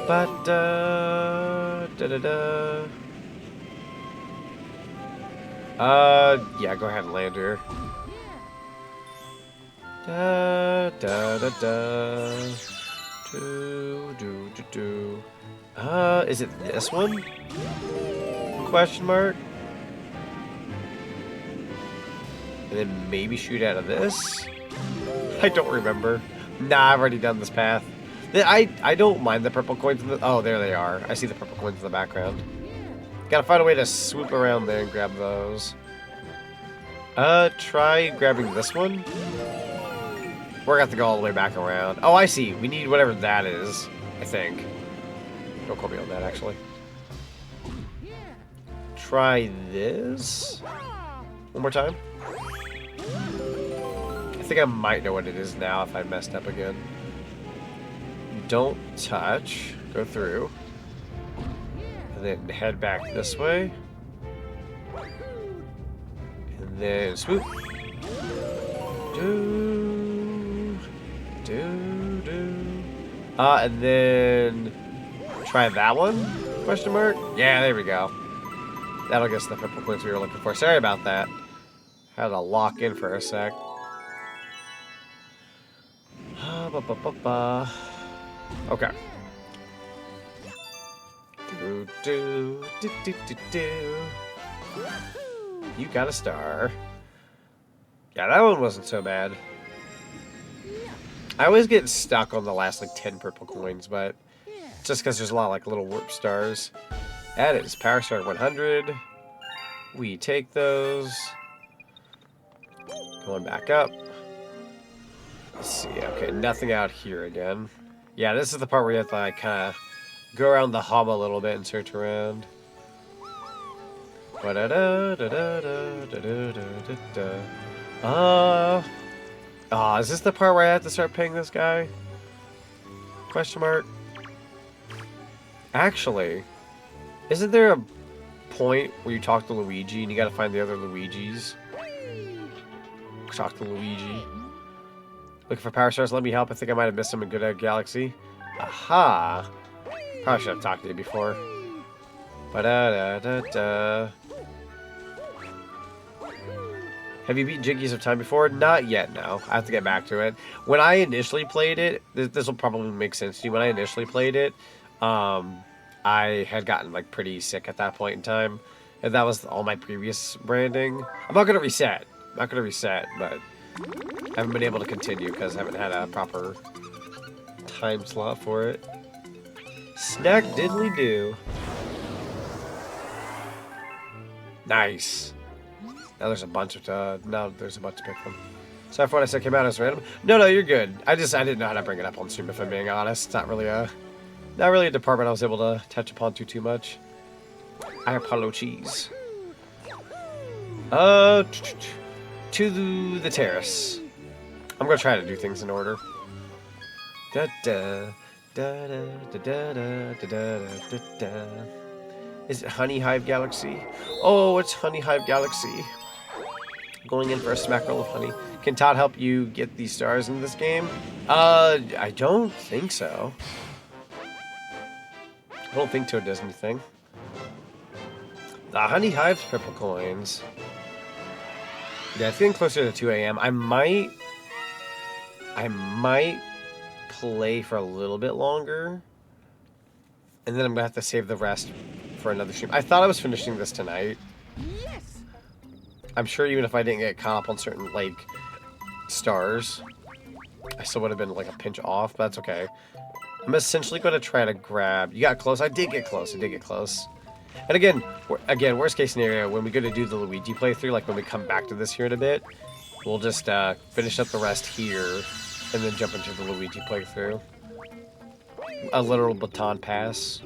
But da da da. Yeah, go ahead and land her. Da da da da. Do do do do. Is it this one? Question mark. And then maybe shoot out of this? I don't remember. Nah, I've already done this path. I don't mind the purple coins. Oh, there they are. I see the purple coins in the background. Gotta find a way to swoop around there and grab those. Try grabbing this one. We're gonna have to go all the way back around. Oh, I see. We need whatever that is, I think. Don't quote me on that, actually. Try this. One more time. I think I might know what it is now if I messed up again. Don't touch. Go through. And then head back this way. And then swoop. And then try that one? Question mark? Yeah, there we go. That'll get us the purple coins we were looking for. Sorry about that. Had to lock in for a sec. Okay. You got a star. Yeah, that one wasn't so bad. I always get stuck on the last like 10 purple coins, but just because there's a lot of like little warp stars. That is Power Star 100. We take those. Going back up. Let's see. Okay, nothing out here again. Yeah, this is the part where you have to like kind of go around the hub a little bit and search around. Is this the part where I have to start paying this guy? Question mark. Actually, isn't there a point where you talk to Luigi and you gotta find the other Luigis? Talk to Luigi. Looking for power stars, let me help. I think I might have missed them in Good Egg Galaxy. Aha! Probably should have talked to you before. Ba-da-da-da-da. Have you beat Jiggies of Time before? Not yet, no. I have to get back to it. When I initially played it, this will probably make sense to you. When I initially played it, I had gotten like pretty sick at that point in time. And that was all my previous branding. I'm not going to reset. But I haven't been able to continue because I haven't had a proper time slot for it. Snack diddly do. Nice. Now there's a bunch of to pick from. Sorry for what I said came out as random. No, you're good. I didn't know how to bring it up on stream, if I'm being honest. It's not really a department I was able to touch upon too much. I apologies. To the terrace. I'm gonna try to do things in order. Da da da da da da da da da da. Is it Honey Hive Galaxy? Oh, it's Honey Hive Galaxy. Going in for a smack roll of honey. Can Todd help you get these stars in this game? I don't think so. I don't think Toad does anything. The Honey Hive's purple coins. Yeah, it's getting closer to 2 a.m. I might play for a little bit longer. And then I'm gonna have to save the rest for another stream. I thought I was finishing this tonight. Yes. I'm sure even if I didn't get caught up on certain like stars, I still would have been like a pinch off, but that's okay. I'm essentially going to try to grab. You got close. I did get close. And again, worst case scenario, when we go to do the Luigi playthrough, like when we come back to this here in a bit, we'll just finish up the rest here and then jump into the Luigi playthrough. A literal baton pass.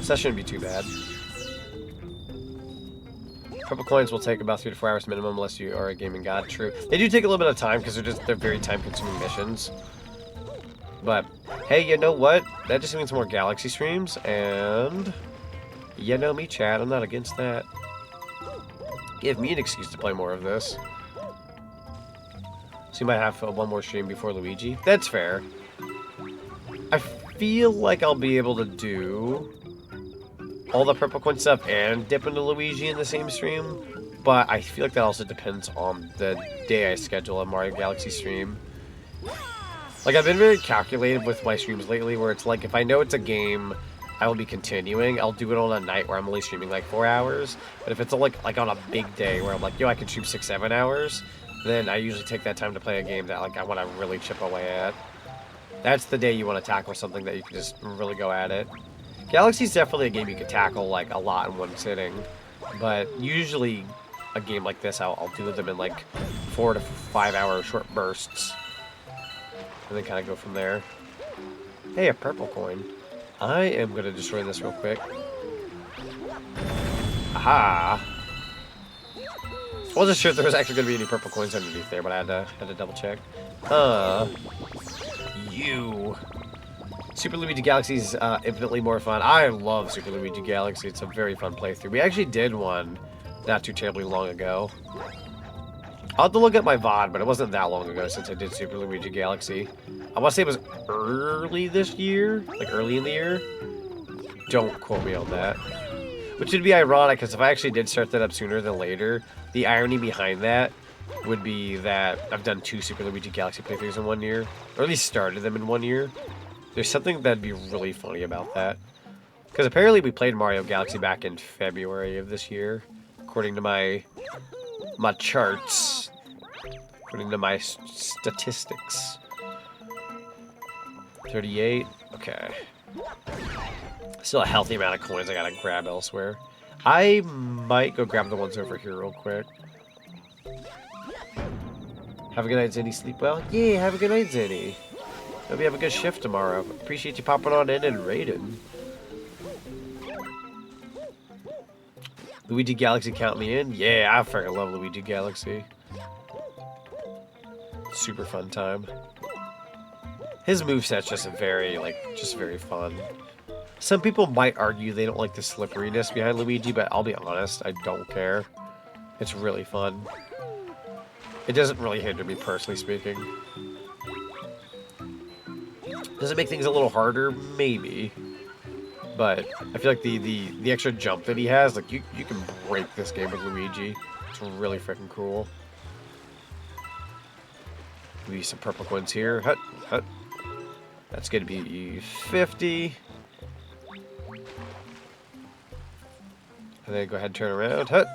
So that shouldn't be too bad. Purple coins will take about 3 to 4 hours minimum unless you are a gaming god. True. They do take a little bit of time because they're very time-consuming missions. But hey, you know what? That just means more Galaxy streams, and you know me, chat. I'm not against that. Give me an excuse to play more of this. So you might have one more stream before Luigi. That's fair. feel like I'll be able to do all the purple coin stuff and dip into Luigi in the same stream, but I feel like that also depends on the day I schedule a Mario Galaxy stream. Like, I've been very calculated with my streams lately, where it's like, if I know it's a game I will be continuing, I'll do it on a night where I'm only streaming like 4 hours. But if it's like on a big day where I'm like, yo, I can stream 6-7 hours, then I usually take that time to play a game that like I want to really chip away at. That's the day you want to tackle something that you can just really go at it. Galaxy's definitely a game you can tackle like a lot in one sitting, but usually a game like this, I'll do them in like 4 to 5 hour short bursts, and then kind of go from there. Hey, a purple coin. I am going to destroy this real quick. Aha! I wasn't sure if there was actually going to be any purple coins underneath there, but I had to double check. You. Super Luigi Galaxy is infinitely more fun. I love Super Luigi Galaxy. It's a very fun playthrough. We actually did one not too terribly long ago. I'll have to look at my VOD, but it wasn't that long ago since I did Super Luigi Galaxy. I want to say it was early this year, like early in the year. Don't quote me on that. Which would be ironic, because if I actually did start that up sooner than later, the irony behind that would be that I've done 2 Super Luigi Galaxy playthroughs in 1 year, or at least started them in 1 year. There's something that'd be really funny about that. Because apparently we played Mario Galaxy back in February of this year, according to my charts, according to my statistics. 38. Okay. Still a healthy amount of coins I gotta grab elsewhere. I might go grab the ones over here real quick. Have a good night, Zenny. Sleep well? Yeah, have a good night, Zenny. Hope you have a good shift tomorrow. Appreciate you popping on in and raiding. Luigi Galaxy, count me in? Yeah, I freaking love Luigi Galaxy. Super fun time. His moveset's just very fun. Some people might argue they don't like the slipperiness behind Luigi, but I'll be honest, I don't care. It's really fun. It doesn't really hinder me, personally speaking. Does it make things a little harder? Maybe. But I feel like the extra jump that he has, like, you can break this game with Luigi. It's really freaking cool. Maybe some purple coins here. Hut, hut. That's going to be 50. And then go ahead and turn around. Hut.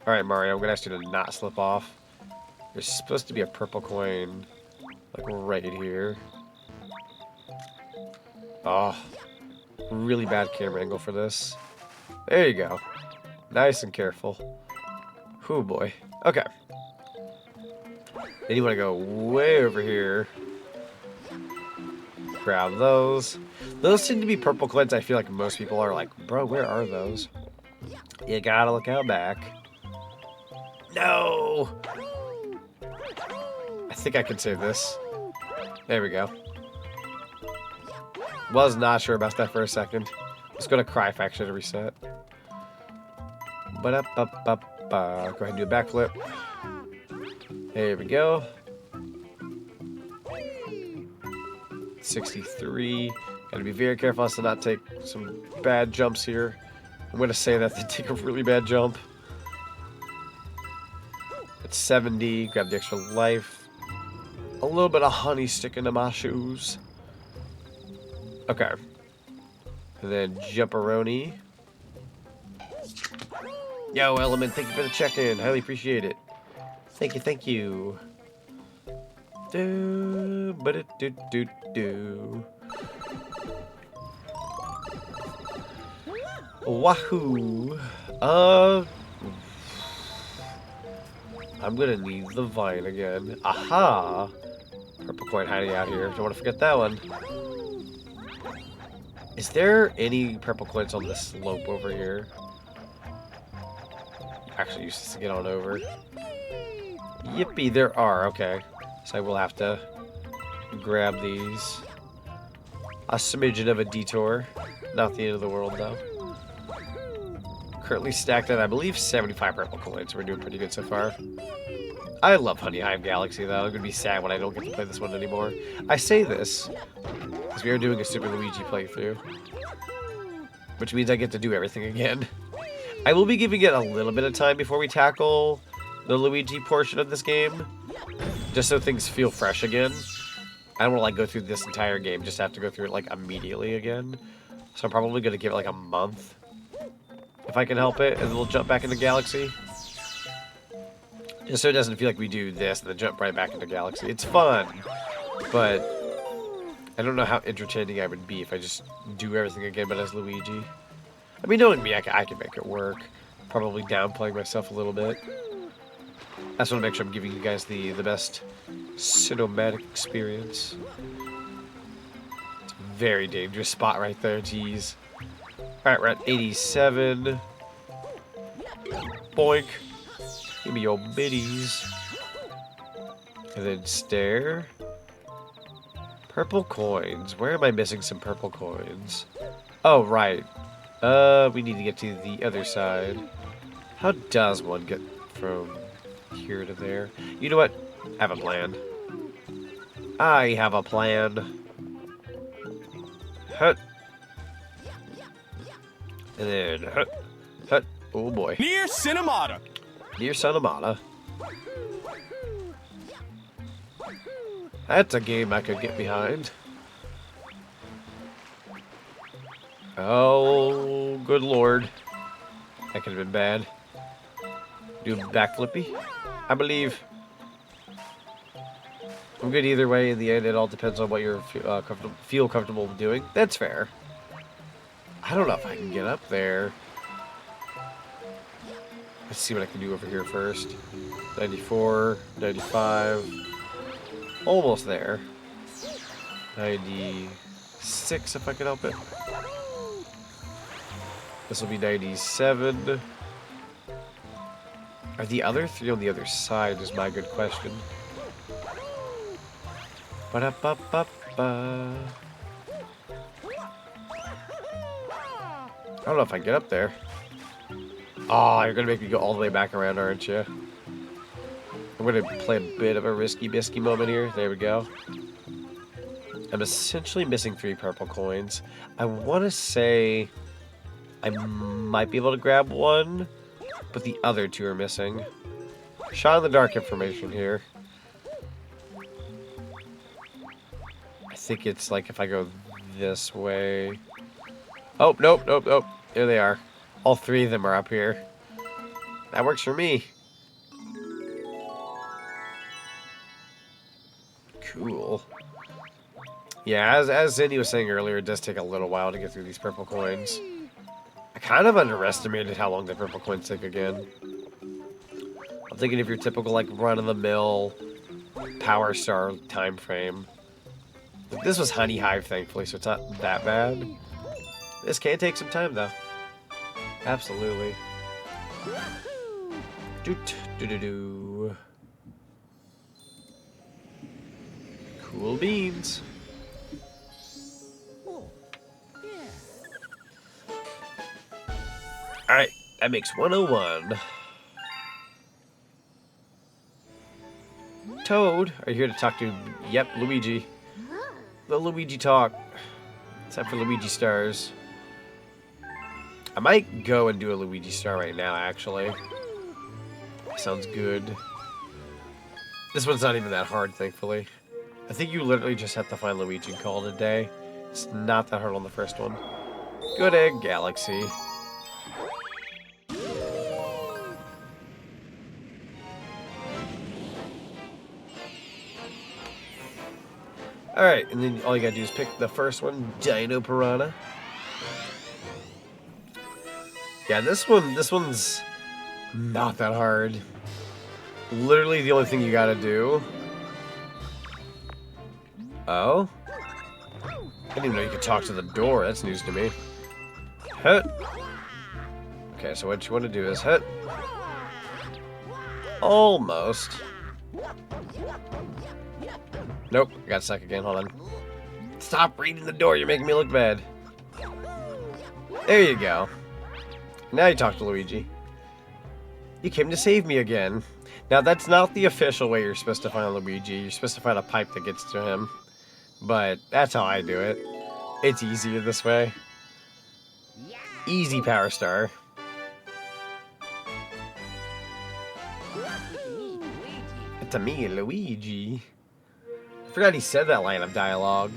Alright, Mario, I'm going to ask you to not slip off. There's supposed to be a purple coin, like, right here. Oh, really bad camera angle for this. There you go. Nice and careful. Oh boy. Okay. Then you want to go way over here. Grab those. Those seem to be purple coins. I feel like most people are like, bro, where are those? You gotta look out back. No! I think I can save this. There we go. Was not sure about that for a second. Let's go to Cry Faction to reset. Ba-da-ba-ba-ba. Go ahead and do a backflip. There we go. 63. Gotta be very careful to not take some bad jumps here. I'm gonna say that they take a really bad jump. It's 70. Grab the extra life. A little bit of honey sticking to my shoes. Okay. And then Jumperoni. Yo, Element, thank you for the check-in. Highly appreciate it. Thank you, thank you. Wahoo. I'm gonna need the vine again. Aha! Purple coin hiding out here. Don't want to forget that one. Is there any purple coins on the slope over here? Actually, use this to get on over. Yippee, there are. Okay. So I will have to grab these. A smidgen of a detour. Not the end of the world, though. Currently stacked at, I believe, 75 purple coins. We're doing pretty good so far. I love Honey Hive Galaxy, though. I'm gonna be sad when I don't get to play this one anymore. I say this because we are doing a Super Luigi playthrough, which means I get to do everything again. I will be giving it a little bit of time before we tackle the Luigi portion of this game, just so things feel fresh again. I don't want to like go through this entire game, just have to go through it like immediately again. So I'm probably gonna give it like a month, if I can help it, and then we'll jump back into Galaxy. Just so it doesn't feel like we do this and then jump right back into Galaxy. It's fun, but I don't know how entertaining I would be if I just do everything again but as Luigi. I mean, knowing me, I can make it work. Probably downplaying myself a little bit. I just want to make sure I'm giving you guys the best cinematic experience. It's a very dangerous spot right there, jeez. Alright, we're at 87. Boink. Give me your biddies. And then stare. Purple coins. Where am I missing some purple coins? Oh, right. We need to get to the other side. How does one get from here to there? You know what? I have a plan. I have a plan. Hut. And then hut. Hut. Oh boy. Near Cinemata. Near Cinemata. That's a game I could get behind. Oh, good lord. That could have been bad. Do backflippy, I believe. I'm good either way. In the end, it all depends on what you feel comfortable doing. That's fair. I don't know if I can get up there. Let's see what I can do over here first. 94, 95. Almost there. 96 if I can help it. This will be 97. Are the other three on the other side is my good question. Ba-da-ba-ba-ba. I don't know if I can get up there. Oh, you're gonna make me go all the way back around, aren't you? I'm gonna play a bit of a risky bisky moment here. There we go. I'm essentially missing 3 purple coins. I want to say I might be able to grab one, but the other 2 are missing. Shot in the dark information here. I think it's like if I go this way. Oh, nope, nope, nope. There they are. All 3 of them are up here. That works for me. Cool. Yeah, as Zindy was saying earlier, it does take a little while to get through these purple coins. I kind of underestimated how long the purple coins take again. I'm thinking of your typical, like, run-of-the-mill Power Star time frame. This was Honey Hive, thankfully, so it's not that bad. This can take some time, though. Absolutely. Doot-doo-doo-doo. Cool beans. Alright, that makes 101. Toad, are you here to talk to... Yep, Luigi. The Luigi talk. It's time for Luigi stars. I might go and do a Luigi star right now, actually. Sounds good. This one's not even that hard, thankfully. I think you literally just have to find Luigi and call it a day. It's not that hard on the first one. Good Egg Galaxy. Alright, and then all you gotta do is pick the first one, Dino Piranha. Yeah, this one's not that hard. Literally the only thing you gotta do... Oh? I didn't even know you could talk to the door. That's news to me. Hut. Okay, so what you want to do is hut. Almost. Nope, I got stuck again. Hold on. Stop reading the door. You're making me look bad. There you go. Now you talk to Luigi. You came to save me again. Now, that's not the official way you're supposed to find Luigi. You're supposed to find a pipe that gets to him. But that's how I do it. It's easier this way. Easy Power Star. It's a me, Luigi. I forgot he said that line of dialogue.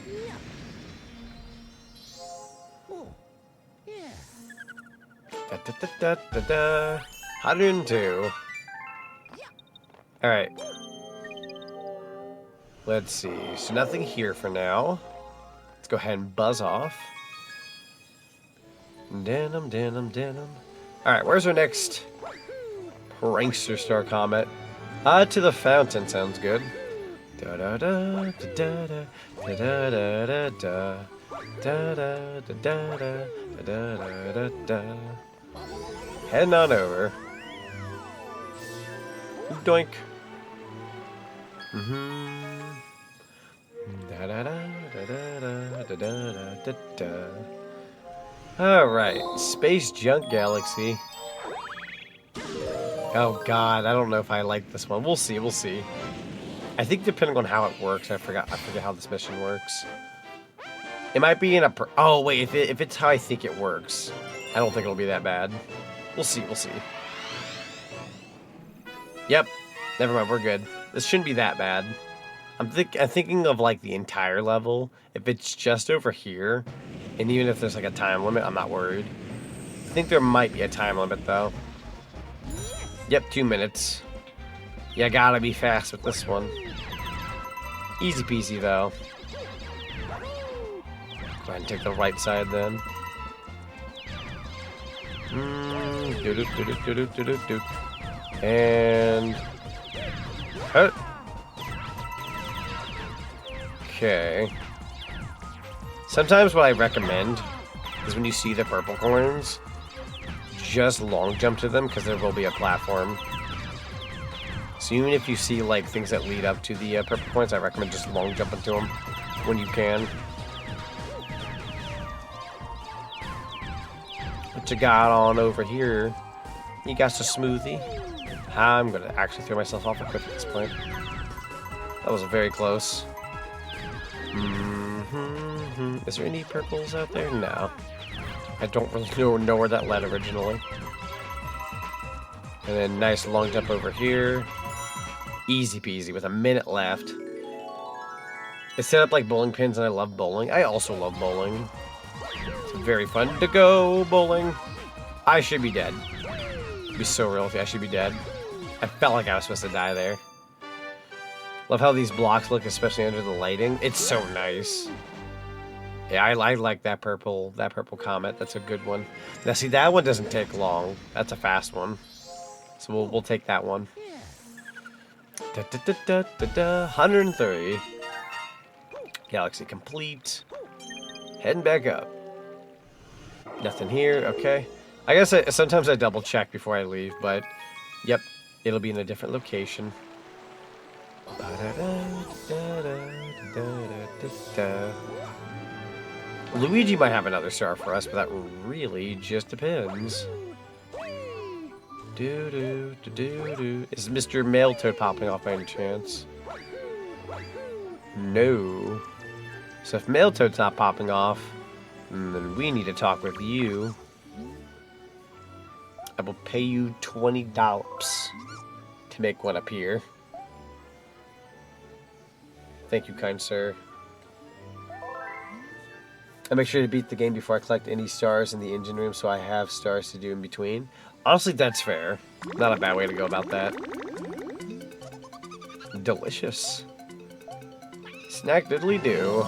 Da, da, da, da, da, da. 102. Alright. Let's see. So nothing here for now. Let's go ahead and buzz off. Denim, denim, denim. Alright, where's our next prankster star comet? To the fountain sounds good. Da da da da da da da da da da da da da da da da da da. Heading on over. Doink. Da da da da da da da da da. Alright, Space Junk Galaxy. Oh god, I don't know if I like this one. We'll see, we'll see. I think depending on how it works, I forget how this mission works. It might be in a oh wait, if it's how I think it works, I don't think it'll be that bad. We'll see, we'll see. Yep, never mind, we're good. This shouldn't be that bad. I'm thinking of like the entire level. If it's just over here, and even if there's like a time limit, I'm not worried. I think there might be a time limit though. Yep, 2 minutes. You gotta be fast with this one. Easy peasy though. Go ahead and take the right side then. And okay. Sometimes what I recommend is when you see the purple coins, just long jump to them because there will be a platform. So even if you see like things that lead up to the purple coins, I recommend just long jumping to them when you can. What you got on over here? You got a smoothie. I'm gonna actually throw myself off a cliff at this point. That was very close. Is there any purples out there? No. I don't really know where that led originally. And then nice long jump over here. Easy peasy with a minute left. It's set up like bowling pins and I love bowling. I also love bowling. It's very fun to go bowling. I should be dead. It'd be so real if I should be dead. I felt like I was supposed to die there. Love how these blocks look, especially under the lighting. It's so nice. Yeah, I like that purple comet. That's a good one. Now see, that one doesn't take long. That's a fast one. So we'll take that one. 130. Galaxy complete. Heading back up. Nothing here. Okay. I guess sometimes I double check before I leave, but yep, it'll be in a different location. Luigi might have another star for us, but that really just depends. Is Mr. Mailtoad popping off by any chance? No. So if Mailtoad's not popping off, then we need to talk with you. I will pay you $20 to make one appear. Thank you, kind sir. I make sure to beat the game before I collect any stars in the engine room, so I have stars to do in between. Honestly, that's fair. Not a bad way to go about that. Delicious. Snack diddly do.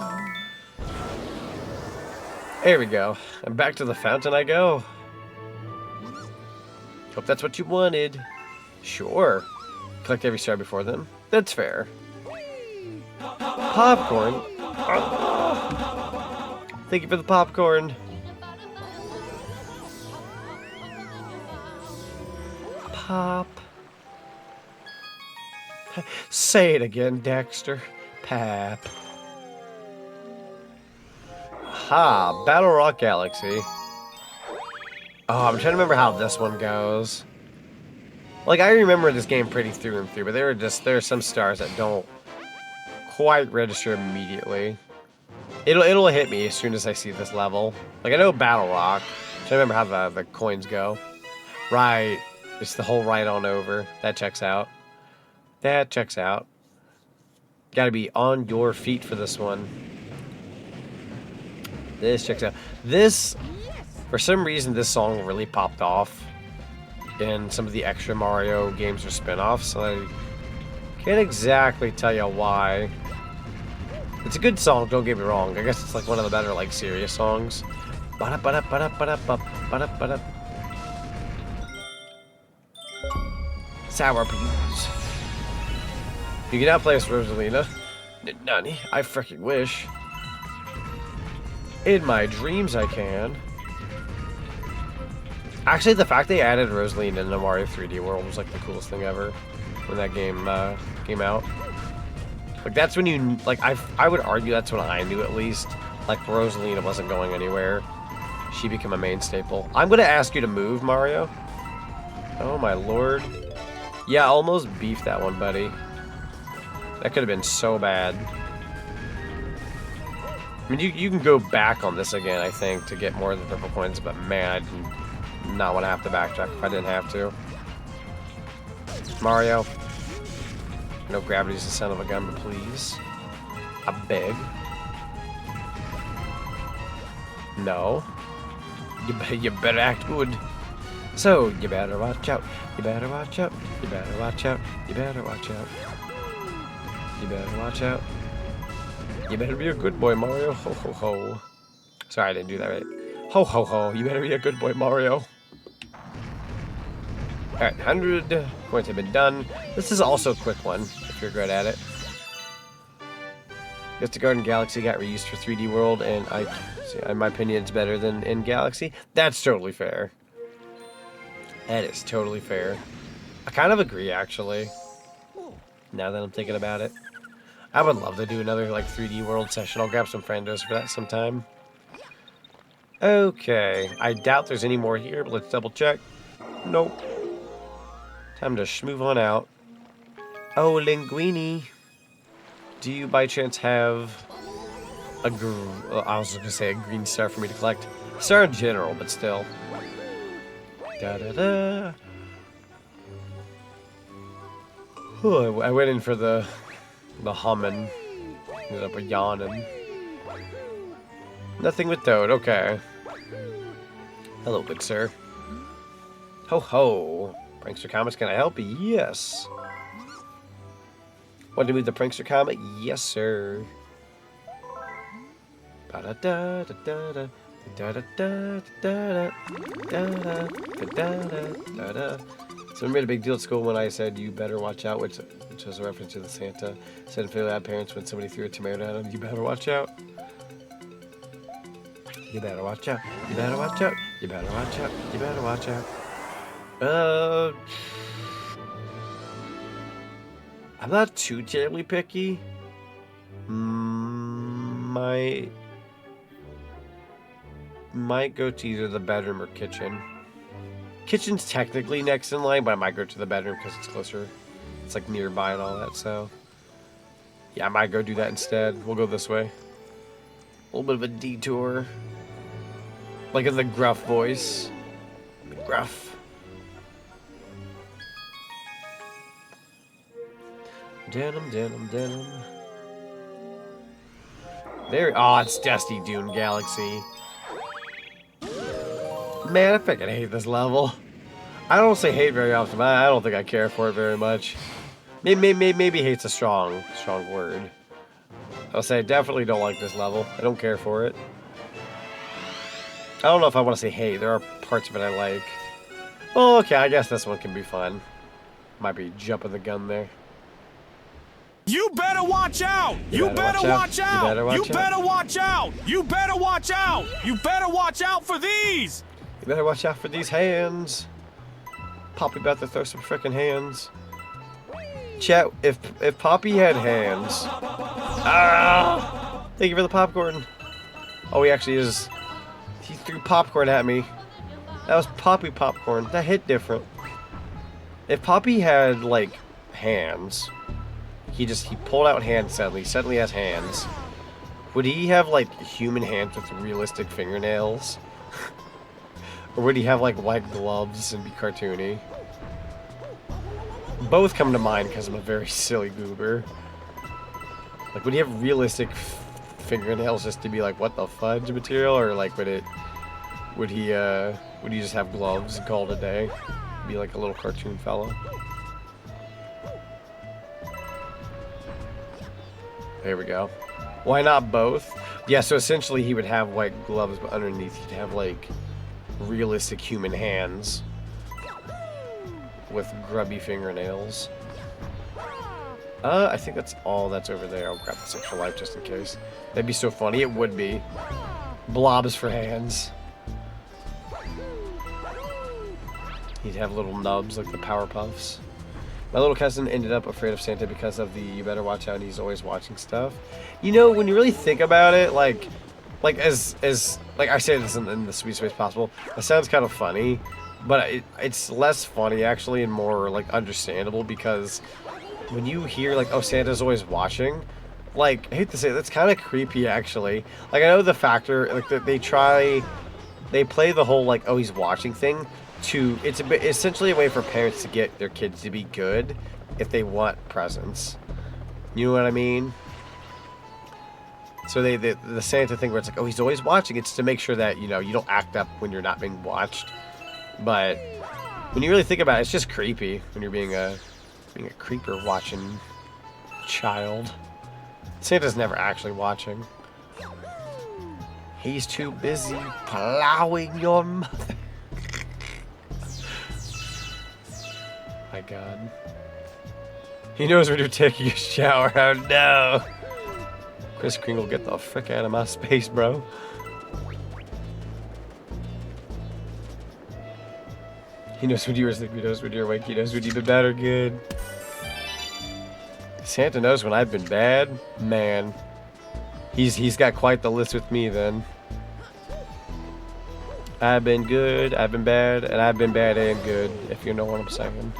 There we go. And back to the fountain I go. Hope that's what you wanted. Sure. Collect every star before them. That's fair. Popcorn. Oh. Thank you for the popcorn. Pop. Say it again, Dexter. Pap. Ha, Battle Rock Galaxy. Oh, I'm trying to remember how this one goes. Well, Like, I remember this game pretty through and through, but there are some stars that don't quite register immediately. It'll hit me as soon as I see this level. Like, I know Battle Rock. I remember how the coins go. Right. It's the whole right on over. That checks out. That checks out. Gotta be on your feet for this one. This checks out. This, for some reason, this song really popped off in some of the extra Mario games or spin-offs, so I can't exactly tell you why. It's a good song, don't get me wrong. I guess it's like one of the better, like, serious songs. Sour peas. You can outplay us, Rosalina. Nani, I freaking wish. In my dreams, I can. Actually, the fact they added Rosalina in the Mario 3D World was like the coolest thing ever when that game came out. Like, that's when you, like, I would argue that's when I knew, at least, like, Rosalina wasn't going anywhere. She became a main staple. I'm gonna ask you to move, Mario. Oh my lord. Yeah, almost beefed that one, buddy. That could have been so bad. I mean, you can go back on this again, I think, to get more of the purple coins, but man, I did not want to have to backtrack if I didn't have to. Mario. No, gravity's the son of a gun, but please. I beg. No. You better act good. So, you better watch out. You better watch out. You better watch out. You better watch out. You better watch out. You better be a good boy, Mario. Ho, ho, ho. Sorry, I didn't do that right. Ho, ho, ho. You better be a good boy, Mario. Alright, 100 points have been done. This is also a quick one, if you're good at it. Just the Garden Galaxy got reused for 3D World, and in my opinion, it's better than in Galaxy. That's totally fair. That is totally fair. I kind of agree, actually. Now that I'm thinking about it. I would love to do another, like, 3D World session. I'll grab some friendos for that sometime. Okay. I doubt there's any more here, but let's double check. Nope. Time to move on out. Oh, Linguini. Do you by chance have a I was going to say a green star for me to collect. Star in general, but still. Da-da-da. I went in for the humming. Ended up yawning. Nothing with Toad, okay. Hello, good sir. Ho ho. Prankster Comics, can I help you? Yes. Want to move the Prankster Comic? Yes, sir. Ba-da-da-da-da-da. So we made a big deal at school when I said you better watch out, which was a reference to the Santa said in Philly parents when somebody threw a tomato at them. You better watch out. You better watch out. You better watch out. You better watch out. You better watch out. I'm not too terribly picky. Might go to either the bedroom or kitchen. Kitchen's technically next in line, but I might go to the bedroom because it's closer. It's like nearby and all that, so yeah, I might go do that instead. We'll go this way. A little bit of a detour. Like in the gruff voice. Gruff. Denim, denim, denim. There. Oh, it's Dusty Dune Galaxy. Man, I fucking hate this level. I don't say hate very often, but I don't think I care for it very much. Maybe hate's a strong word. I'll say I definitely don't like this level. I don't care for it. I don't know if I want to say hate. There are parts of it I like. Oh, okay, I guess this one can be fun. Might be jumping the gun there. You better watch out! You better watch out! You better watch out! You better watch out! You better watch out for these! You better watch out for these hands. Poppy about to throw some frickin' hands. Chat, if Poppy had hands. Ah! Thank you for the popcorn. Oh, he actually is. He threw popcorn at me. That was Poppy popcorn. That hit different. If Poppy had, like, hands, he pulled out hands suddenly. Suddenly has hands. Would he have, like, human hands with realistic fingernails? Or would he have, like, white gloves and be cartoony? Both come to mind because I'm a very silly goober. Like, would he have realistic fingernails just to be like, what the fudge material? Or, like, would he just have gloves and call it a day? Be like a little cartoon fellow. There we go. Why not both? Yeah, so essentially he would have white gloves, but underneath he'd have, like, realistic human hands with grubby fingernails. I think that's all that's over there. I'll grab this extra life just in case. That'd be so funny. It would be. Blobs for hands. He'd have little nubs like the Powerpuffs. My little cousin ended up afraid of Santa because of the "you better watch out" and he's always watching stuff. You know, when you really think about it, like as like I say this in the sweetest way possible, it sounds kind of funny, but it's less funny actually and more like understandable, because when you hear like, oh, Santa's always watching, like, I hate to say it, that's kind of creepy actually. Like, I know the factor, like, that they play the whole like, oh, he's watching thing to, it's essentially a way for parents to get their kids to be good if they want presents. You know what I mean? So the Santa thing where it's like, oh, he's always watching, it's to make sure that, you know, you don't act up when you're not being watched. But when you really think about it, it's just creepy when you're being a creeper watching child. Santa's never actually watching. He's too busy plowing your mother. My God. He knows when you're taking a shower. Oh no. Chris Kringle, get the frick out of my space, bro. He knows when you're asleep, he knows when you're awake, he knows when you've been bad or good. Santa knows when I've been bad. Man. He's got quite the list with me then. I've been good, I've been bad, and I've been bad and good, if you know what I'm saying.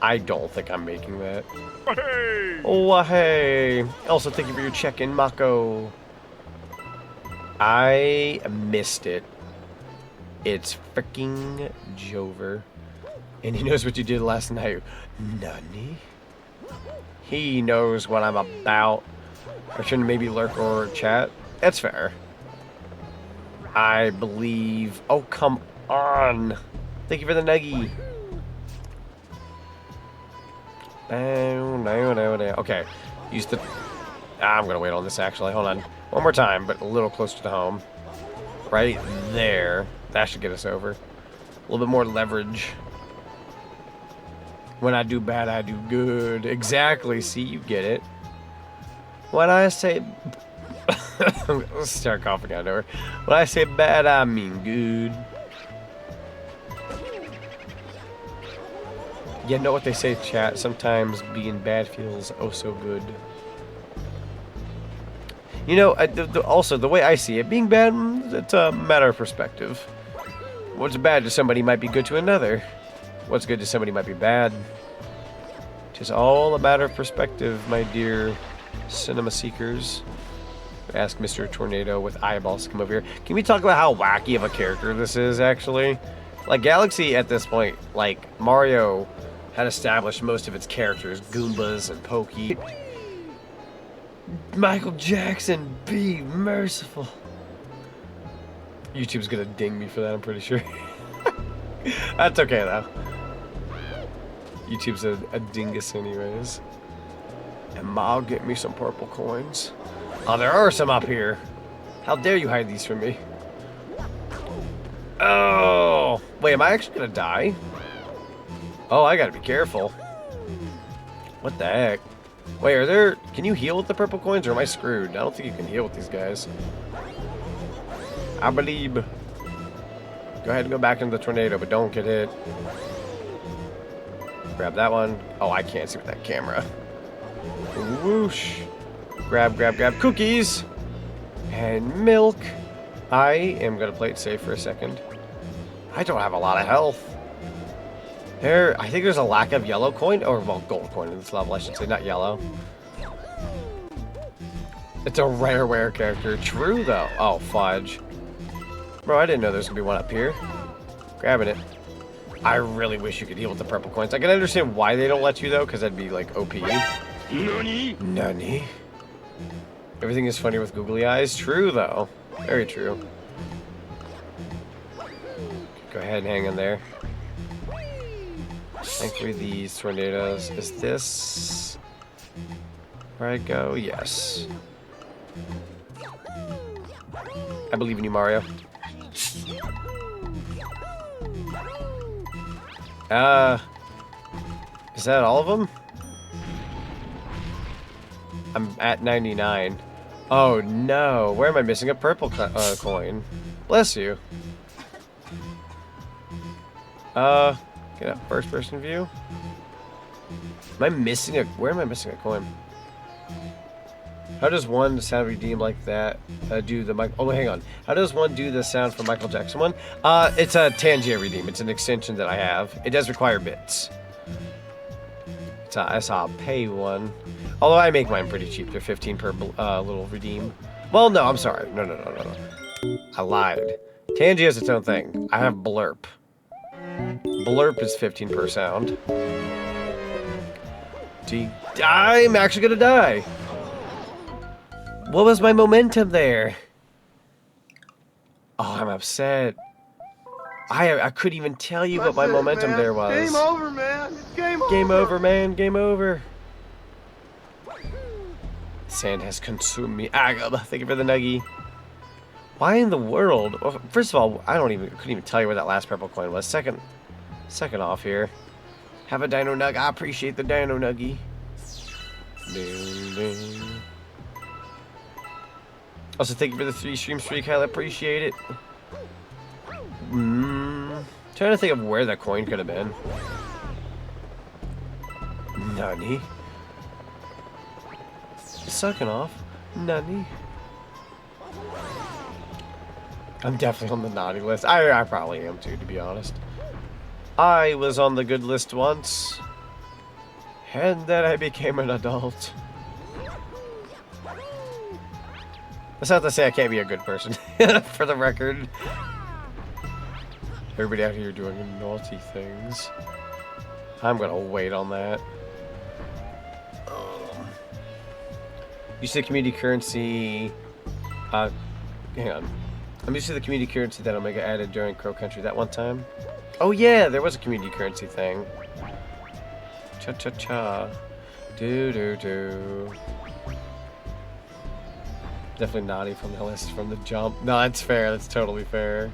I don't think I'm making that. Oh, hey! Also, thank you for your check-in, Mako. I missed it. It's freaking Jover. And he knows what you did last night. Nani? He knows what I'm about. I shouldn't maybe lurk or chat. That's fair. I believe... Oh, come on! Thank you for the nuggie. Okay. Use the... I'm gonna wait on this, actually. Hold on. One more time, but a little closer to home. Right there. That should get us over. A little bit more leverage. When I do bad, I do good. Exactly. See, you get it. When I say... Let's start coughing out over. When I say bad, I mean good. You know what they say, chat? Sometimes being bad feels oh so good. You know, also, the way I see it, being bad, it's a matter of perspective. What's bad to somebody might be good to another. What's good to somebody might be bad. It's all a matter of perspective, my dear cinema seekers. Ask Mr. Tornado with eyeballs to come over here. Can we talk about how wacky of a character this is, actually? Like, Galaxy at this point, like, Mario had established most of its characters. Goombas and Pokey. Michael Jackson, be merciful. YouTube's gonna ding me for that, I'm pretty sure. That's okay, though. YouTube's a dingus anyways. And Ma'll get me some purple coins. Oh, there are some up here. How dare you hide these from me? Oh! Wait, am I actually gonna die? Oh, I gotta be careful. What the heck? Wait, are there... Can you heal with the purple coins, or am I screwed? I don't think you can heal with these guys. I believe. Go ahead and go back into the tornado, but don't get hit. Grab that one. Oh, I can't see with that camera. Whoosh. Grab, grab, grab cookies. And milk. I am going to play it safe for a second. I don't have a lot of health. I think there's a lack of yellow coin, or well, gold coin in this level, I should say, not yellow. It's a rare character. True, though. Oh, fudge. Bro, I didn't know there's gonna be one up here. Grabbing it. I really wish you could heal with the purple coins. I can understand why they don't let you, though, because that'd be, like, OP. Nani? Everything is funny with googly eyes. True, though. Very true. Go ahead and hang in there. Thankfully, these tornadoes. Is this where I go? Yes. I believe in you, Mario. Is that all of them? I'm at 99. Oh no, where am I missing a purple coin? Bless you. Get a first person view. Am I missing where am I missing a coin? How does one sound redeem like that do the Michael? Oh, hang on. How does one do the sound for Michael Jackson one? It's a Tangier redeem. It's an extension that I have. It does require bits. I saw a pay one. Although I make mine pretty cheap. They're 15 per little redeem. Well, no, I'm sorry. No. I lied. Tangier is its own thing. I have Blurp. Blurp is 15 per sound. I'm actually gonna die. What was my momentum there? Oh, I'm upset. I couldn't even tell you what my momentum there was. Game over, man. It's game over. Game over, man. Game over. Sand has consumed me. Agab. Thank you for the nuggie. Why in the world? Well, first of all, couldn't even tell you where that last purple coin was. Second off here. Have a dino nug. I appreciate the dino nuggie. Ding, ding. Also, thank you for the 3 stream streak. I appreciate it. Trying to think of where that coin could have been. Nani? Sucking off. Nani? I'm definitely on the naughty list. I probably am too, to be honest. I was on the good list once. And then I became an adult. That's not to say I can't be a good person, for the record. Everybody out here doing naughty things. I'm gonna wait on that. You said community currency. Hang on. I'm used to the community currency that Omega added during Crow Country that one time. Oh yeah, there was a community currency thing. Cha-cha-cha. Do-do-do. Definitely naughty from the list from the jump. No, that's fair. That's totally fair.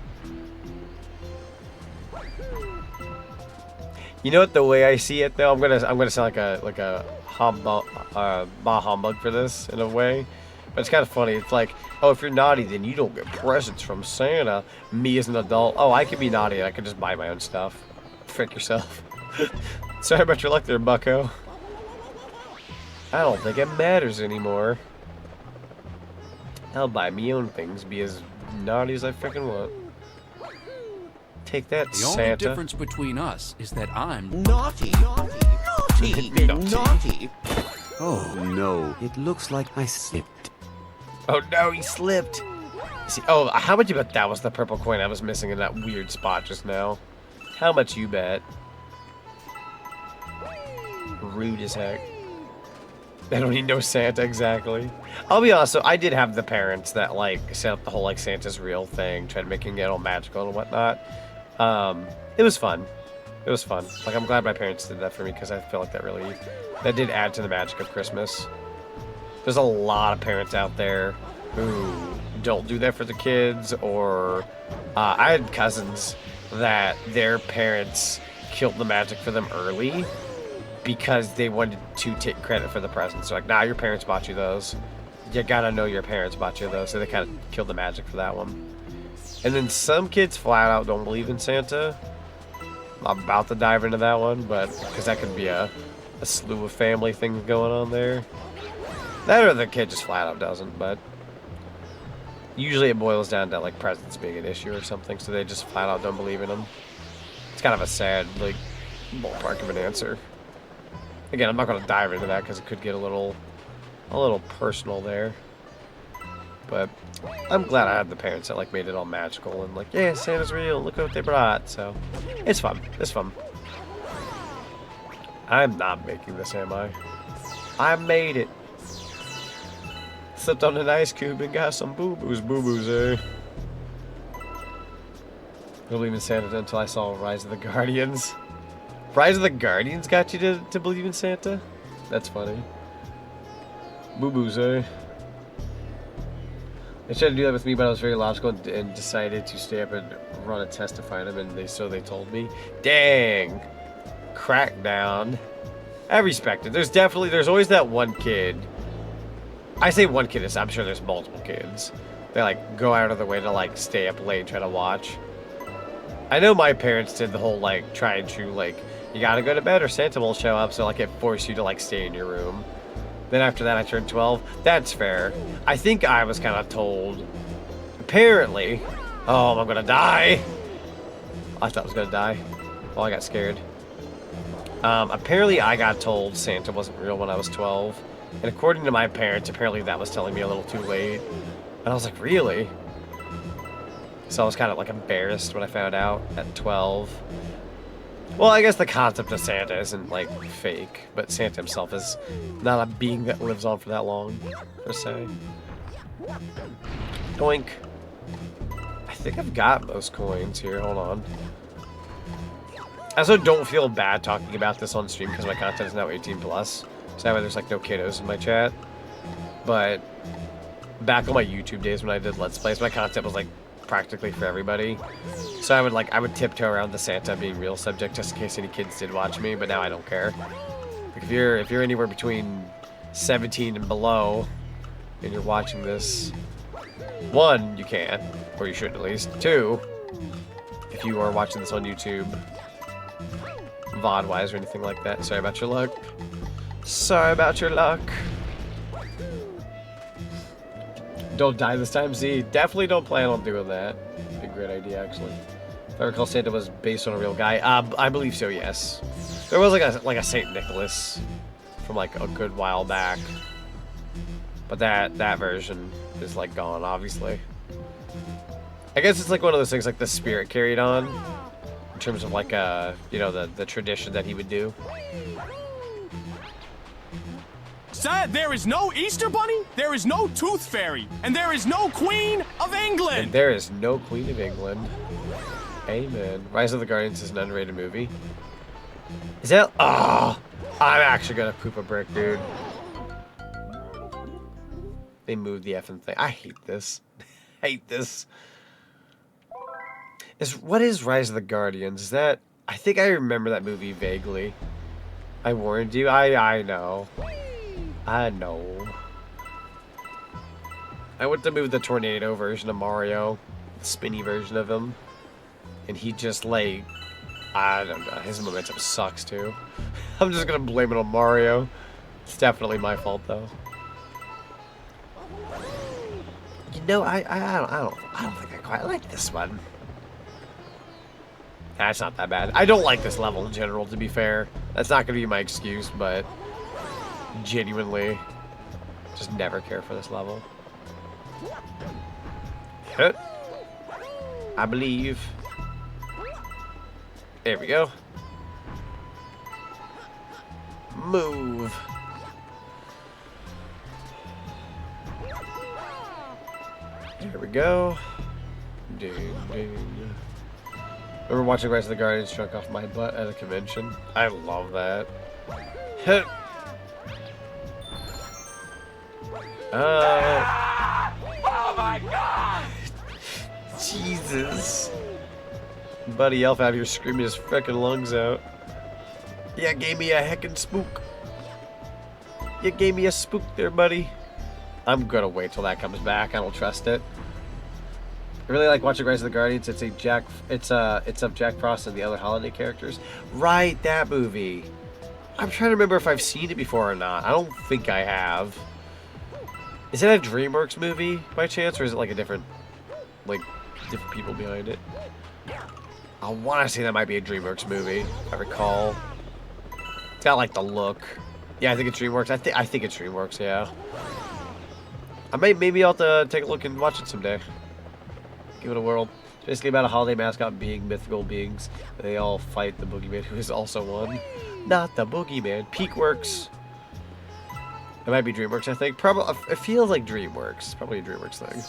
You know what? The way I see it, though, I'm gonna sound like a bah humbug for this in a way, but it's kind of funny. It's like, oh, if you're naughty, then you don't get presents from Santa. Me as an adult, oh, I can be naughty. I can just buy my own stuff. Frick yourself. Sorry about your luck there, Bucko. I don't think it matters anymore. I'll buy me own things, be as naughty as I freaking want. Take that, the Santa. The only difference between us is that I'm naughty. Oh no, it looks like I slipped. Oh no, he slipped. See, oh, how much you bet that was the purple coin I was missing in that weird spot just now? How much you bet? Rude as heck. I don't even know Santa exactly. I'll be honest, so I did have the parents that like set up the whole like Santa's real thing, tried making it all magical and whatnot. It was fun. It was fun. Like, I'm glad my parents did that for me because I feel like that did add to the magic of Christmas. There's a lot of parents out there who don't do that for the kids, or I had cousins that their parents killed the magic for them early because they wanted to take credit for the presents. So like, nah, your parents bought you those. You gotta know your parents bought you those. So they kind of killed the magic for that one. And then some kids flat out don't believe in Santa. I'm about to dive into that one, but because that could be a slew of family things going on there. That or the kid just flat out doesn't, but Usually it boils down to like presents being an issue or something, so they just flat out don't believe in them. It's kind of a sad, like, ballpark of an answer. Again, I'm not going to dive into that because it could get a little personal there. But I'm glad I had the parents that like made it all magical and like, yeah, Santa's real. Look at what they brought. So it's fun. It's fun. I'm not making this, am I? I made it. Slipped on an ice cube and got some boo-boos, eh? I don't believe in Santa until I saw Rise of the Guardians. Rise of the Guardians got you to believe in Santa? That's funny. Boo-boos, eh? They tried to do that with me, but I was very logical and decided to stay up and run a test to find them, and they told me. Dang! Crackdown. I respect it. There's always that one kid. I say one kid, I'm sure there's multiple kids. They like go out of their way to like stay up late and try to watch. I know my parents did the whole like try and true, like, you gotta go to bed or Santa will show up, so like it forced you to like stay in your room. Then after that I turned 12. That's fair. I think I was kind of told, apparently, oh, I'm gonna die. I thought I was gonna die. Well, I got scared. Apparently I got told Santa wasn't real when I was 12. And according to my parents, apparently that was telling me a little too late. And I was like, really? So I was kind of like embarrassed when I found out at 12. Well, I guess the concept of Santa isn't like fake, but Santa himself is not a being that lives on for that long, per se. Doink. I think I've got most coins here. Hold on. I also don't feel bad talking about this on stream because my content is now 18+. So that way there's like no kiddos in my chat. But back on my YouTube days when I did Let's Plays, my content was like practically for everybody. So I would tiptoe around the Santa being real subject just in case any kids did watch me, but now I don't care. Like if you're anywhere between 17 and below and you're watching this, 1, you can, or you should at least. 2, if you are watching this on YouTube, VOD-wise or anything like that, sorry about your luck. Sorry about your luck. Don't die this time, Z. Definitely don't plan on doing that. Be a great idea, actually. If I recall, Santa was based on a real guy. I believe so, yes. There was like a Saint Nicholas from like a good while back, but that version is like gone, obviously. I guess it's like one of those things like the spirit carried on in terms of like you know, the tradition that he would do. Sir, there is no Easter Bunny, there is no Tooth Fairy, and there is no Queen of England! And there is no Queen of England. Amen. Rise of the Guardians is an underrated movie. Is that... Oh! I'm actually gonna poop a brick, dude. They moved the effing thing. I hate this. Hate this. What is Rise of the Guardians? Is that... I think I remember that movie vaguely. I warned you. I know. I know. I went to move the tornado version of Mario, the spinny version of him, and he just like, I don't know, his momentum sucks too. I'm just gonna blame it on Mario. It's definitely my fault though. You know, I don't think I quite like this one. That's not that bad. I don't like this level in general, to be fair. That's not gonna be my excuse, but genuinely just never care for this level. Hit. I believe. There we go. Move. There we go. Ding, ding. Remember watching Rise of the Guardians struck off my butt at a convention? I love that. Hit. Oh my god! Jesus. Buddy Elf out here screaming his frickin' lungs out. Yeah, gave me a heckin' spook. You gave me a spook there, buddy. I'm gonna wait till that comes back. I don't trust it. I really like watching Rise of the Guardians. It's of Jack Frost and the other holiday characters. Right, that movie. I'm trying to remember if I've seen it before or not. I don't think I have. Is it a DreamWorks movie by chance, or is it like a different people behind it? I want to say that might be a DreamWorks movie, if I recall. It's got like the look. Yeah, I think it's DreamWorks. I think it's DreamWorks. Yeah. Maybe I'll have to take a look and watch it someday. Give it a whirl. It's basically about a holiday mascot being mythical beings. They all fight the boogeyman, who is also one. Not the boogeyman. Peakworks. It might be DreamWorks, I think. Probably. It feels like DreamWorks. It's probably a DreamWorks thing.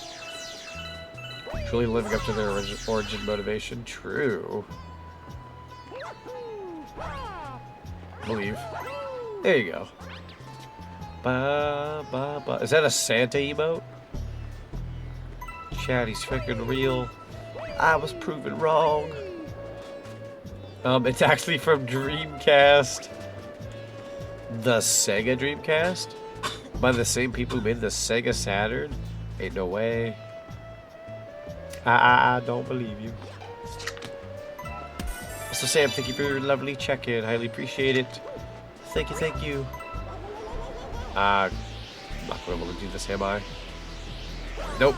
Truly living up to their origin motivation. True. I believe. There you go. Ba, ba, ba. Is that a Santa emote? Chatty's freaking real. I was proven wrong. It's actually from Dreamcast. The Sega Dreamcast? By the same people who made the Sega Saturn? Ain't no way. I don't believe you. So Sam, thank you for your lovely check-in. Highly appreciate it. Thank you, thank you. I'm not going to be able to do this, am I? Nope.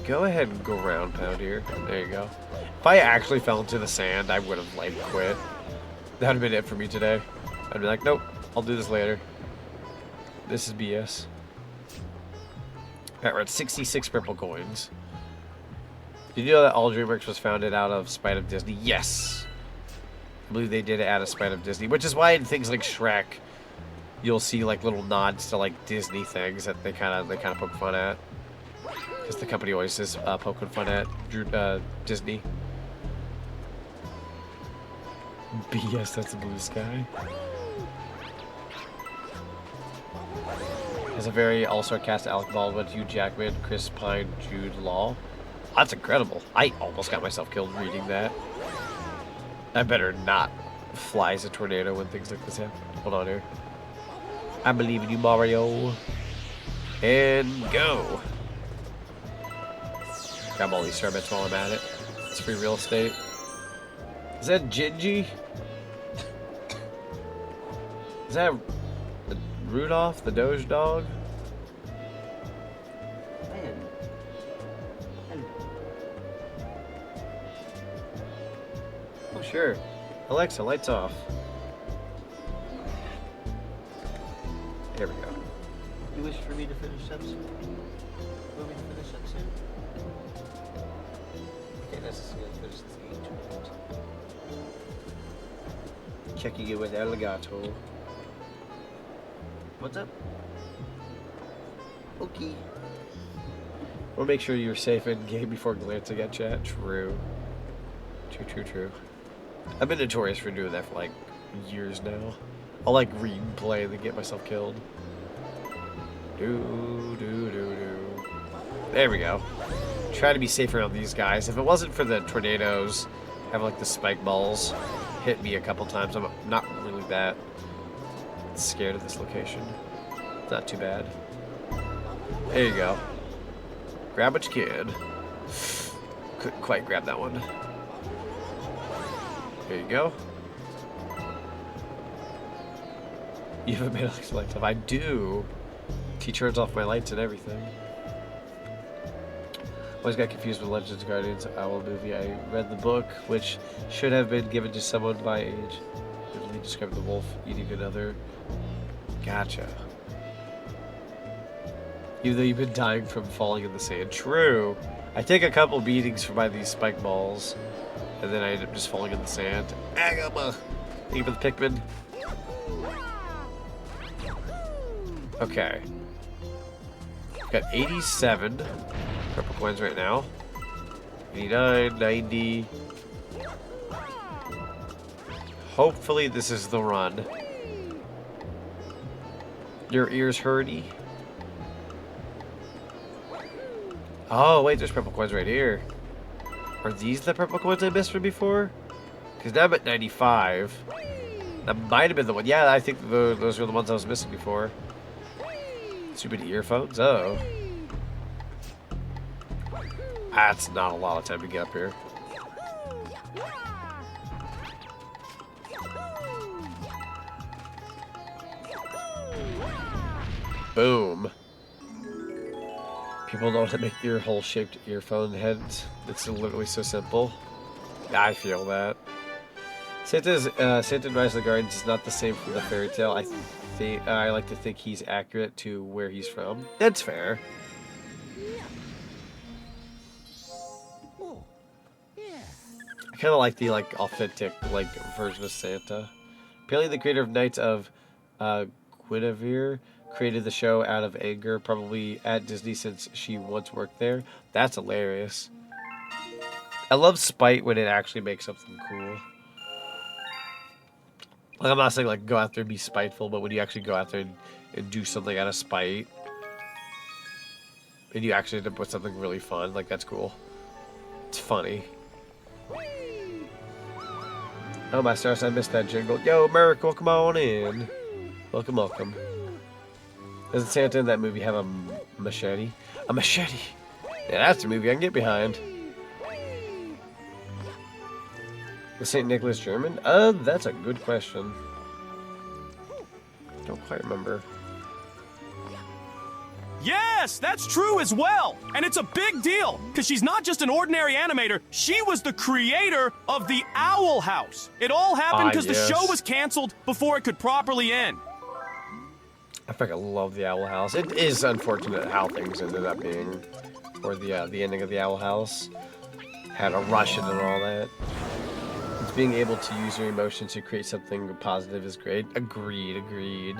Go ahead and go round pound here. There you go. If I actually fell into the sand, I would have, like, quit. That would have been it for me today. I'd be like, nope, I'll do this later. This is BS. Alright, we're at 66 purple coins. Did you know that all DreamWorks was founded out of spite of Disney? Yes! I believe they did it out of spite of Disney, which is why in things like Shrek, you'll see like little nods to like Disney things that they kind of poke fun at. Because the company always is poking fun at Disney. BS, that's a blue sky. Has a very all-star cast: Alec Baldwin, Hugh Jackman, Chris Pine, Jude Law. That's incredible. I almost got myself killed reading that. I better not fly as a tornado when things like this happen. Hold on here. I believe in you, Mario. And go. Grab all these star bits while I'm at it. It's free real estate. Is that Gingy? Is that Rudolph, the Doge dog? Oh, sure. Alexa, lights off. There we go. You wish for me to finish up soon? Want me to finish up soon? Can't necessarily finish this engagement. Checking it with Elgato. What's up? Okay. We'll make sure you're safe in game before glancing at chat. True. True. I've been notorious for doing that for like years now. I'll like read and play and then get myself killed. Do. There we go. Try to be safe around these guys. If it wasn't for the tornadoes, have like the spike balls hit me a couple times, I'm not really that scared of this location. It's not too bad. There you go. Grab what you can. Couldn't quite grab that one. There you go. You haven't made Alex lights off. I do. He turns off my lights and everything. Always got confused with Legends of Guardians Owl movie. I read the book, which should have been given to someone my age. Literally described the wolf eating another. Gotcha. Even though you've been dying from falling in the sand. True. I take a couple beatings by these spike balls, and then I end up just falling in the sand. Agama! Thank you for the Pikmin. Okay. Got 87 purple coins right now. 89, 90. Hopefully this is the run. Your ears hurty? Oh, wait, there's purple coins right here. Are these the purple coins I missed from before? Because now I'm at 95. That might have been the one. Yeah, I think those were the ones I was missing before. Stupid earphones? Oh. That's not a lot of time to get up here. Boom. People don't have to make ear hole shaped earphone heads. It's literally so simple. I feel that. Santa Rise of the Gardens is not the same from the fairy tale. I like to think he's accurate to where he's from. That's fair. I kind of like the authentic version of Santa. Apparently, the creator of Knights of Guinevere created the show out of anger, probably at Disney since she once worked there. That's hilarious. I love spite when it actually makes something cool. Like, I'm not saying go out there and be spiteful, but when you actually go out there and do something out of spite, and you actually end up with something really fun, that's cool. It's funny. Oh my stars, I missed that jingle. Yo, Miracle, come on in. Welcome, welcome. Doesn't Santa in that movie have a machete? A machete! Yeah, that's a movie I can get behind. Was St. Nicholas German? That's a good question. Don't quite remember. Yes, that's true as well. And it's a big deal, because she's not just an ordinary animator, she was the creator of the Owl House. It all happened because the show was canceled before it could properly end. I fucking love the Owl House. It is unfortunate how things ended up being, or the ending of the Owl House had a Russian and all that. It's being able to use your emotions to create something positive is great. Agreed, agreed.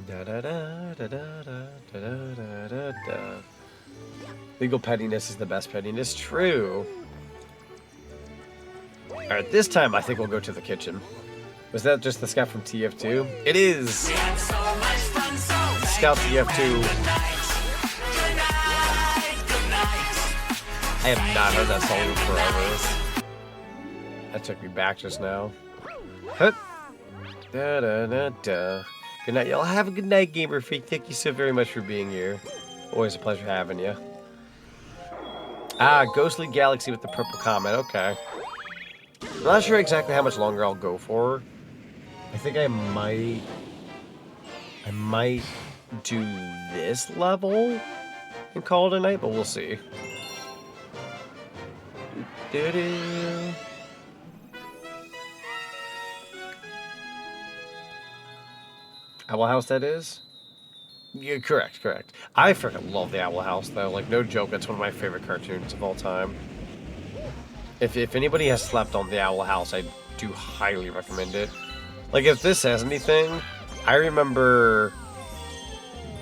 Da da da da da da da da da. Legal pettiness is the best pettiness. True. All right, this time I think we'll go to the kitchen. Was that just the scout from TF2? It is! Scout TF2. I have not heard that song in forever. That took me back just now. Hup. Da da da da. Good night, y'all. Have a good night, Gamer Freak. Thank you so very much for being here. Always a pleasure having you. Ah, Ghostly Galaxy with the purple comment. Okay. I'm not sure exactly how much longer I'll go for. I think I might do this level and call it a night, but we'll see. Doo-doo. Owl House, that is? Yeah, correct. I freaking love the Owl House, though. No joke, that's one of my favorite cartoons of all time. If anybody has slept on the Owl House, I do highly recommend it. If this says anything, I remember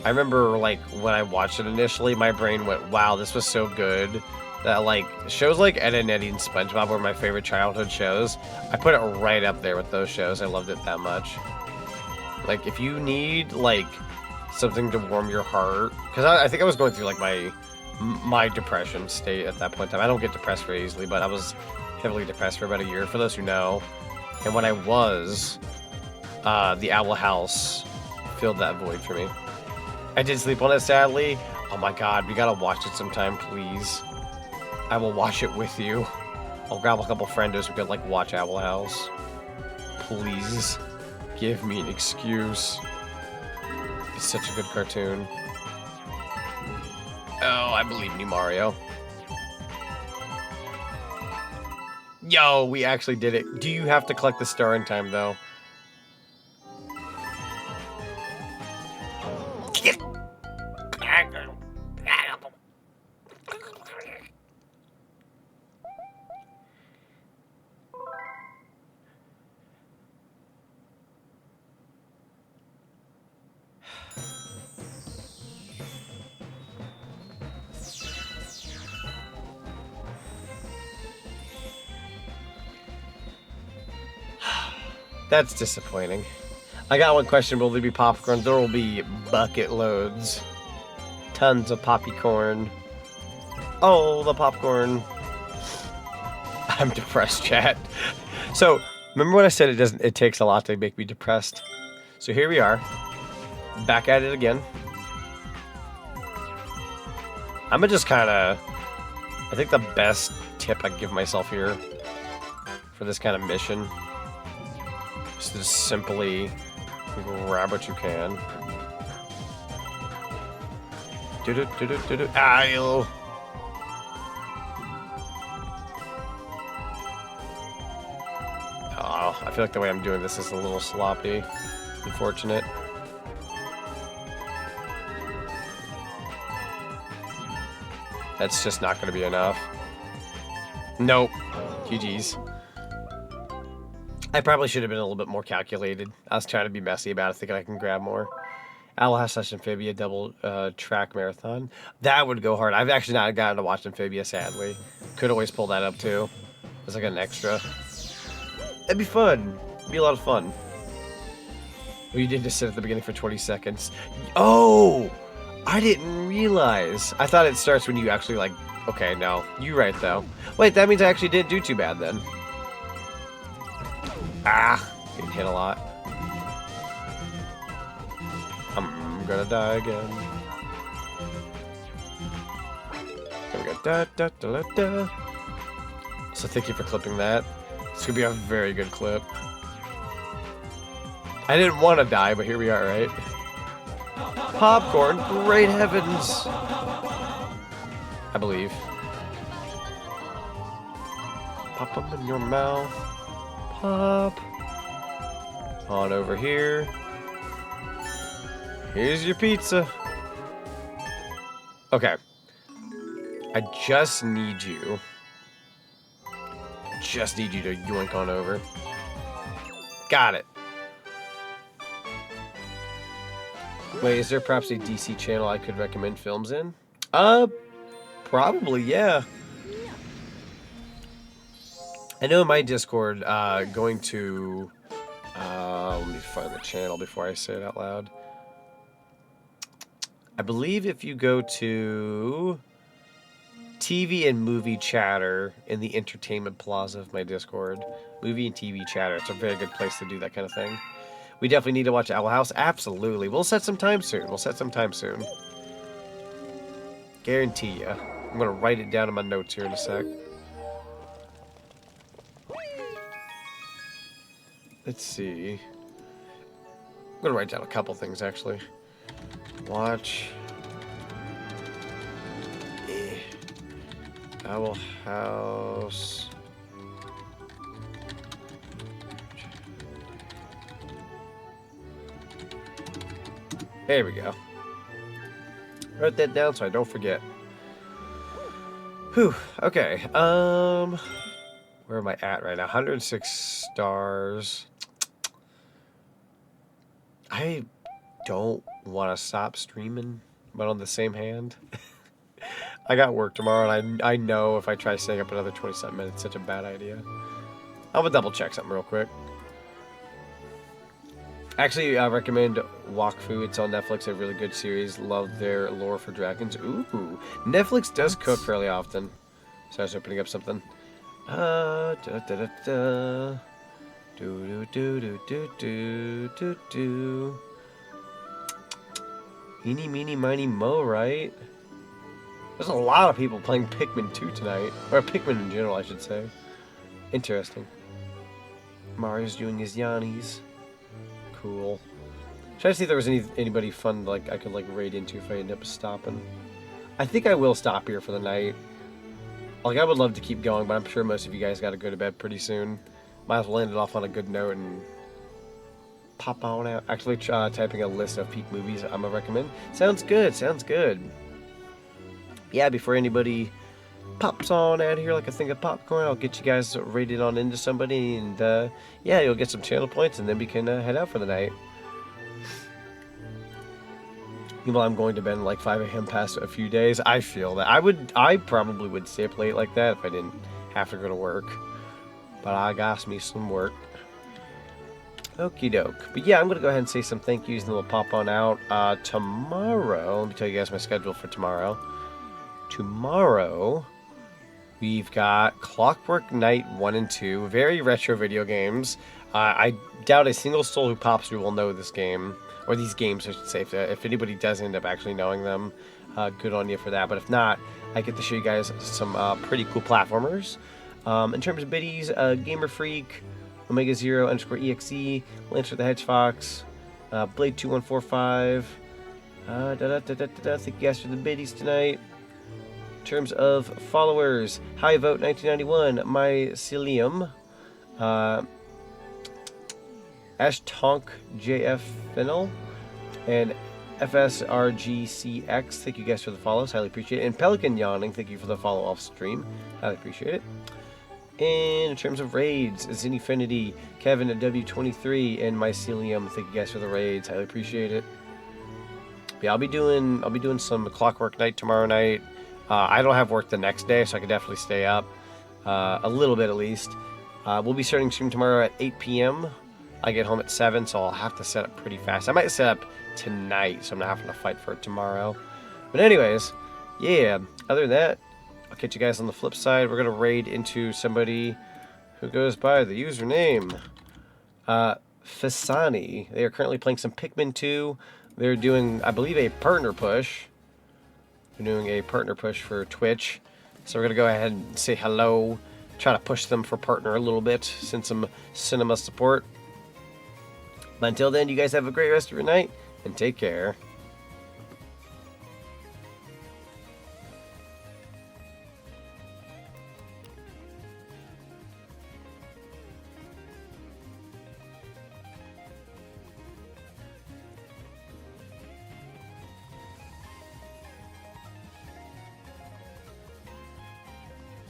when I watched it initially, my brain went, wow, this was so good. That, shows like Ed and Eddie and SpongeBob were my favorite childhood shows. I put it right up there with those shows. I loved it that much. If you need, something to warm your heart... Because I think I was going through, my depression state at that point in time. I don't get depressed very easily, but I was heavily depressed for about a year, for those who know. And when I was, the Owl House filled that void for me. I did sleep on it, sadly. Oh my god, we gotta watch it sometime, please. I will watch it with you. I'll grab a couple friendos who could, watch Owl House. Please. Give me an excuse. It's such a good cartoon. Oh, I believe in you, Mario. Yo, we actually did it. Do you have to collect the star in time, though? That's disappointing. I got one question. Will there be popcorn? There will be bucket loads. Tons of poppycorn. Oh, the popcorn. I'm depressed, chat. So, remember when I said it takes a lot to make me depressed? So here we are. Back at it again. I'm gonna just kind of... I think the best tip I can give myself here for this kind of mission is to simply grab what you can. Aisle. Oh, I feel like the way I'm doing this is a little sloppy. Unfortunate. That's just not going to be enough. Nope. GG's. I probably should have been a little bit more calculated. I was trying to be messy about it, thinking I can grab more. Owl/Amphibia double track marathon. That would go hard. I've actually not gotten to watch Amphibia, sadly. Could always pull that up too. It's like an extra. That'd be fun. It'd be a lot of fun. Well, you did just sit at the beginning for 20 seconds. Oh! I didn't realize. I thought it starts when you actually, like... Okay, no. You're right, though. Wait, that means I actually didn't do too bad, then. Ah! Getting hit a lot. I'm gonna die again. There we go. Da, da, da, da, da. So thank you for clipping that. This could be a very good clip. I didn't want to die, but here we are, right? Popcorn, great heavens! I believe. Pop them in your mouth. Pop. On over here. Here's your pizza. Okay. I just need you. Just need you to yoink on over. Got it. Wait, is there perhaps a DC channel I could recommend films in? Probably, yeah. I know in my Discord, going to... let me find the channel before I say it out loud. I believe if you go to TV and Movie Chatter in the Entertainment Plaza of my Discord, Movie and TV Chatter, it's a very good place to do that kind of thing. We definitely need to watch Owl House. Absolutely. We'll set some time soon. Guarantee ya. I'm going to write it down in my notes here in a sec. Let's see. I'm going to write down a couple things, actually. Watch. Owl House. There we go. Write that down so I don't forget. Whew. Okay. Where am I at right now? 106 stars. I don't want to stop streaming, but on the same hand, I got work tomorrow, and I know if I try staying up another 27 minutes, it's such a bad idea. I'm gonna double check something real quick. Actually, I recommend Wakfu. It's on Netflix. A really good series. Love their lore for dragons. Ooh, Netflix does cook fairly often. So I was opening up something. Do do do do do do do do. Eeny, meeny, miny, mo, right? There's a lot of people playing Pikmin 2 tonight. Or Pikmin in general, I should say. Interesting. Mario's doing his Yannies. Cool. Trying to see if there was anybody fun like I could like raid into if I end up stopping. I think I will stop here for the night. Like I would love to keep going, but I'm sure most of you guys got to go to bed pretty soon. Might as well end it off on a good note and pop on out. Actually, typing a list of peak movies I'm gonna recommend. Sounds good. Sounds good. Yeah, before anybody pops on out here like a thing of popcorn, I'll get you guys rated on into somebody, and yeah, you'll get some channel points, and then we can head out for the night. Meanwhile, I'm going to bed like 5 a.m. past a few days. I feel that I probably would stay up late like that if I didn't have to go to work, but I got me some work. Okie doke. But yeah, I'm gonna go ahead and say some thank yous, and then we'll pop on out. Tomorrow, let me tell you guys my schedule for tomorrow. Tomorrow, we've got Clockwork Knight 1 and 2, very retro video games. I doubt a single soul who pops through will know this game, or these games, I should say. If anybody does end up actually knowing them, good on you for that. But if not, I get to show you guys some pretty cool platformers. In terms of biddies, Gamer Freak, Omega Zero _EXE, Lancer the Hedgefox, Blade 2145. Thank you guys for the biddies tonight. In terms of followers, High Vote 1991, Mycelium, Ash Tonk JF Fennel, and FSRGCX. Thank you guys for the follows, highly appreciate it. And Pelican Yawning, thank you for the follow off stream, highly appreciate it. And in terms of raids, Zinfinity, Kevin at W23, and Mycelium, thank you guys for the raids, highly appreciate it. Yeah, I'll be doing some Clockwork Night tomorrow night. I don't have work the next day, so I can definitely stay up a little bit at least. We'll be starting stream tomorrow at 8 p.m. I get home at 7, so I'll have to set up pretty fast. I might set up tonight, so I'm not having to fight for it tomorrow. But anyways, yeah, other than that, I'll catch you guys on the flip side. We're going to raid into somebody who goes by the username Fasani. They are currently playing some Pikmin 2. They're doing, I believe, a partner push. They're doing a partner push for Twitch. So we're going to go ahead and say hello. Try to push them for partner a little bit. Send some cinema support. But until then, you guys have a great rest of your night. And take care.